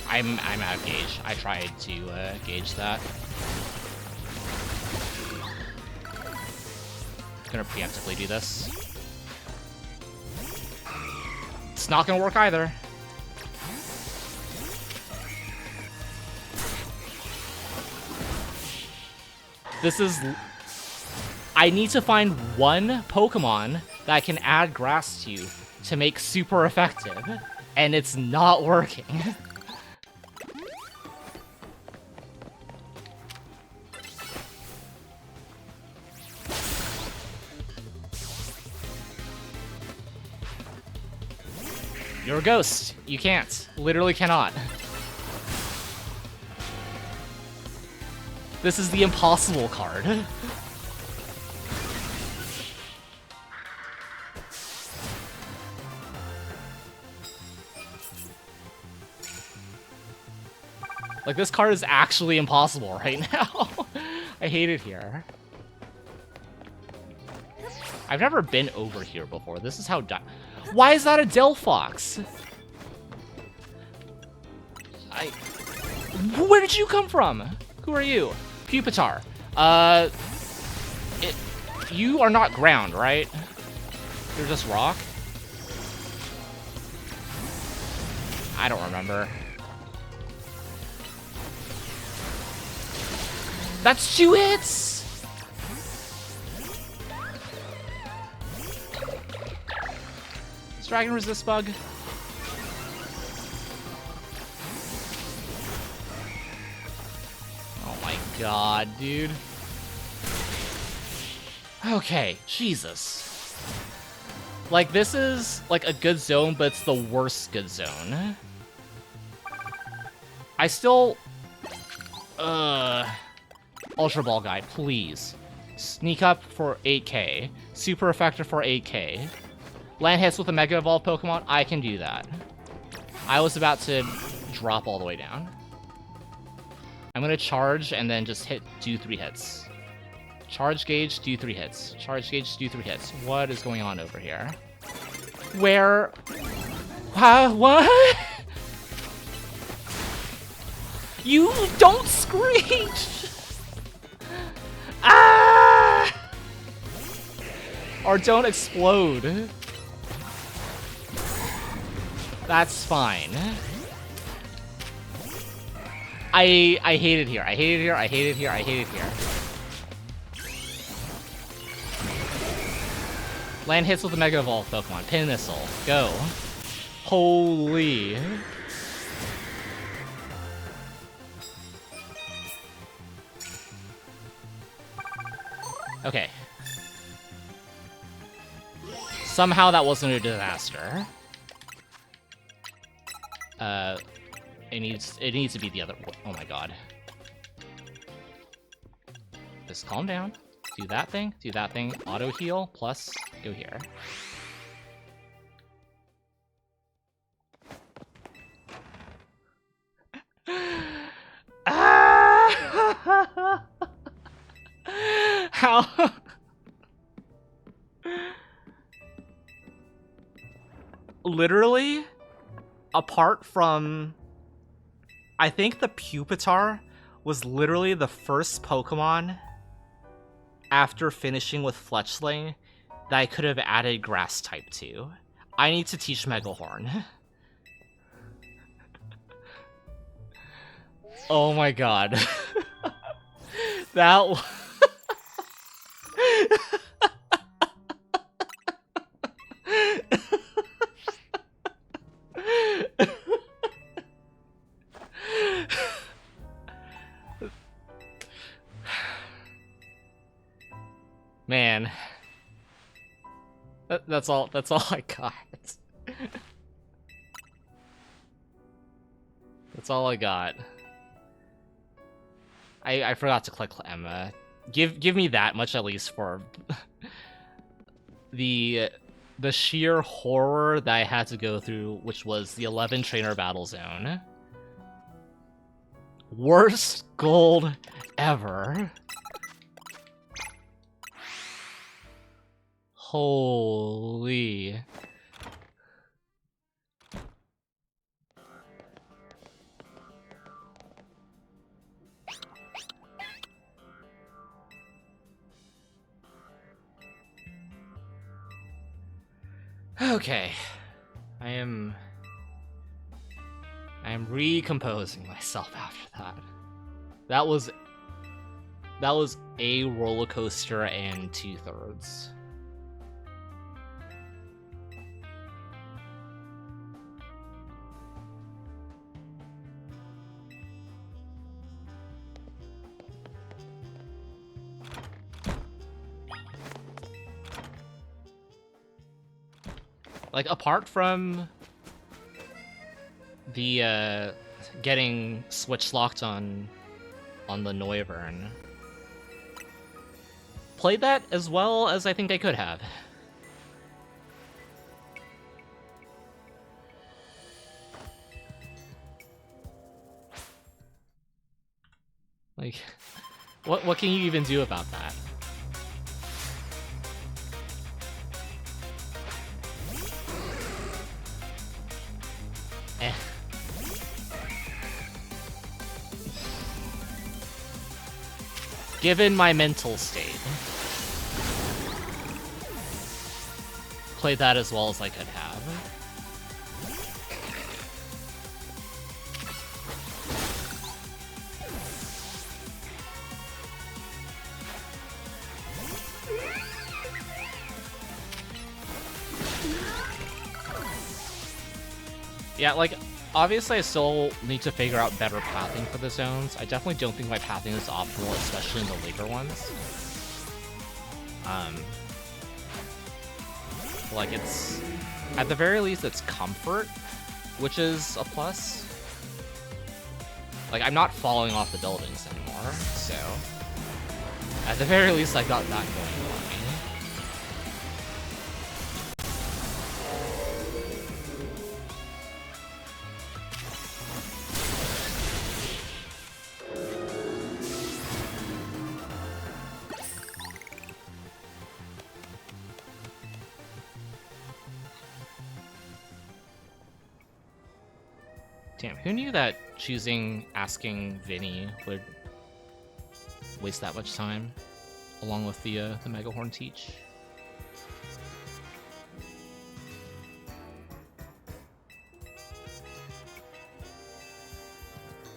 I'm out of gauge. I tried to gauge that. Gonna preemptively do this. It's not gonna work either. This is... I need to find one Pokemon that I can add grass to make super effective. and it's not working. You're a ghost. You can't. Literally cannot. This is the impossible card. Like, this card is actually impossible right now. I hate it here. I've never been over here before. This is how... Why is that a Delphox? Where did you come from? Who are you? Pupitar. You are not ground, right? You're just rock? I don't remember. That's 2 hits! Does Dragon resist bug? Oh my god, dude. Okay, Jesus. Like, this is, like, a good zone, but it's the worst good zone. I still... Ultra Ball Guide, please. Sneak up for 8k. Super Effector for 8k. Land hits with a Mega Evolved Pokemon, I can do that. I was about to drop all the way down. I'm gonna charge and then just do 3 hits. Charge gauge, do 3 hits. Charge gauge, do 3 hits. What is going on over here? Where? What? You don't screech! Ah! Or don't explode. That's fine. I hate it here. I hate it here. I hate it here. I hate it here. Land hits with a Mega Evolved Pokemon. Pin Missile. Go. Holy. Okay. Somehow that wasn't a disaster. It needs to be the other. Oh my god. Just calm down. Do that thing. Do that thing. Auto heal. Plus, go here. Ah! How? Literally, apart from, I think the Pupitar was literally the first Pokemon after finishing with Fletchling that I could have added Grass type to. I need to teach Megahorn. Oh my god. That man. That's all I got. That's all I got. I forgot to click Emma. Give me that much at least for the sheer horror that I had to go through, which was the 11 trainer battle zone. Worst gold ever. Holy. Okay. I am recomposing myself after that. That was a roller coaster and 2/3. Like, apart from the getting switch locked on the Noivern, played that as well as I think I could have. Like, what can you even do about that? Eh. Given my mental state, played that as well as I could have. Yeah, like, obviously I still need to figure out better pathing for the zones. I definitely don't think my pathing is optimal, especially in the later ones. Like, it's... At the very least, it's comfort, which is a plus. Like, I'm not falling off the buildings anymore, so... At the very least, I got that going for me. Damn, who knew that asking Vinny would waste that much time, along with the Megahorn teach?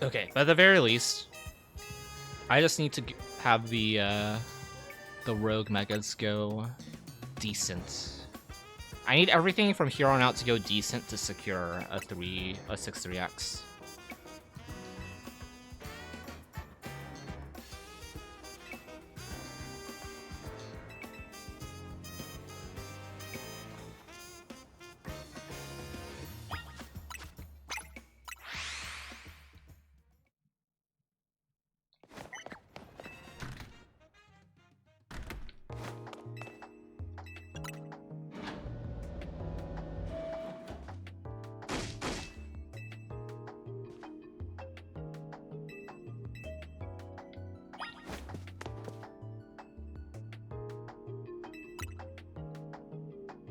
Okay, but at the very least, I just need to have the rogue megas go decent. I need everything from here on out to go decent to secure a 6-3x.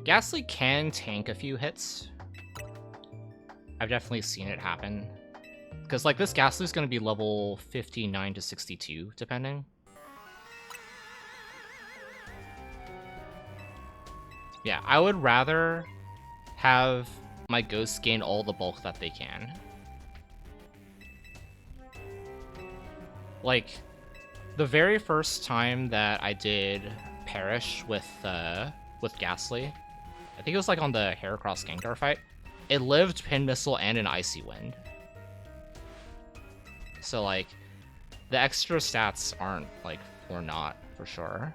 Ghastly can tank a few hits. I've definitely seen it happen. Because, like, this Ghastly's going to be level 59 to 62, depending. Yeah, I would rather have my ghosts gain all the bulk that they can. Like, the very first time that I did Perish with Ghastly, I think it was like on the Heracross Gengar fight, it lived Pin Missile and an Icy Wind. So, like, the extra stats aren't, like, for naught, for sure.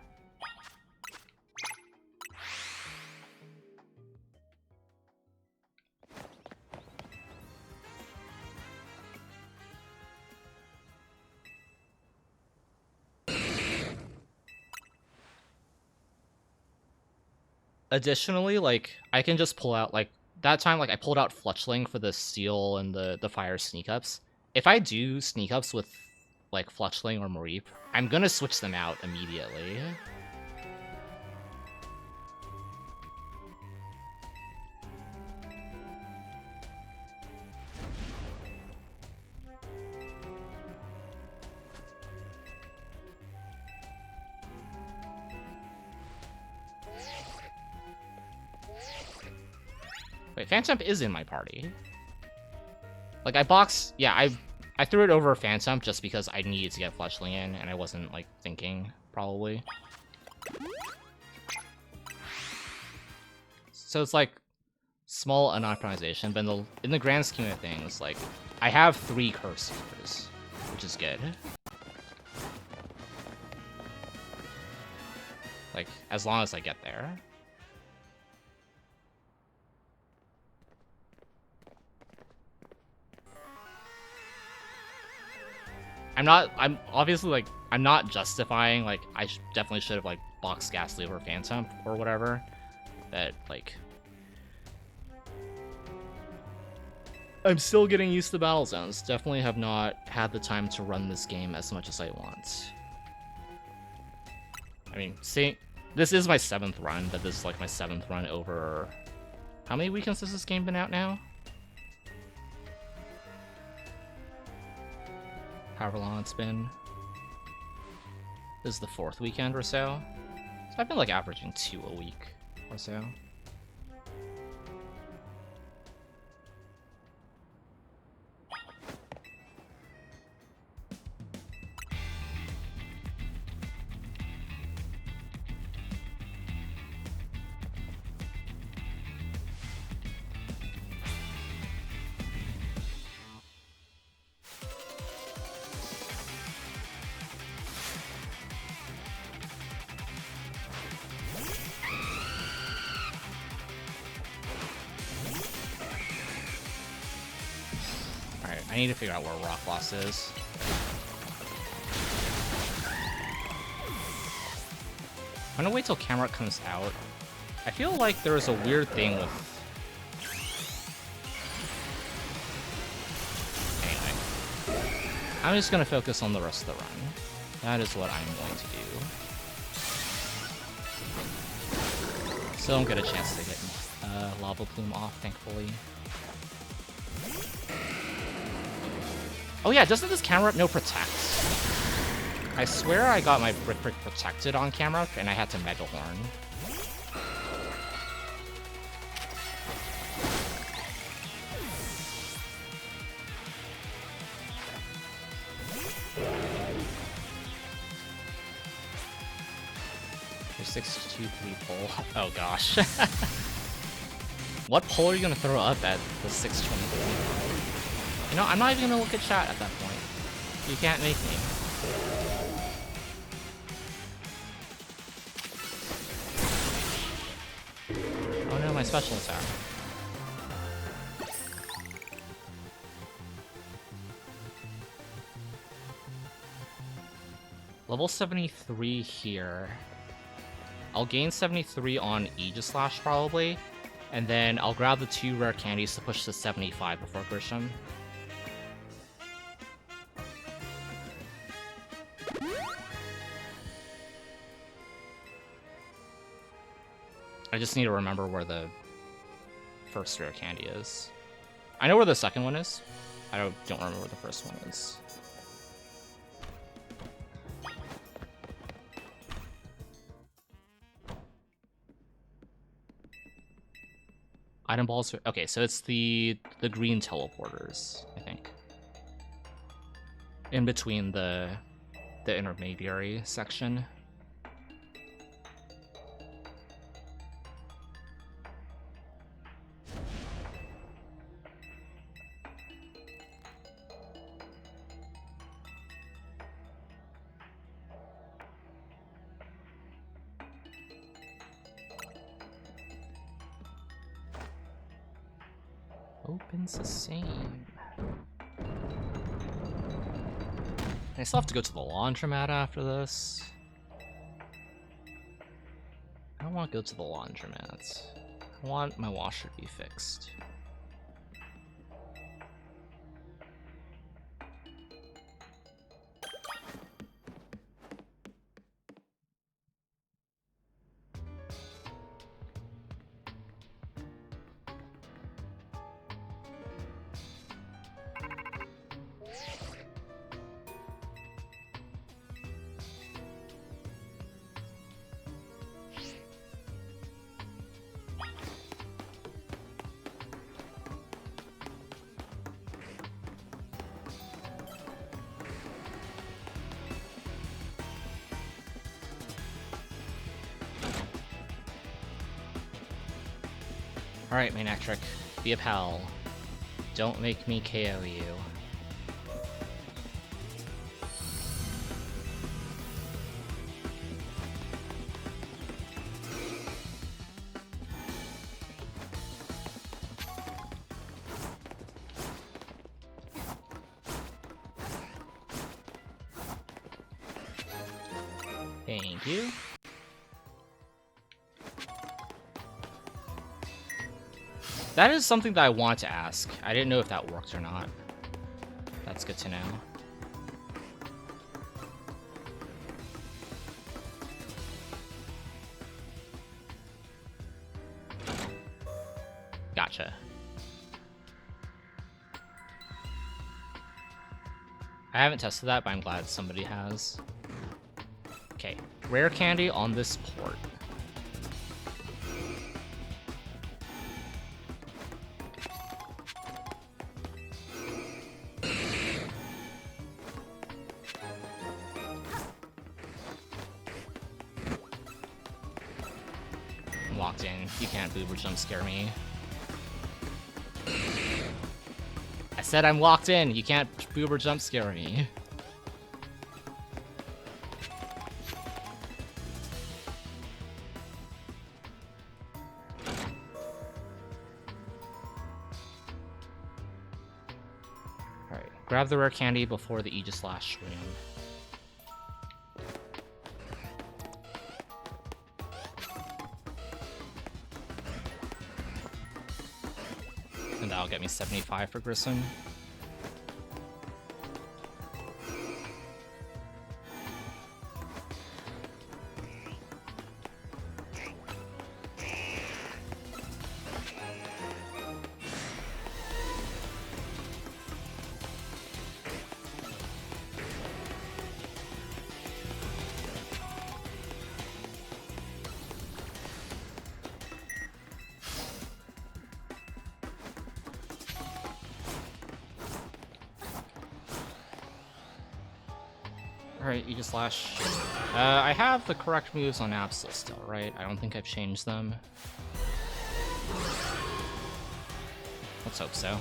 Additionally, like, I can just pull out, like, that time, like, I pulled out Fletchling for the Steel and the Fire Sneak Ups. If I do Sneak Ups with, like, Fletchling or Mareep, I'm gonna switch them out immediately. Wait, Phantump is in my party. Like, I threw it over Phantump just because I needed to get Fletchling in, and I wasn't, like, thinking, probably. So it's, like, small unoptimization, but in the grand scheme of things, like, I have 3 Curse Keepers, which is good. Like, as long as I get there. I'm obviously, like, I'm not justifying, like, definitely should have, like, boxed Ghastly over Phantom or whatever. That, like, I'm still getting used to battle zones. Definitely have not had the time to run this game as much as I want. I mean, this is my 7th run, but this is like my 7th run over... How many weekends has this game been out now? However long it's been. This is the 4th weekend or so. So I've been like averaging 2 a week or so. I need to figure out where Rock Loss is. I'm gonna wait till camera comes out. I feel like there is a weird thing with... Anyway. I'm just gonna focus on the rest of the run. That is what I'm going to do. Still don't get a chance to get Lava Plume off, thankfully. Oh yeah, doesn't this camera no protect? I swear I got my Brick protected on camera and I had to Mega Horn. There's 6-2-3 pull. Oh gosh. What pull are you gonna throw up at the 623? You know, I'm not even gonna look at chat at that point. You can't make me. Oh no, my special attack. Level 73 here. I'll gain 73 on Aegislash probably, and then I'll grab the 2 rare candies to push to 75 before Grisham. I just need to remember where the first rare candy is. I know where the second one is. I don't remember where the first one is. Item balls. Okay, so it's the green teleporters, I think. In between the intermediary section. Opens the same. I still have to go to the laundromat after this. I don't want to go to the laundromat. I want my washer to be fixed. Alright, Manectric, be a pal. Don't make me KO you. Thank you. That is something that I want to ask. I didn't know if that worked or not. That's good to know. Gotcha. I haven't tested that, but I'm glad somebody has. Okay, rare candy on this port. I'm locked in. You can't boob or jump scare me. I said I'm locked in. You can't boob or jump scare me. Alright, grab the rare candy before the Aegislash room. And that'll get me 75 for Grissom. Alright, Aegislash. I have the correct moves on Absol still, right? I don't think I've changed them. Let's hope so.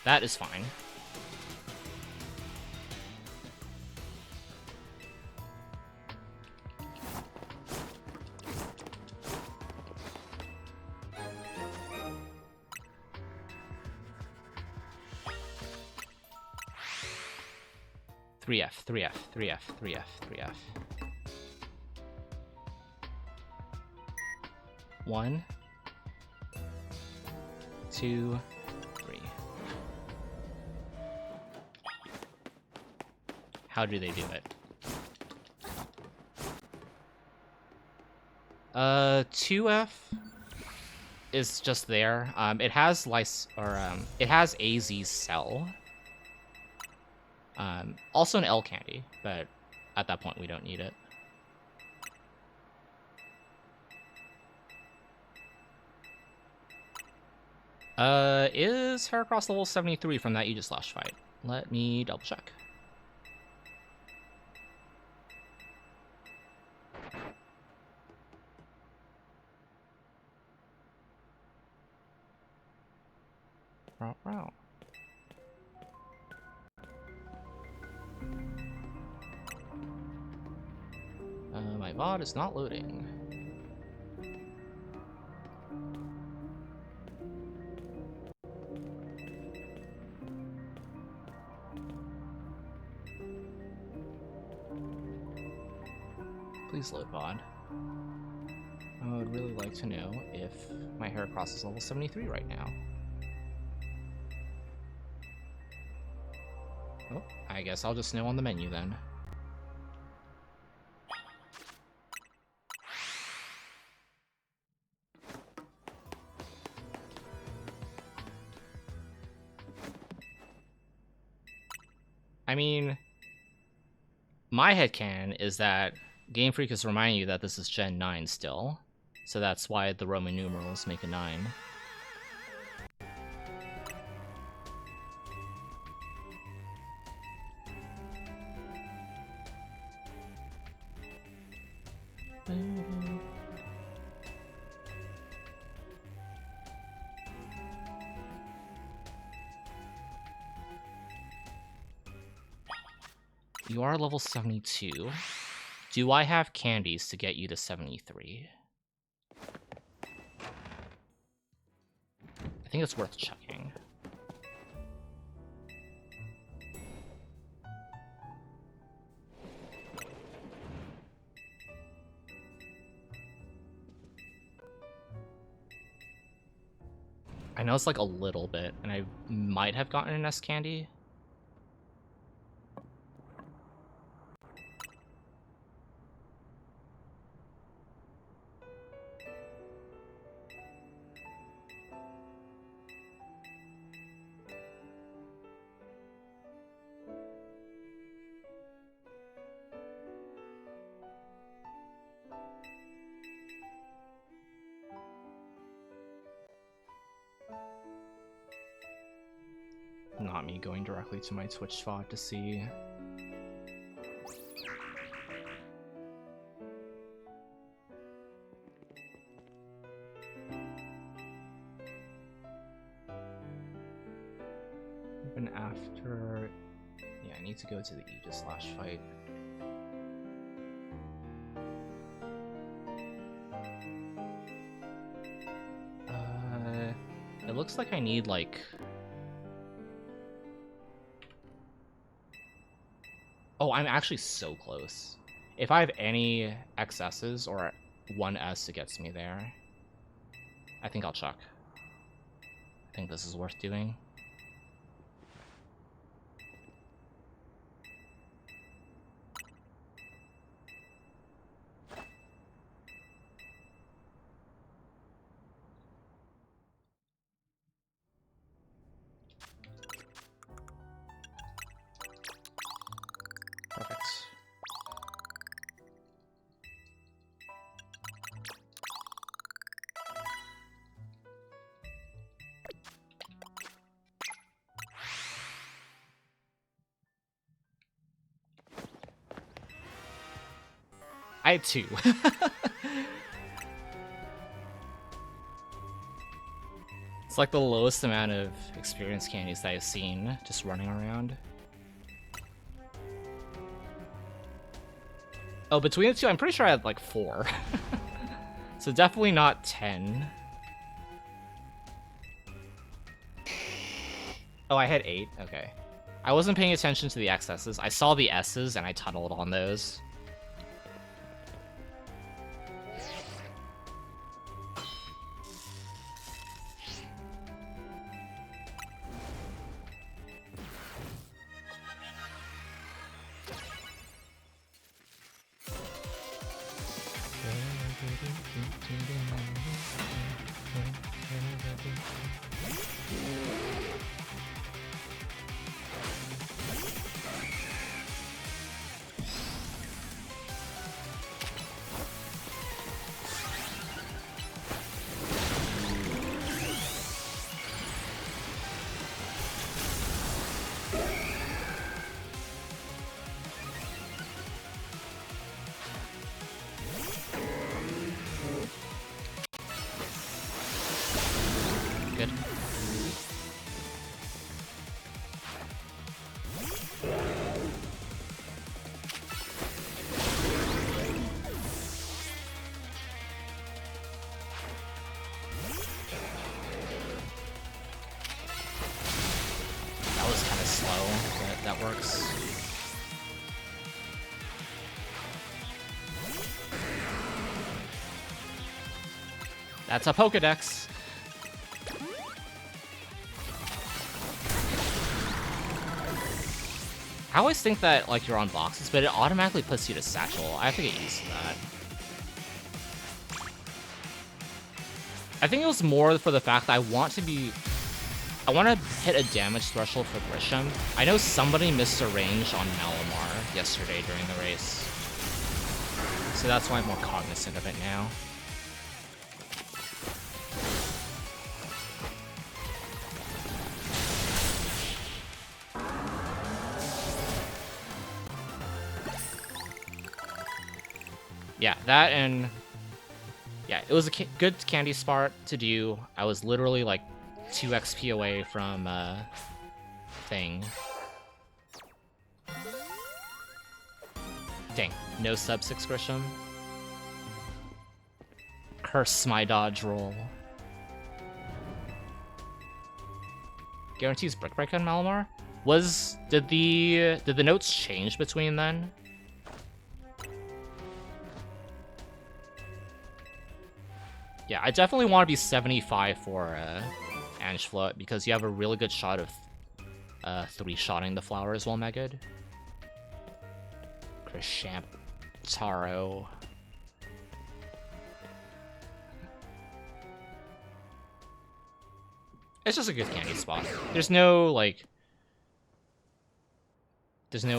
That is fine. Three F, 3F, 3F, 3F, 3F. 1, 2, 3. How do they do it? 2F is just there. It has it has AZ's Cell. Also an L candy, but at that point we don't need it. Is Heracross level 73 from that Aegislash fight? Let me double check. Wow. My VOD is not loading. Please load VOD. I would really like to know if my Heracross is level 73 right now. Oh, I guess I'll just know on the menu then. I mean, my headcanon is that Game Freak is reminding you that this is Gen 9 still, so that's why the Roman numerals make a 9. You are level 72. Do I have candies to get you to 73? I think it's worth checking. I know it's like a little bit, and I might have gotten an S candy. Not me going directly to my Twitch spot to see. Even after... Yeah, I need to go to the Aegis slash fight. It looks like I need like... Oh, I'm actually so close. If I have any XS's or one S, it gets me there. I think I'll chuck. I think this is worth doing. Perfect. I had 2. It's like the lowest amount of experience candies that I've seen just running around. Oh, between the two, I'm pretty sure I had like 4. So definitely not 10. Oh, I had 8? Okay. I wasn't paying attention to the XS's. I saw the S's and I tunneled on those. Good. That was kind of slow, but that works. That's a Pokédex. I always think that like you're on boxes, but it automatically puts you to satchel. I have to get used to that. I think it was more for the fact that I want to hit a damage threshold for Grisham. I know somebody missed a range on Malamar yesterday during the race, so that's why I'm more cognizant of it now. Yeah, that and... Yeah, it was a good candy spot to do. I was literally like 2 XP away from thing. Dang, no sub 6 Grisham. Curse my dodge roll. Guarantees Brick Break on Malamar? Did the notes change between then? Yeah, I definitely want to be 75 for Ange Float because you have a really good shot of 3-shotting the flowers while Megad. Krishamp Taro. It's just a good candy spot. There's no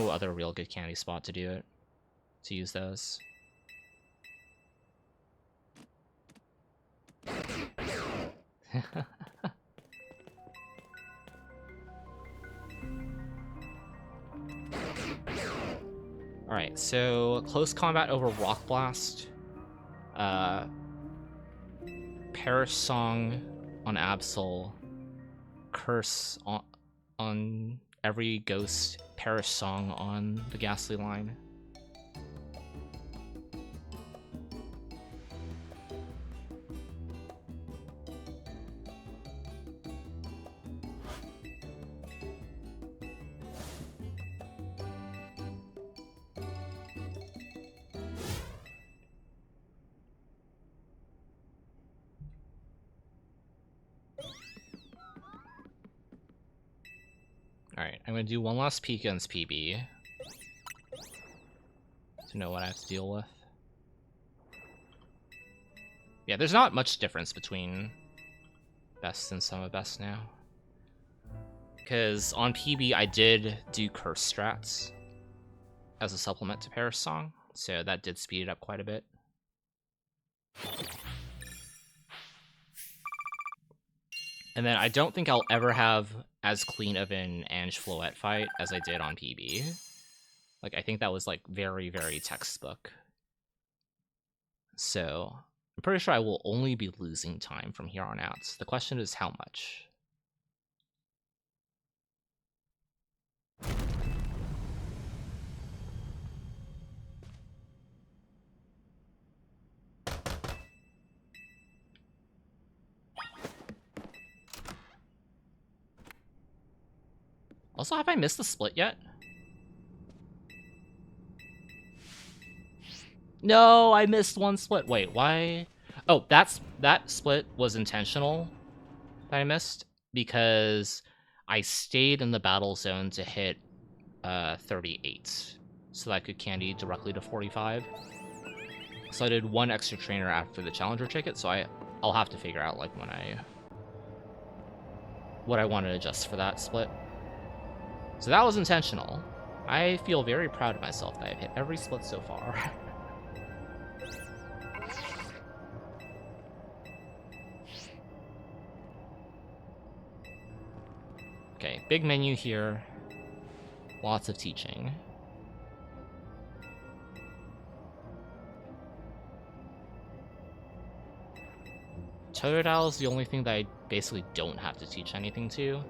other real good candy spot to do it. To use those. Alright, so close combat over Rock Blast. Perish Song on Absol. Curse on every ghost. Perish Song on the Ghastly line. Alright, I'm gonna do one last peek against PB to know what I have to deal with. Yeah, there's not much difference between best and some of best now. Because on PB I did do curse strats as a supplement to Perish Song, so that did speed it up quite a bit. And then I don't think I'll ever have as clean of an Ange Floette fight as I did on PB. Like, I think that was, like, very, very textbook. So, I'm pretty sure I will only be losing time from here on out. The question is how much? Also, have I missed the split yet? No, I missed one split. Wait, why? Oh, that split was intentional that I missed because I stayed in the battle zone to hit 38, so that I could candy directly to 45. So I did one extra trainer after the challenger ticket, so I'll have to figure out like what I want to adjust for that split. So that was intentional. I feel very proud of myself that I've hit every split so far. Okay, big menu here. Lots of teaching. Totodile is the only thing that I basically don't have to teach anything to.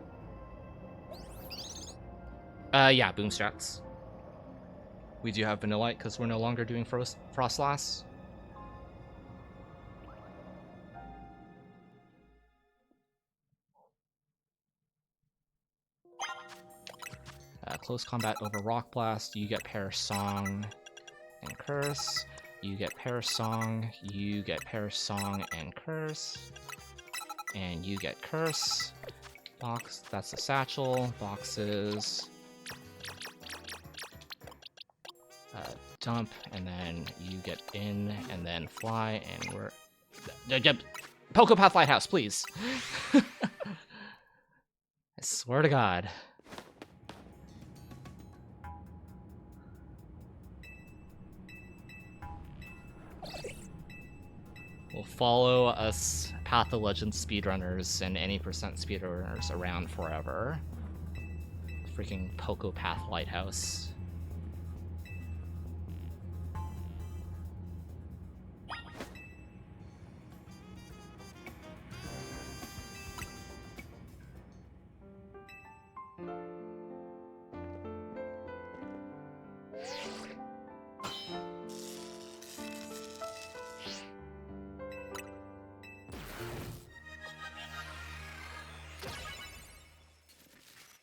Yeah, boom strats. We do have Vanillite because we're no longer doing Frostlass. Close combat over Rock Blast. You get Perish Song and Curse. You get Perish Song. You get Perish Song and Curse. And you get Curse. Box. That's a satchel. Boxes. Dump, and then you get in, and then fly, and we're... Pokepath Lighthouse, please! I swear to God. We'll follow us Path of Legends speedrunners and any percent speedrunners around forever. Freaking Pokepath Lighthouse.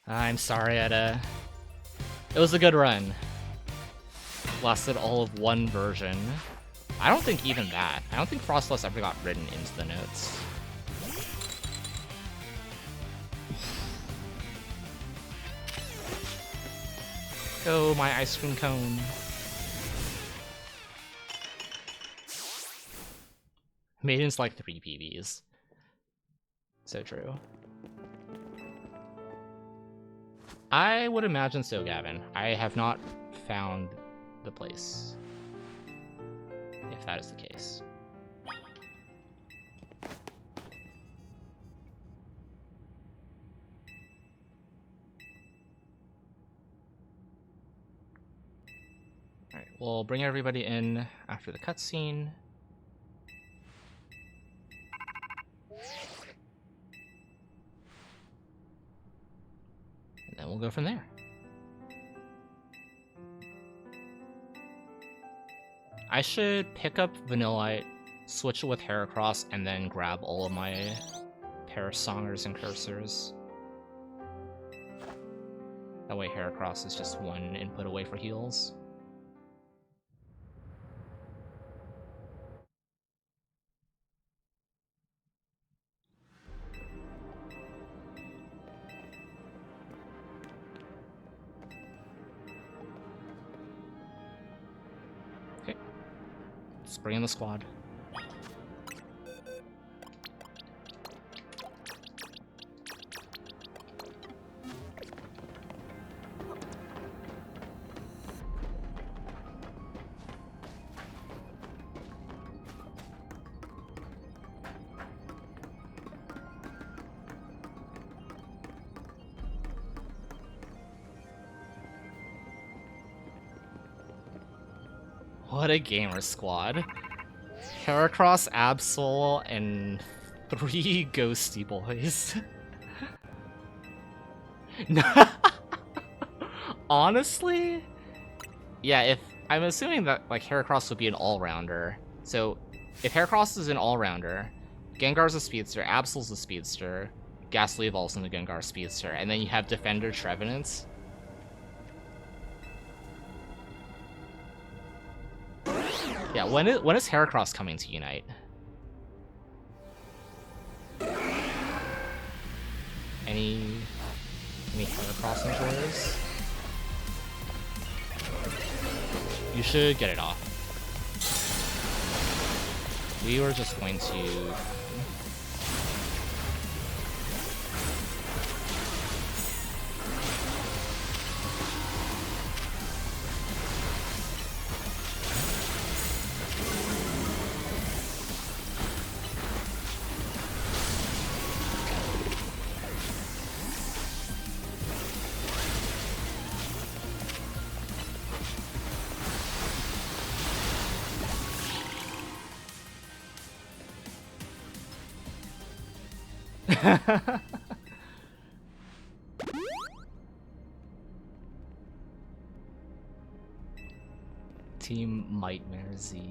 I'm sorry, Etta. It was a good run. Lasted all of one version. I don't think even that. I don't think Frostless ever got written into the notes. Go, my ice cream cone. Maiden's like 3 PBs. So true. I would imagine so, Gavin. I have not found the place, if that is the case. Alright, we'll bring everybody in after the cutscene. And then we'll go from there. I should pick up Vanillite, switch it with Heracross, and then grab all of my Parasongers and Cursors. That way Heracross is just one input away for heals. Let's bring in the squad. What a gamer squad. Heracross, Absol, and 3 Ghosty boys. Honestly? Yeah, if I'm assuming that like Heracross would be an all-rounder. So if Heracross is an all-rounder, Gengar's a speedster, Absol's a speedster, Ghastly evolves into Gengar speedster, and then you have Defender Trevenants. Yeah, when is Heracross coming to Unite? Any Heracross enjoyers? You should get it off. We were just going to... Team Mightmare Z.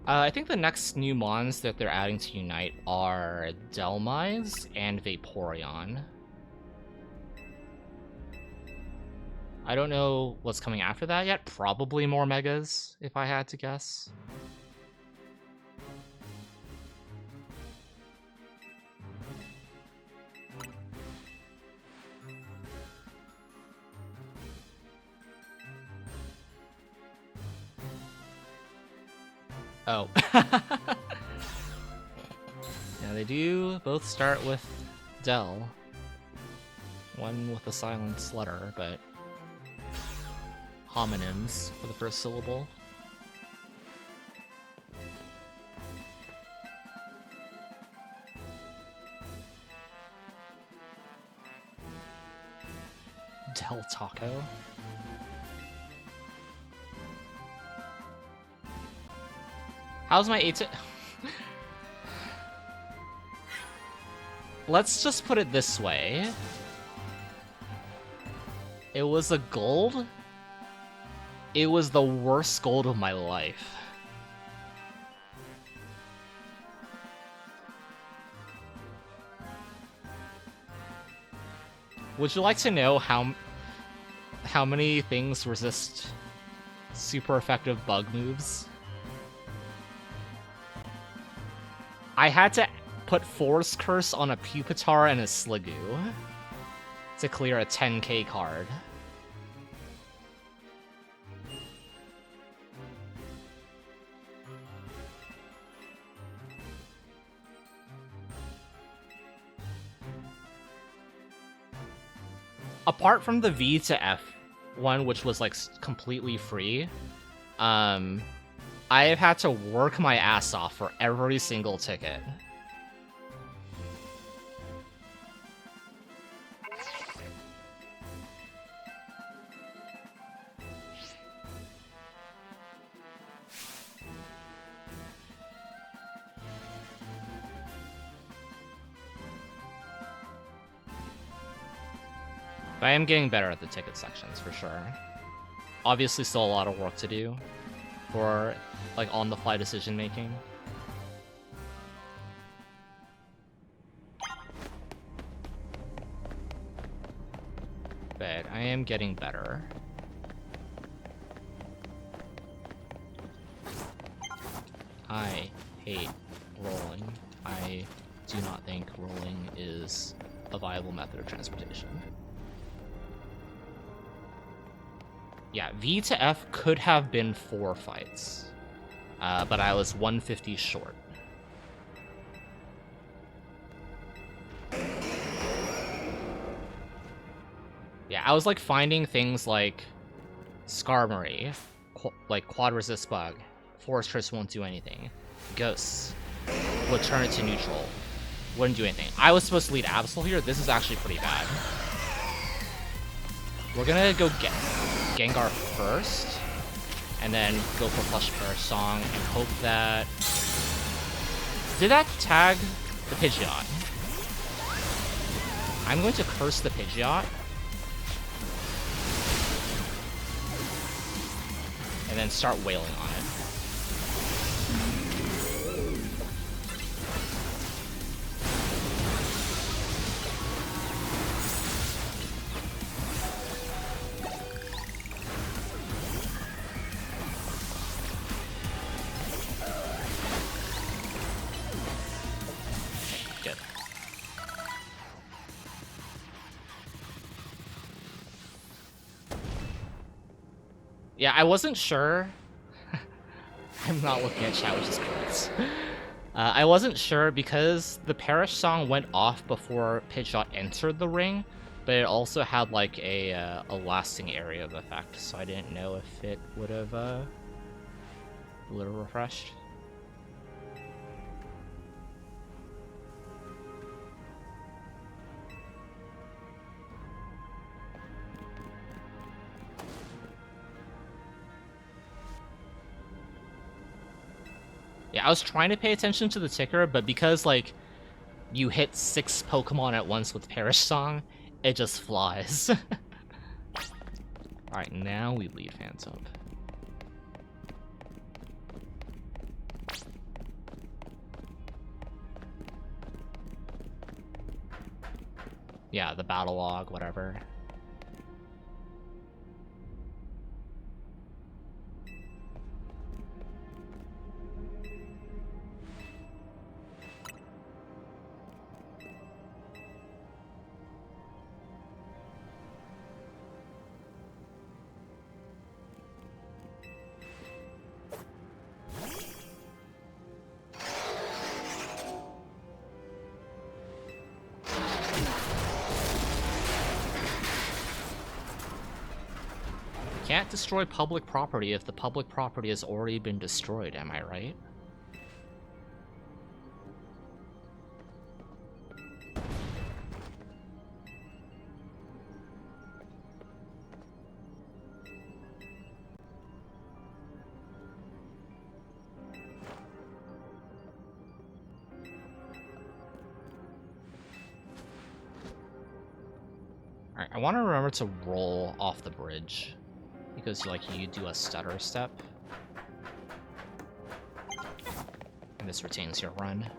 I think the next new mons that they're adding to Unite are Delmise and Vaporeon. I don't know what's coming after that yet. Probably more Megas, if I had to guess. Oh. Yeah, they do both start with Del. One with a silent letter, but homonyms for the first syllable. Del Taco. How's my 8 Let's just put it this way. It was a gold. It was the worst gold of my life. Would you like to know how many things resist super effective bug moves? I had to put Force Curse on a Pupitar and a Sliggoo to clear a 10k card. Apart from the V to F one, which was like completely free, I have had to work my ass off for every single ticket. But I am getting better at the ticket sections, for sure. Obviously still a lot of work to do for, like, on-the-fly decision-making. But I am getting better. I hate rolling. I do not think rolling is a viable method of transportation. Yeah, V to F could have been 4 fights, but I was 150 short. Yeah, I was like finding things like Skarmory, like Quad Resist Bug, Fortress won't do anything, Ghosts would turn it to neutral, wouldn't do anything. I was supposed to lead Absol here. This is actually pretty bad. We're gonna go get Gengar first, and then go for Flush Perish Song and hope that... Did that tag the Pidgeot? I'm going to curse the Pidgeot. And then start wailing on it. Good. Yeah, I wasn't sure. I'm not looking at chat, which is correct. I wasn't sure because the Perish Song went off before Pidgeot entered the ring, but it also had like a lasting area of effect, so I didn't know if it would have refreshed. Yeah, I was trying to pay attention to the ticker, but because, like, you hit 6 Pokemon at once with Perish Song, it just flies. Alright, now we lead Phantom. Yeah, the battle log, whatever. Can't destroy public property if the public property has already been destroyed, am I right? Alright, I want to remember to roll off the bridge. Because, like, you do a stutter step. And this retains your run.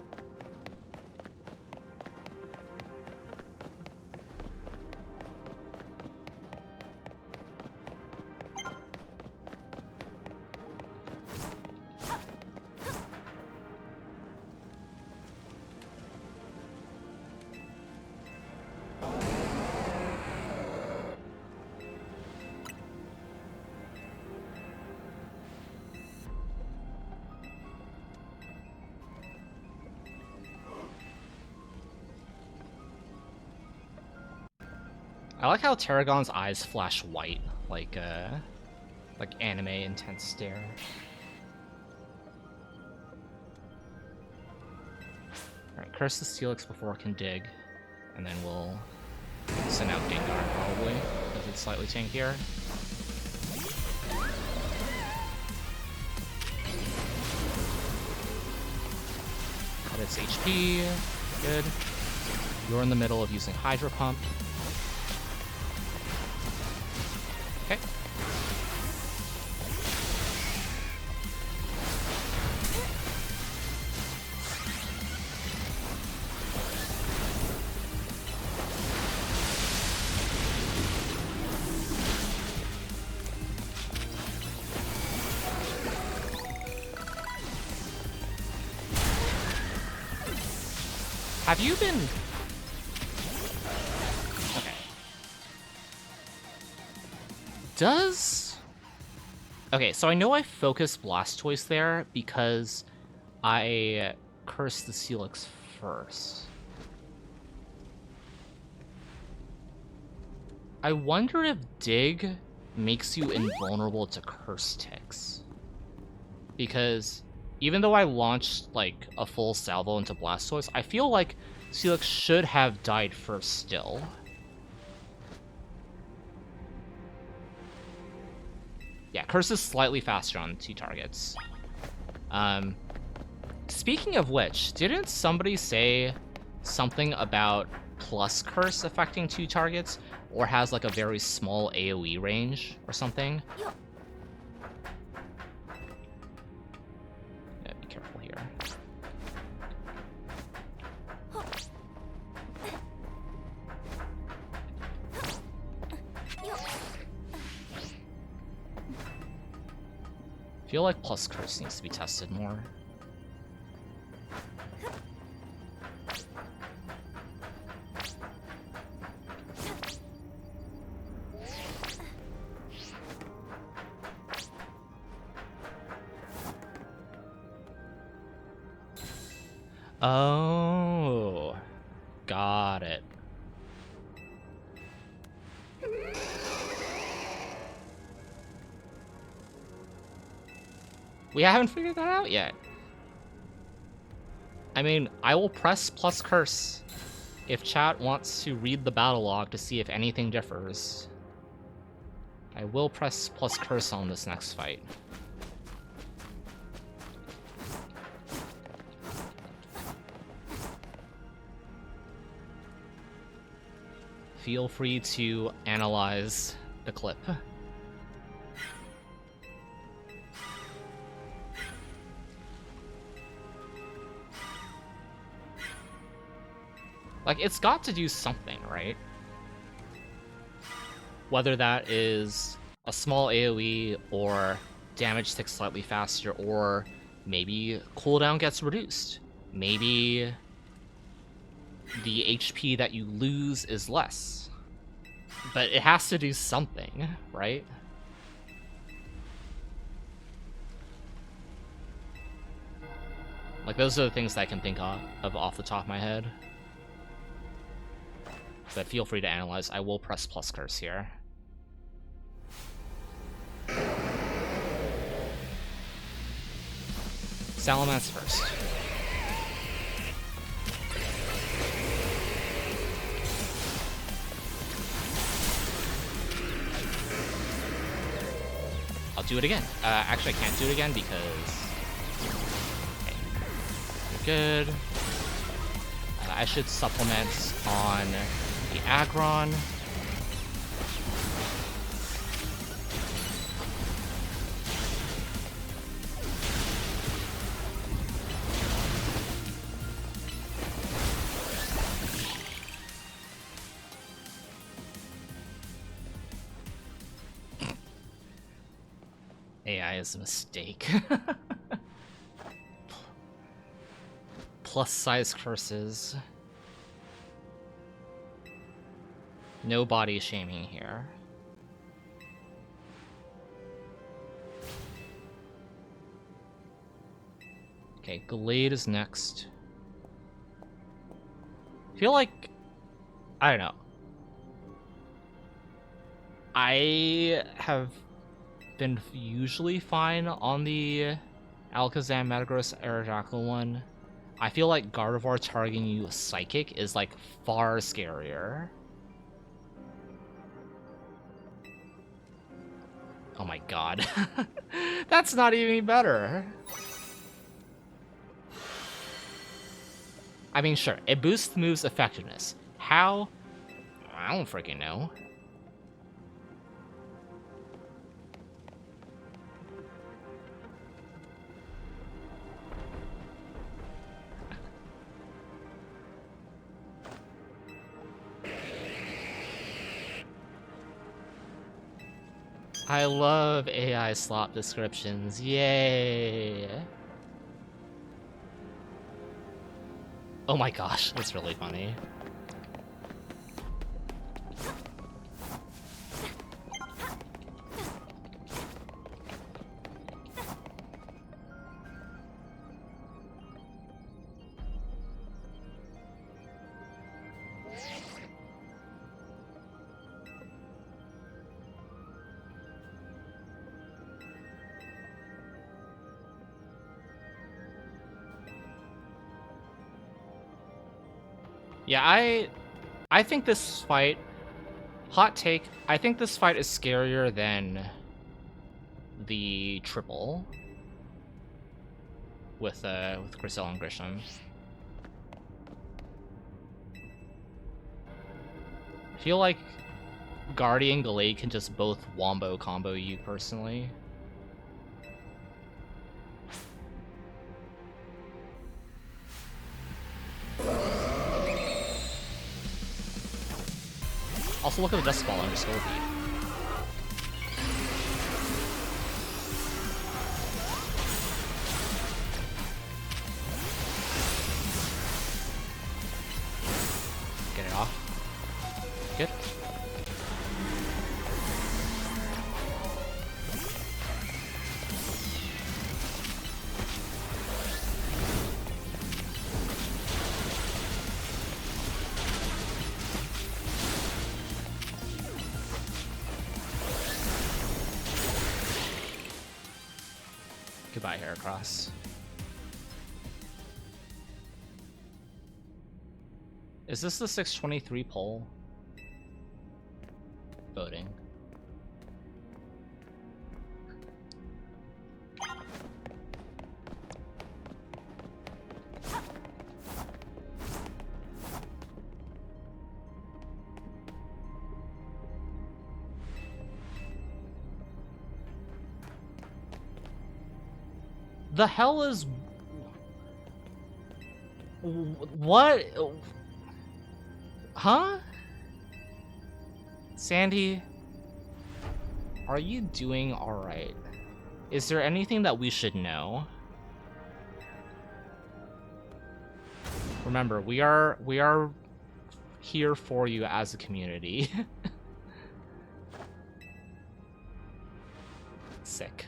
I like how Tarragon's eyes flash white, like anime intense stare. Alright, curse the Steelix before it can dig, and then we'll send out Gengar probably, because it's slightly tankier. Cut its HP, good. You're in the middle of using Hydro Pump. Okay. Have you been... Okay. Does... Okay, so I know I focused Blastoise there because I cursed the Steelix first. I wonder if Dig makes you invulnerable to Curse Ticks. Because... even though I launched, like, a full salvo into Blastoise, I feel like Steelix should have died first still. Yeah, Curse is slightly faster on 2 targets. Speaking of which, didn't somebody say something about plus Curse affecting 2 targets? Or has, like, a very small AoE range or something? I feel like plus curse needs to be tested more. Oh, got it. We haven't figured that out yet. I mean, I will press plus curse if chat wants to read the battle log to see if anything differs. I will press plus curse on this next fight. Feel free to analyze the clip. Like, it's got to do something, right? Whether that is a small AoE, or damage ticks slightly faster, or maybe cooldown gets reduced. Maybe the HP that you lose is less. But it has to do something, right? Like, those are the things that I can think of off the top of my head. But feel free to analyze. I will press plus curse here. Salamence first. I'll do it again. Actually, I can't do it again because... Okay. You're good. I should supplement on the Aggron. AI is a mistake. Plus size curses. No body shaming here. Okay, Glade is next. I feel like... I don't know. I have been usually fine on the Alakazam, Metagross, Aerodactyl one. I feel like Gardevoir targeting you with Psychic is, like, far scarier. Oh my god. That's not even better. I mean, sure, it boosts the move's effectiveness. How? I don't freaking know. I love AI slop descriptions. Yay! Oh my gosh, that's really funny. Yeah, I think this fight, hot take, I think this fight is scarier than the triple with Grisel and Grisham. I feel like Guardian Gallade can just both wombo combo you personally. Also, look at the Dust Ball under Skull Bead. Get it off. Good. Goodbye, Heracross. Is this the 623 poll? Voting. The hell is... What? Huh? Sandy, are you doing alright? Is there anything that we should know? Remember, we are here for you as a community. Sick.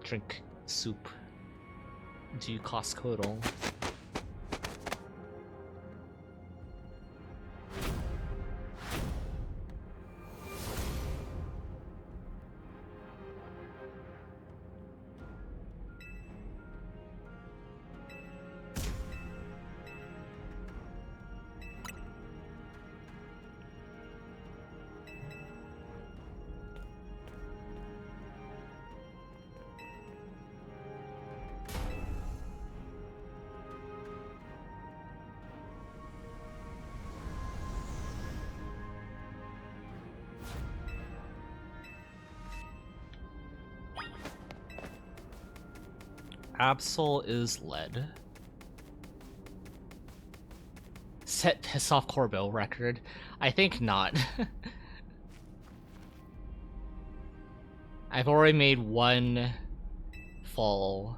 Drink soup. Do Coscodal. Absol is lead. Set piss off Corbeau record? I think not. I've already made one fall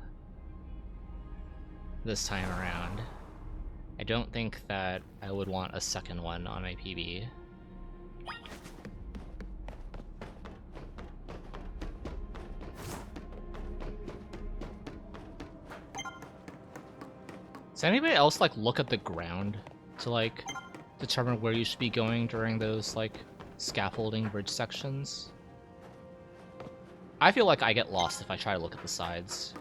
this time around. I don't think that I would want a second one on my PB. Does anybody else look at the ground to determine where you should be going during those scaffolding bridge sections. I feel like I get lost if I try to look at the sides.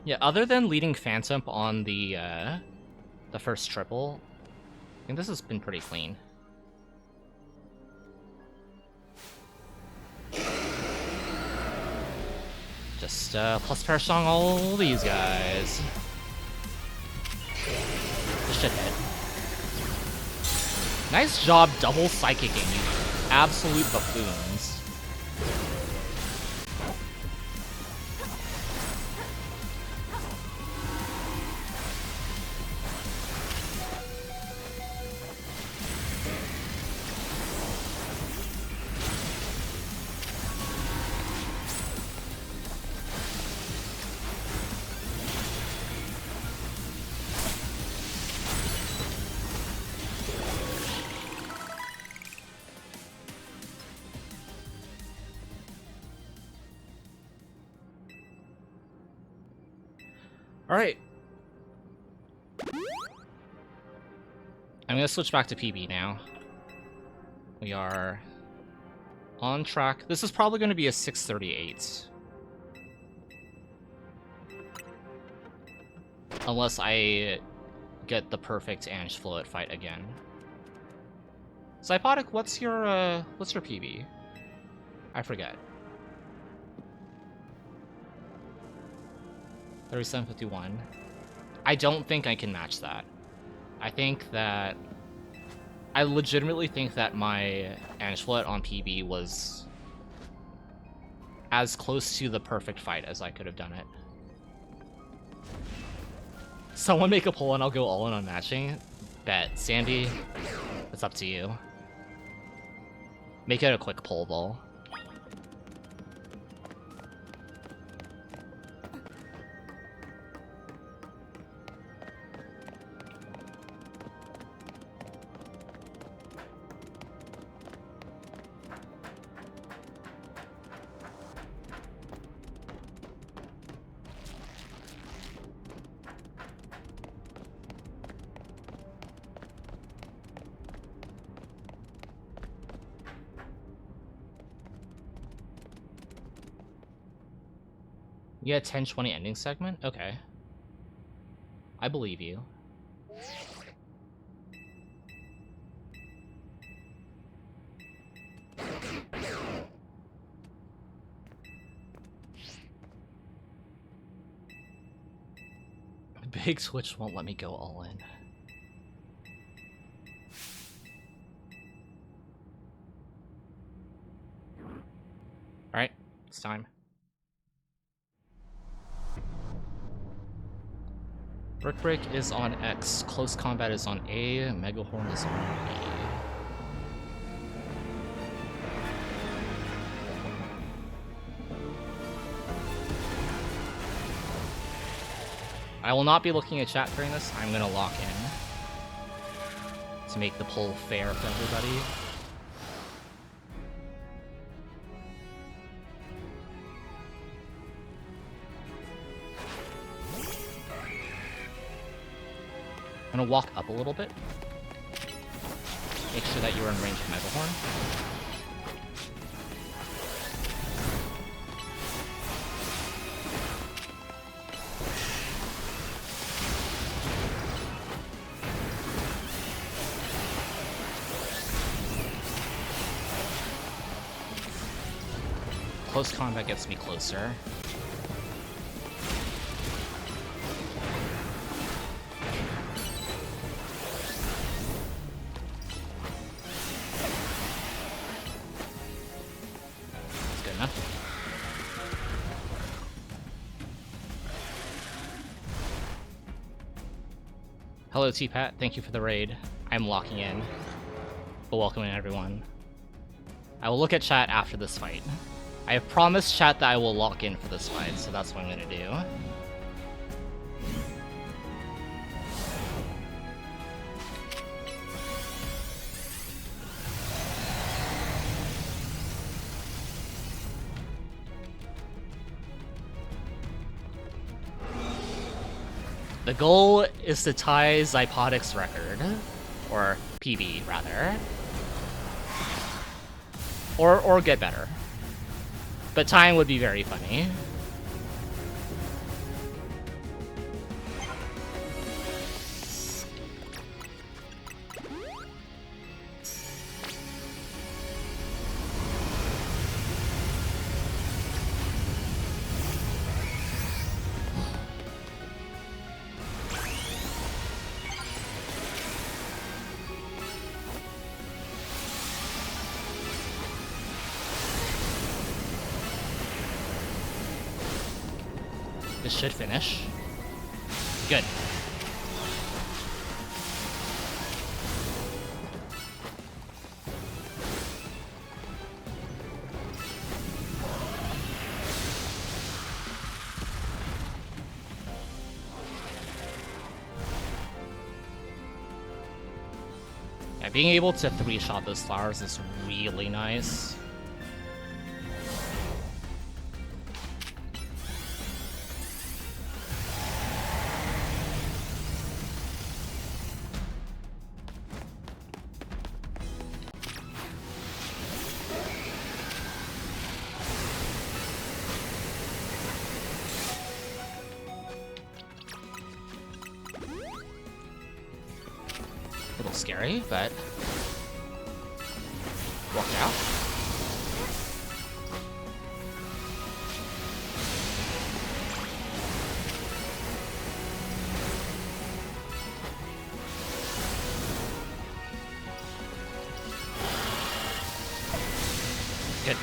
Yeah, other than leading Phantom on the first triple, I think this has been pretty clean. Just plus parachute on all these guys. This should hit. Nice job double psychicking, you absolute buffoons. Alright. I'm gonna switch back to PB now. We are on track. This is probably gonna be a 638. Unless I get the perfect Ange Float fight again. Psypotic, what's your PB? I forget. 3751. I don't think I can match that. I legitimately think that my Ange Float on PB was as close to the perfect fight as I could have done it. Someone make a poll and I'll go all in on matching. Bet. Sandy, it's up to you. Make it a quick poll, though. You had 10-20 ending segment? Okay. I believe you. Big Switch won't let me go all in. Alright, it's time. Brick Break is on X, Close Combat is on A, Megahorn is on B. I will not be looking at chat during this, I'm gonna lock in to make the poll fair for everybody. I'm gonna walk up a little bit. Make sure that you're in range of Megahorn. Close combat gets me closer. Hello T-Pat, thank you for the raid. I'm locking in, but welcoming everyone. I will look at chat after this fight. I have promised chat that I will lock in for this fight, so that's what I'm gonna do. The goal is to tie Zypodic's record. Or PB, rather. Or get better. But tying would be very funny. This should finish. Good. Yeah, being able to three-shot those flowers is really nice. A little scary, but worked out. Good.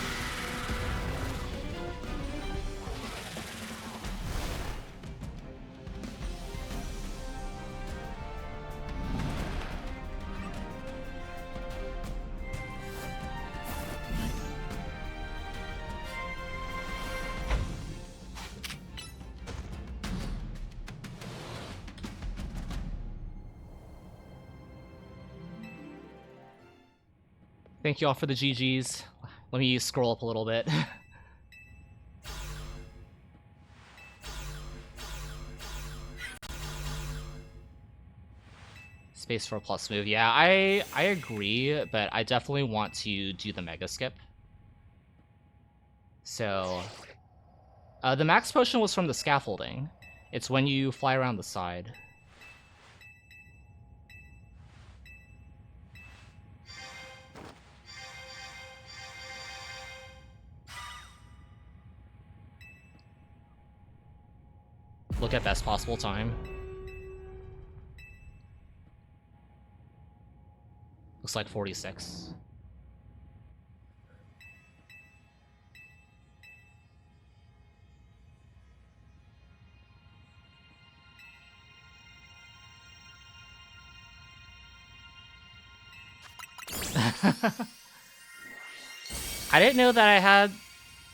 Thank you all for the GGs. Let me scroll up a little bit. Space for a plus move. Yeah, I agree, but I definitely want to do the Mega Skip. So, the Max Potion was from the scaffolding. It's when you fly around the side. Look at best possible time. Looks like 46. I didn't know that I had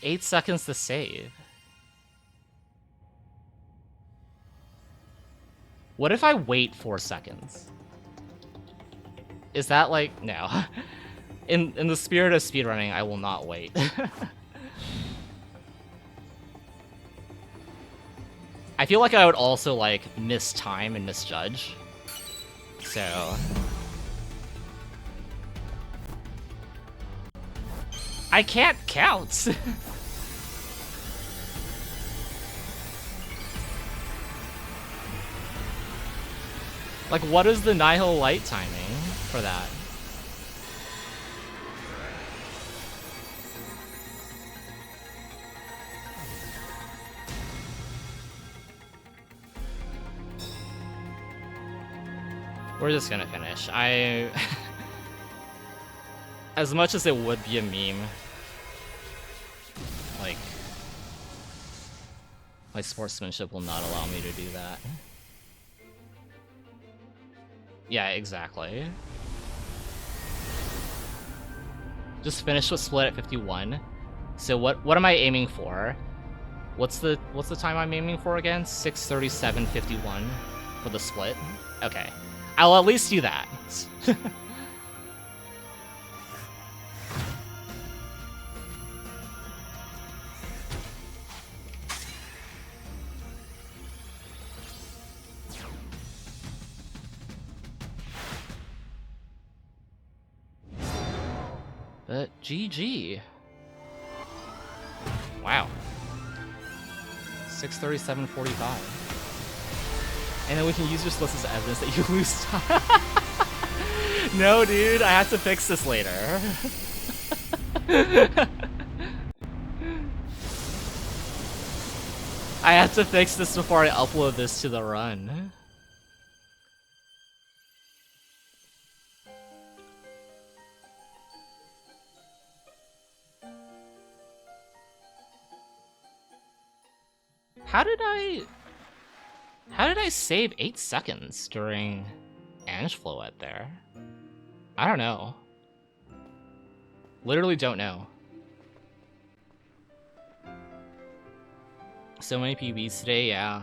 8 seconds to save. What if I wait 4 seconds? Is that like... no. In the spirit of speedrunning, I will not wait. I feel like I would also, like, miss time and misjudge. So... I can't count! Like, what is the Nihil Light timing for that? We're just gonna finish. As much as it would be a meme, like, my sportsmanship will not allow me to do that. Yeah, exactly. Just finished with split at 51. So what am I aiming for? What's the time I'm aiming for again? 6:37:51 for the split. Okay, I'll at least do that. But GG. Wow. 6:37:45. And then we can use your splits as evidence that you lose time. No, dude, I have to fix this later. I have to fix this before I upload this to the run. How did I save 8 seconds during Angefloet there? I don't know. Literally don't know. So many PBs today, yeah.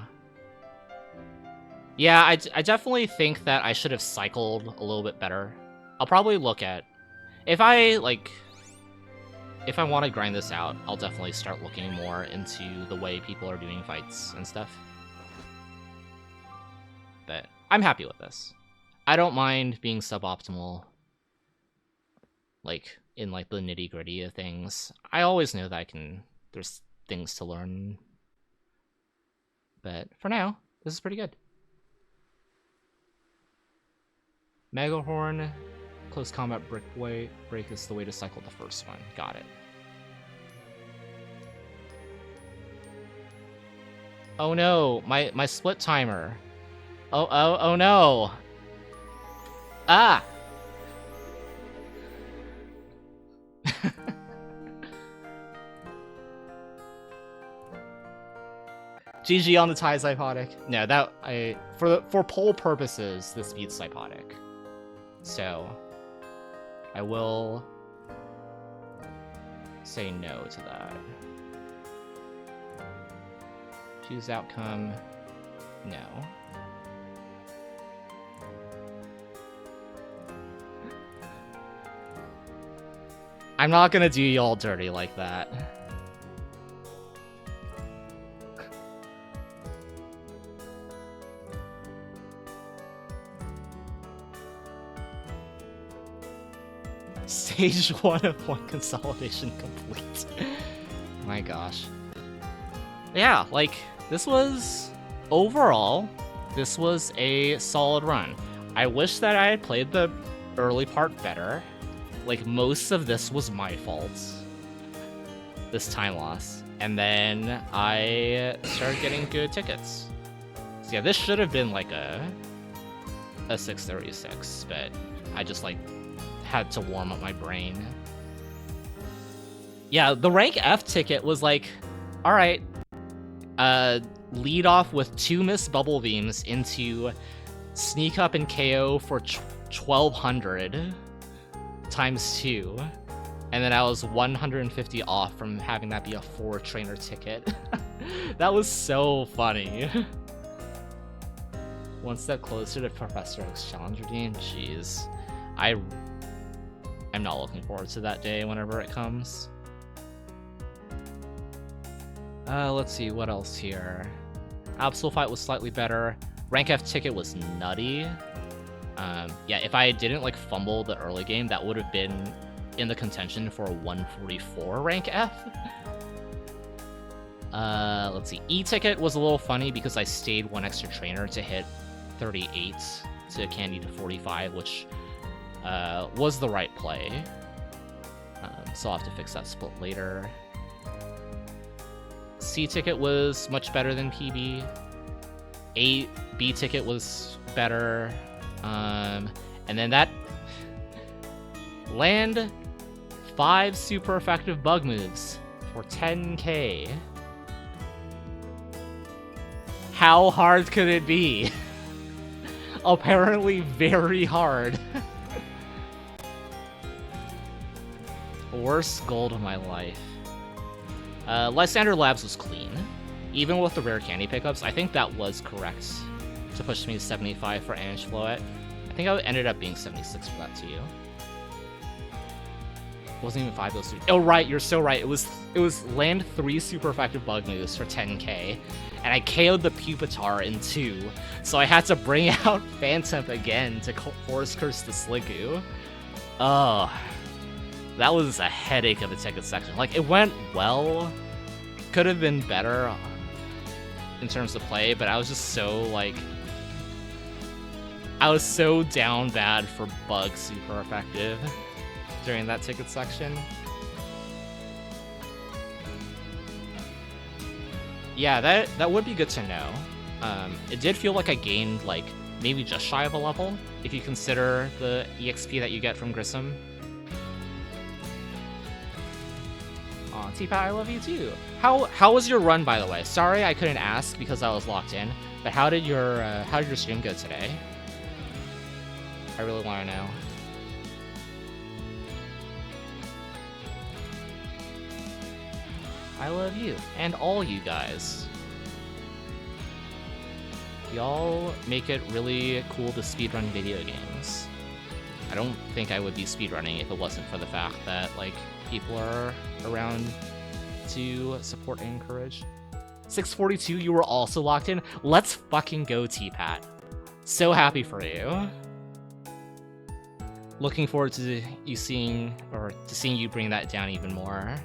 Yeah, I definitely think that I should have cycled a little bit better. I'll probably look at... If I want to grind this out, I'll definitely start looking more into the way people are doing fights and stuff. But I'm happy with this. I don't mind being suboptimal, like, in, like, the nitty-gritty of things. I always know that there's things to learn. But for now, this is pretty good. Megahorn, close combat break is the way to cycle the first one. Got it. Oh no, my split timer. Oh no. Ah. GG on the tie Psychotic. No, for poll purposes, this beats Psychotic. So I will say no to that. Choose outcome. No. I'm not gonna do y'all dirty like that. Stage 1 of 1 consolidation complete. My gosh. Yeah, like, overall, this was a solid run. I wish that I had played the early part better. Like, most of this was my fault. This time loss. And then I started getting good tickets. So yeah, this should have been like a 636, but I just, like, had to warm up my brain. Yeah, the rank F ticket was like, alright, lead off with 2 missed bubble beams into sneak up and KO for 1200 times 2, and then I was 150 off from having that be a 4 trainer ticket. That was so funny. One step closer to Professor Oak's Challenger Dean. Jeez. I'm not looking forward to that day whenever it comes. Let's see, what else here? Absol Fight was slightly better. Rank F ticket was nutty. Yeah, if I didn't, like, fumble the early game, that would have been in the contention for a 144 rank F. Let's see. E ticket was a little funny because I stayed 1 extra trainer to hit 38 to Candy to 45, which was the right play. So I'll have to fix that split later. C ticket was much better than PB. B ticket was better. And then that land 5 super effective bug moves for 10k. How hard could it be? Apparently very hard. Worst gold of my life. Lysander Labs was clean. Even with the rare candy pickups, I think that was correct to push me to 75 for Angefloet. I think I ended up being 76 for that too. It wasn't even 5 those 3. Oh right, you're so right. It was land 3 super effective bug moves for 10k, and I KO'd the Pupitar in 2, so I had to bring out Phantom again to Force Curse the Sliggoo. Ugh. That was a headache of a ticket section. Like, it went well. Could have been better in terms of play, but I was just so, like... I was so down bad for Bug super effective during that ticket section. Yeah, that would be good to know. It did feel like I gained, like, maybe just shy of a level, if you consider the EXP that you get from Grissom. Aw, T-Pat, I love you too. How was your run, by the way? Sorry I couldn't ask because I was locked in, but how did your stream go today? I really want to know. I love you, and all you guys. Y'all make it really cool to speedrun video games. I don't think I would be speedrunning if it wasn't for the fact that, like, people are around to support and encourage. 642, you were also locked in? Let's fucking go, T-Pat. So happy for you. Looking forward to you seeing you bring that down even more.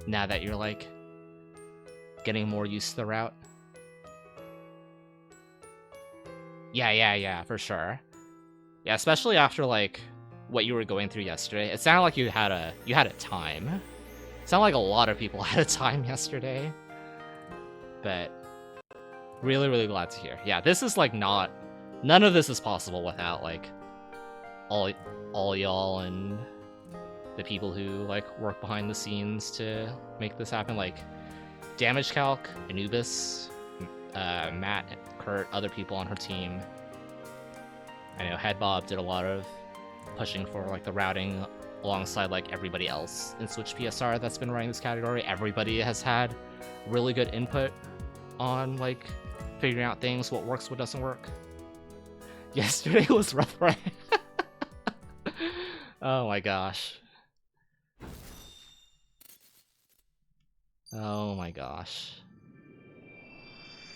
Now that you're, like, getting more used to the route. Yeah, for sure. Yeah, especially after, like, what you were going through yesterday. It sounded like you had a time. It sounded like a lot of people had a time yesterday. But really, really glad to hear. Yeah, this is, like, none of this is possible without, like, all y'all and the people who, like, work behind the scenes to make this happen, like Damage Calc, Anubis, Matt, Kurt, other people on her team. I know Headbob did a lot of pushing for, like, the routing alongside, like, everybody else in Switch PSR that's been running this category. Everybody has had really good input on, like, figuring out things, what works, what doesn't work. Yesterday was rough, right? Oh my gosh. Oh my gosh.